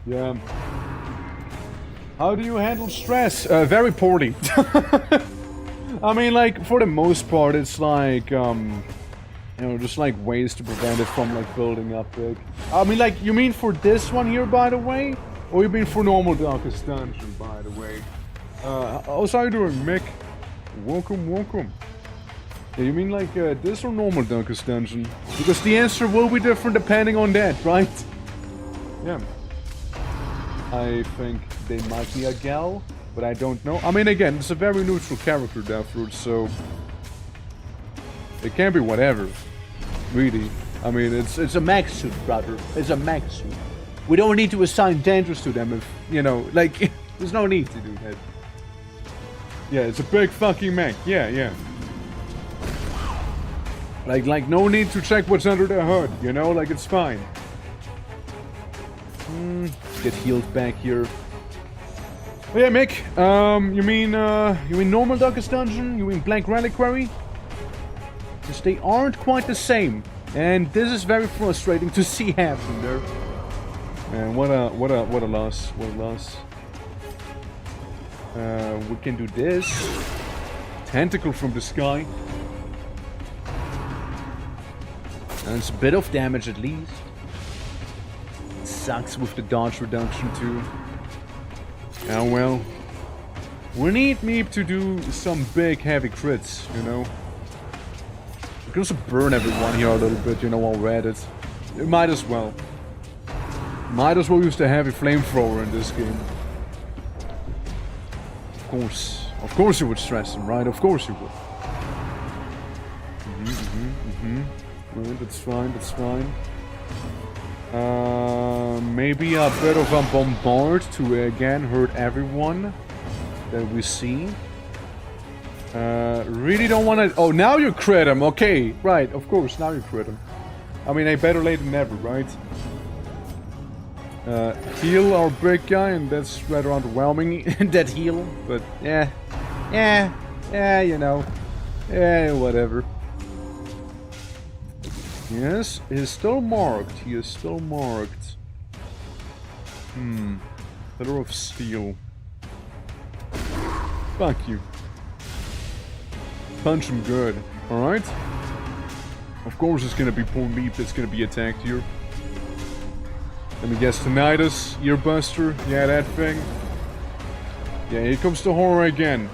Yeah. How do you handle stress? Very poorly. I mean, like, for the most part, it's like, you know, just like ways to prevent it from, like, building up big. I mean, like, you mean for this one here, by the way? Or you mean for normal Darkest Dungeon, by the way? How's how you doing, Mick? Welcome, welcome. Yeah, you mean like this or normal Darkest Dungeon? Because the answer will be different depending on that, right? Yeah. I think they might be a gal, but I don't know. I mean, again, it's a very neutral character, Deathroot, so it can be whatever, really. I mean, it's a mech suit, brother. It's a mech suit. We don't need to assign dangers to them if, you know, like, there's no need to do that. Yeah, it's a big fucking mech. Yeah, yeah. Like no need to check what's under the hood, you know? Like, it's fine. Get healed back here. Oh, yeah, Mick. You mean normal Darkest Dungeon? You mean Black Reliquary? Because they aren't quite the same, and this is very frustrating to see happen there. Man, what a loss! What a loss. We can do this. Tentacle from the sky. And it's a bit of damage at least. It sucks with the dodge reduction too. Oh well. We need Meep to do some big heavy crits, you know. We can also burn everyone here a little bit, you know, while we're at it. It might as well. Might as well use the heavy flamethrower in this game. Of course. Of course you would stress him, right? Of course you would. Right, that's fine, that's fine. Maybe a bit of a bombard to again hurt everyone that we see. Really don't want to... Oh, now you crit him. Okay, right, of course, now you crit him. I mean, better late than never, right? Heal our big guy, and that's rather underwhelming, that heal. But, yeah, you know. Yeah, whatever. Yes, he's still marked. He is still marked. Pillar of Steel. Fuck you. Punch him good. Alright? Of course it's gonna be poor Meep that's gonna be attacked here. Let me guess, Tinnitus, Earbuster, yeah, that thing. Yeah, here comes the horror again.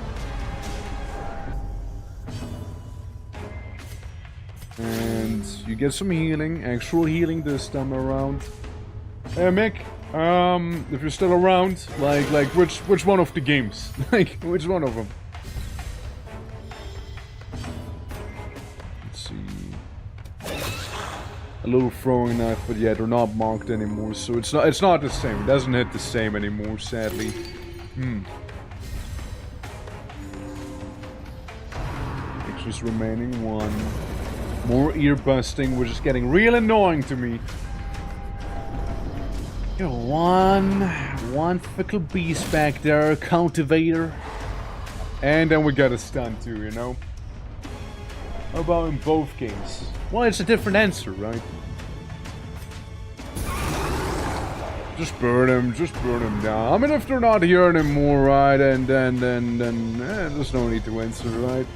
And you get some healing, actual healing this time around. Hey Mick, if you're still around, like which one of the games? Like, which one of them? Let's see. A little throwing knife, but yeah, they're not marked anymore, so it's not the same. It doesn't hit the same anymore, sadly. Just remaining one. More ear busting, which is getting real annoying to me. You know, one fickle beast back there, cultivator. And then we got a stun too, you know? How about in both games? Well, it's a different answer, right? Just burn them down. I mean, if they're not here anymore, right, and then there's no need to answer, right?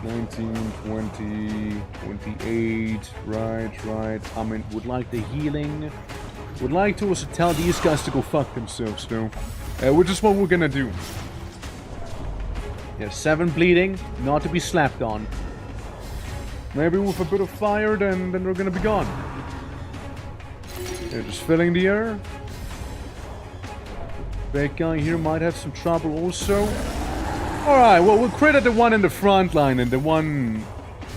19, 20, 28, right. I mean, would like the healing. Would like to also tell these guys to go fuck themselves, though. Which is what we're gonna do. Yeah, 7 bleeding, not to be slapped on. Maybe with a bit of fire, then they're gonna be gone. Yeah, just filling the air. That guy here might have some trouble also. Alright, well, we'll credit the one in the front line, and the one...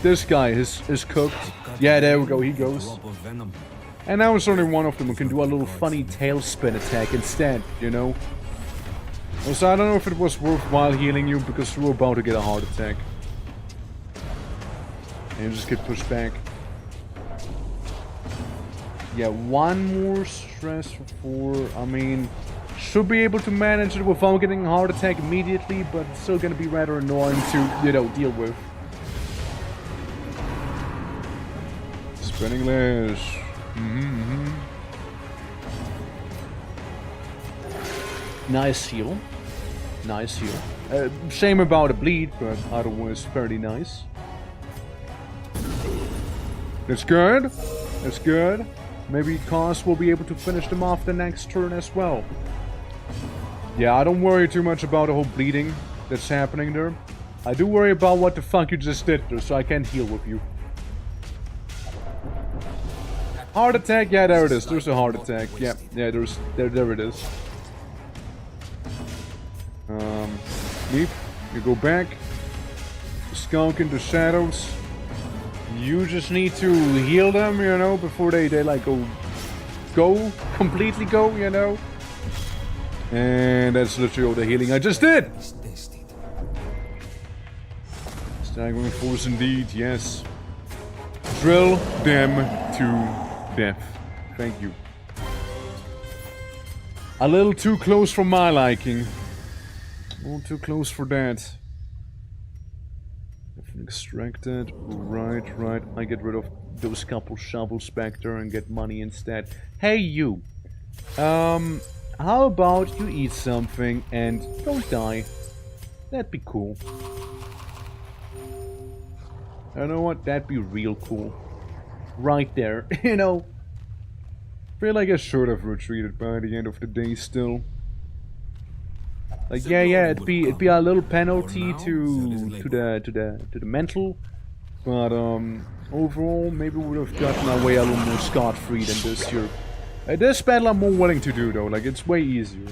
This guy is cooked. Yeah, there we go, he goes. And now it's only one of them who can do a little funny tailspin attack instead, you know? Also, I don't know if it was worthwhile healing you, because you were about to get a heart attack. And you just get pushed back. Yeah, one more stress for 4. I mean... Should be able to manage it without getting a heart attack immediately, but it's still gonna be rather annoying to, you know, deal with. Spinning lash. Nice heal. Nice heal. Shame about a bleed, but otherwise fairly nice. That's good. That's good. Maybe Cos will be able to finish them off the next turn as well. Yeah, I don't worry too much about the whole bleeding that's happening there. I do worry about what the fuck you just did there, so I can't heal with you. Heart attack? Yeah, there it is. There's a heart attack. Yeah, there it is. Leap. You go back. Skunk in the shadows. You just need to heal them, you know, before they like completely go, you know. And that's literally all the healing I just did! Staggering force indeed, yes. Drill them to death. Thank you. A little too close for my liking. A little too close for that. Extracted. Right. I get rid of those couple shovels back there and get money instead. Hey, you. How about you eat something and don't die? That'd be cool. You know what? That'd be real cool. Right there. You know. Feel like I should have retreated by the end of the day still. Like yeah, it'd be a little penalty to the mental, but overall maybe we would have gotten our way a little more scot-free than this here. This battle I'm more willing to do though, like it's way easier.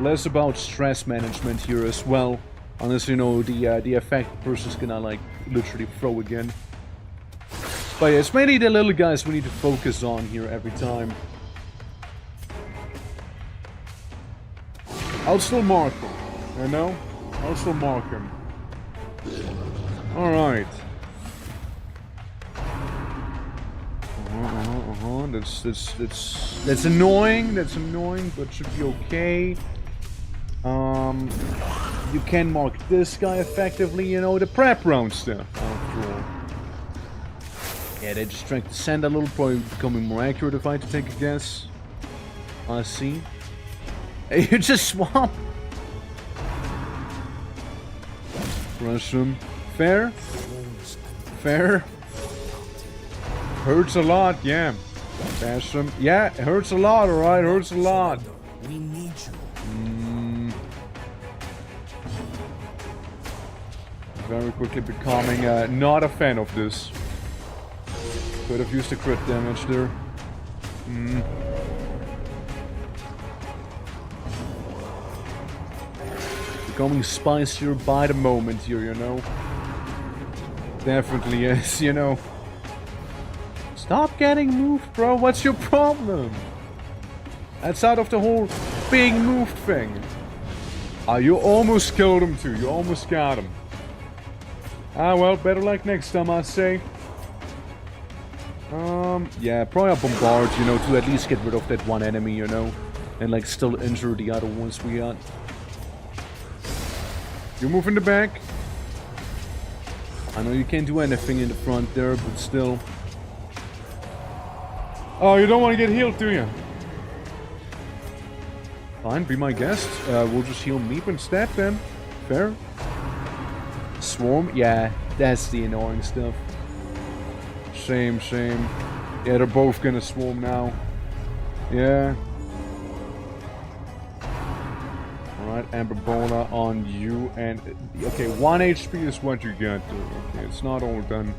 less about stress management here as well. Unless, you know, the effect the person's gonna, like, literally throw again. But yeah, it's mainly the little guys we need to focus on here every time. I'll still mark them, you know? I'll still mark them. Alright. That's annoying, but should be okay. You can mark this guy effectively, you know, the prep round stuff, after all. Yeah, they're just trying to send a little, probably becoming more accurate if I had to take a guess. I see. Hey, you just swap! Rush him. Fair? Fair? Hurts a lot, yeah. Bash him. Yeah, it hurts a lot, alright, hurts a lot. We need you. Very quickly becoming not a fan of this. Could have used the crit damage there. Becoming spicier by the moment here, you know. Definitely is, you know. Stop getting moved, bro. What's your problem? That's out of the whole being moved thing. Ah, you almost killed him too. You almost got him. Ah, well, better luck next time, I say. Yeah, probably a bombard, you know, to at least get rid of that one enemy, you know. And, like, still injure the other ones we got. You move in the back. I know you can't do anything in the front there, but still. Oh, you don't want to get healed, do you? Fine, be my guest. We'll just heal Meep instead, then. Fair. Swarm? Yeah, that's the annoying stuff. Shame, shame. Yeah, they're both gonna swarm now. Yeah. Alright, Amber Bola on you, and... Okay, 1 HP is what you get. Okay, it's not all done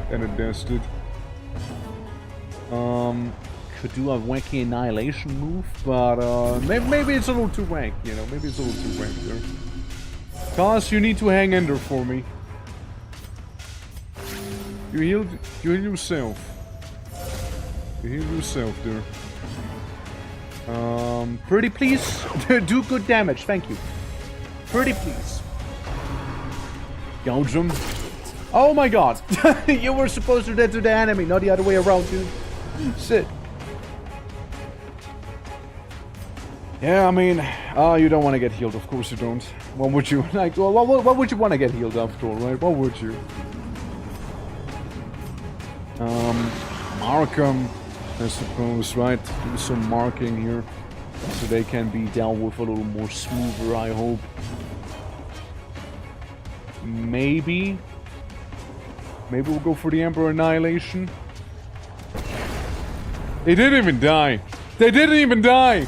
and dusted. Could do a wacky annihilation move, but maybe it's a little too wank, you know, maybe it's a little too wank there. Cause you need to hang in there for me. You heal yourself. You heal yourself there. Pretty please, do good damage, thank you. Pretty please. Gouge him. Oh my god! You were supposed to do that to the enemy, not the other way around, dude. Shit. Yeah, I mean, you don't want to get healed, of course you don't. What would you, like, what would you want to get healed after all, right? What would you? Mark them, I suppose, right? Do some marking here, so they can be dealt with a little more smoother, I hope. Maybe we'll go for the Emperor Annihilation. They didn't even die. They didn't even die.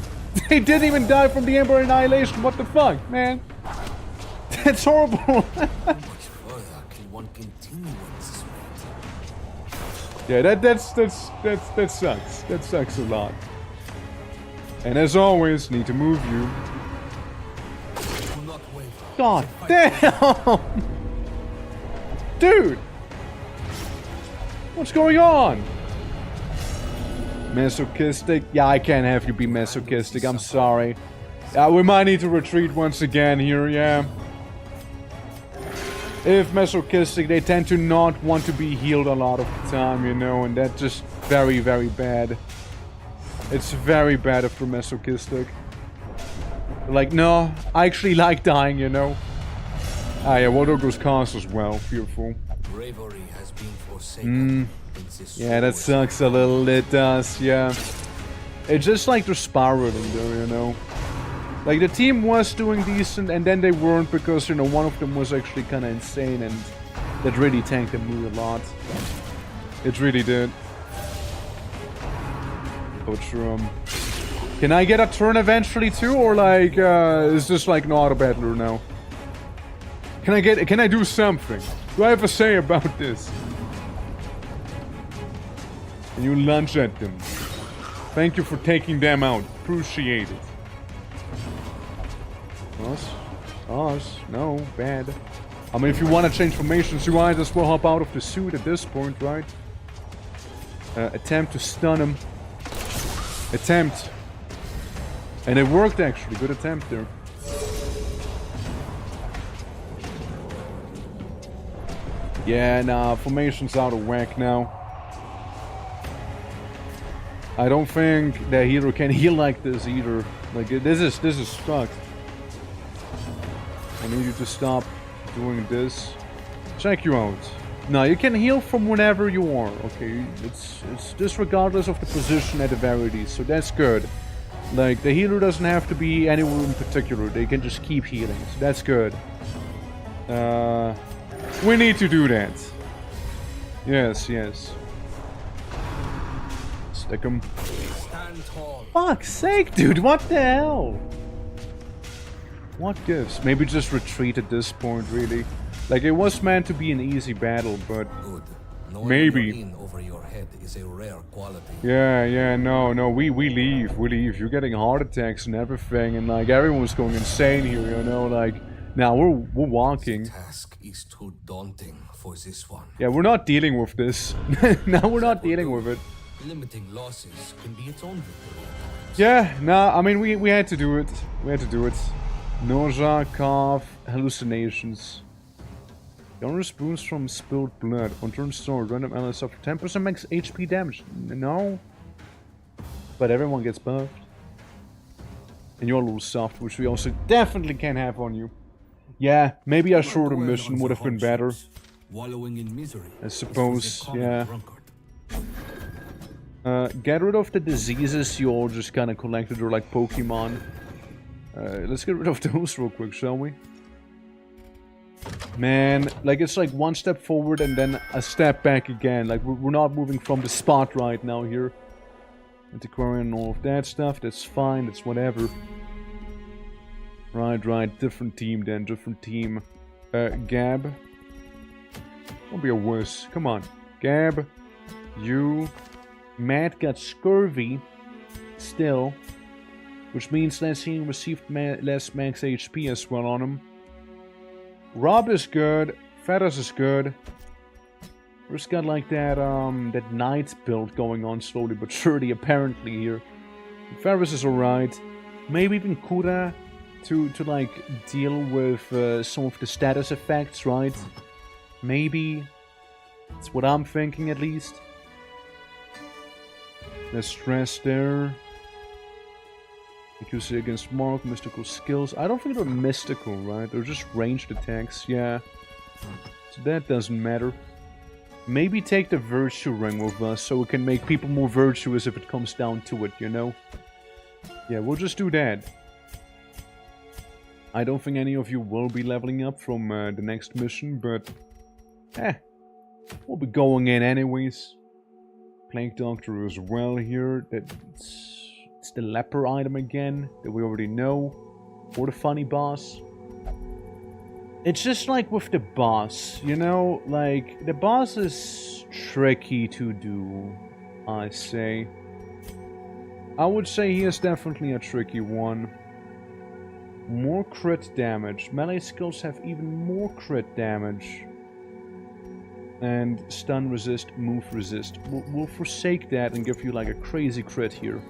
They didn't even die from the Emperor Annihilation. What the fuck, man? That's horrible. How much further can one continue on this road? Yeah, that sucks. That sucks a lot. And as always, need to move you. Do not wait. God damn! Dude! What's going on? Masochistic? Yeah, I can't have you be masochistic, I'm sorry. We might need to retreat once again here, yeah. If masochistic, they tend to not want to be healed a lot of the time, you know, and that's just very, very bad. It's very bad if they're masochistic. Like, no, I actually like dying, you know. Ah, yeah, Wadogo's cast as well, beautiful. Bravery has been forsaken. Yeah, that sucks a little, it does, yeah. It's just like they're spiraling there, you know. Like, the team was doing decent, and then they weren't because, you know, one of them was actually kind of insane, and that really tanked the mood a lot. It really did. But sure, can I get a turn eventually too, or like, is this like not a battler now? Can I do something? Do I have a say about this? And you lunge at them. Thank you for taking them out. Appreciate it. Us. No, bad. I mean, if you want to change formations, you might as well hop out of the suit at this point, right? Attempt to stun him. Attempt. And it worked, actually. Good attempt there. Yeah, nah, formation's out of whack now. I don't think the hero can heal like this either. Like, this is fucked. I need you to stop doing this. Check you out. Now, you can heal from whenever you are, okay? It's just regardless of the position at the very least, so that's good. Like, the healer doesn't have to be anywhere in particular. They can just keep healing, so that's good. We need to do that. Yes. Stick him. Fuck's sake, dude, what the hell? What gives? Maybe just retreat at this point, really. Like, it was meant to be an easy battle, but maybe. Over your head is a rare quality. Yeah, no, we leave. You're getting heart attacks and everything, and like everyone's going insane here, you know, like now we're walking. The task is too daunting for this one. Yeah, we're not dealing with this. Now we're not dealing with it. Limiting losses can be its own victory. Yeah, I mean we had to do it. Nausea, cough, hallucinations. Donors wounds from spilled blood. On turn sword, random allies suffer 10% max HP damage. No. But everyone gets buffed. And you're a little soft, which we also definitely can't have on you. Yeah, maybe a shorter mission would have been better. Wallowing in misery. I suppose, yeah. Get rid of the diseases you all just kind of collected, or like Pokemon. Let's get rid of those real quick, shall we? Man, like it's like one step forward and then a step back again. Like we're not moving from the spot right now here. Antiquarian and all of that stuff, that's fine, that's whatever. Right, different team then, different team. Gab. Don't be a wuss, come on. Gab, you. Matt got scurvy, still. Which means that he received less max HP as well on him. Rob is good. Feathers is good. We've just got like that that knight build going on slowly but surely apparently here. Ferris is alright. Maybe even Kura to like deal with some of the status effects, right? Maybe. That's what I'm thinking at least. Less stress there. Accuracy against mark, mystical skills. I don't think they're mystical, right? They're just ranged attacks, yeah. So that doesn't matter. Maybe take the virtue ring with us so we can make people more virtuous if it comes down to it, you know? Yeah, we'll just do that. I don't think any of you will be leveling up from the next mission, but... we'll be going in anyways. Plague Doctor as well here. It's the leper item again that we already know. Or the funny boss. It's just like with the boss, you know? Like, the boss is tricky to do, I say. I would say he is definitely a tricky one. More crit damage. Melee skills have even more crit damage. And stun resist, move resist. We'll forsake that and give you like a crazy crit here.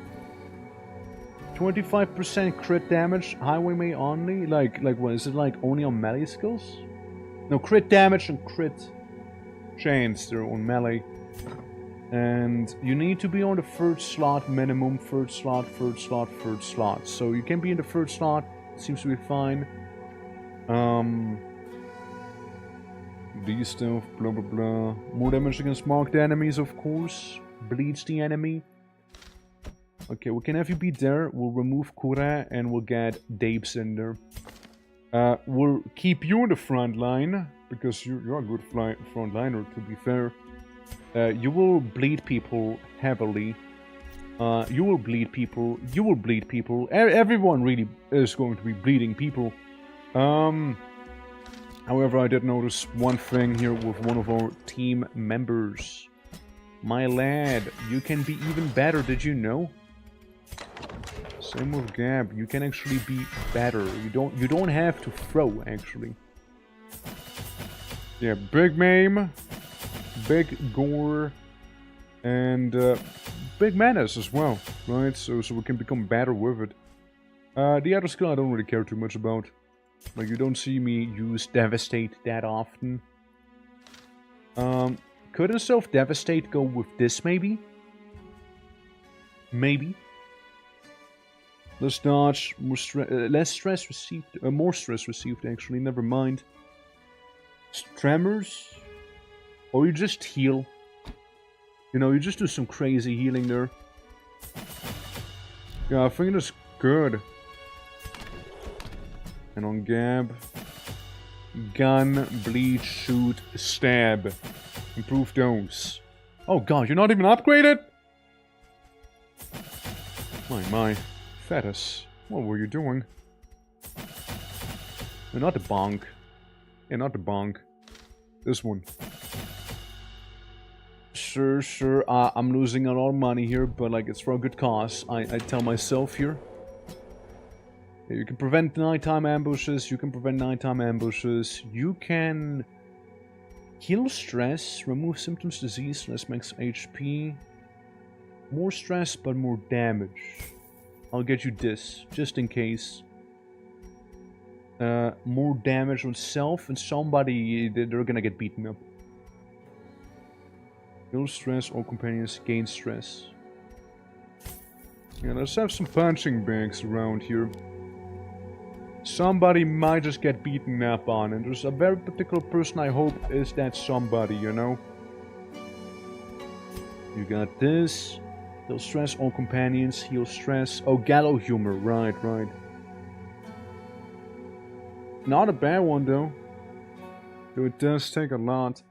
25% crit damage, highwayman only? Like what, is it like only on melee skills? No, crit damage and crit chance, they're on melee. And you need to be on the third slot minimum, third slot. So you can be in the third slot, seems to be fine. These stuff, blah blah blah. More damage against marked enemies, of course. Bleeds the enemy. Okay, we can have you be there. We'll remove Kura and we'll get Dapes in there. We'll keep you in the front line because you're a good frontliner, to be fair. You will bleed people heavily. You will bleed people. You will bleed people. Everyone really is going to be bleeding people. However, I did notice one thing here with one of our team members. My lad, you can be even better, did you know? Same with Gab. You can actually be better. You don't have to throw, actually. Yeah, big Mame, big Gore, and big Menace as well, right? So we can become better with it. The other skill I don't really care too much about. Like, you don't see me use Devastate that often. Could instead of Devastate go with this, maybe? Maybe. Less dodge, less stress received, more stress received actually, never mind. Tremors? Or you just heal. You know, you just do some crazy healing there. Yeah, I think that's good. And on Gab, gun, bleed, shoot, stab. Improve those. Oh god, you're not even upgraded? My. Fetus, what were you doing? Not the bonk. Yeah, not the bonk. This one. Sure, I'm losing a lot of money here, but like, it's for a good cause. I tell myself here. Yeah, you can prevent nighttime ambushes, you can heal stress, remove symptoms, disease, less max HP. More stress, but more damage. I'll get you this, just in case. More damage on self and somebody, they're gonna get beaten up. Heal stress, all companions gain stress. Yeah, let's have some punching bags around here. Somebody might just get beaten up on, and there's a very particular person I hope is that somebody, you know? You got this. Heal stress, all companions, heal stress. Oh, Gallow Humor, right. Not a bad one, though. Though it does take a lot.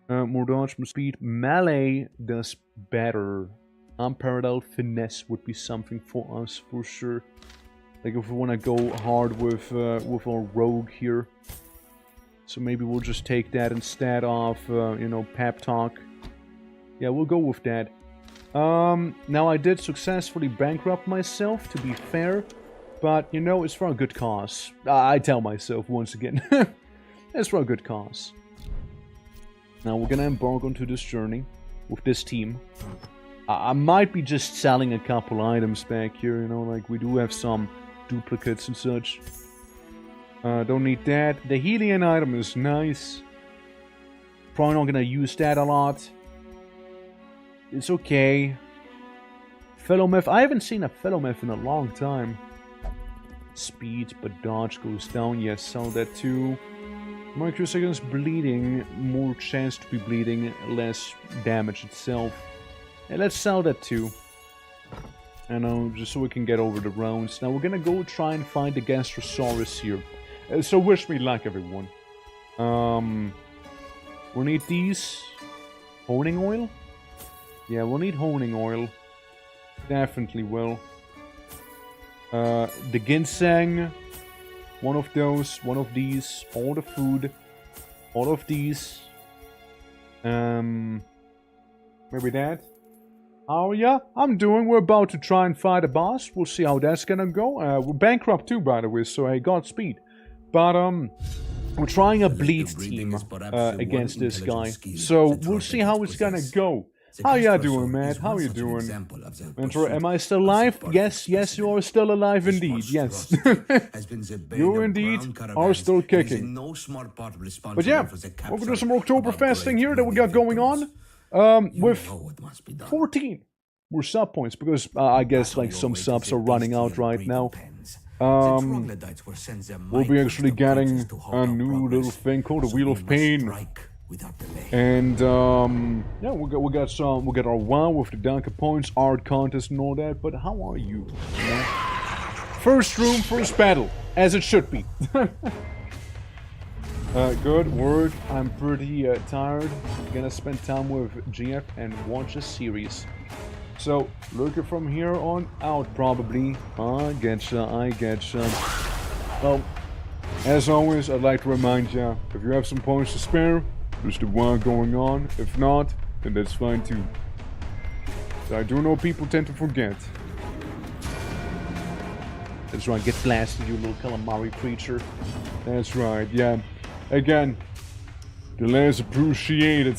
More dodge, more speed. Melee does better. Unparalleled finesse would be something for us, for sure. Like, if we want to go hard with our rogue here. So maybe we'll just take that instead of, you know, pep talk. Yeah, we'll go with that. Now I did successfully bankrupt myself, to be fair, but, you know, it's for a good cause. I tell myself once again, it's for a good cause. Now we're gonna embark onto this journey with this team. I might be just selling a couple items back here, you know, like we do have some duplicates and such. Don't need that. The Helian item is nice. Probably not gonna use that a lot. It's okay. Philometh. I haven't seen a Philometh in a long time. Speed, but dodge goes down. Yes, sell that too. Microseconds bleeding. More chance to be bleeding. Less damage itself. Yeah, let's sell that too. I know, just so we can get over the rounds. Now we're gonna go try and find the Gastrosaurus here. So wish me luck, everyone. We'll need these. Honing oil? Yeah, we'll need honing oil. Definitely will. The ginseng. One of those. One of these. All the food. All of these. Maybe that. Oh yeah, I'm doing. We're about to try and fight a boss. We'll see how that's gonna go. We're bankrupt too, by the way, so hey, Godspeed. But we're trying a bleed team against this guy. So we'll see how it's gonna go. How ya doing, Matt? How you doing? Mentor, am I still alive? Yes, you are still alive indeed, yes. You indeed are still kicking. But yeah, we're gonna do some ORKTOBERFEST thing here that we got going on. With 14 more sub points, because I guess like some subs are running out right now. We'll be actually getting a new little thing called the Wheel of Pain. And yeah, we got our WoW with the Dunker points, art contest and all that. But how are you? First room, first battle, as it should be. Good work. I'm pretty tired. Gonna spend time with GF and watch a series. So looking from here on out, probably. I getcha. Well, as always, I'd like to remind you, if you have some points to spare, there's the WoW going on. If not, then that's fine too. So I do know people tend to forget. That's right, get blasted, you little calamari creature. That's right, yeah. Again, delay is appreciated.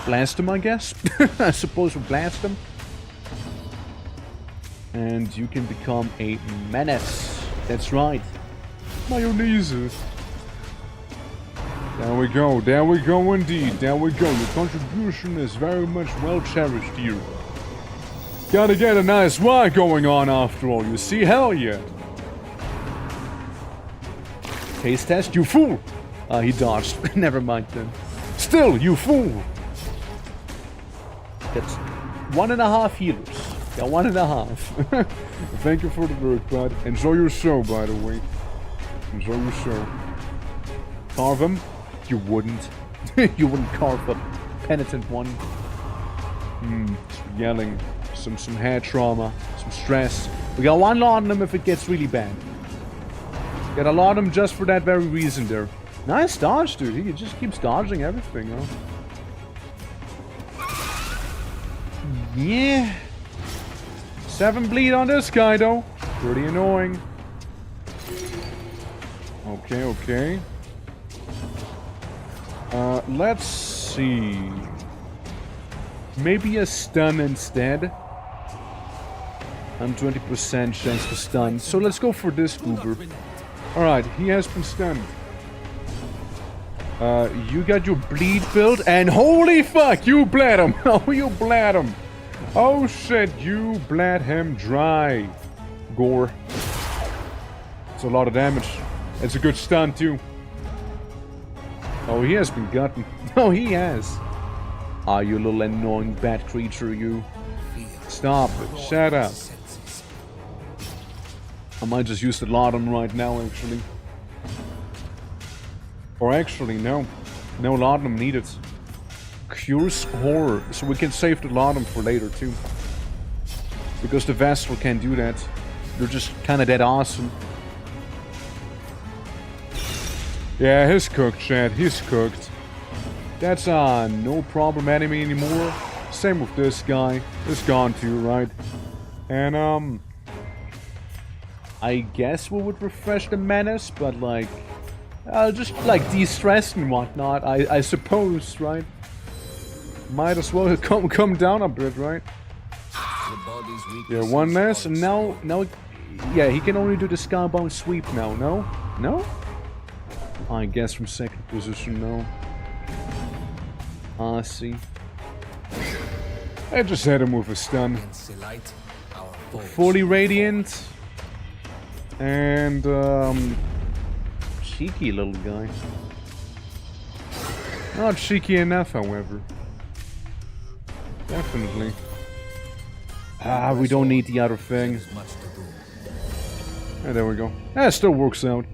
Blast him, I guess. I suppose we'll blast him. And you can become a menace. That's right. Mayonnaise. There we go indeed. There we go. Your contribution is very much well cherished here. Gotta get a nice ride going on after all, you see? Hell yeah. Taste test, you fool! He dodged. Never mind then. Still, you fool! That's 1.5 healers. Yeah, 1.5. Thank you for the work, bud. Enjoy your show, by the way. Enjoy your show. Carve him? You wouldn't. You wouldn't carve a penitent one. Yelling. Some head trauma. Some stress. We got one lot on him if it gets really bad. Got a lot of him just for that very reason there. Nice dodge, dude. He just keeps dodging everything, huh? Yeah. 7 bleed on this guy, though. Pretty annoying. Okay. Let's see. Maybe a stun instead. I'm 20% chance to stun. So let's go for this goober. Alright, he has been stunned. You got your bleed build, and holy fuck, you bled him! Oh, you bled him! Oh shit, you bled him dry. Gore. It's a lot of damage. It's a good stun too. Oh, he has been gotten. Oh, he has. Ah, you little annoying bad creature, you. Stop it. Shut up. I might just use the Laudanum right now, actually. Or actually, no. No Laudanum needed. Cures Horror. So we can save the Laudanum for later, too. Because the Vestal can't do that. They're just kinda that awesome. Yeah, he's cooked, Chad. He's cooked. That's no problem enemy anymore. Same with this guy. It's gone too, right? And I guess we would refresh the menace, but like just like de-stress and whatnot, I suppose, right? Might as well come down a bit, right? Yeah, one less, and now yeah, he can only do the skybound sweep now, no? No? I guess from second position, no. I see. I just had him with a stun. Fully radiant. And, cheeky little guy. Not cheeky enough, however. Definitely. Ah, we don't need the other thing. Yeah, there we go. That still works out.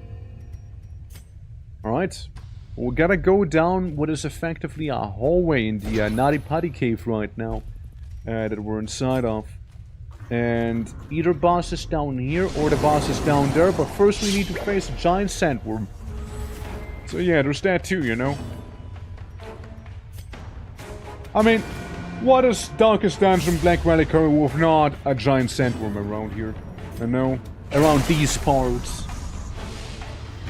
Alright. We gotta go down what is effectively a hallway in the Naughty Putty Cave right now. That we're inside of. And either boss is down here or the boss is down there, but first we need to face a giant sandworm. So yeah, there's that too, you know. I mean, what is Darkest Dungeon Black Reliquary with not a giant sandworm around here? You know? Around these parts.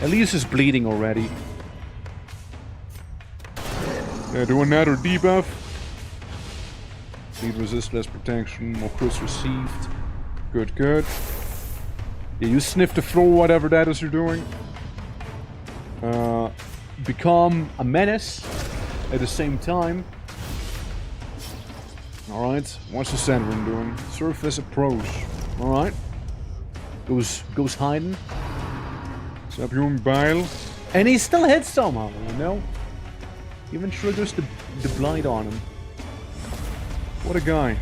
At least it's bleeding already. Yeah, do another debuff. Bleed resist, less protection, more crits received. Good, good. Yeah, you sniff the floor, whatever that is you're doing. Become a menace at the same time. Alright, what's the sandworm doing? Surface approach. Alright. Goes hiding. Subhuman bile. And he still hits somehow, you know? Even triggers the blind on him. What a guy.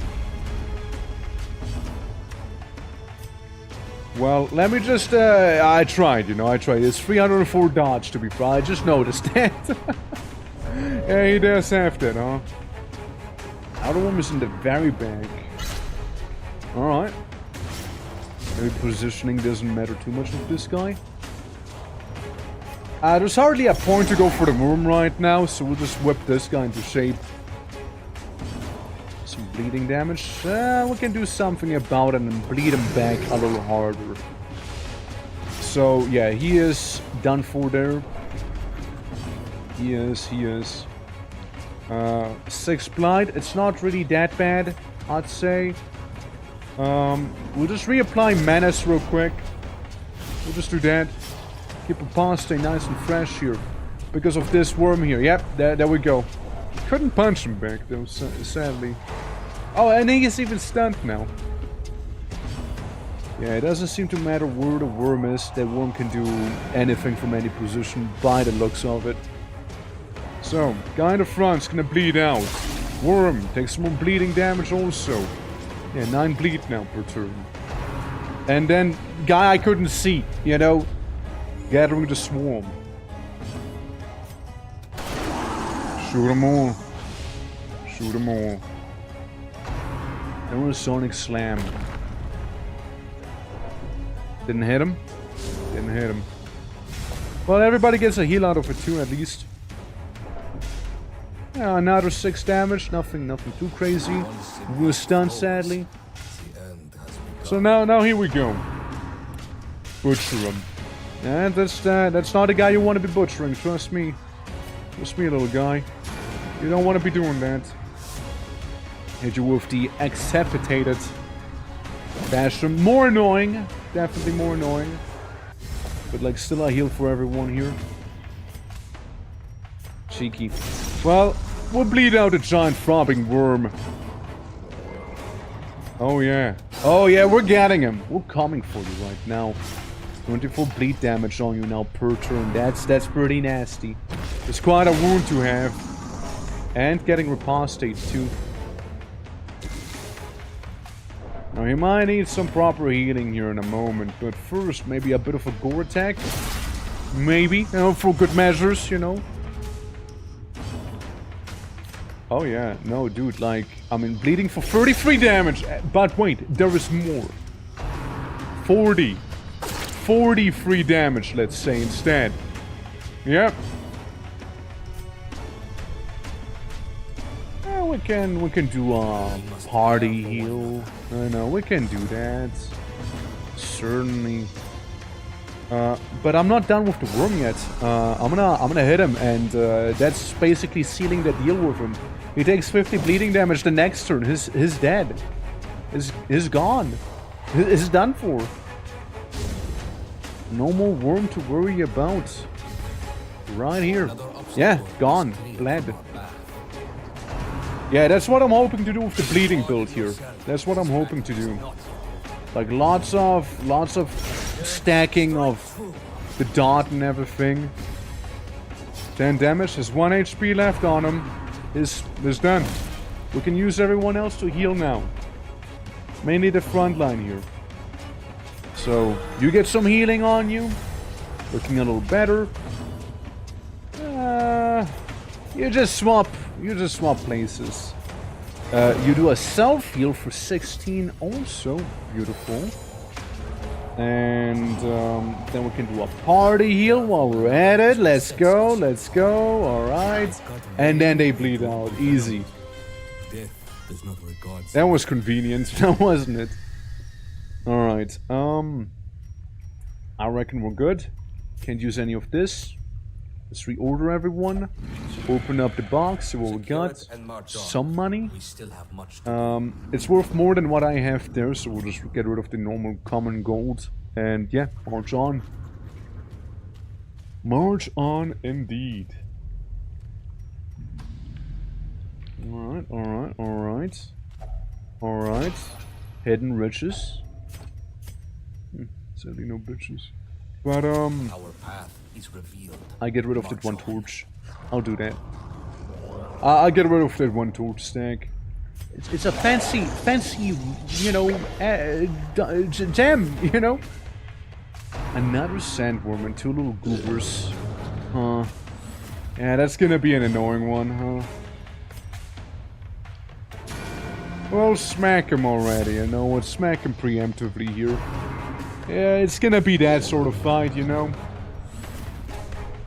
Well, let me just, I tried, you know, I tried. It's 304 dodge to be fair, I just noticed that. Yeah, he does have that, huh? Outer one is in the very back. Alright. Maybe positioning doesn't matter too much with this guy. There's hardly a point to go for the worm right now, so we'll just whip this guy into shape. Some bleeding damage. We can do something about it and bleed him back a little harder. So, yeah, he is done for there. He is. 6 blind. It's not really that bad, I'd say. We'll just reapply Menace real quick. We'll just do that. Keep Apostate nice and fresh here. Because of this worm here. Yep, there we go. Couldn't punch him back though, sadly. Oh, and he is even stunned now. Yeah, it doesn't seem to matter where the worm is. That worm can do anything from any position by the looks of it. So, guy in the front's gonna bleed out. Worm takes some more bleeding damage also. Yeah, 9 bleed now per turn. And then, guy I couldn't see, you know, gathering the swarm. Shoot them all. Shoot them all. There was Sonic Slam. Didn't hit him. Didn't hit him. Well, everybody gets a heal out of it too, at least. Yeah, another 6 damage. Nothing too crazy. We were stunned, sadly. So now here we go. Butcher him. And that's not a guy you want to be butchering. Trust me. Trust me, little guy. You don't want to be doing that. Hit you with the acceptated Basham. More annoying. Definitely more annoying. But like still a heal for everyone here. Cheeky. Well, we'll bleed out a giant throbbing worm. Oh yeah. Oh yeah, we're getting him. We're coming for you right now. 24 bleed damage on you now per turn. That's pretty nasty. It's quite a wound to have. And getting Repostates too. Now he might need some proper healing here in a moment, but first maybe a bit of a gore attack. Maybe, you know, for good measures, you know. Oh yeah, no dude, like, I mean, bleeding for 33 damage, but wait, there is more. 43 damage, let's say, instead. Yep. We can do a party heal. I know, we can do that. Certainly. But I'm not done with the worm yet. I'm gonna hit him, and that's basically sealing the deal with him. He takes 50 bleeding damage the next turn. He's dead. He's gone. He's done for. No more worm to worry about. Right here. Yeah, gone. Bled. Yeah, that's what I'm hoping to do with the bleeding build here. That's what I'm hoping to do. Like lots of stacking of the dot and everything. 10 damage. There's 1 HP left on him. Is done. We can use everyone else to heal now. Mainly the front line here. So you get some healing on you. Looking a little better. You just swap places. You do a self heal for 16, also beautiful. And then we can do a party heal while we're at it. Let's go. Alright. And then they bleed out. Easy. That was convenient, now wasn't it? Alright. I reckon we're good. Can't use any of this. Let's reorder everyone. Open up the box, see what we got. Some money. It's worth more than what I have there, so we'll just get rid of the normal common gold. And yeah, march on. March on indeed. Alright. Hidden riches. Sadly no bitches. But Our path is revealed. I get rid of that 1 torch. I'll do that. I'll get rid of that 1 torch stack. It's a fancy, you know, gem, you know. Another sandworm and 2 little goobers. Huh. Yeah, that's gonna be an annoying one, huh? Well, smack him already, you know what? Smack him preemptively here. Yeah, it's gonna be that sort of fight, you know.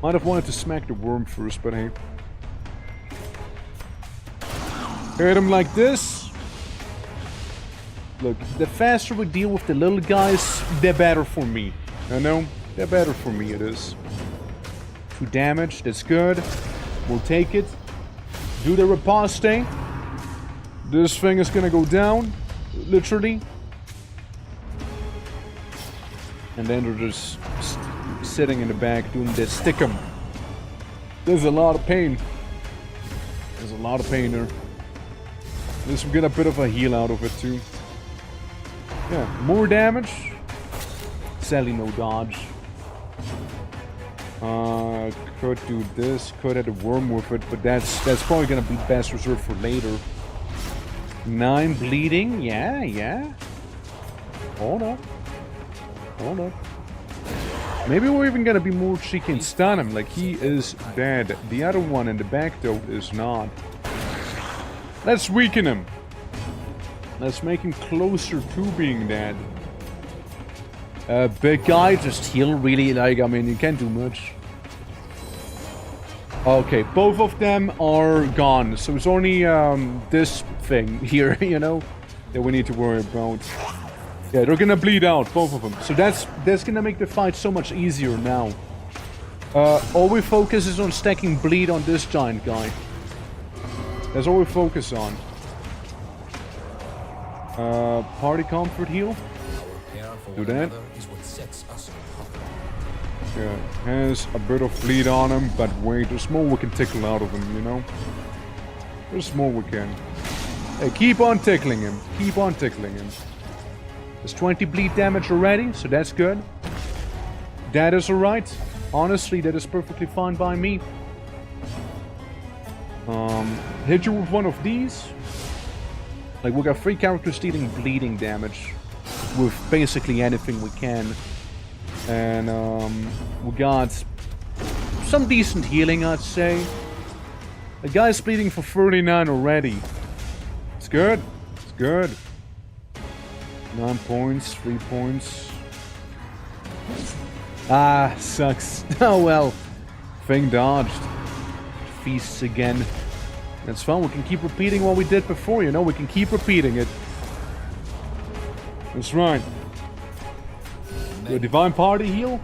Might have wanted to smack the worm first, but hey. Hit him like this. Look, the faster we deal with the little guys, the better for me. You know? The better for me it is. 2 damage, that's good. We'll take it. Do the riposte. This thing is gonna go down. Literally. And then they're just sitting in the back doing the stick 'em. There's a lot of pain. There's a lot of pain there. At least we get a bit of a heal out of it too. Yeah, more damage. Sadly no dodge. Could do this, could add a worm with it, but that's probably gonna be best reserved for later. 9 bleeding, yeah. Hold up. Maybe we're even gonna be more cheeky and stun him, like he is dead. The other one in the back though is not. Let's weaken him. Let's make him closer to being dead. Big guy, just heal really, like, I mean, you can't do much. Okay, both of them are gone, so it's only this thing here, you know, that we need to worry about. Yeah, they're gonna bleed out, both of them. So that's gonna make the fight so much easier now. All we focus is on stacking bleed on this giant guy. That's all we focus on. Party comfort heal. Do that. Yeah, has a bit of bleed on him, but wait, there's more we can tickle out of him, you know? There's more we can. Hey, keep on tickling him. Keep on tickling him. There's 20 bleed damage already, so that's good. That is alright. Honestly, that is perfectly fine by me. Hit you with one of these. Like, we got 3 characters dealing bleeding damage with basically anything we can. And, we got some decent healing, I'd say. The guy's bleeding for 39 already. It's good. It's good. 9 points, 3 points. Ah, sucks. Oh well. Thing dodged. Feasts again. That's fine, we can keep repeating what we did before, you know, we can keep repeating it. That's right. The Divine Party heal?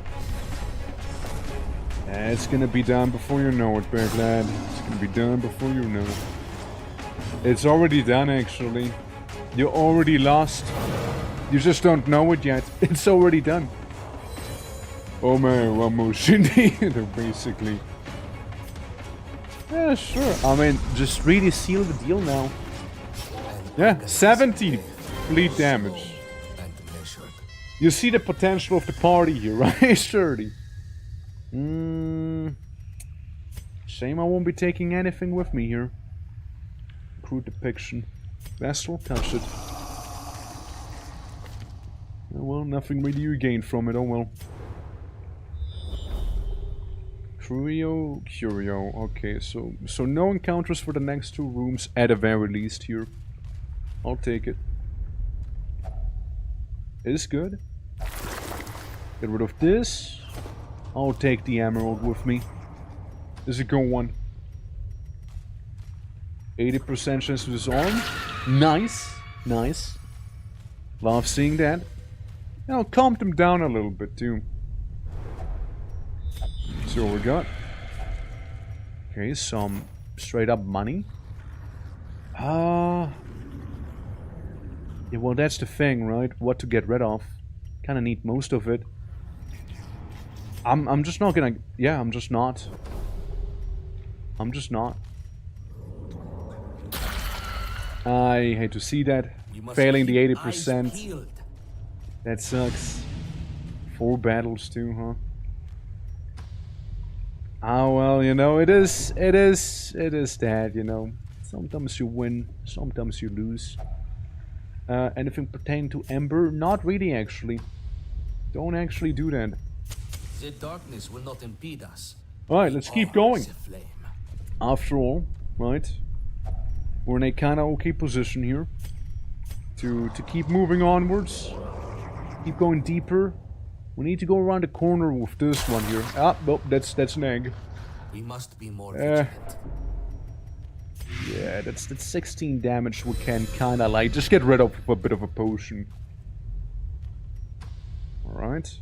It's gonna be done before you know it, big lad. It's gonna be done before you know it. It's already done, actually. You already lost. You just don't know it yet. It's already done. Oh man, vamos indeed, basically. Yeah, sure. I mean, just really seal the deal now. Yeah, 70 bleed damage. You see the potential of the party here, right? 30. Shame I won't be taking anything with me here. Crude depiction. Vessel, touch it. Oh well, nothing really you gain from it, oh well. Curio. Okay, so no encounters for the next 2 rooms at the very least here. I'll take it. It is good. Get rid of this. I'll take the emerald with me. This is a good one. 80% chance to disarm. Nice. Nice. Love seeing that. Now calm them down a little bit too. See what we got. Okay, some straight up money. Yeah, well that's the thing, right? What to get rid of. Kinda need most of it. I'm just not gonna... Yeah, I'm just not. I hate to see that. Failing the 80%. That sucks. 4 battles too, huh? Oh well, you know, it is that, you know. Sometimes you win, sometimes you lose. Anything pertaining to Ember? Not really, actually. Don't actually do that. The darkness will not impede us. Alright, let's keep going. After all, right? We're in a kinda okay position here. To keep moving onwards. Keep going deeper. We need to go around the corner with this one here. Ah, nope, that's an egg. We must be more vigilant. Yeah, that's 16 damage we can kinda like just get rid of with a bit of a potion. Alright.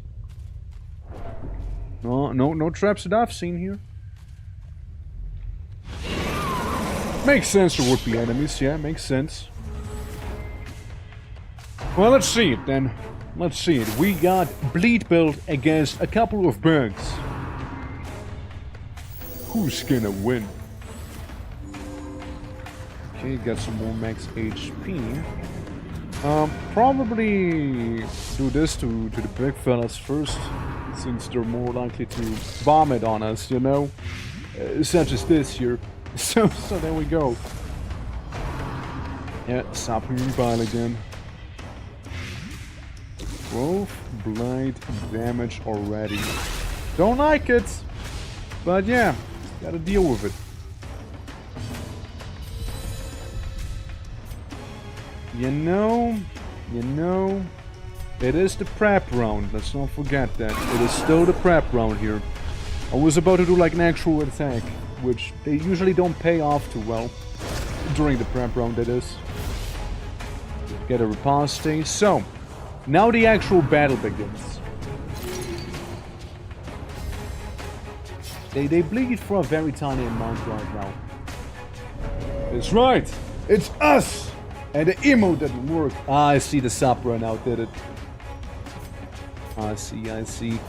No traps that I've seen here. Makes sense there would be enemies, yeah, makes sense. Well, let's see it then. Let's see it. We got bleed build against a couple of bugs. Who's gonna win? Okay, got some more max HP. Probably do this to the big fellas first, since they're more likely to vomit on us, you know? Such as this here. So there we go. Yeah, stopping bile again. 12 blind damage already. Don't like it, but yeah, gotta deal with it. You know, it is the prep round. Let's not forget that. It is still the prep round here. I was about to do like an actual attack, which they usually don't pay off too well. During the prep round, that is. Get a riposte. So, now the actual battle begins. They bleed for a very tiny amount right now. That's right! It's us! And the emote didn't work. Ah, I see the sub run out, did it? I see.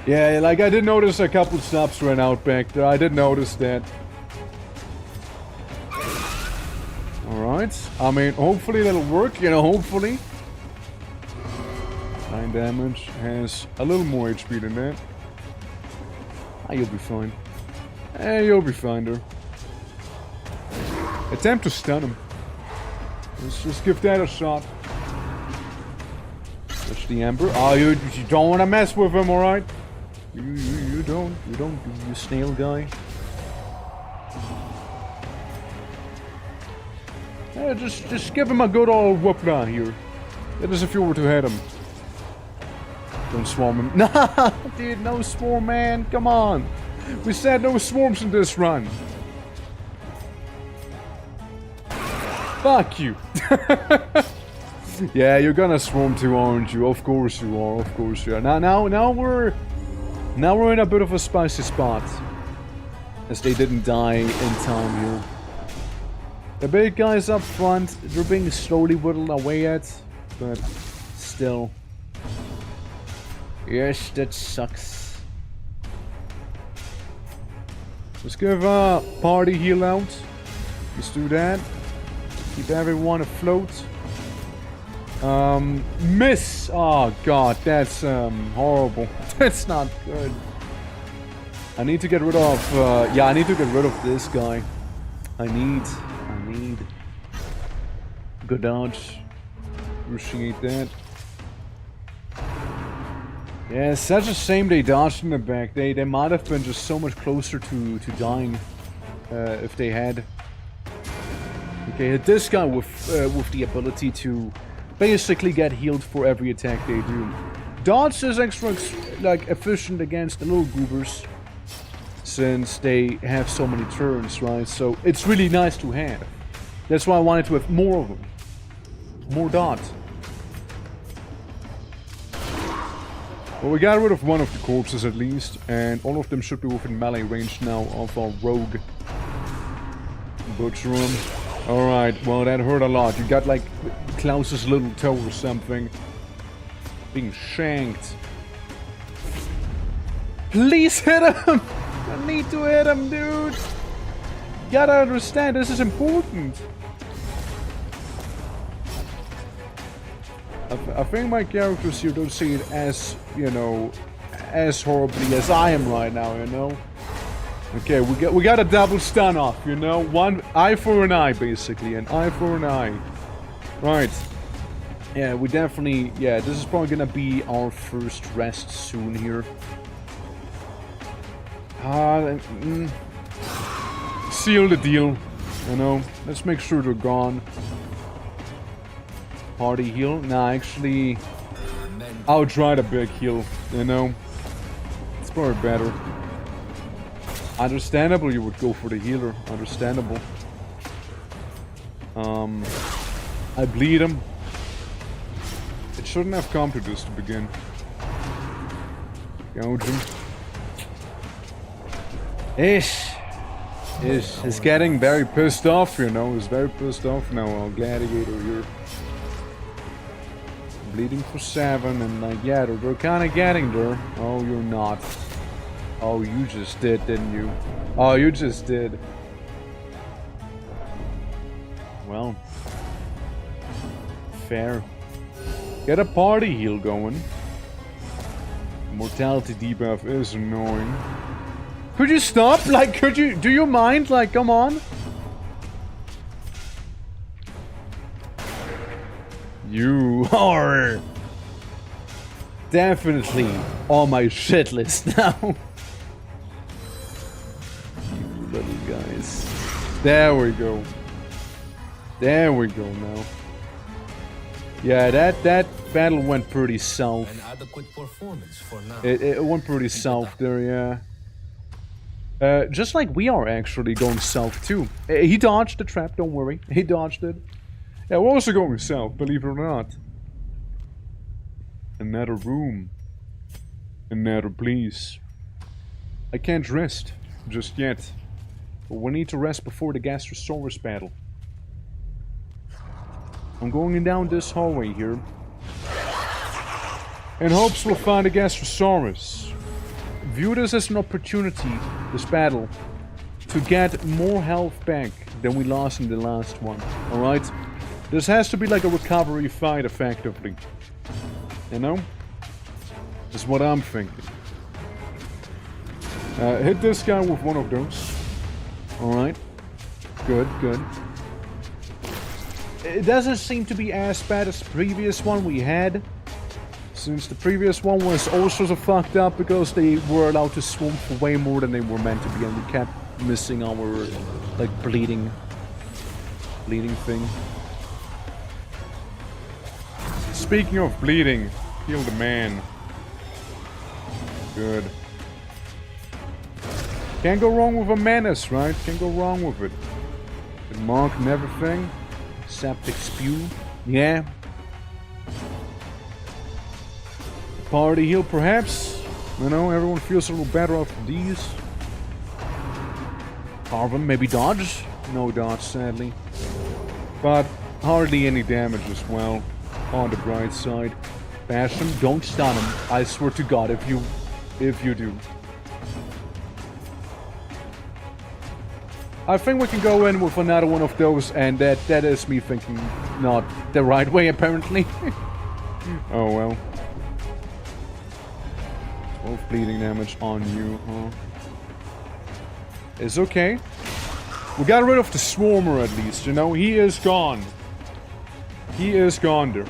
Yeah, like I did notice a couple subs ran out back there. I did notice that. Alright. I mean, hopefully that'll work, you know, hopefully. 9 damage, has a little more HP than that. Ah, you'll be fine. Hey, you'll be fine there. Attempt to stun him. Let's just give that a shot. Touch the Ember. Oh, you don't want to mess with him, alright? You don't, you snail guy. Yeah, just give him a good old whoop down here. That is if you were to hit him. Don't swarm him. Nah, dude, no swarm, man. Come on. We said no swarms in this run. Fuck you. Yeah, you're gonna swarm too, aren't you? Of course you are. Of course you are. Now we're in a bit of a spicy spot, as they didn't die in time here. The big guys up front, they're being slowly whittled away at, but still. Yes, that sucks. Let's give a party heal out. Let's do that. Keep everyone afloat. Miss! Oh god, that's horrible. That's not good. I need to get rid of, yeah, I need to get rid of this guy. I need good dodge. Appreciate that. Yeah, it's such a shame they dodged in the back. They might have been just so much closer to dying if they had. Okay, hit this guy with the ability to basically get healed for every attack they do. Dodge is extra like efficient against the little goobers, since they have so many turns, right? So it's really nice to have. That's why I wanted to have more of them. More dodge. Well, we got rid of one of the corpses at least, and all of them should be within melee range now of our rogue. Butcher him. Alright, well that hurt a lot. You got like Klaus's little toe or something. Being shanked. Please hit him! I need to hit him, dude! You gotta understand, this is important. I think my characters here don't see it as, you know, as horribly as I am right now, you know? Okay, we got a double stun off, you know? One eye for an eye, basically. An eye for an eye. Right. Yeah, we definitely... Yeah, this is probably gonna be our first rest soon here. Seal the deal, you know? Let's make sure they're gone. Party heal? Nah, actually... I'll try the big heal, you know? It's probably better. Understandable you would go for the healer. Understandable. I bleed him. It shouldn't have come to this to begin. Gouge him. Ish. He's getting very pissed off, you know. He's very pissed off now, our gladiator here. Bleeding for 7, and like, yeah, they're kind of getting there. Oh, you're not. Oh, you just did, didn't you? Oh, you just did. Well. Fair. Get a party heal going. Mortality debuff is annoying. Could you stop? Like, could you... Do you mind? Like, come on. You are... definitely on my shit list now. You little guys. There we go. There we go now. Yeah, that battle went pretty south. An adequate performance for now. It went pretty south there, yeah. Just like we are actually going south too. He dodged the trap, don't worry. He dodged it. Yeah, we're also going south, believe it or not. Another room. Another place. I can't rest just yet. But we need to rest before the Gastrosaurus battle. I'm going down this hallway here. In hopes we'll find a Gastrosaurus. View this as an opportunity, this battle, to get more health back than we lost in the last one. Alright? This has to be like a recovery fight, effectively. You know? That's what I'm thinking. Hit this guy with one of those. Alright. Good, good. It doesn't seem to be as bad as the previous one we had. Since the previous one was also so fucked up because they were allowed to swim for way more than they were meant to be, and we kept missing our, like, bleeding thing. Speaking of bleeding, heal the man. Good. Can't go wrong with a menace, right? Can't go wrong with it. Good mark and everything. Septic spew. Yeah. Party heal, perhaps. You know, everyone feels a little better after these. Carve him, maybe dodge? No dodge, sadly. But hardly any damage as well. On the bright side. Bash him, don't stun him. I swear to God, if you do. I think we can go in with another one of those, and that is me thinking not the right way, apparently. Oh well. 12 bleeding damage on you, huh? It's okay. We got rid of the Swarmer at least, you know? He is gone. He is gone there.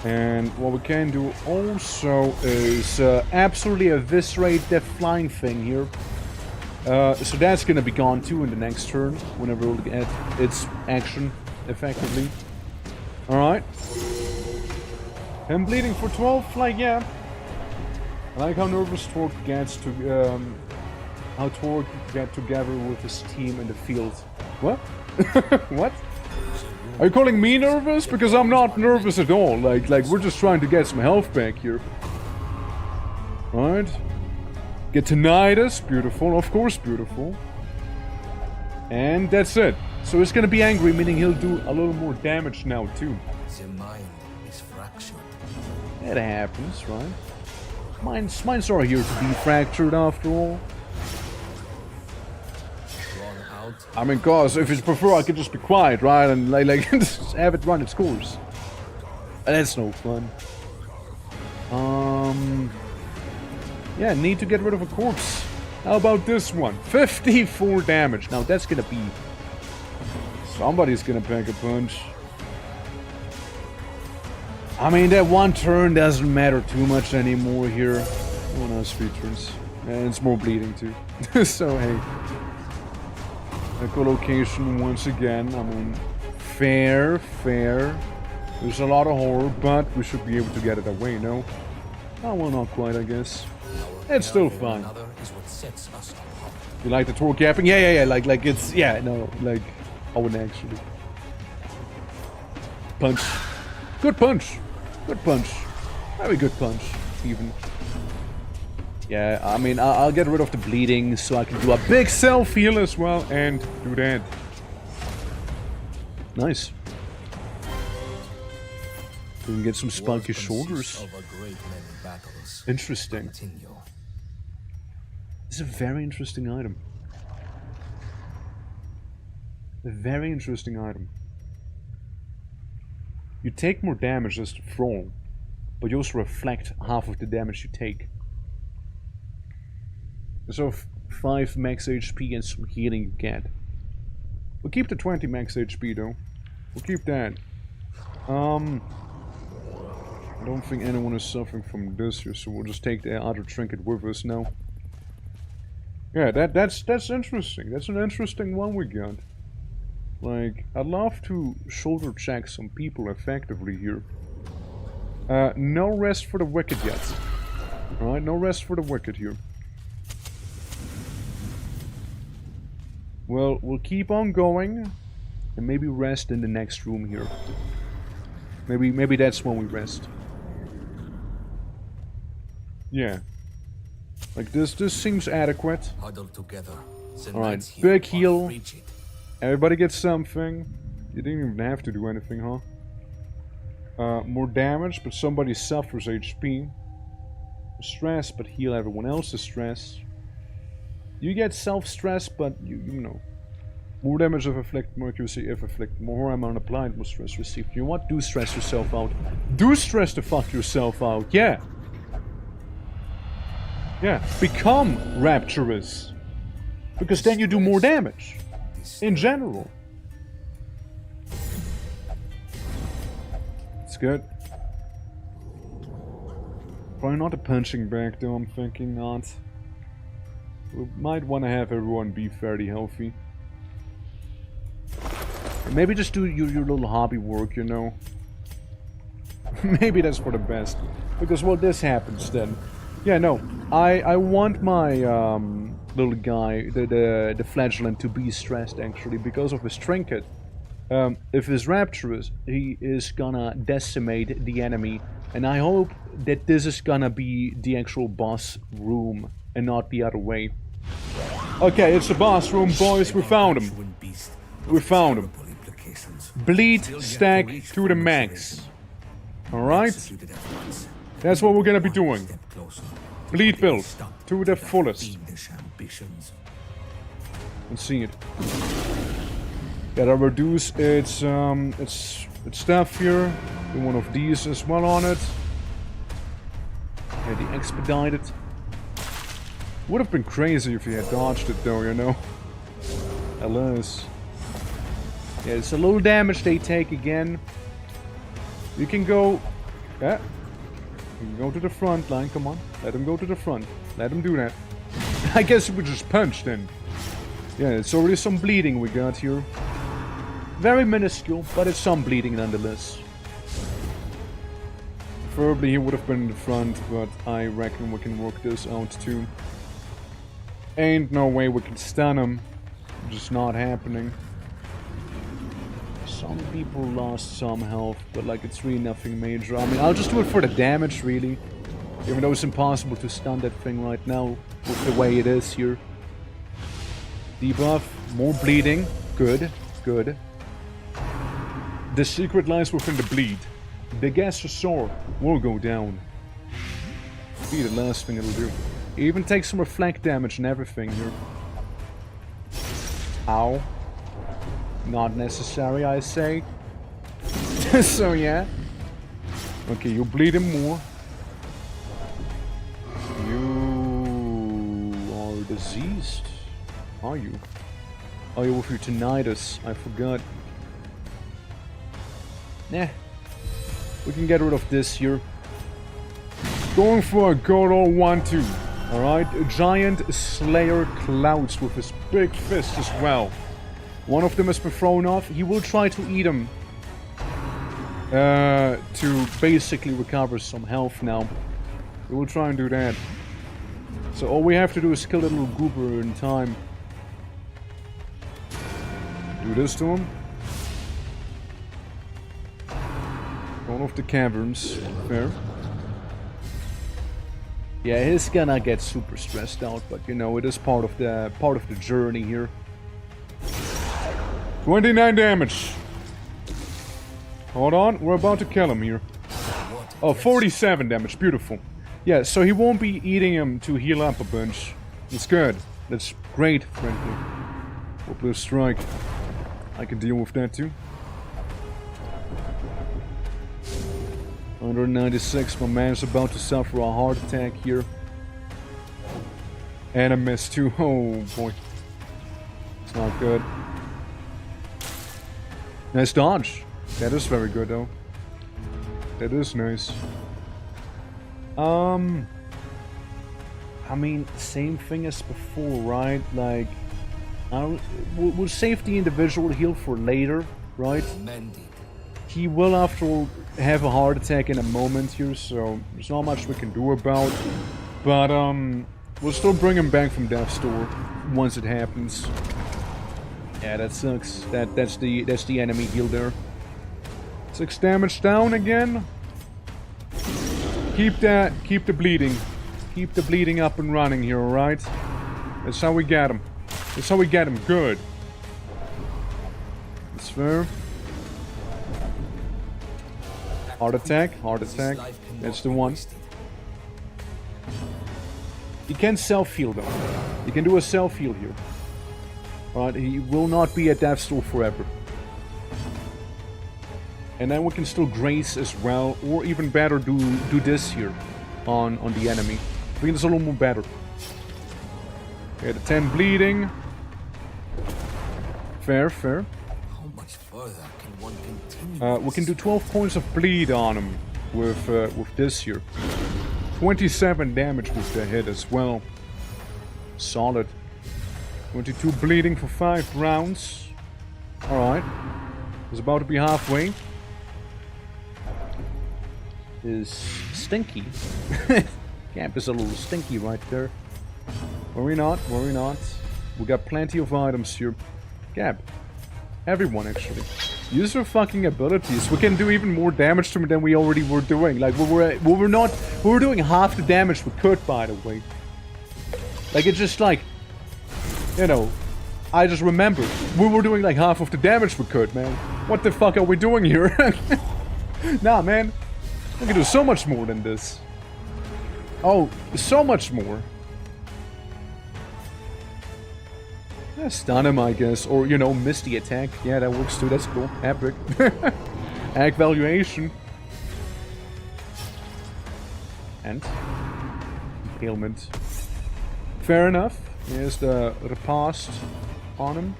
And what we can do also is absolutely eviscerate that flying thing here. So that's gonna be gone too in the next turn, whenever we'll get its action, effectively. Alright. Him bleeding for 12, like, yeah. I like how nervous Torque gets to, how Torque get together with his team in the field. What? What? Are you calling me nervous? Because I'm not nervous at all. Like we're just trying to get some health back here. Right? Get tinnitus. Beautiful. Of course, beautiful. And that's it. So he's gonna be angry, meaning he'll do a little more damage now, too. The mind is fractured. That happens, right? Minds are here to be fractured, after all. I mean, cause if you prefer, I could just be quiet, right? And like just have it run its course. That's no fun. Yeah, need to get rid of a corpse. How about this one? 54 damage. Now that's gonna be... somebody's gonna pack a punch. I mean, that one turn doesn't matter too much anymore here. One has features. And it's more bleeding too. So, hey. Echolocation once again. I mean, fair. There's a lot of horror, but we should be able to get it away, no? Oh, well, not quite, I guess. Our It's still care for one fine. another is what sets us apart. You like the torque gapping? Yeah, like it's, yeah, no, like, I wouldn't actually. Punch. Good punch. Good punch. Very good punch, even. Yeah, I mean, I'll get rid of the bleeding so I can do a big self-heal as well and do that. Nice. We can get some spunky shoulders. Of a great many battles. Interesting. Continue. It's a very interesting item. A very interesting item. You take more damage as the thrall, but you also reflect half of the damage you take. So 5 max HP and some healing you get. We'll keep the 20 max HP though. We'll keep that. I don't think anyone is suffering from this here, so we'll just take the other trinket with us now. Yeah, that's interesting. That's an interesting one we got. Like, I'd love to shoulder check some people effectively here. No rest for the wicked yet. Alright, no rest for the wicked here. Well, we'll keep on going, and maybe rest in the next room here. Maybe that's when we rest. Yeah. Like this seems adequate. Huddle together. Alright, big heal. Everybody gets something. You didn't even have to do anything, huh? More damage, but somebody suffers HP. Stress, but heal everyone else's stress. You get self-stress, but you know. More damage if afflicted, more accuracy if afflicted, more amount applied, more stress received. You know what? Do stress yourself out. Do stress the fuck yourself out, yeah! Yeah, become rapturous. Because then you do more damage. In general. It's good. Probably not a punching bag though, I'm thinking not. We might want to have everyone be fairly healthy. Maybe just do your little hobby work, you know. Maybe that's for the best. Because, well, this happens then. Yeah, no. I want my little guy, the flagellant, to be stressed, actually, because of his trinket. If he's rapturous, he is gonna decimate the enemy. And I hope that this is gonna be the actual boss room, and not the other way. Okay, it's the boss room, boys. We found him. We found him. Bleed stack to the max. Alright? That's what we're gonna be doing. Bleed build to the fullest. Let's see it. Gotta reduce its stuff here. Do one of these as well on it. Yeah, the expedited. Would have been crazy if he had dodged it though, you know. Alas. Yeah, it's a little damage they take again. You can go... Yeah. You can go to the front line, come on. Let him go to the front. Let him do that. I guess we just punched then. Yeah, it's already some bleeding we got here. Very minuscule, but it's some bleeding nonetheless. Preferably he would have been in the front, but I reckon we can work this out too. Ain't no way we can stun him. Just not happening. Some people lost some health, but like it's really nothing major. I mean, I'll just do it for the damage, really. Even though it's impossible to stun that thing right now with the way it is here. Debuff, more bleeding. Good, good. The secret lies within the bleed. The Gastrosaur will go down. Be the last thing it'll do. Even take some reflect damage and everything here. Ow. Not necessary, I say. So yeah. Okay, you bleed him more. You are diseased. Are you? Oh, you're with your tinnitus. I forgot. Nah. We can get rid of this here. Going for a good old 1-2. Alright, Giant Slayer Clouds with his big fist as well. One of them has been thrown off. He will try to eat him. To basically recover some health now. We will try and do that. So all we have to do is kill the little goober in time. Do this to him. Going off the caverns. Fair. Yeah, he's gonna get super stressed out, but you know, it is part of the journey here. 29 damage. Hold on, we're about to kill him here. Oh, 47 damage, beautiful. Yeah, so he won't be eating him to heal up a bunch. It's good. That's great, frankly. Hopeless strike. I can deal with that too. 196, my man's about to suffer a heart attack here. And a miss too. Oh boy. It's not good. Nice dodge. That is very good though. That is nice. I mean, same thing as before, right? Like, we'll save the individual heal for later, right? He will, after all, have a heart attack in a moment here, so there's not much we can do about. But we'll still bring him back from death's door once it happens. Yeah, that sucks. That's the enemy heal there. 6 damage down again. Keep the bleeding. Keep the bleeding up and running here, alright? That's how we get him. That's how we get him. Good. That's fair. Heart attack. Heart attack. That's the one. He can self-heal though. He can do a self-heal here. Alright, he will not be at death's door forever. And then we can still grace as well, or even better, do this here on the enemy. I think it's a little more better. Okay, the 10 bleeding. Fair, fair. How much further can one continue? We can do 12 points of bleed on him with this here. 27 damage with the hit as well. Solid. 22 bleeding for 5 rounds. Alright. It's about to be halfway. Is stinky. Camp is a little stinky right there. Worry not, worry not. We got plenty of items here. Gab. Everyone actually. Use your fucking abilities. We can do even more damage to him than we already were doing. Like we were doing half the damage we could, by the way. Like it's just like, you know, I just remembered we were doing like half of the damage we could, man. What the fuck are we doing here? Nah, man. We can do so much more than this. Oh, so much more. Yeah, stun him, I guess. Or, you know, miss the attack. Yeah, that works too. That's cool. Epic. Ag valuation. And impalement. Fair enough. Here's the riposte on him.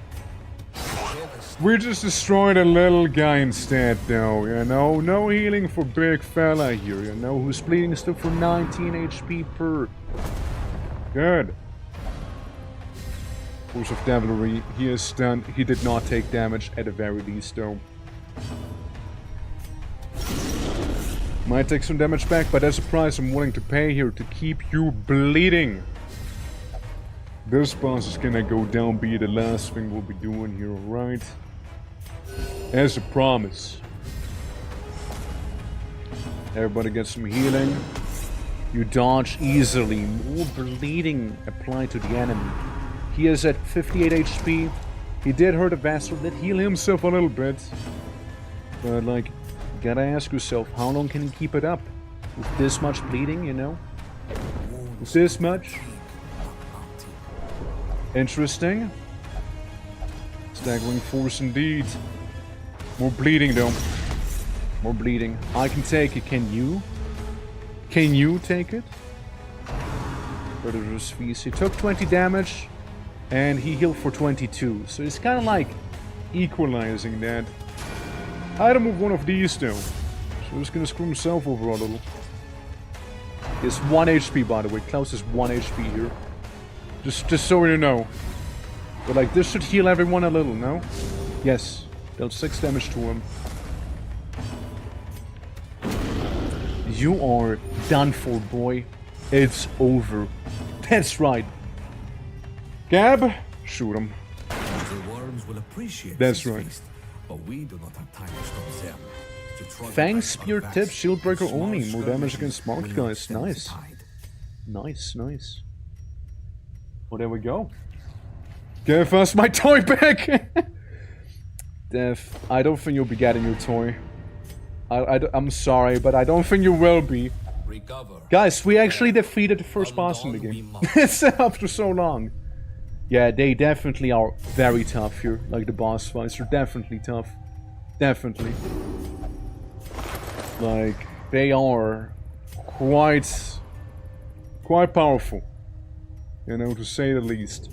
We just destroyed a little guy instead, though, you know? No healing for big fella here, you know? Who's bleeding still for 19 HP per. Good. Force of Devilry, he is stunned. He did not take damage at the very least, though. Might take some damage back, but that's a price I'm willing to pay here to keep you bleeding. This boss is gonna go down, be the last thing we'll be doing here, alright? As a promise. Everybody gets some healing. You dodge easily. More bleeding applied to the enemy. He is at 58 HP. He did hurt a vassal, did heal himself a little bit. But like, you gotta ask yourself, how long can he keep it up? With this much bleeding, you know? With this much? Interesting. Staggering force indeed. More bleeding though. More bleeding. I can take it. Can you? Can you take it? Predator's Feast. He took 20 damage and he healed for 22. So it's kind of like equalizing that. I had to move one of these though. So he's gonna screw himself over a little. He has 1 HP by the way. Klaus has 1 HP here. Just so you know. But like, this should heal everyone a little, no? Yes. Dealt 6 damage to him. You are done for, boy. It's over. That's right. Gab, shoot him. The worms will appreciate That's this right. feast, but we do not have time to stop them. To try Fang, to spear, fight tip, fast, shield breaker small only. More damage skirmishes against marked will not guys. stem the Nice. tide. Nice, nice. Well, there we go. Give us my toy back! Dev, I don't think you'll be getting your toy. I'm sorry, but I don't think you will be. Recover. Guys, we actually defeated the first boss in the game. It's after so long. Yeah, they definitely are very tough here. Like the boss fights are definitely tough. Definitely. Like, they are quite powerful. You know, to say the least.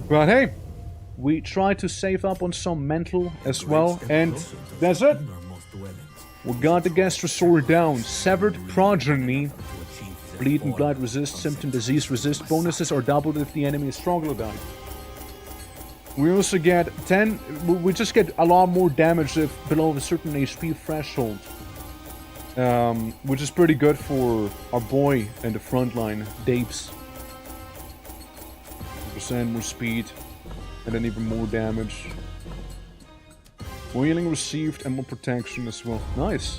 But hey, we try to save up on some mental as well, and that's it. We got the Gastrosaur down. Severed Progeny. Bleed and blood resist, symptom disease resist. Bonuses are doubled if the enemy is stronger died. We also get 10. We just get a lot more damage if below a certain HP threshold. Which is pretty good for our boy in the front line, Dapes. % more speed, and then even more damage. More healing received and more protection as well. Nice.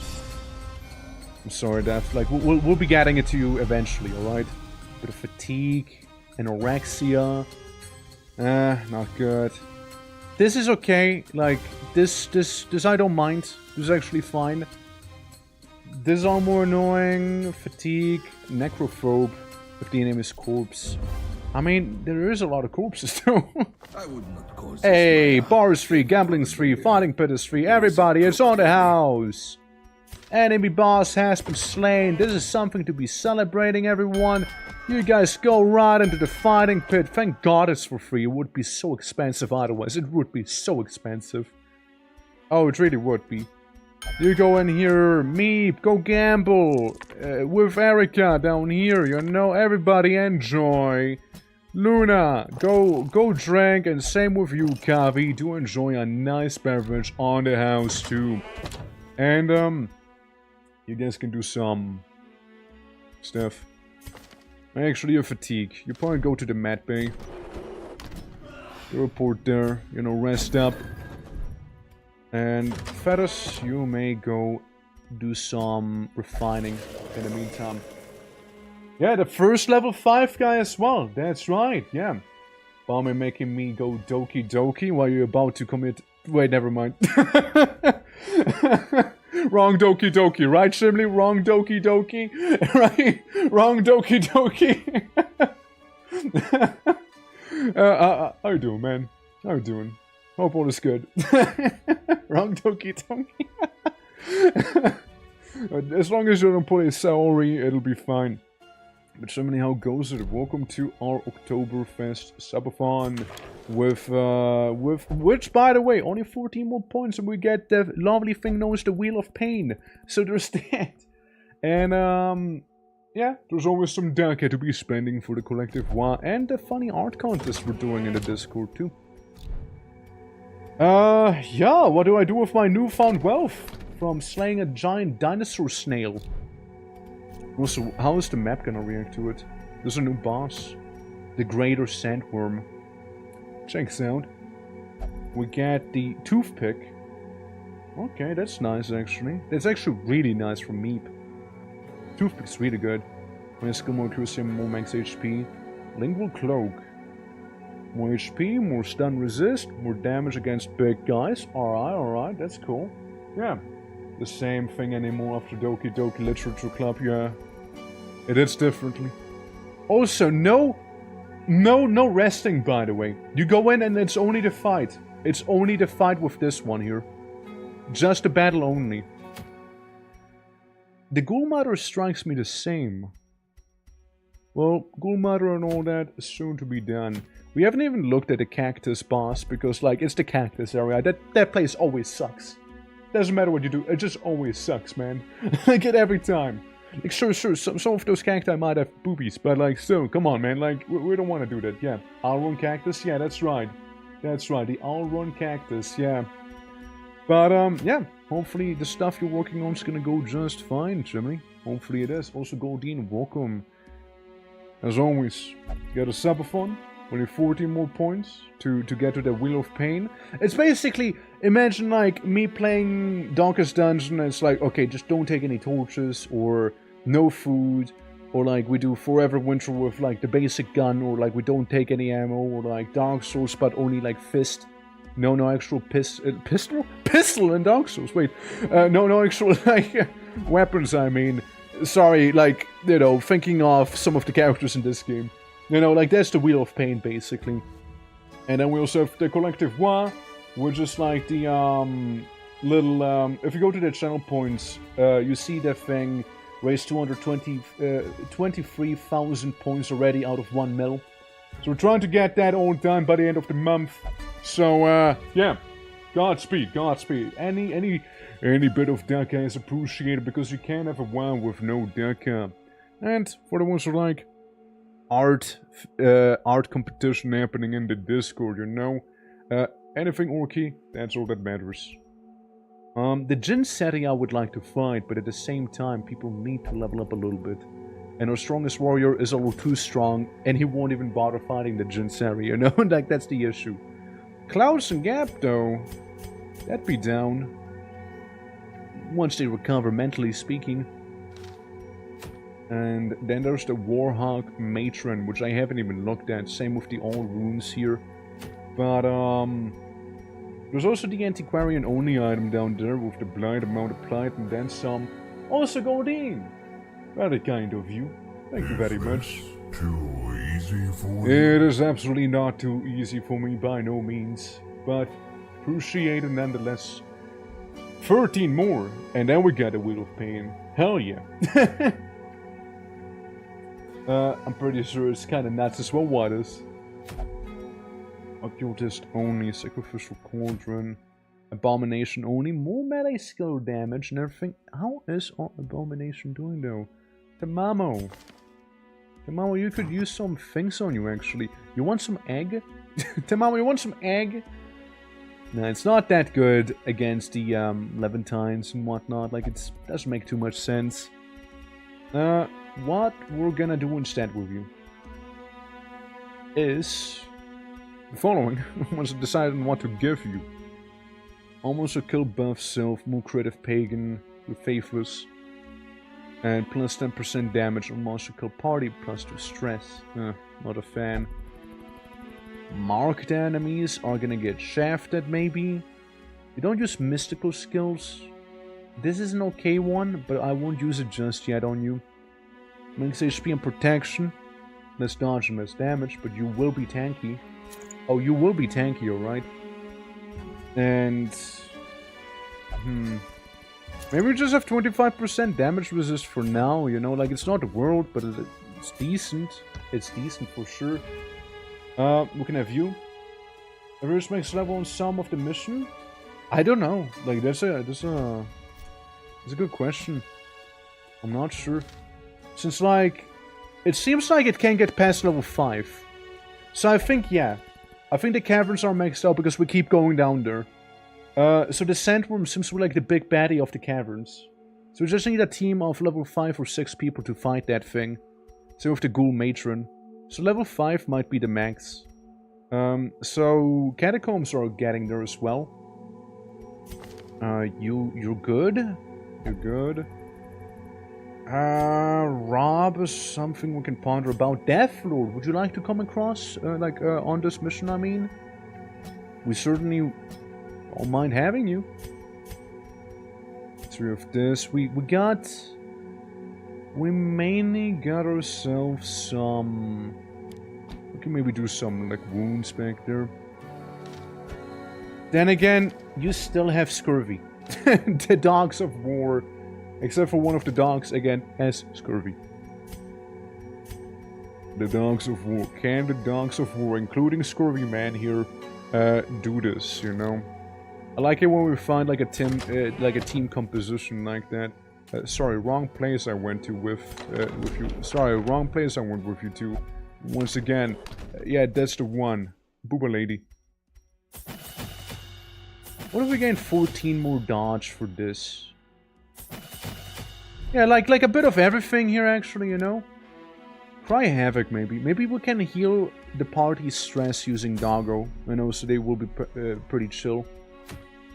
I'm sorry, Daph. Like, we'll be getting it to you eventually, alright? Bit of fatigue, anorexia. Not good. This is okay. Like, this I don't mind. This is actually fine. This is all more annoying. Fatigue, necrophobe, if the enemy's corpse. I mean, there is a lot of corpses too. I would not cause Hey, bar is free, gambling's free, fighting pit is free, everybody, it's on the house! Enemy boss has been slain, this is something to be celebrating, everyone. You guys go right into the fighting pit, thank God it's for free, it would be so expensive otherwise, it would be so expensive. Oh, it really would be. You go in here, Meep, go gamble, with Erica down here, you know, everybody enjoy. Luna, go drink, and same with you, Kavi, do enjoy a nice beverage on the house too. And, you guys can do some stuff. Actually, you're fatigued. You probably go to the med bay. You report there, you know, rest up. And Fetus, you may go do some refining in the meantime. Yeah, the first level 5 guy as well. That's right, yeah. Bomber making me go Doki Doki while you're about to commit... Wait, never mind. Wrong Doki Doki, right, Shimley? Wrong Doki Doki? Right? Wrong Doki Doki? How you doing, man? How you doing? Hope all is good. Wrong Doki Doki. As long as you don't put a sorry, it'll be fine. But so anyhow goes it. Welcome to our Oktoberfest Subathon with which, by the way, only 14 more points and we get the lovely thing known as the Wheel of Pain. So there's that. And yeah, there's always some Daka to be spending for the collective WA and the funny art contest we're doing in the Discord too. Yeah, what do I do with my newfound wealth from slaying a giant dinosaur snail? Also, how is the map gonna react to it? There's a new boss. The Greater Sandworm. Checks out. We get the Toothpick. Okay, that's nice actually. That's actually really nice from Meep. Toothpick's really good. When skill more accuracy, more max HP. Lingual Cloak. More HP, more stun resist, more damage against big guys. Alright, that's cool. Yeah. The same thing anymore after Doki Doki Literature Club, yeah. It is differently. Also, no resting, by the way. You go in and it's only the fight. It's only the fight with this one here. Just the battle only. The Ghoulmother strikes me the same. Well, Ghoulmother and all that is soon to be done. We haven't even looked at the Cactus boss, because, like, it's the Cactus area. That place always sucks. Doesn't matter what you do, it just always sucks, man. Like, it every time. Like, sure, some of those cacti might have boobies, but, like, still, come on, man. Like, we don't want to do that, yeah. Alrun Cactus? Yeah, that's right. That's right, the Alrun Cactus, yeah. But, yeah, hopefully the stuff you're working on is gonna go just fine, Jimmy. Hopefully it is. Also, Goldine, welcome. As always, get a subathon. Only 14 more points to get to the Wheel of Pain. It's basically, imagine like me playing Darkest Dungeon. It's like, okay, just don't take any torches or no food. Or like we do Forever Winter with like the basic gun. Or like we don't take any ammo. Or like Dark Souls but only like fist. No actual pistol? Pistol in Dark Souls, wait. No actual like weapons, I mean. Sorry, like, you know, thinking of some of the characters in this game. You know, like, that's the Wheel of Pain, basically. And then we also have the Collective War, which is like the, little, if you go to the channel points, you see that thing raised 23,000 points already out of 1 mil. So we're trying to get that all done by the end of the month. So, yeah. Godspeed. Any bit of Dakka is appreciated, because you can't have a WoW with no Dakka. And for the ones who like art competition happening in the Discord, you know, anything Orky, that's all that matters. The Jin Seti I would like to fight, but at the same time, people need to level up a little bit. And our strongest warrior is a little too strong, and he won't even bother fighting the Jin Seti, you know, like that's the issue. Klaus and Gap, though, that'd be down. Once they recover, mentally speaking. And then there's the Warhawk Matron, which I haven't even looked at. Same with the all runes here. But, there's also the Antiquarian only item down there with the blind amount applied and then some. Also Goldine! Very kind of you. Thank you very much. Too easy for you? It is absolutely not too easy for me, by no means. But, appreciate it nonetheless. 13 more, and then we got a Wheel of Pain. Hell yeah. I'm pretty sure it's kinda nuts as well, what is? Occultist only, Sacrificial Cauldron, Abomination only, more melee skill damage and everything. How is Abomination doing though? Tamamo, you could use some things on you actually. You want some egg? Tamamo, you want some egg? No, it's not that good against the Levantines and whatnot. Like, it doesn't make too much sense. What we're gonna do instead with you is the following. Once I decide on what to give you. Almost a kill buff self, more creative pagan with faithless. And plus 10% damage on monster kill party, plus 2 stress. Not a fan. Marked enemies are gonna get shafted, maybe. You don't use mystical skills. This is an okay one, but I won't use it just yet on you. Max HP and protection. Less dodge and less damage, but you will be tanky. Oh, you will be tanky, alright. And... maybe we just have 25% damage resist for now, you know? Like, it's not the world, but it's decent. It's decent for sure. We can have you. Average max level on some of the mission? I don't know. Like, that's a good question. I'm not sure. Since, like, it seems like it can get past level 5. So I think, yeah. I think the caverns are maxed out because we keep going down there. So the Sandworm seems to be like the big baddie of the caverns. So we just need a team of level 5 or 6 people to fight that thing. So with the Ghoul Matron. So level 5 might be the max. So Catacombs are getting there as well. You're good? You're good. Rob is something we can ponder about. Deathlord, would you like to come across, on this mission, I mean? We certainly don't mind having you. 3 of this. We mainly got ourselves some... We can maybe do some, like, wounds back there. Then again, you still have scurvy. The Dogs of War... Except for one of the dogs, again, has scurvy. The Dogs of War. Can the Dogs of War, including Scurvy Man here, do this, you know? I like it when we find like a team composition like that. Sorry, wrong place I went to with you. Sorry, wrong place I went with you two. Once again, yeah, that's the one. Booba lady. What if we gain 14 more dodge for this? Yeah, like a bit of everything here, actually, you know? Cry Havoc, maybe. Maybe we can heal the party's stress using Doggo, you know, so they will be pretty chill.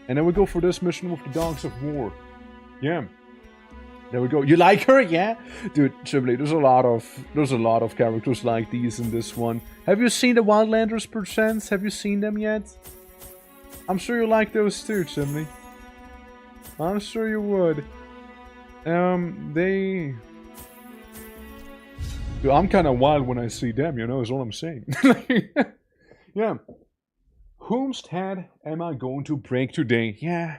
And then we go for this mission with the Dogs of War. Yeah. There we go. You like her? Yeah? Dude, Chibli, there's a lot of characters like these in this one. Have you seen the Wildlanders, perchance? Have you seen them yet? I'm sure you like those too, Chibli. I'm sure you would. Dude, I'm kind of wild when I see them, you know, is all I'm saying. Yeah. Whom's head am I going to break today? Yeah.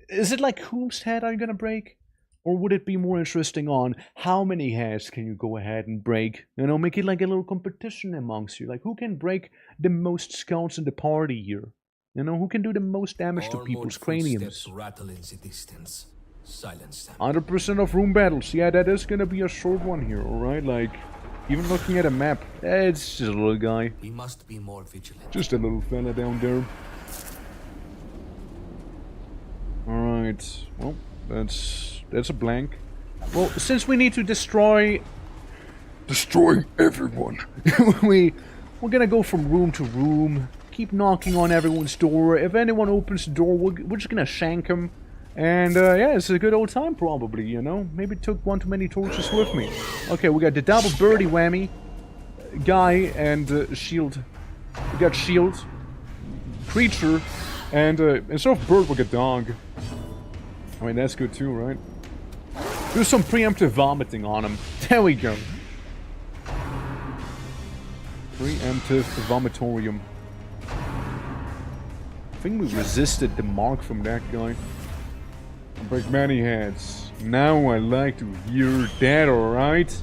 Is it like whom's head are you gonna break? Or would it be more interesting on how many heads can you go ahead and break? You know, make it like a little competition amongst you. Like, who can break the most scouts in the party here? You know, who can do the most damage to people's craniums? Rattle in the distance. Silence them. 100% of room battles. Yeah, that is gonna be a short one here, alright? Like, even looking at a map, it's just a little guy. We must be more vigilant. Just a little fella down there. Alright, well, that's a blank. Well, since we need to destroy everyone, we're gonna go from room to room, keep knocking on everyone's door. If anyone opens the door, we're just gonna shank them. And yeah, it's a good old time probably, you know? Maybe took one too many torches with me. Okay, we got the double birdie whammy. Guy and shield. We got shield. Creature. And instead of bird, we got dog. I mean, that's good too, right? Do some preemptive vomiting on him. There we go. Preemptive vomitorium. I think we resisted the mark from that guy. Break many heads. Now I like to hear that, alright?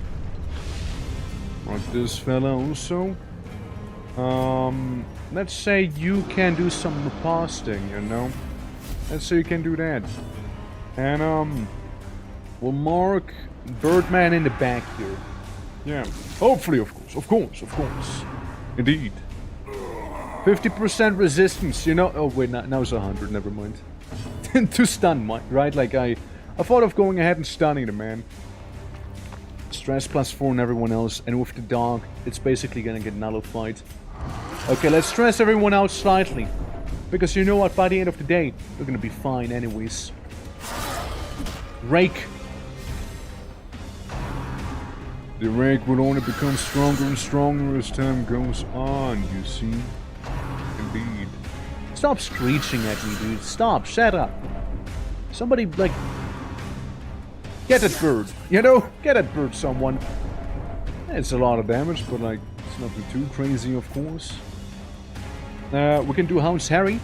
Like this fella also. Let's say you can do some riposting, you know? Let's say you can do that. And, we'll mark Birdman in the back here. Yeah. Hopefully, of course. Indeed. 50% resistance, you know? Oh, wait, now it's 100, never mind. To stun, right? Like, I thought of going ahead and stunning the man. Stress +4 on everyone else, and with the dog, it's basically gonna get nullified. Okay, let's stress everyone out slightly. Because you know what, by the end of the day, they're gonna be fine anyways. Rake. The rake will only become stronger and stronger as time goes on, you see. Indeed. Stop screeching at me, dude. Stop. Shut up. Somebody, like... Get that bird. You know? Get that bird, someone. It's a lot of damage, but, like, it's nothing too crazy, of course. We can do Hound's Harry.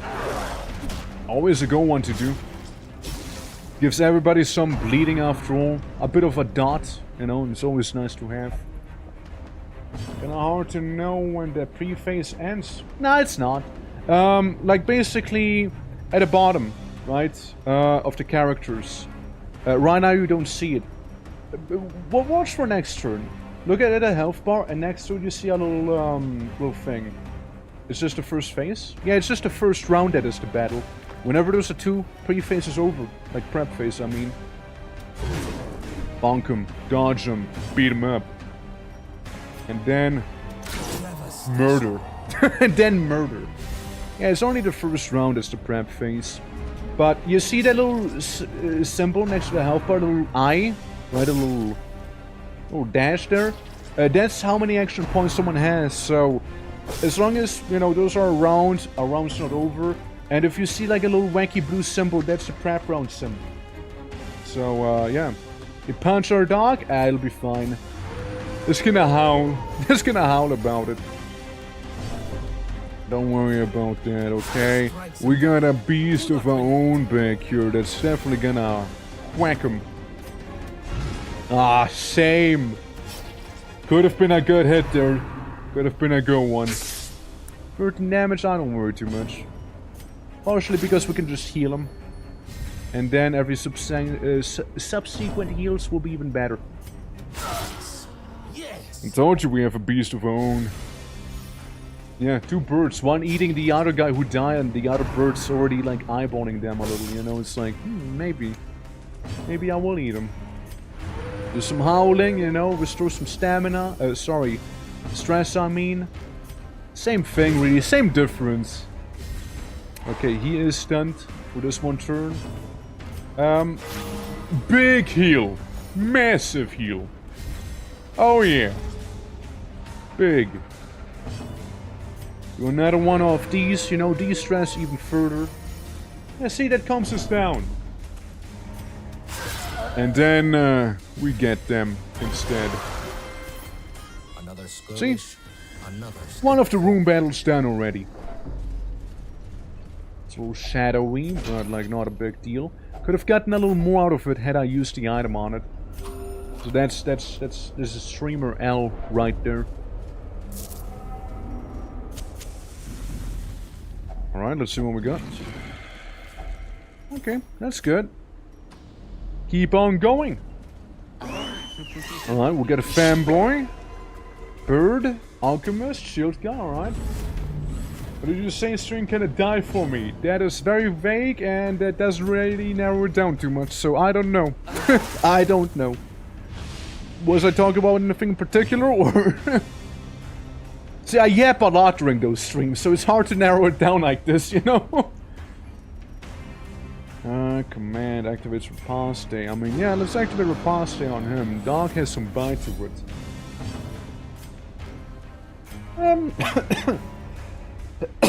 Always a good one to do. Gives everybody some bleeding after all. A bit of a dot, you know, and it's always nice to have. Kinda hard to know when the pre-phase ends. No, it's not. Like basically at the bottom, right, of the characters. Right now you don't see it. Watch for next turn. Look at the health bar, and next to it you see a little thing. It's just the first phase? Yeah, it's just the first round that is the battle. Whenever there's a 2 pre-phases over, like prep phase, I mean. Bonk him, dodge him, beat him up. And then... murder. And then murder. Yeah, it's only the first round is the prep phase. But you see that little symbol next to the health bar, the little eye? Right, a little dash there? That's how many action points someone has, so... As long as, you know, those are around, a round's not over. And if you see like a little wacky blue symbol, that's the prep round symbol. So, yeah. You punch our dog, it'll be fine. It's gonna howl. It's gonna howl about it. Don't worry about that, okay? We got a beast of our own back here that's definitely gonna whack him. Ah, same. Could have been a good hit there. Could have been a good one. 13 damage, I don't worry too much. Partially because we can just heal him. And then every subsequent heals will be even better. Yes. I told you we have a beast of our own. Yeah, 2 birds. One eating the other guy who died, and the other bird's already like eyeballing them a little, you know? It's like, maybe. Maybe I will eat him. Do some howling, you know, restore some stamina. Sorry, stress, I mean. Same thing, really, same difference. Okay, he is stunned for this one turn. Big heal. Massive heal. Oh yeah. Big. Do another one of these, you know, de-stress even further. Yeah, see, that calms us down. And then we get them instead. Another See? skirmish, another One of the room battles done already. It's a little shadowy, but like not a big deal. Could have gotten a little more out of it had I used the item on it. So this is streamer L right there. Alright, let's see what we got. Okay, that's good. Keep on going. Alright, we'll get a fanboy. Bird, alchemist, shield guy, alright. What did you say, stream kinda die for me? That is very vague and that doesn't really narrow it down too much, so I don't know. I don't know. Was I talking about anything in particular or... See, I yap a lot during those streams, so it's hard to narrow it down like this, you know? Command activates Riposte. I mean, yeah, let's activate Riposte on him. Dog has some bite to it.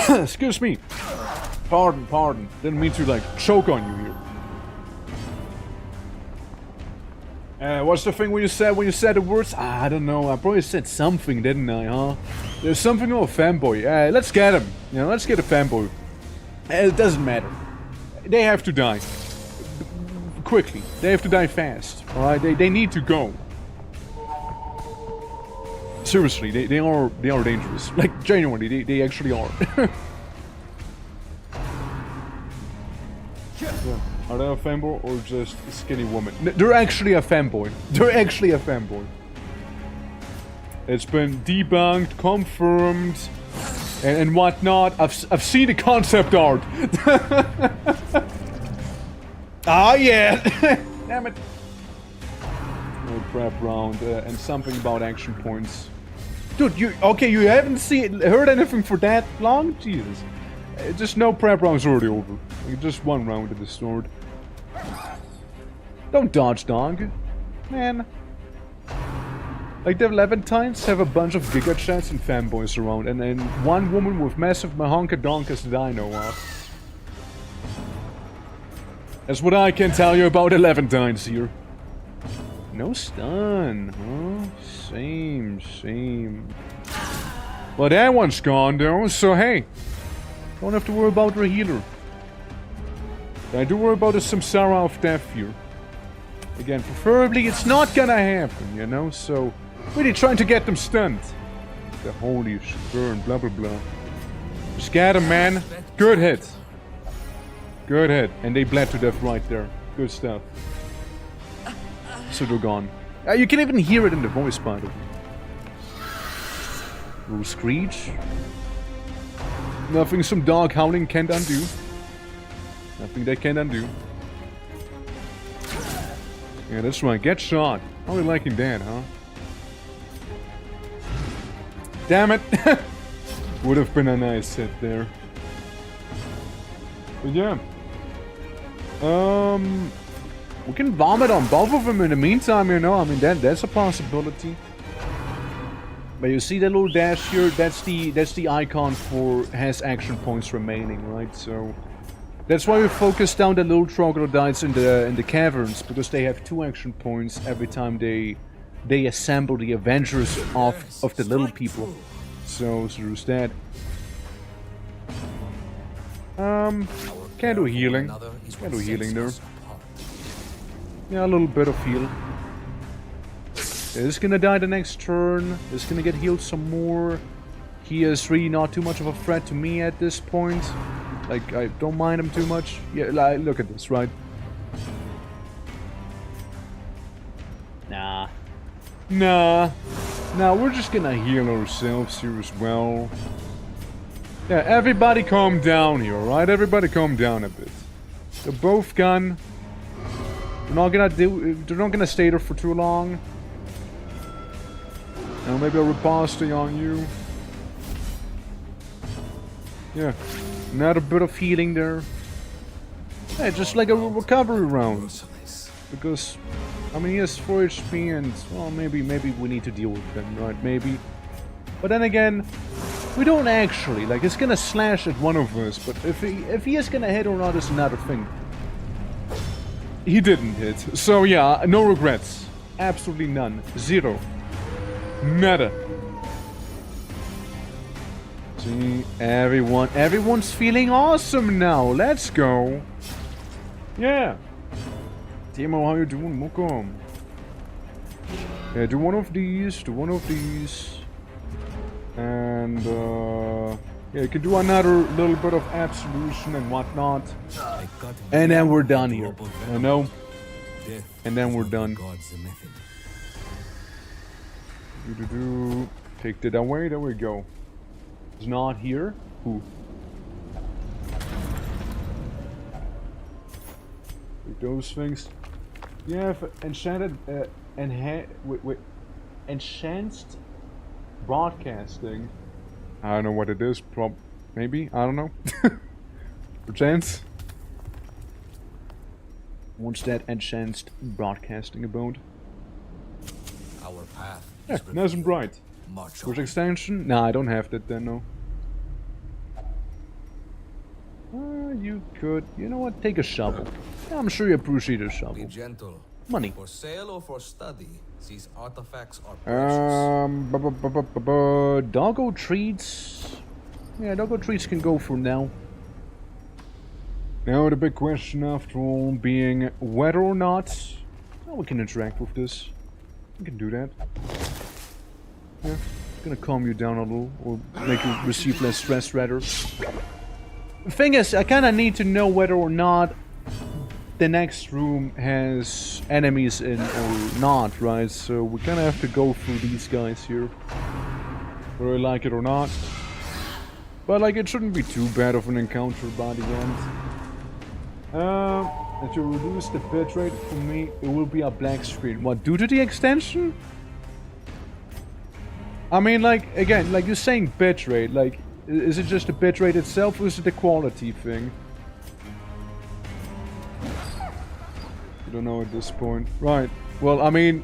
Excuse me. Pardon. Didn't mean to, like, choke on you here. What's the thing when you said the words? I don't know. I probably said something, didn't I, huh? There's something of a fanboy. Let's get him. You know, let's get a fanboy. It doesn't matter. They have to die. Quickly. They have to die fast. Alright? They need to go. Seriously, they are dangerous. Like, genuinely, they actually are. Yeah. Are they a fanboy or just a skinny woman? They're actually a fanboy. They're actually a fanboy. It's been debunked, confirmed, and whatnot. I've seen the concept art. Ah, yeah. Damn it. No prep round and something about action points. Dude, you haven't heard anything for that long? Jesus. Just no prep rounds already over. Just one round of the sword. Don't dodge, dog. Man. Like, the Levantines have a bunch of Giga Chats and fanboys around, and then one woman with massive mahonkadonkas that I know of. That's what I can tell you about Levantines here. No stun, huh? Same. But that one's gone, though, so hey. Don't have to worry about the healer. I do worry about the samsara of death here. Again, preferably it's not gonna happen, you know, so... Really trying to get them stunned. The holy burn, blah blah blah. Just get him, man. Good hit. Good hit. And they bled to death right there. Good stuff. So they're gone. You can even hear it in the voice, by the way. Little screech. Nothing some dog howling can't undo. Nothing they can't undo. Yeah, that's right. Get shot. How are you liking that, huh? Damn it! Would have been a nice hit there. But yeah. We can vomit on both of them in the meantime, you know. I mean, that's a possibility. But you see that little dash here? That's the icon for has action points remaining, right? So that's why we focus down the little troglodytes in the caverns, because they have 2 action points every time they assemble the Avengers of the little people. So there's that. Can't do healing. Can't do healing there. Yeah, a little bit of heal. Is gonna die the next turn. Is gonna get healed some more. He is really not too much of a threat to me at this point. Like, I don't mind him too much. Yeah, like, look at this, right? Nah, we're just gonna heal ourselves here as well. Yeah, everybody calm down here, alright? Everybody calm down a bit. They're both gone. They're not gonna stay there for too long. Now maybe a riposte on you. Yeah, another bit of healing there. Yeah, just like a recovery round. Because, I mean, he has 4 HP and, well, maybe we need to deal with him, right? Maybe. But then again, we don't actually. Like, it's gonna slash at one of us, but if he is gonna hit or not is another thing. He didn't hit. So yeah, no regrets. Absolutely none. Zero. Nada. See, everyone's feeling awesome now. Let's go. Yeah. Timo, how you doing? Welcome. Yeah, do one of these. And, yeah, you can do another little bit of absolution and whatnot. And then we're done here. I know. And then we're done. Take that away. There we go. It's not here. Ooh. Those things. Yeah, enchanted, enhanced broadcasting. I don't know what it is. Maybe, I don't know. Perchance. What's that enhanced broadcasting about? Our path. Yeah, nice and bright. Which extension? Nah, I don't have that then, no. You could. You know what? Take a shovel. I'm sure you appreciate a shovel. Be gentle. Money. For sale or for study, these artifacts are precious. Doggo treats. Yeah, doggo treats can go for now. Now the big question after all being whether or not we can interact with this. We can do that. Yeah, it's gonna calm you down a little, or make you receive less stress rather. The thing is, I kinda need to know whether or not the next room has enemies in or not, right? So we kinda have to go through these guys here. Whether I like it or not. But like, it shouldn't be too bad of an encounter by the end. And to reduce the bitrate for me, it will be a black screen. What, due to the extension? I mean, like, again, like you're saying bitrate, like, is it just the bitrate itself or is it the quality thing? I don't know at this point. Right. Well, I mean,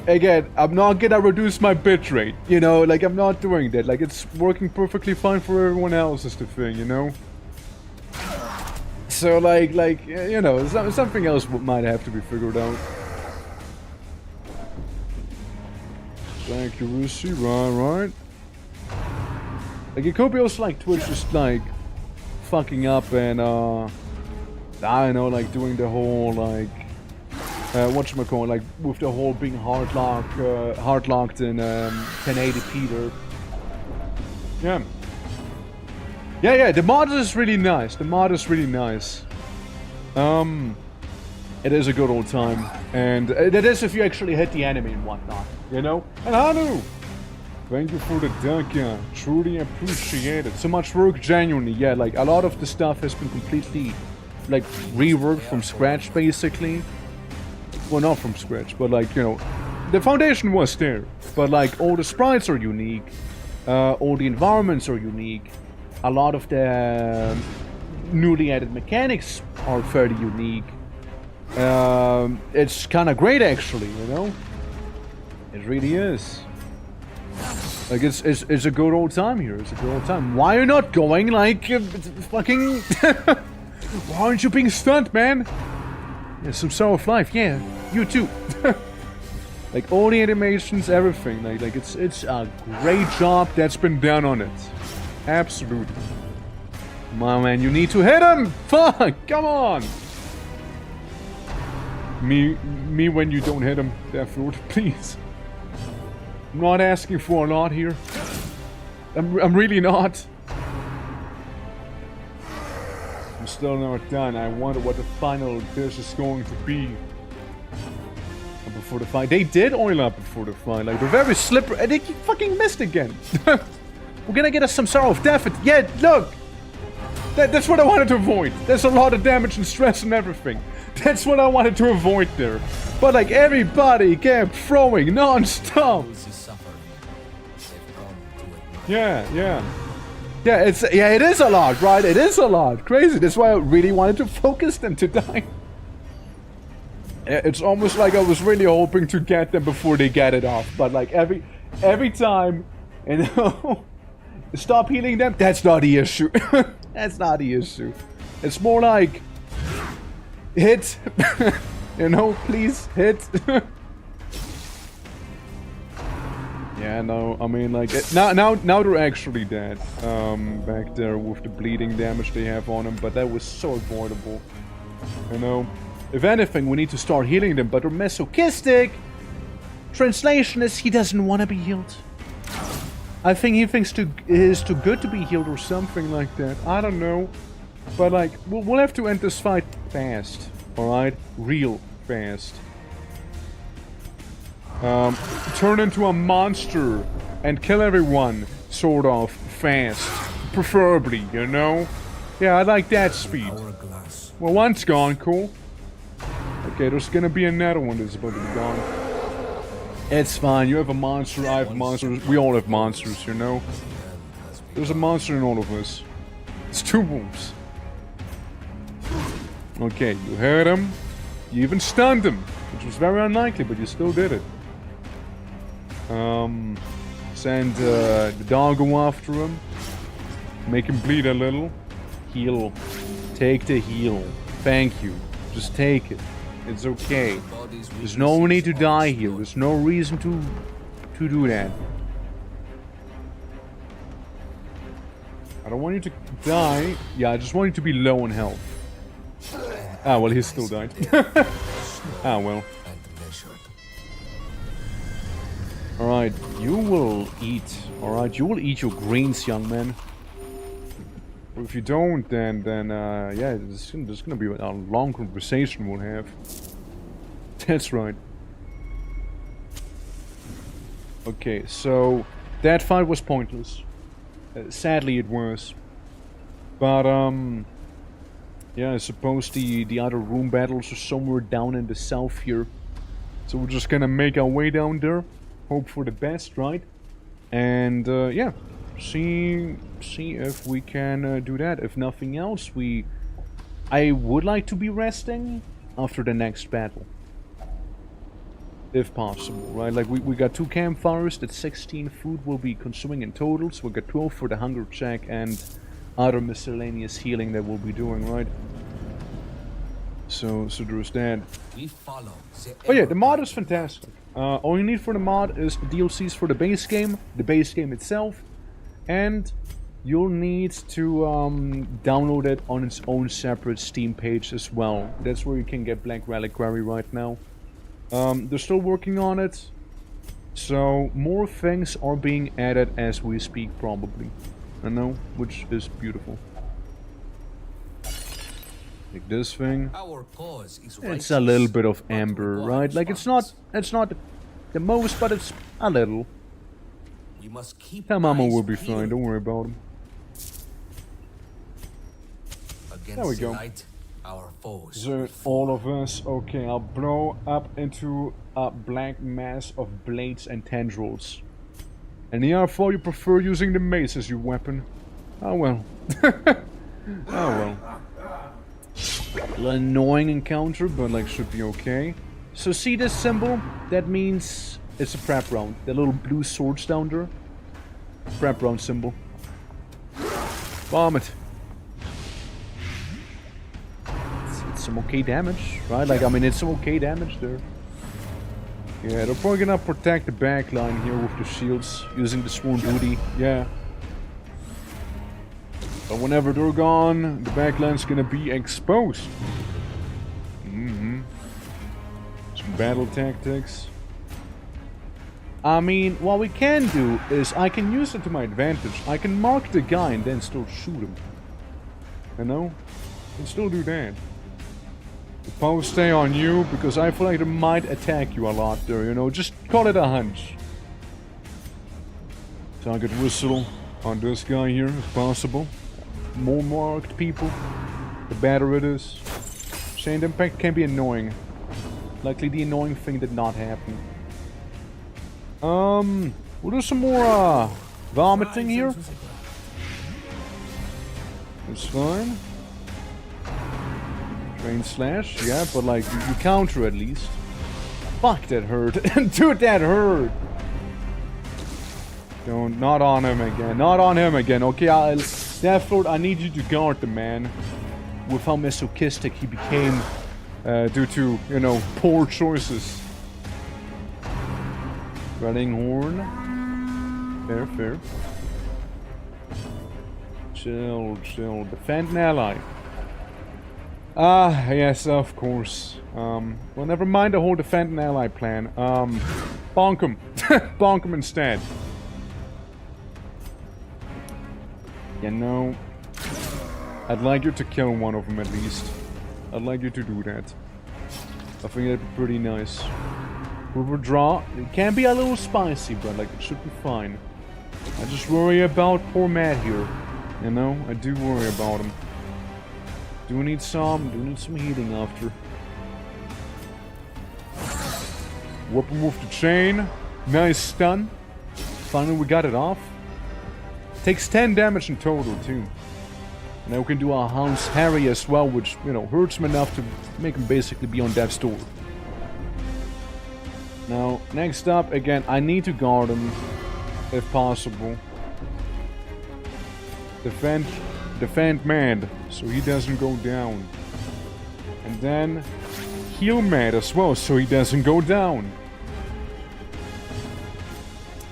again, I'm not gonna reduce my bitrate, you know? Like, I'm not doing that. Like, it's working perfectly fine for everyone else is the thing, you know? So, like, you know, something else might have to be figured out. Accuracy, right. Like, it could be also like Twitch just like fucking up and I don't know, like doing the whole like whatchamacallit, like with the whole being hard locked in 1080p there. Yeah, the mod is really nice. It is a good old time. And that is if you actually hit the enemy and whatnot, you know? And Hanu! Thank you for the Duncan. Truly appreciate it. So much work, genuinely. Yeah, like, a lot of the stuff has been completely, like, reworked from scratch, basically. Well, not from scratch, but, like, you know, the foundation was there. But, like, all the sprites are unique. All the environments are unique. A lot of the newly added mechanics are fairly unique. It's kind of great, actually, you know? It really is. Like, it's a good old time here. It's a good old time. Why are you not going, like, fucking... Why aren't you being stunned, man? Yeah, some Soul of Life, yeah. You too. Like, all the animations, everything. Like it's a great job that's been done on it. Absolutely. My man, you need to hit him! Fuck! Come on! Me when you don't hit him, Deathroot, please. I'm not asking for a lot here. I'm really not. I'm still not done. I wonder what the final dish is going to be. Before the fight. They did oil up before the fight. Like, they're very slippery. And they fucking missed again. We're gonna get us some Sorrow of Death. Yeah, look! That's what I wanted to avoid. There's a lot of damage and stress and everything. That's what I wanted to avoid there. But like everybody kept throwing non-stop. Those who suffer, they've come to admire. Yeah. Yeah, it is a lot, right? It is a lot. Crazy. That's why I really wanted to focus them to die. It's almost like I was really hoping to get them before they get it off. But like every time, you know, stop healing them. That's not the issue. That's not the issue. It's more like hit. You know, please hit. Yeah, no, I mean, like, now they're actually dead. Back there with the bleeding damage they have on them, but that was so avoidable. You know, if anything, we need to start healing them, but they're masochistic. Translation is he doesn't want to be healed. I think he thinks it is too good to be healed or something like that. I don't know. But, like, we'll have to end this fight fast. Alright? Real fast. Turn into a monster and kill everyone, sort of, fast. Preferably, you know? Yeah, I like that speed. Hourglass. Well, one's gone, cool. Okay, there's gonna be another one that's about to be gone. It's fine, you have a monster, I have monsters, we all have monsters, you know? There's a monster in all of us. It's two wolves. Okay, you hurt him. You even stunned him, which was very unlikely, but you still did it. Send the doggo after him. Make him bleed a little. Heal. Take the heal. Thank you. Just take it. It's okay. There's no need to die here. There's no reason to do that. I don't want you to die. Yeah, I just want you to be low in health. Ah, well, he still died. Ah, well. Alright, you will eat. Alright, you will eat your greens, young man. If you don't, then yeah, there's gonna be a long conversation we'll have. That's right. Okay, so that fight was pointless. Sadly, it was. But yeah, I suppose the other room battles are somewhere down in the south here. So we're just gonna make our way down there. Hope for the best, right? And yeah, see if we can do that. If nothing else, I would like to be resting after the next battle, if possible, right? Like we got 2 campfires. That 16 food will be consuming in total. So we got 12 for the hunger check and other miscellaneous healing that we'll be doing, right? So there's that. We follow. Oh yeah, the mod is fantastic. All you need for the mod is the DLCs for the base game itself, and you'll need to download it on its own separate Steam page as well. That's where you can get Black Reliquary right now. They're still working on it, so more things are being added as we speak, probably. I know, which is beautiful. Like this thing. Our cause is It's a little bit of amber, right? Like it's not the most, but it's a little. We must keep Her mama eyes will be peeled. fine, don't worry about him. Against There we the go. light, our foes. So all of us, okay, I'll blow up into a black mass of blades and tendrils. And therefore you prefer using the mace as your weapon. Oh well. Oh well. A little annoying encounter, but like should be okay. So see this symbol? That means it's a prep round. The little blue swords down there. Prep round symbol. Bomb it. It's some okay damage, right? Like I mean it's some okay damage there. Yeah, they're probably gonna protect the back line here with the shields, using the sworn booty. Yeah. But whenever they're gone, the back line's gonna be exposed. Some battle tactics. I mean, what we can do is I can use it to my advantage. I can mark the guy and then still shoot him. You know? I can still do that. The posts stay on you because I feel like they might attack you a lot there, you know? Just call it a hunch. Target whistle on this guy here if possible. More marked people, the better it is. Chain impact can be annoying. Luckily, the annoying thing did not happen. We'll do some more, vomiting here. It's fine. Drain slash, yeah, but like, you counter at least. Fuck, that hurt. Dude, that hurt! Don't, not on him again. Not on him again, okay? Deathlord, I need you to guard the man. With how masochistic he became due to, you know, poor choices. Running horn. Fair, fair. Chill, chill. Defend an ally. Ah, yes, of course. Well, never mind the whole defend an ally plan. Bonk him. Bonk him instead. You know, I'd like you to kill one of them at least. I'd like you to do that. I think that'd be pretty nice. River draw. It can be a little spicy, but like it should be fine. I just worry about poor Matt here. You know, I do worry about him. Do need some healing after. Whoop him with the chain. Nice stun. Finally we got it off. Takes 10 damage in total too. And then we can do our Hound's Harry as well, which, you know, hurts him enough to make him basically be on death's door. Now, next up, again, I need to guard him, if possible. Defend Mad, so he doesn't go down. And then heal Mad as well, so he doesn't go down.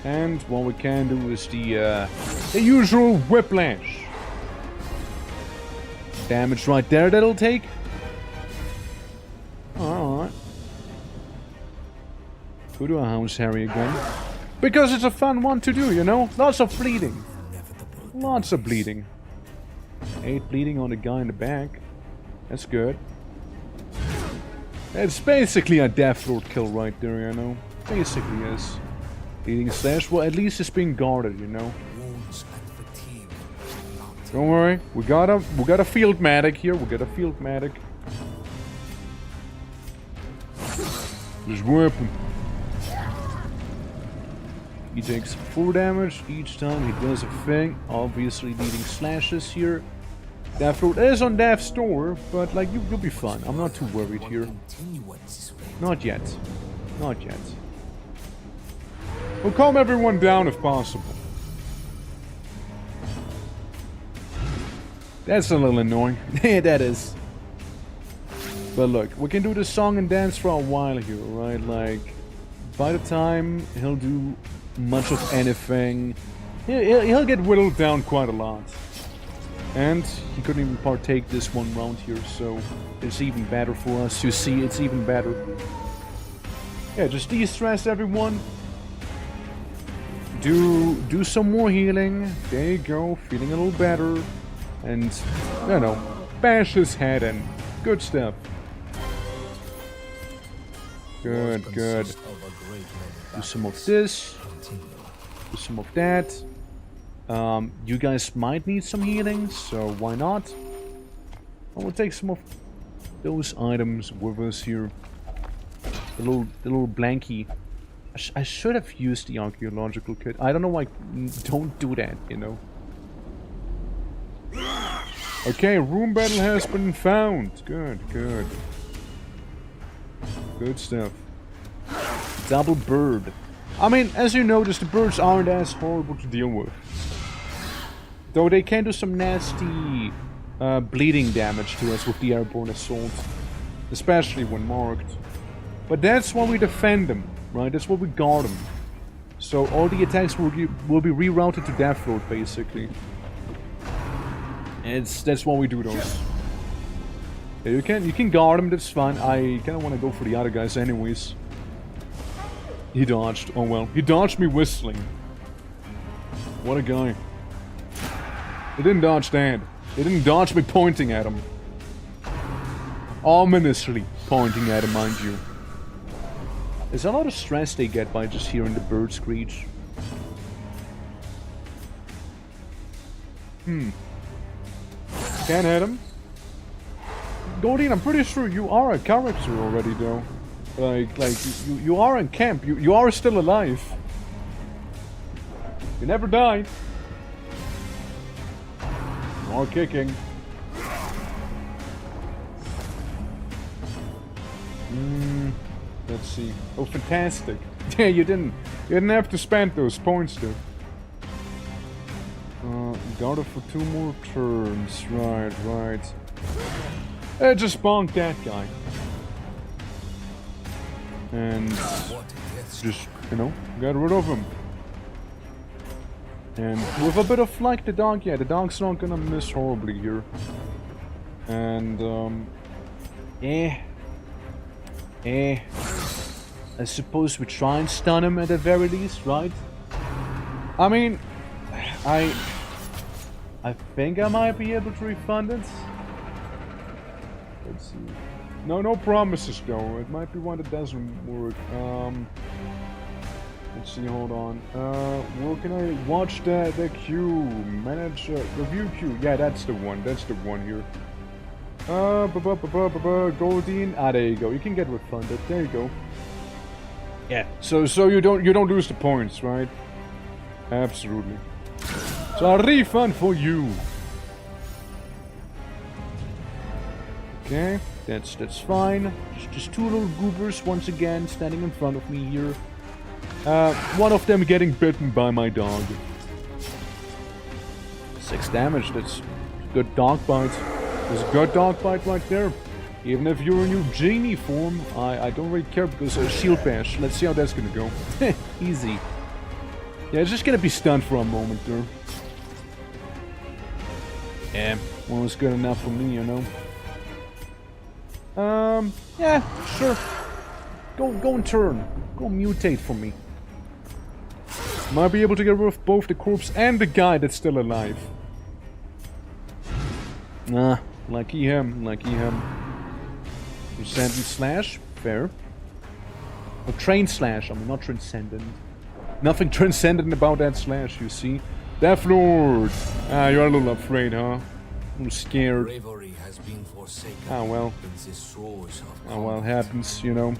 And what we can do is the usual whiplash. Damage right there that'll take. Alright. Go to a House Harry again. Because it's a fun one to do, you know? Lots of bleeding. Lots of bleeding. 8 bleeding on the guy in the back. That's good. It's basically a Deathlord kill right there, you know? Basically is. Bleeding slash, well, at least it's being guarded, you know? Don't worry, we got a field medic here. We got a field medic. Just whip him. He takes 4 damage each time he does a thing. Obviously needing slashes here. Deathlord is on death's door, but like you'll be fine. I'm not too worried here. Not yet. Not yet. We'll calm everyone down if possible. That's a little annoying. Yeah, that is. But look, we can do the song and dance for a while here, right? Like, by the time he'll do much of anything, he'll get whittled down quite a lot. And he couldn't even partake this one round here, so it's even better for us. You see, it's even better. Yeah, just de-stress everyone. Do some more healing. There you go, feeling a little better. And, you know, bash his head in. Good stuff. Good, good. Do some of this. Do some of that. You guys might need some healing, so why not? I will take some of those items with us here. The little blankie. I should have used the archaeological kit. I don't know why. Don't do that, you know. Okay, room battle has been found. Good, good. Good stuff. Double bird. I mean, as you notice, the birds aren't as horrible to deal with. Though they can do some nasty bleeding damage to us with the airborne assault. Especially when marked. But that's why we defend them, right? That's why we guard them. So all the attacks will be rerouted to Deathlord, basically. That's why we do those. Yeah, you can guard him, that's fine. I kinda wanna go for the other guys anyways. He dodged. Oh well. He dodged me whistling. What a guy. He didn't dodge that. He didn't dodge me pointing at him. Ominously pointing at him, mind you. There's a lot of stress they get by just hearing the bird screech. Can't hit him. Goldine, I'm pretty sure you are a character already, though. Like you are in camp. You are still alive. You never died. You are kicking. Let's see. Oh, fantastic. Yeah, you didn't have to spend those points, though. Got it for 2 more turns. Right. Just bonk that guy. And just, you know, get rid of him. And with a bit of luck, the dog's not gonna miss horribly here. And, I suppose we try and stun him at the very least, right? I mean, I think I might be able to refund it. Let's see. No promises though. It might be one that doesn't work. Let's see, hold on. Where can I watch the queue? Manage review queue. Yeah, that's the one. That's the one here. Goldine. Ah, there you go. You can get refunded. There you go. Yeah. So you don't lose the points, right? Absolutely. So a refund for you. Okay, that's fine. Just 2 little goobers once again standing in front of me here. One of them getting bitten by my dog. 6 damage. That's good dog bite. There's a good dog bite right there. Even if you're in your genie form, I don't really care because shield bash. Let's see how that's gonna go. Easy. Yeah, it's just gonna be stunned for a moment there. Yeah, one was good enough for me, you know. Yeah, sure. Go and turn. Go mutate for me. Might be able to get rid of both the corpse and the guy that's still alive. Nah, lucky him, Transcendent slash, fair. Or train slash, I mean not transcendent. Nothing transcendent about that slash, you see. Death Lord! Ah, you're a little afraid, huh? A little scared. Bravery has been forsaken. Ah, well. In this roars of Ah, well, it happens, you know.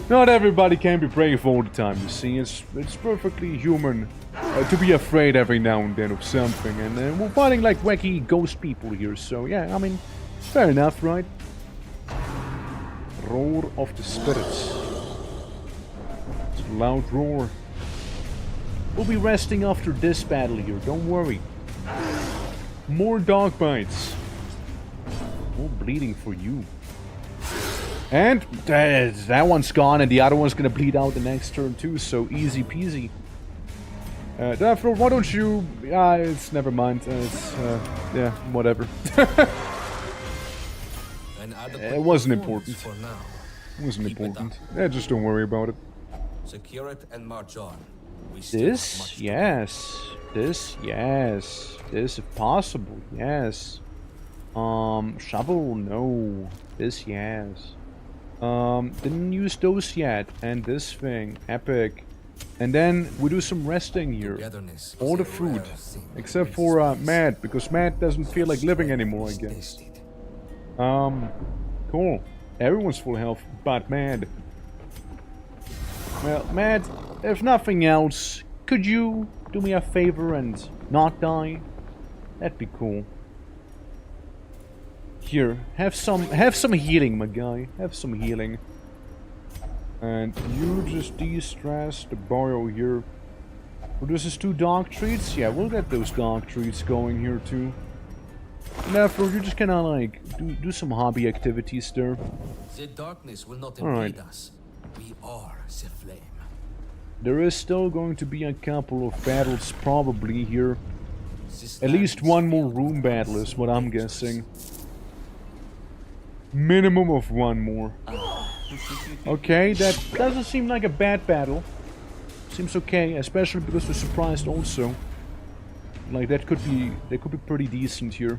Not everybody can be brave all the time, you see. It's perfectly human to be afraid every now and then of something. And we're fighting like wacky ghost people here, so yeah, I mean, fair enough, right? Roar of the spirits. It's a loud roar. We'll be resting after this battle here, don't worry. More dog bites. More bleeding for you. And that one's gone, and the other one's gonna bleed out the next turn too, so easy peasy. Therefore, why don't you... it's... never mind. It's, yeah, whatever. It wasn't important. For now. It wasn't important. Yeah, just don't worry about it. Secure it and march on. We still have This? much to Yes. This? Yes. This, if possible. Yes. Shovel? No. This? Yes. Didn't use those yet. And this thing. Epic. And then we do some resting here. Togetherness All the is a food. rare thing. Except for Matt, because Matt doesn't feel like living anymore, I guess. Cool. Everyone's full health, but Matt. Well, Matt, if nothing else, could you do me a favor and not die? That'd be cool. Here, have some healing, my guy. Have some healing. And you just de-stress the borrow here. Well, this is 2 dog treats? Yeah, we'll get those dog treats going here too. And after, you just kinda like, do some hobby activities there. The darkness will not Alright. impede us. We are the flame. There is still going to be a couple of battles probably here. This At land least is one more filled room with battle is what I'm dangerous. guessing. Minimum of 1 more. Okay, that doesn't seem like a bad battle. Seems okay, especially because we're surprised also. Like that could be pretty decent here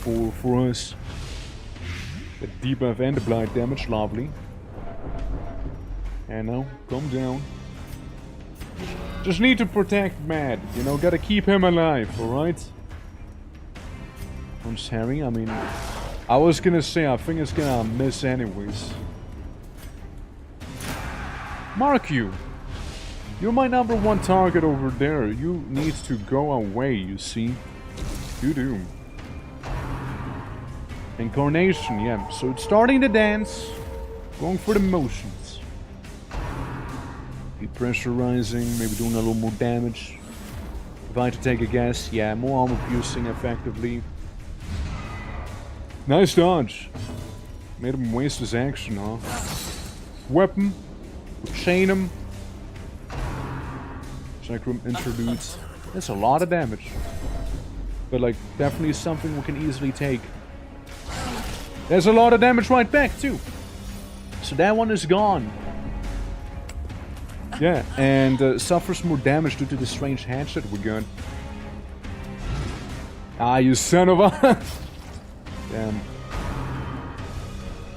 for us. The debuff and the blight damage, lovely. And now, calm down. Just need to protect Matt, you know, gotta keep him alive, alright? Once Harry, I mean, I was gonna say, I think it's gonna miss anyways. Mark you. You're my #1 target over there. You need to go away, you see. You do. Incarnation, yeah. So it's starting to dance. Going for the motions. Depressurizing, maybe doing a little more damage. If I had to take a guess, yeah, more armor piercing effectively. Nice dodge. Made him waste his action, huh? Weapon. We'll chain him. Sacrum introduced. That's a lot of damage. But like, definitely something we can easily take. There's a lot of damage right back too. So that one is gone. Yeah, and suffers more damage due to the strange hatch that we got. Ah, you son of a... Damn.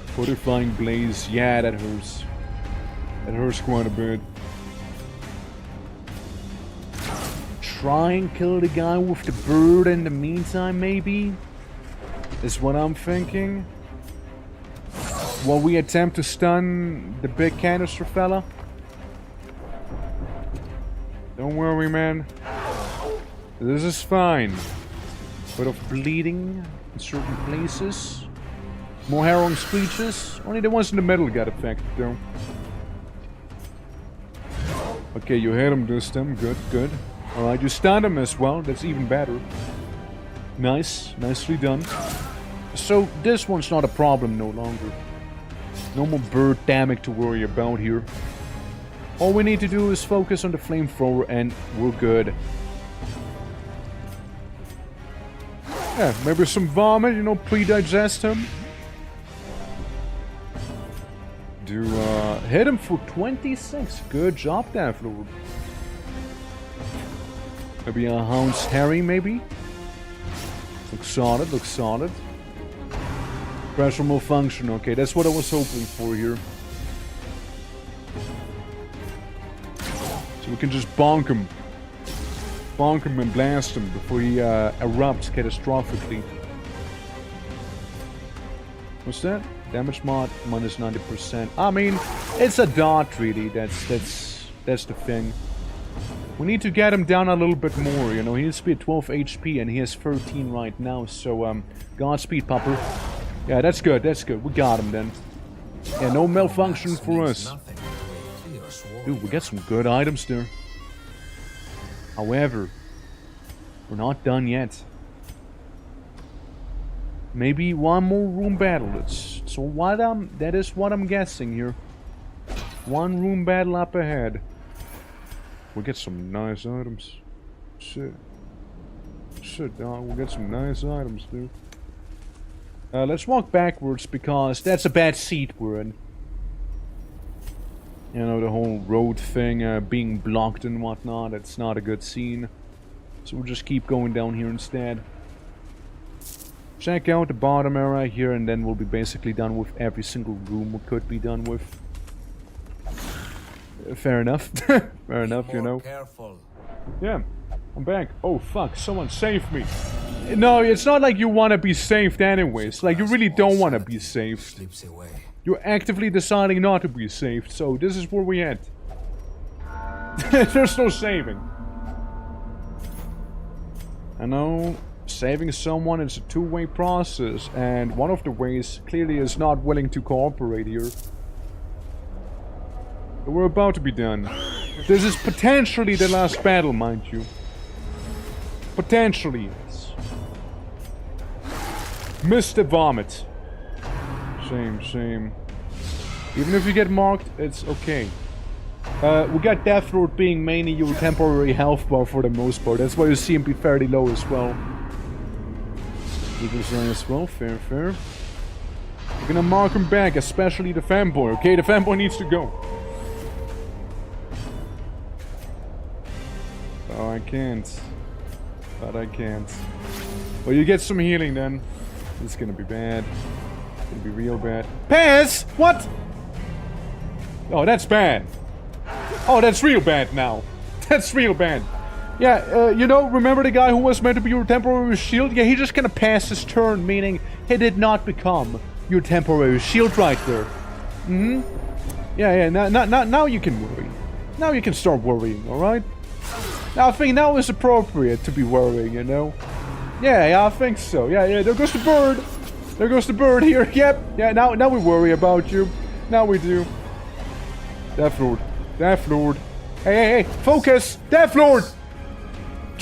Fortifying Blaze. Yeah, that hurts. That hurts quite a bit. Try and kill the guy with the bird in the meantime, maybe? Is what I'm thinking. While we attempt to stun the big canister fella. Don't worry, man. This is fine. Bit of bleeding in certain places. More harrowing screeches. Only the ones in the middle got affected, though. Okay, you hit him this time. Good, good. Alright, you stunned him as well. That's even better. Nice. Nicely done. So, this one's not a problem no longer. No more bird damage to worry about here. All we need to do is focus on the flamethrower and we're good. Yeah, maybe some vomit, you know, pre-digest him. Hit him for 26. Good job there, Lord. Maybe a Hound's Harry, maybe? Looks solid, looks solid. Pressure malfunction, okay, that's what I was hoping for here. So we can just bonk him. Bonk him and blast him before he erupts catastrophically. What's that? Damage mod minus 90%. I mean, it's a dot really, that's the thing. We need to get him down a little bit more, you know, he needs to be at 12 HP and he has 13 right now, so Godspeed, Pupper. Yeah, that's good, we got him then. Yeah, no malfunction for us. Dude, we got some good items there. However, we're not done yet. Maybe one more room battle. That is what I'm guessing here. One room battle up ahead. We'll get some nice items. Shit, dog. We'll get some nice items, dude. Let's walk backwards because that's a bad seat we're in. You know, the whole road thing being blocked and whatnot. It's not a good scene. So we'll just keep going down here instead. Check out the bottom area here and then we'll be basically done with every single room we could be done with. Fair enough. Fair enough, you know. Careful. Yeah, I'm back. Oh fuck, someone save me. No, it's not like you want to be saved anyways. Like, you really don't want to be saved. Slips away. You're actively deciding not to be saved, so this is where we at. There's no saving. I know saving someone is a two-way process, and one of the ways clearly is not willing to cooperate here. But we're about to be done. This is potentially the last battle, mind you. Potentially, yes. Missed the vomit. Shame. Even if you get marked, it's okay. We got Death Lord being mainly your temporary health bar for the most part. That's why you see him be fairly low as well. Eagle's Eye as well, fair. We're gonna mark him back, especially the fanboy, okay? The fanboy needs to go. Oh, I can't. But I can't. Well, you get some healing then. It's gonna be bad. It's gonna be real bad. Pass! What? Oh, that's bad. Oh, that's real bad now. That's real bad. Yeah, you know, remember the guy who was meant to be your temporary shield? Yeah, he just kind of passed his turn, meaning he did not become your temporary shield right there. Mm-hmm. Yeah, now you can worry. Now you can start worrying, alright? Now I think now is appropriate to be worrying, you know? Yeah, I think so. Yeah, there goes the bird. There goes the bird here. Yep. Yeah, now we worry about you. Now we do. Death Lord. Hey, focus! Death Lord!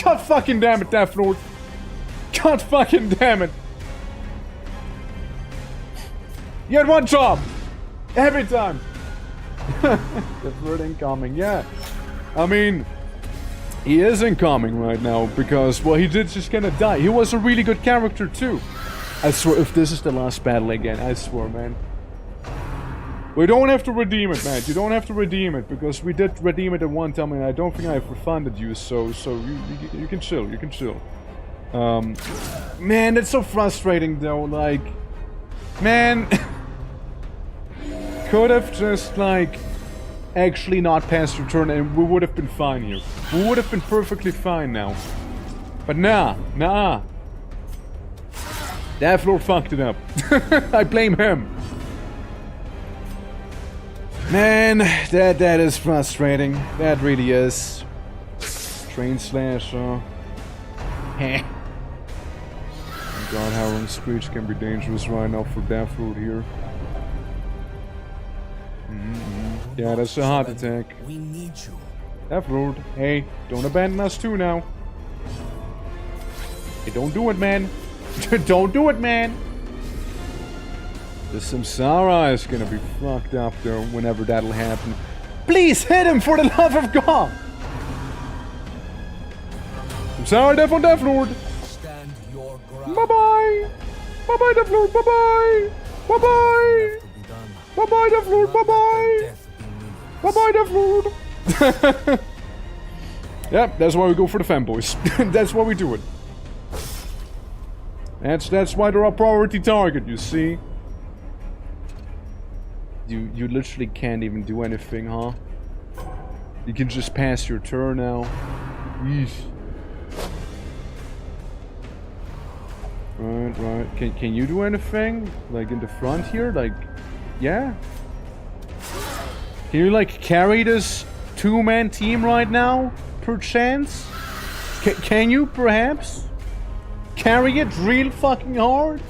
God fucking damn it, Death Lord! God fucking damn it! You had one job! Every time! Death Lord incoming, yeah. I mean, he is incoming right now because, well, he did just gonna die. He was a really good character too. I swear, if this is the last battle again, I swear, man. We don't have to redeem it, man. You don't have to redeem it, because we did redeem it at one time, and I don't think I've refunded you, so you can chill, you can chill. Man, it's so frustrating, though, like... Man... could have just, like... actually not passed your turn, and we would have been fine here. We would have been perfectly fine now. But nah. Death Lord fucked it up. I blame him. Man, that is frustrating. That really is. Train slasher. Heh. Oh god, Howling Screech can be dangerous right now for Death Lord here. Yeah, that's a heart attack. We need you. Death Lord, hey, don't abandon us too now. Hey, don't do it, man. Don't do it, man. The Samsara is gonna be fucked up, though, whenever that'll happen. Please hit him, for the love of God! Samsara, Death Lord! Stand your ground. Bye-bye! Bye-bye, Death Lord, bye-bye! Bye-bye! Bye-bye, Death Lord, bye-bye! Bye-bye, Death Lord! Yep, that's why we go for the fanboys. That's why we do it. That's why they're our priority target, you see? You literally can't even do anything, huh? You can just pass your turn now. Yeesh. Right. Can you do anything? Like in the front here? Like, yeah? Can you like carry this two-man team right now? Perchance? Can you perhaps? Carry it real fucking hard?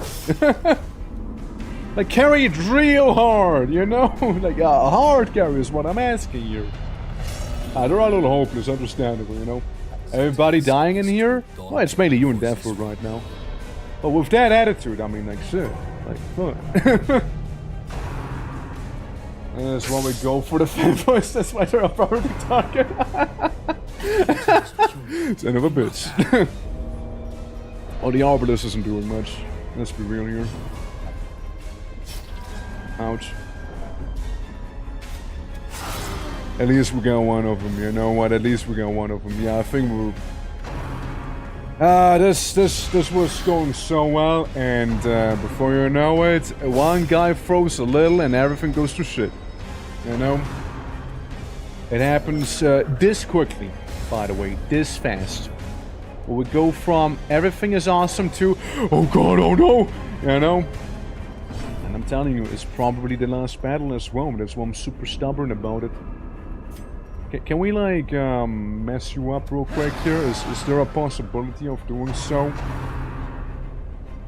Like, carry it real hard, you know? Like, a hard carry is what I'm asking you. They're a little hopeless, understandable, you know? Everybody dying in here? Well, it's mainly you and Death Lord right now. But with that attitude, I mean, like, shit. Like, fuck. That's why we go for the fanboys, that's why they're a priority target. Son of a bitch. Oh, the Arbalest isn't doing much. Let's be real here. Ouch. At least we got one of them, you know what? At least we got one of them. Yeah, I think we're... this was going so well, and before you know it, one guy throws a little and everything goes to shit. You know? It happens this quickly, by the way, this fast. We go from everything is awesome to, oh god, oh no! You know? And I'm telling you, it's probably the last battle as well. That's why I'm super stubborn about it. Can we, like, mess you up real quick here? Is there a possibility of doing so?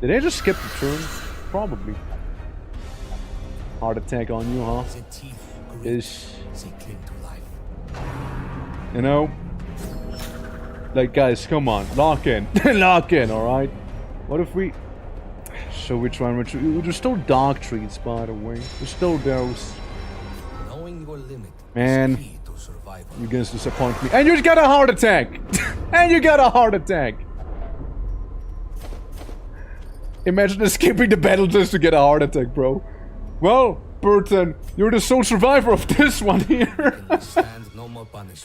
Did I just skip the turn? Probably. Heart attack on you, huh? You know? Like, guys, come on. Lock in. Lock in, alright? What if we... So we try and retreat. There's still dog treats, by the way. There's still those. Knowing your limit. Man. You guys disappoint me. And you got a heart attack! And you got a heart attack! Imagine escaping the battle just to get a heart attack, bro. Well, Burton, you're the sole survivor of this one here.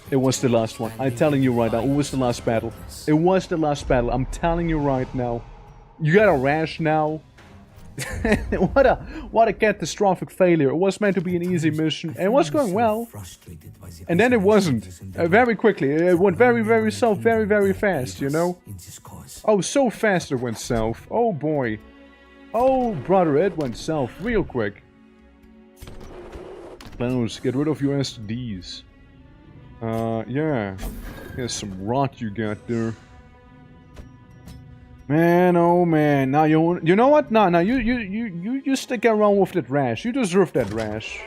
It was the last one. I'm telling you right now, it was the last battle. It was the last battle. I'm telling you right now. You got a rash now. what a catastrophic failure. It was meant to be an easy mission, and it was going well. And then it wasn't. Very quickly. It went very south, very fast, you know? Oh, so fast it went south. Oh boy. Oh, brother, it went south real quick. Let's get rid of your STDs. Yeah. Here's some rot you got there. Man, oh man. Now you know what? No, you stick around with that rash. You deserve that rash.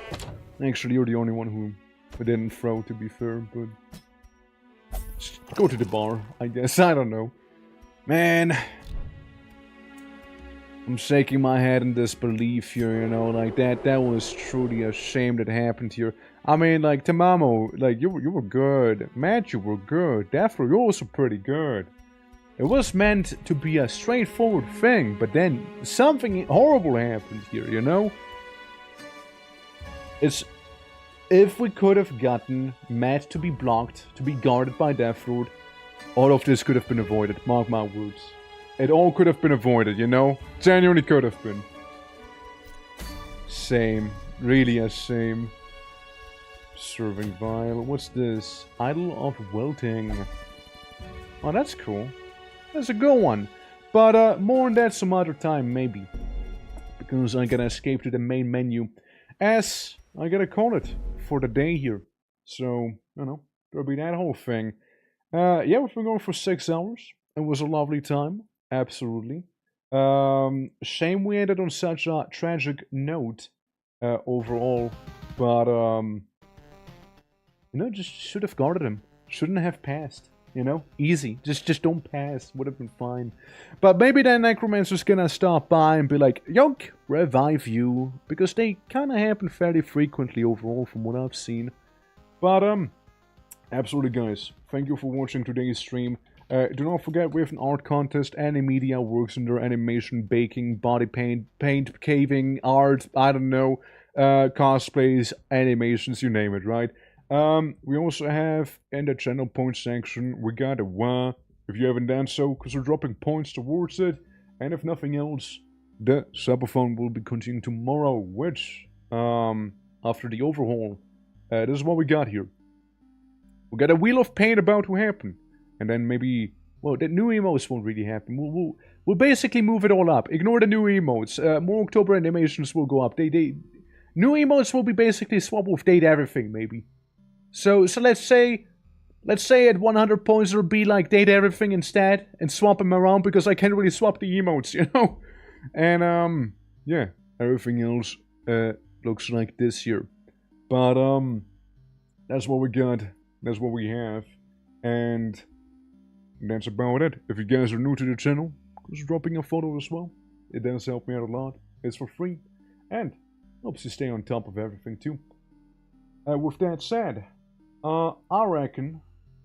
Actually, you're the only one who didn't throw, to be fair, but just go to the bar, I guess. I don't know. Man, I'm shaking my head in disbelief here, you know, like that was truly a shame that happened here. I mean, like, Tamamo, like, you were good. Matt, you were good. Deathro, you're also pretty good. It was meant to be a straightforward thing, but then something horrible happened here, you know? If we could have gotten Matt to be blocked, to be guarded by Deathroot, all of this could have been avoided, mark my words. It all could have been avoided, you know? Genuinely could have been. Same. Really a shame. Serving Vial. What's this? Idol of Wilting. Oh, that's cool. That's a good one. But more on that some other time, maybe. Because I gotta escape to the main menu. As I gotta call it for the day here. So, you know, there'll be that whole thing. Yeah, we've been going for 6 hours. It was a lovely time. Absolutely. Shame we ended on such a tragic note overall. But, you know, just should have guarded him. Shouldn't have passed. You know, easy. Just don't pass. Would have been fine. But maybe that Necromancer's gonna stop by and be like, Yonk, revive you. Because they kind of happen fairly frequently overall from what I've seen. But, absolutely guys. Thank you for watching today's stream. Do not forget we have an art contest. Any media works under animation, baking, body paint, caving, art, I don't know, cosplays, animations, you name it, right? We also have in the channel points section, we got a wah. If you haven't done so, because we're dropping points towards it. And if nothing else, the subathon will be continuing tomorrow, which, after the overhaul, this is what we got here. We got a Wheel of Pain about to happen. And then maybe, well, the new emotes won't really happen. We'll basically move it all up. Ignore the new emotes. More October animations will go up. New emotes will be basically swap with date everything, maybe. So let's say at 100 points it'll be like date everything instead and swap them around because I can't really swap the emotes, you know? And yeah, everything else looks like this here. But that's what we got. That's what we have. And that's about it. If you guys are new to the channel, just dropping a photo as well. It does help me out a lot. It's for free. And helps you stay on top of everything too. With that said, I reckon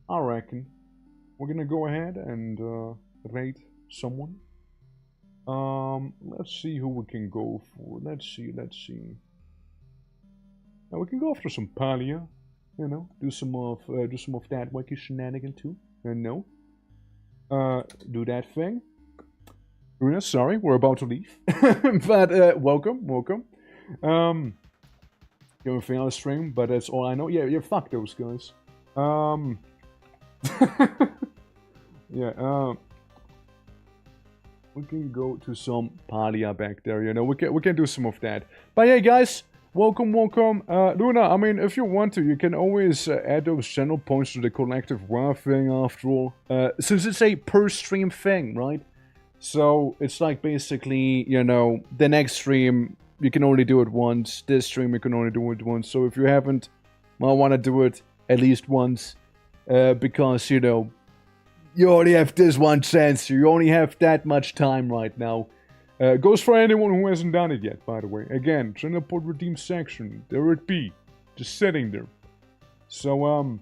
we're gonna go ahead and rate someone. Let's see who we can go for. Let's see. Now we can go after some Palia, you know, do some of that wacky shenanigan too. No. Do that thing. Runa, sorry, we're about to leave. But welcome. Everything on the stream, but that's all I know. Yeah, fuck those guys. Yeah, we can go to some Palia back there, you know, we can do some of that. But yeah, guys, welcome. Luna, I mean, if you want to, you can always add those channel points to the collective WoW thing after all. Since it's a per stream thing, right? So, it's like basically, you know, the next stream, you can only do it once. This stream, you can only do it once. So if you haven't, well, want to do it at least once. Because, you know, you only have this one chance. You only have that much time right now. Goes for anyone who hasn't done it yet, by the way. Again, channel port redeem section. There it be. Just sitting there. So,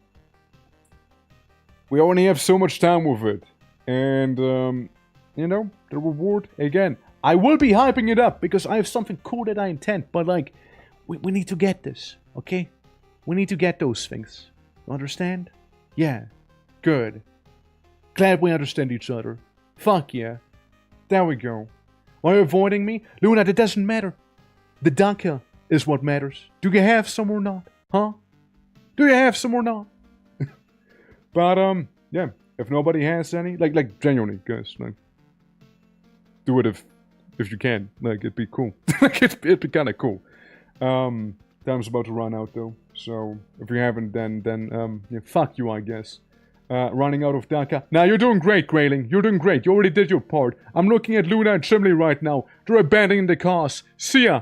we only have so much time with it. And, you know, the reward, again, I will be hyping it up because I have something cool that I intend, but like, we need to get this, okay? We need to get those things. You understand? Yeah. Good. Glad we understand each other. Fuck yeah. There we go. Why are you avoiding me? Luna, that doesn't matter. The Daka is what matters. Do you have some or not? Huh? Do you have some or not? But, yeah. If nobody has any, like genuinely, guys, like, do it if if you can. Like, it'd be cool. Like, it'd be kind of cool. Time's about to run out, though. So, if you haven't, then yeah, fuck you, I guess. Running out of data. Now, you're doing great, Grayling. You're doing great. You already did your part. I'm looking at Luna and Chimley right now. They're abandoning the cars. See ya!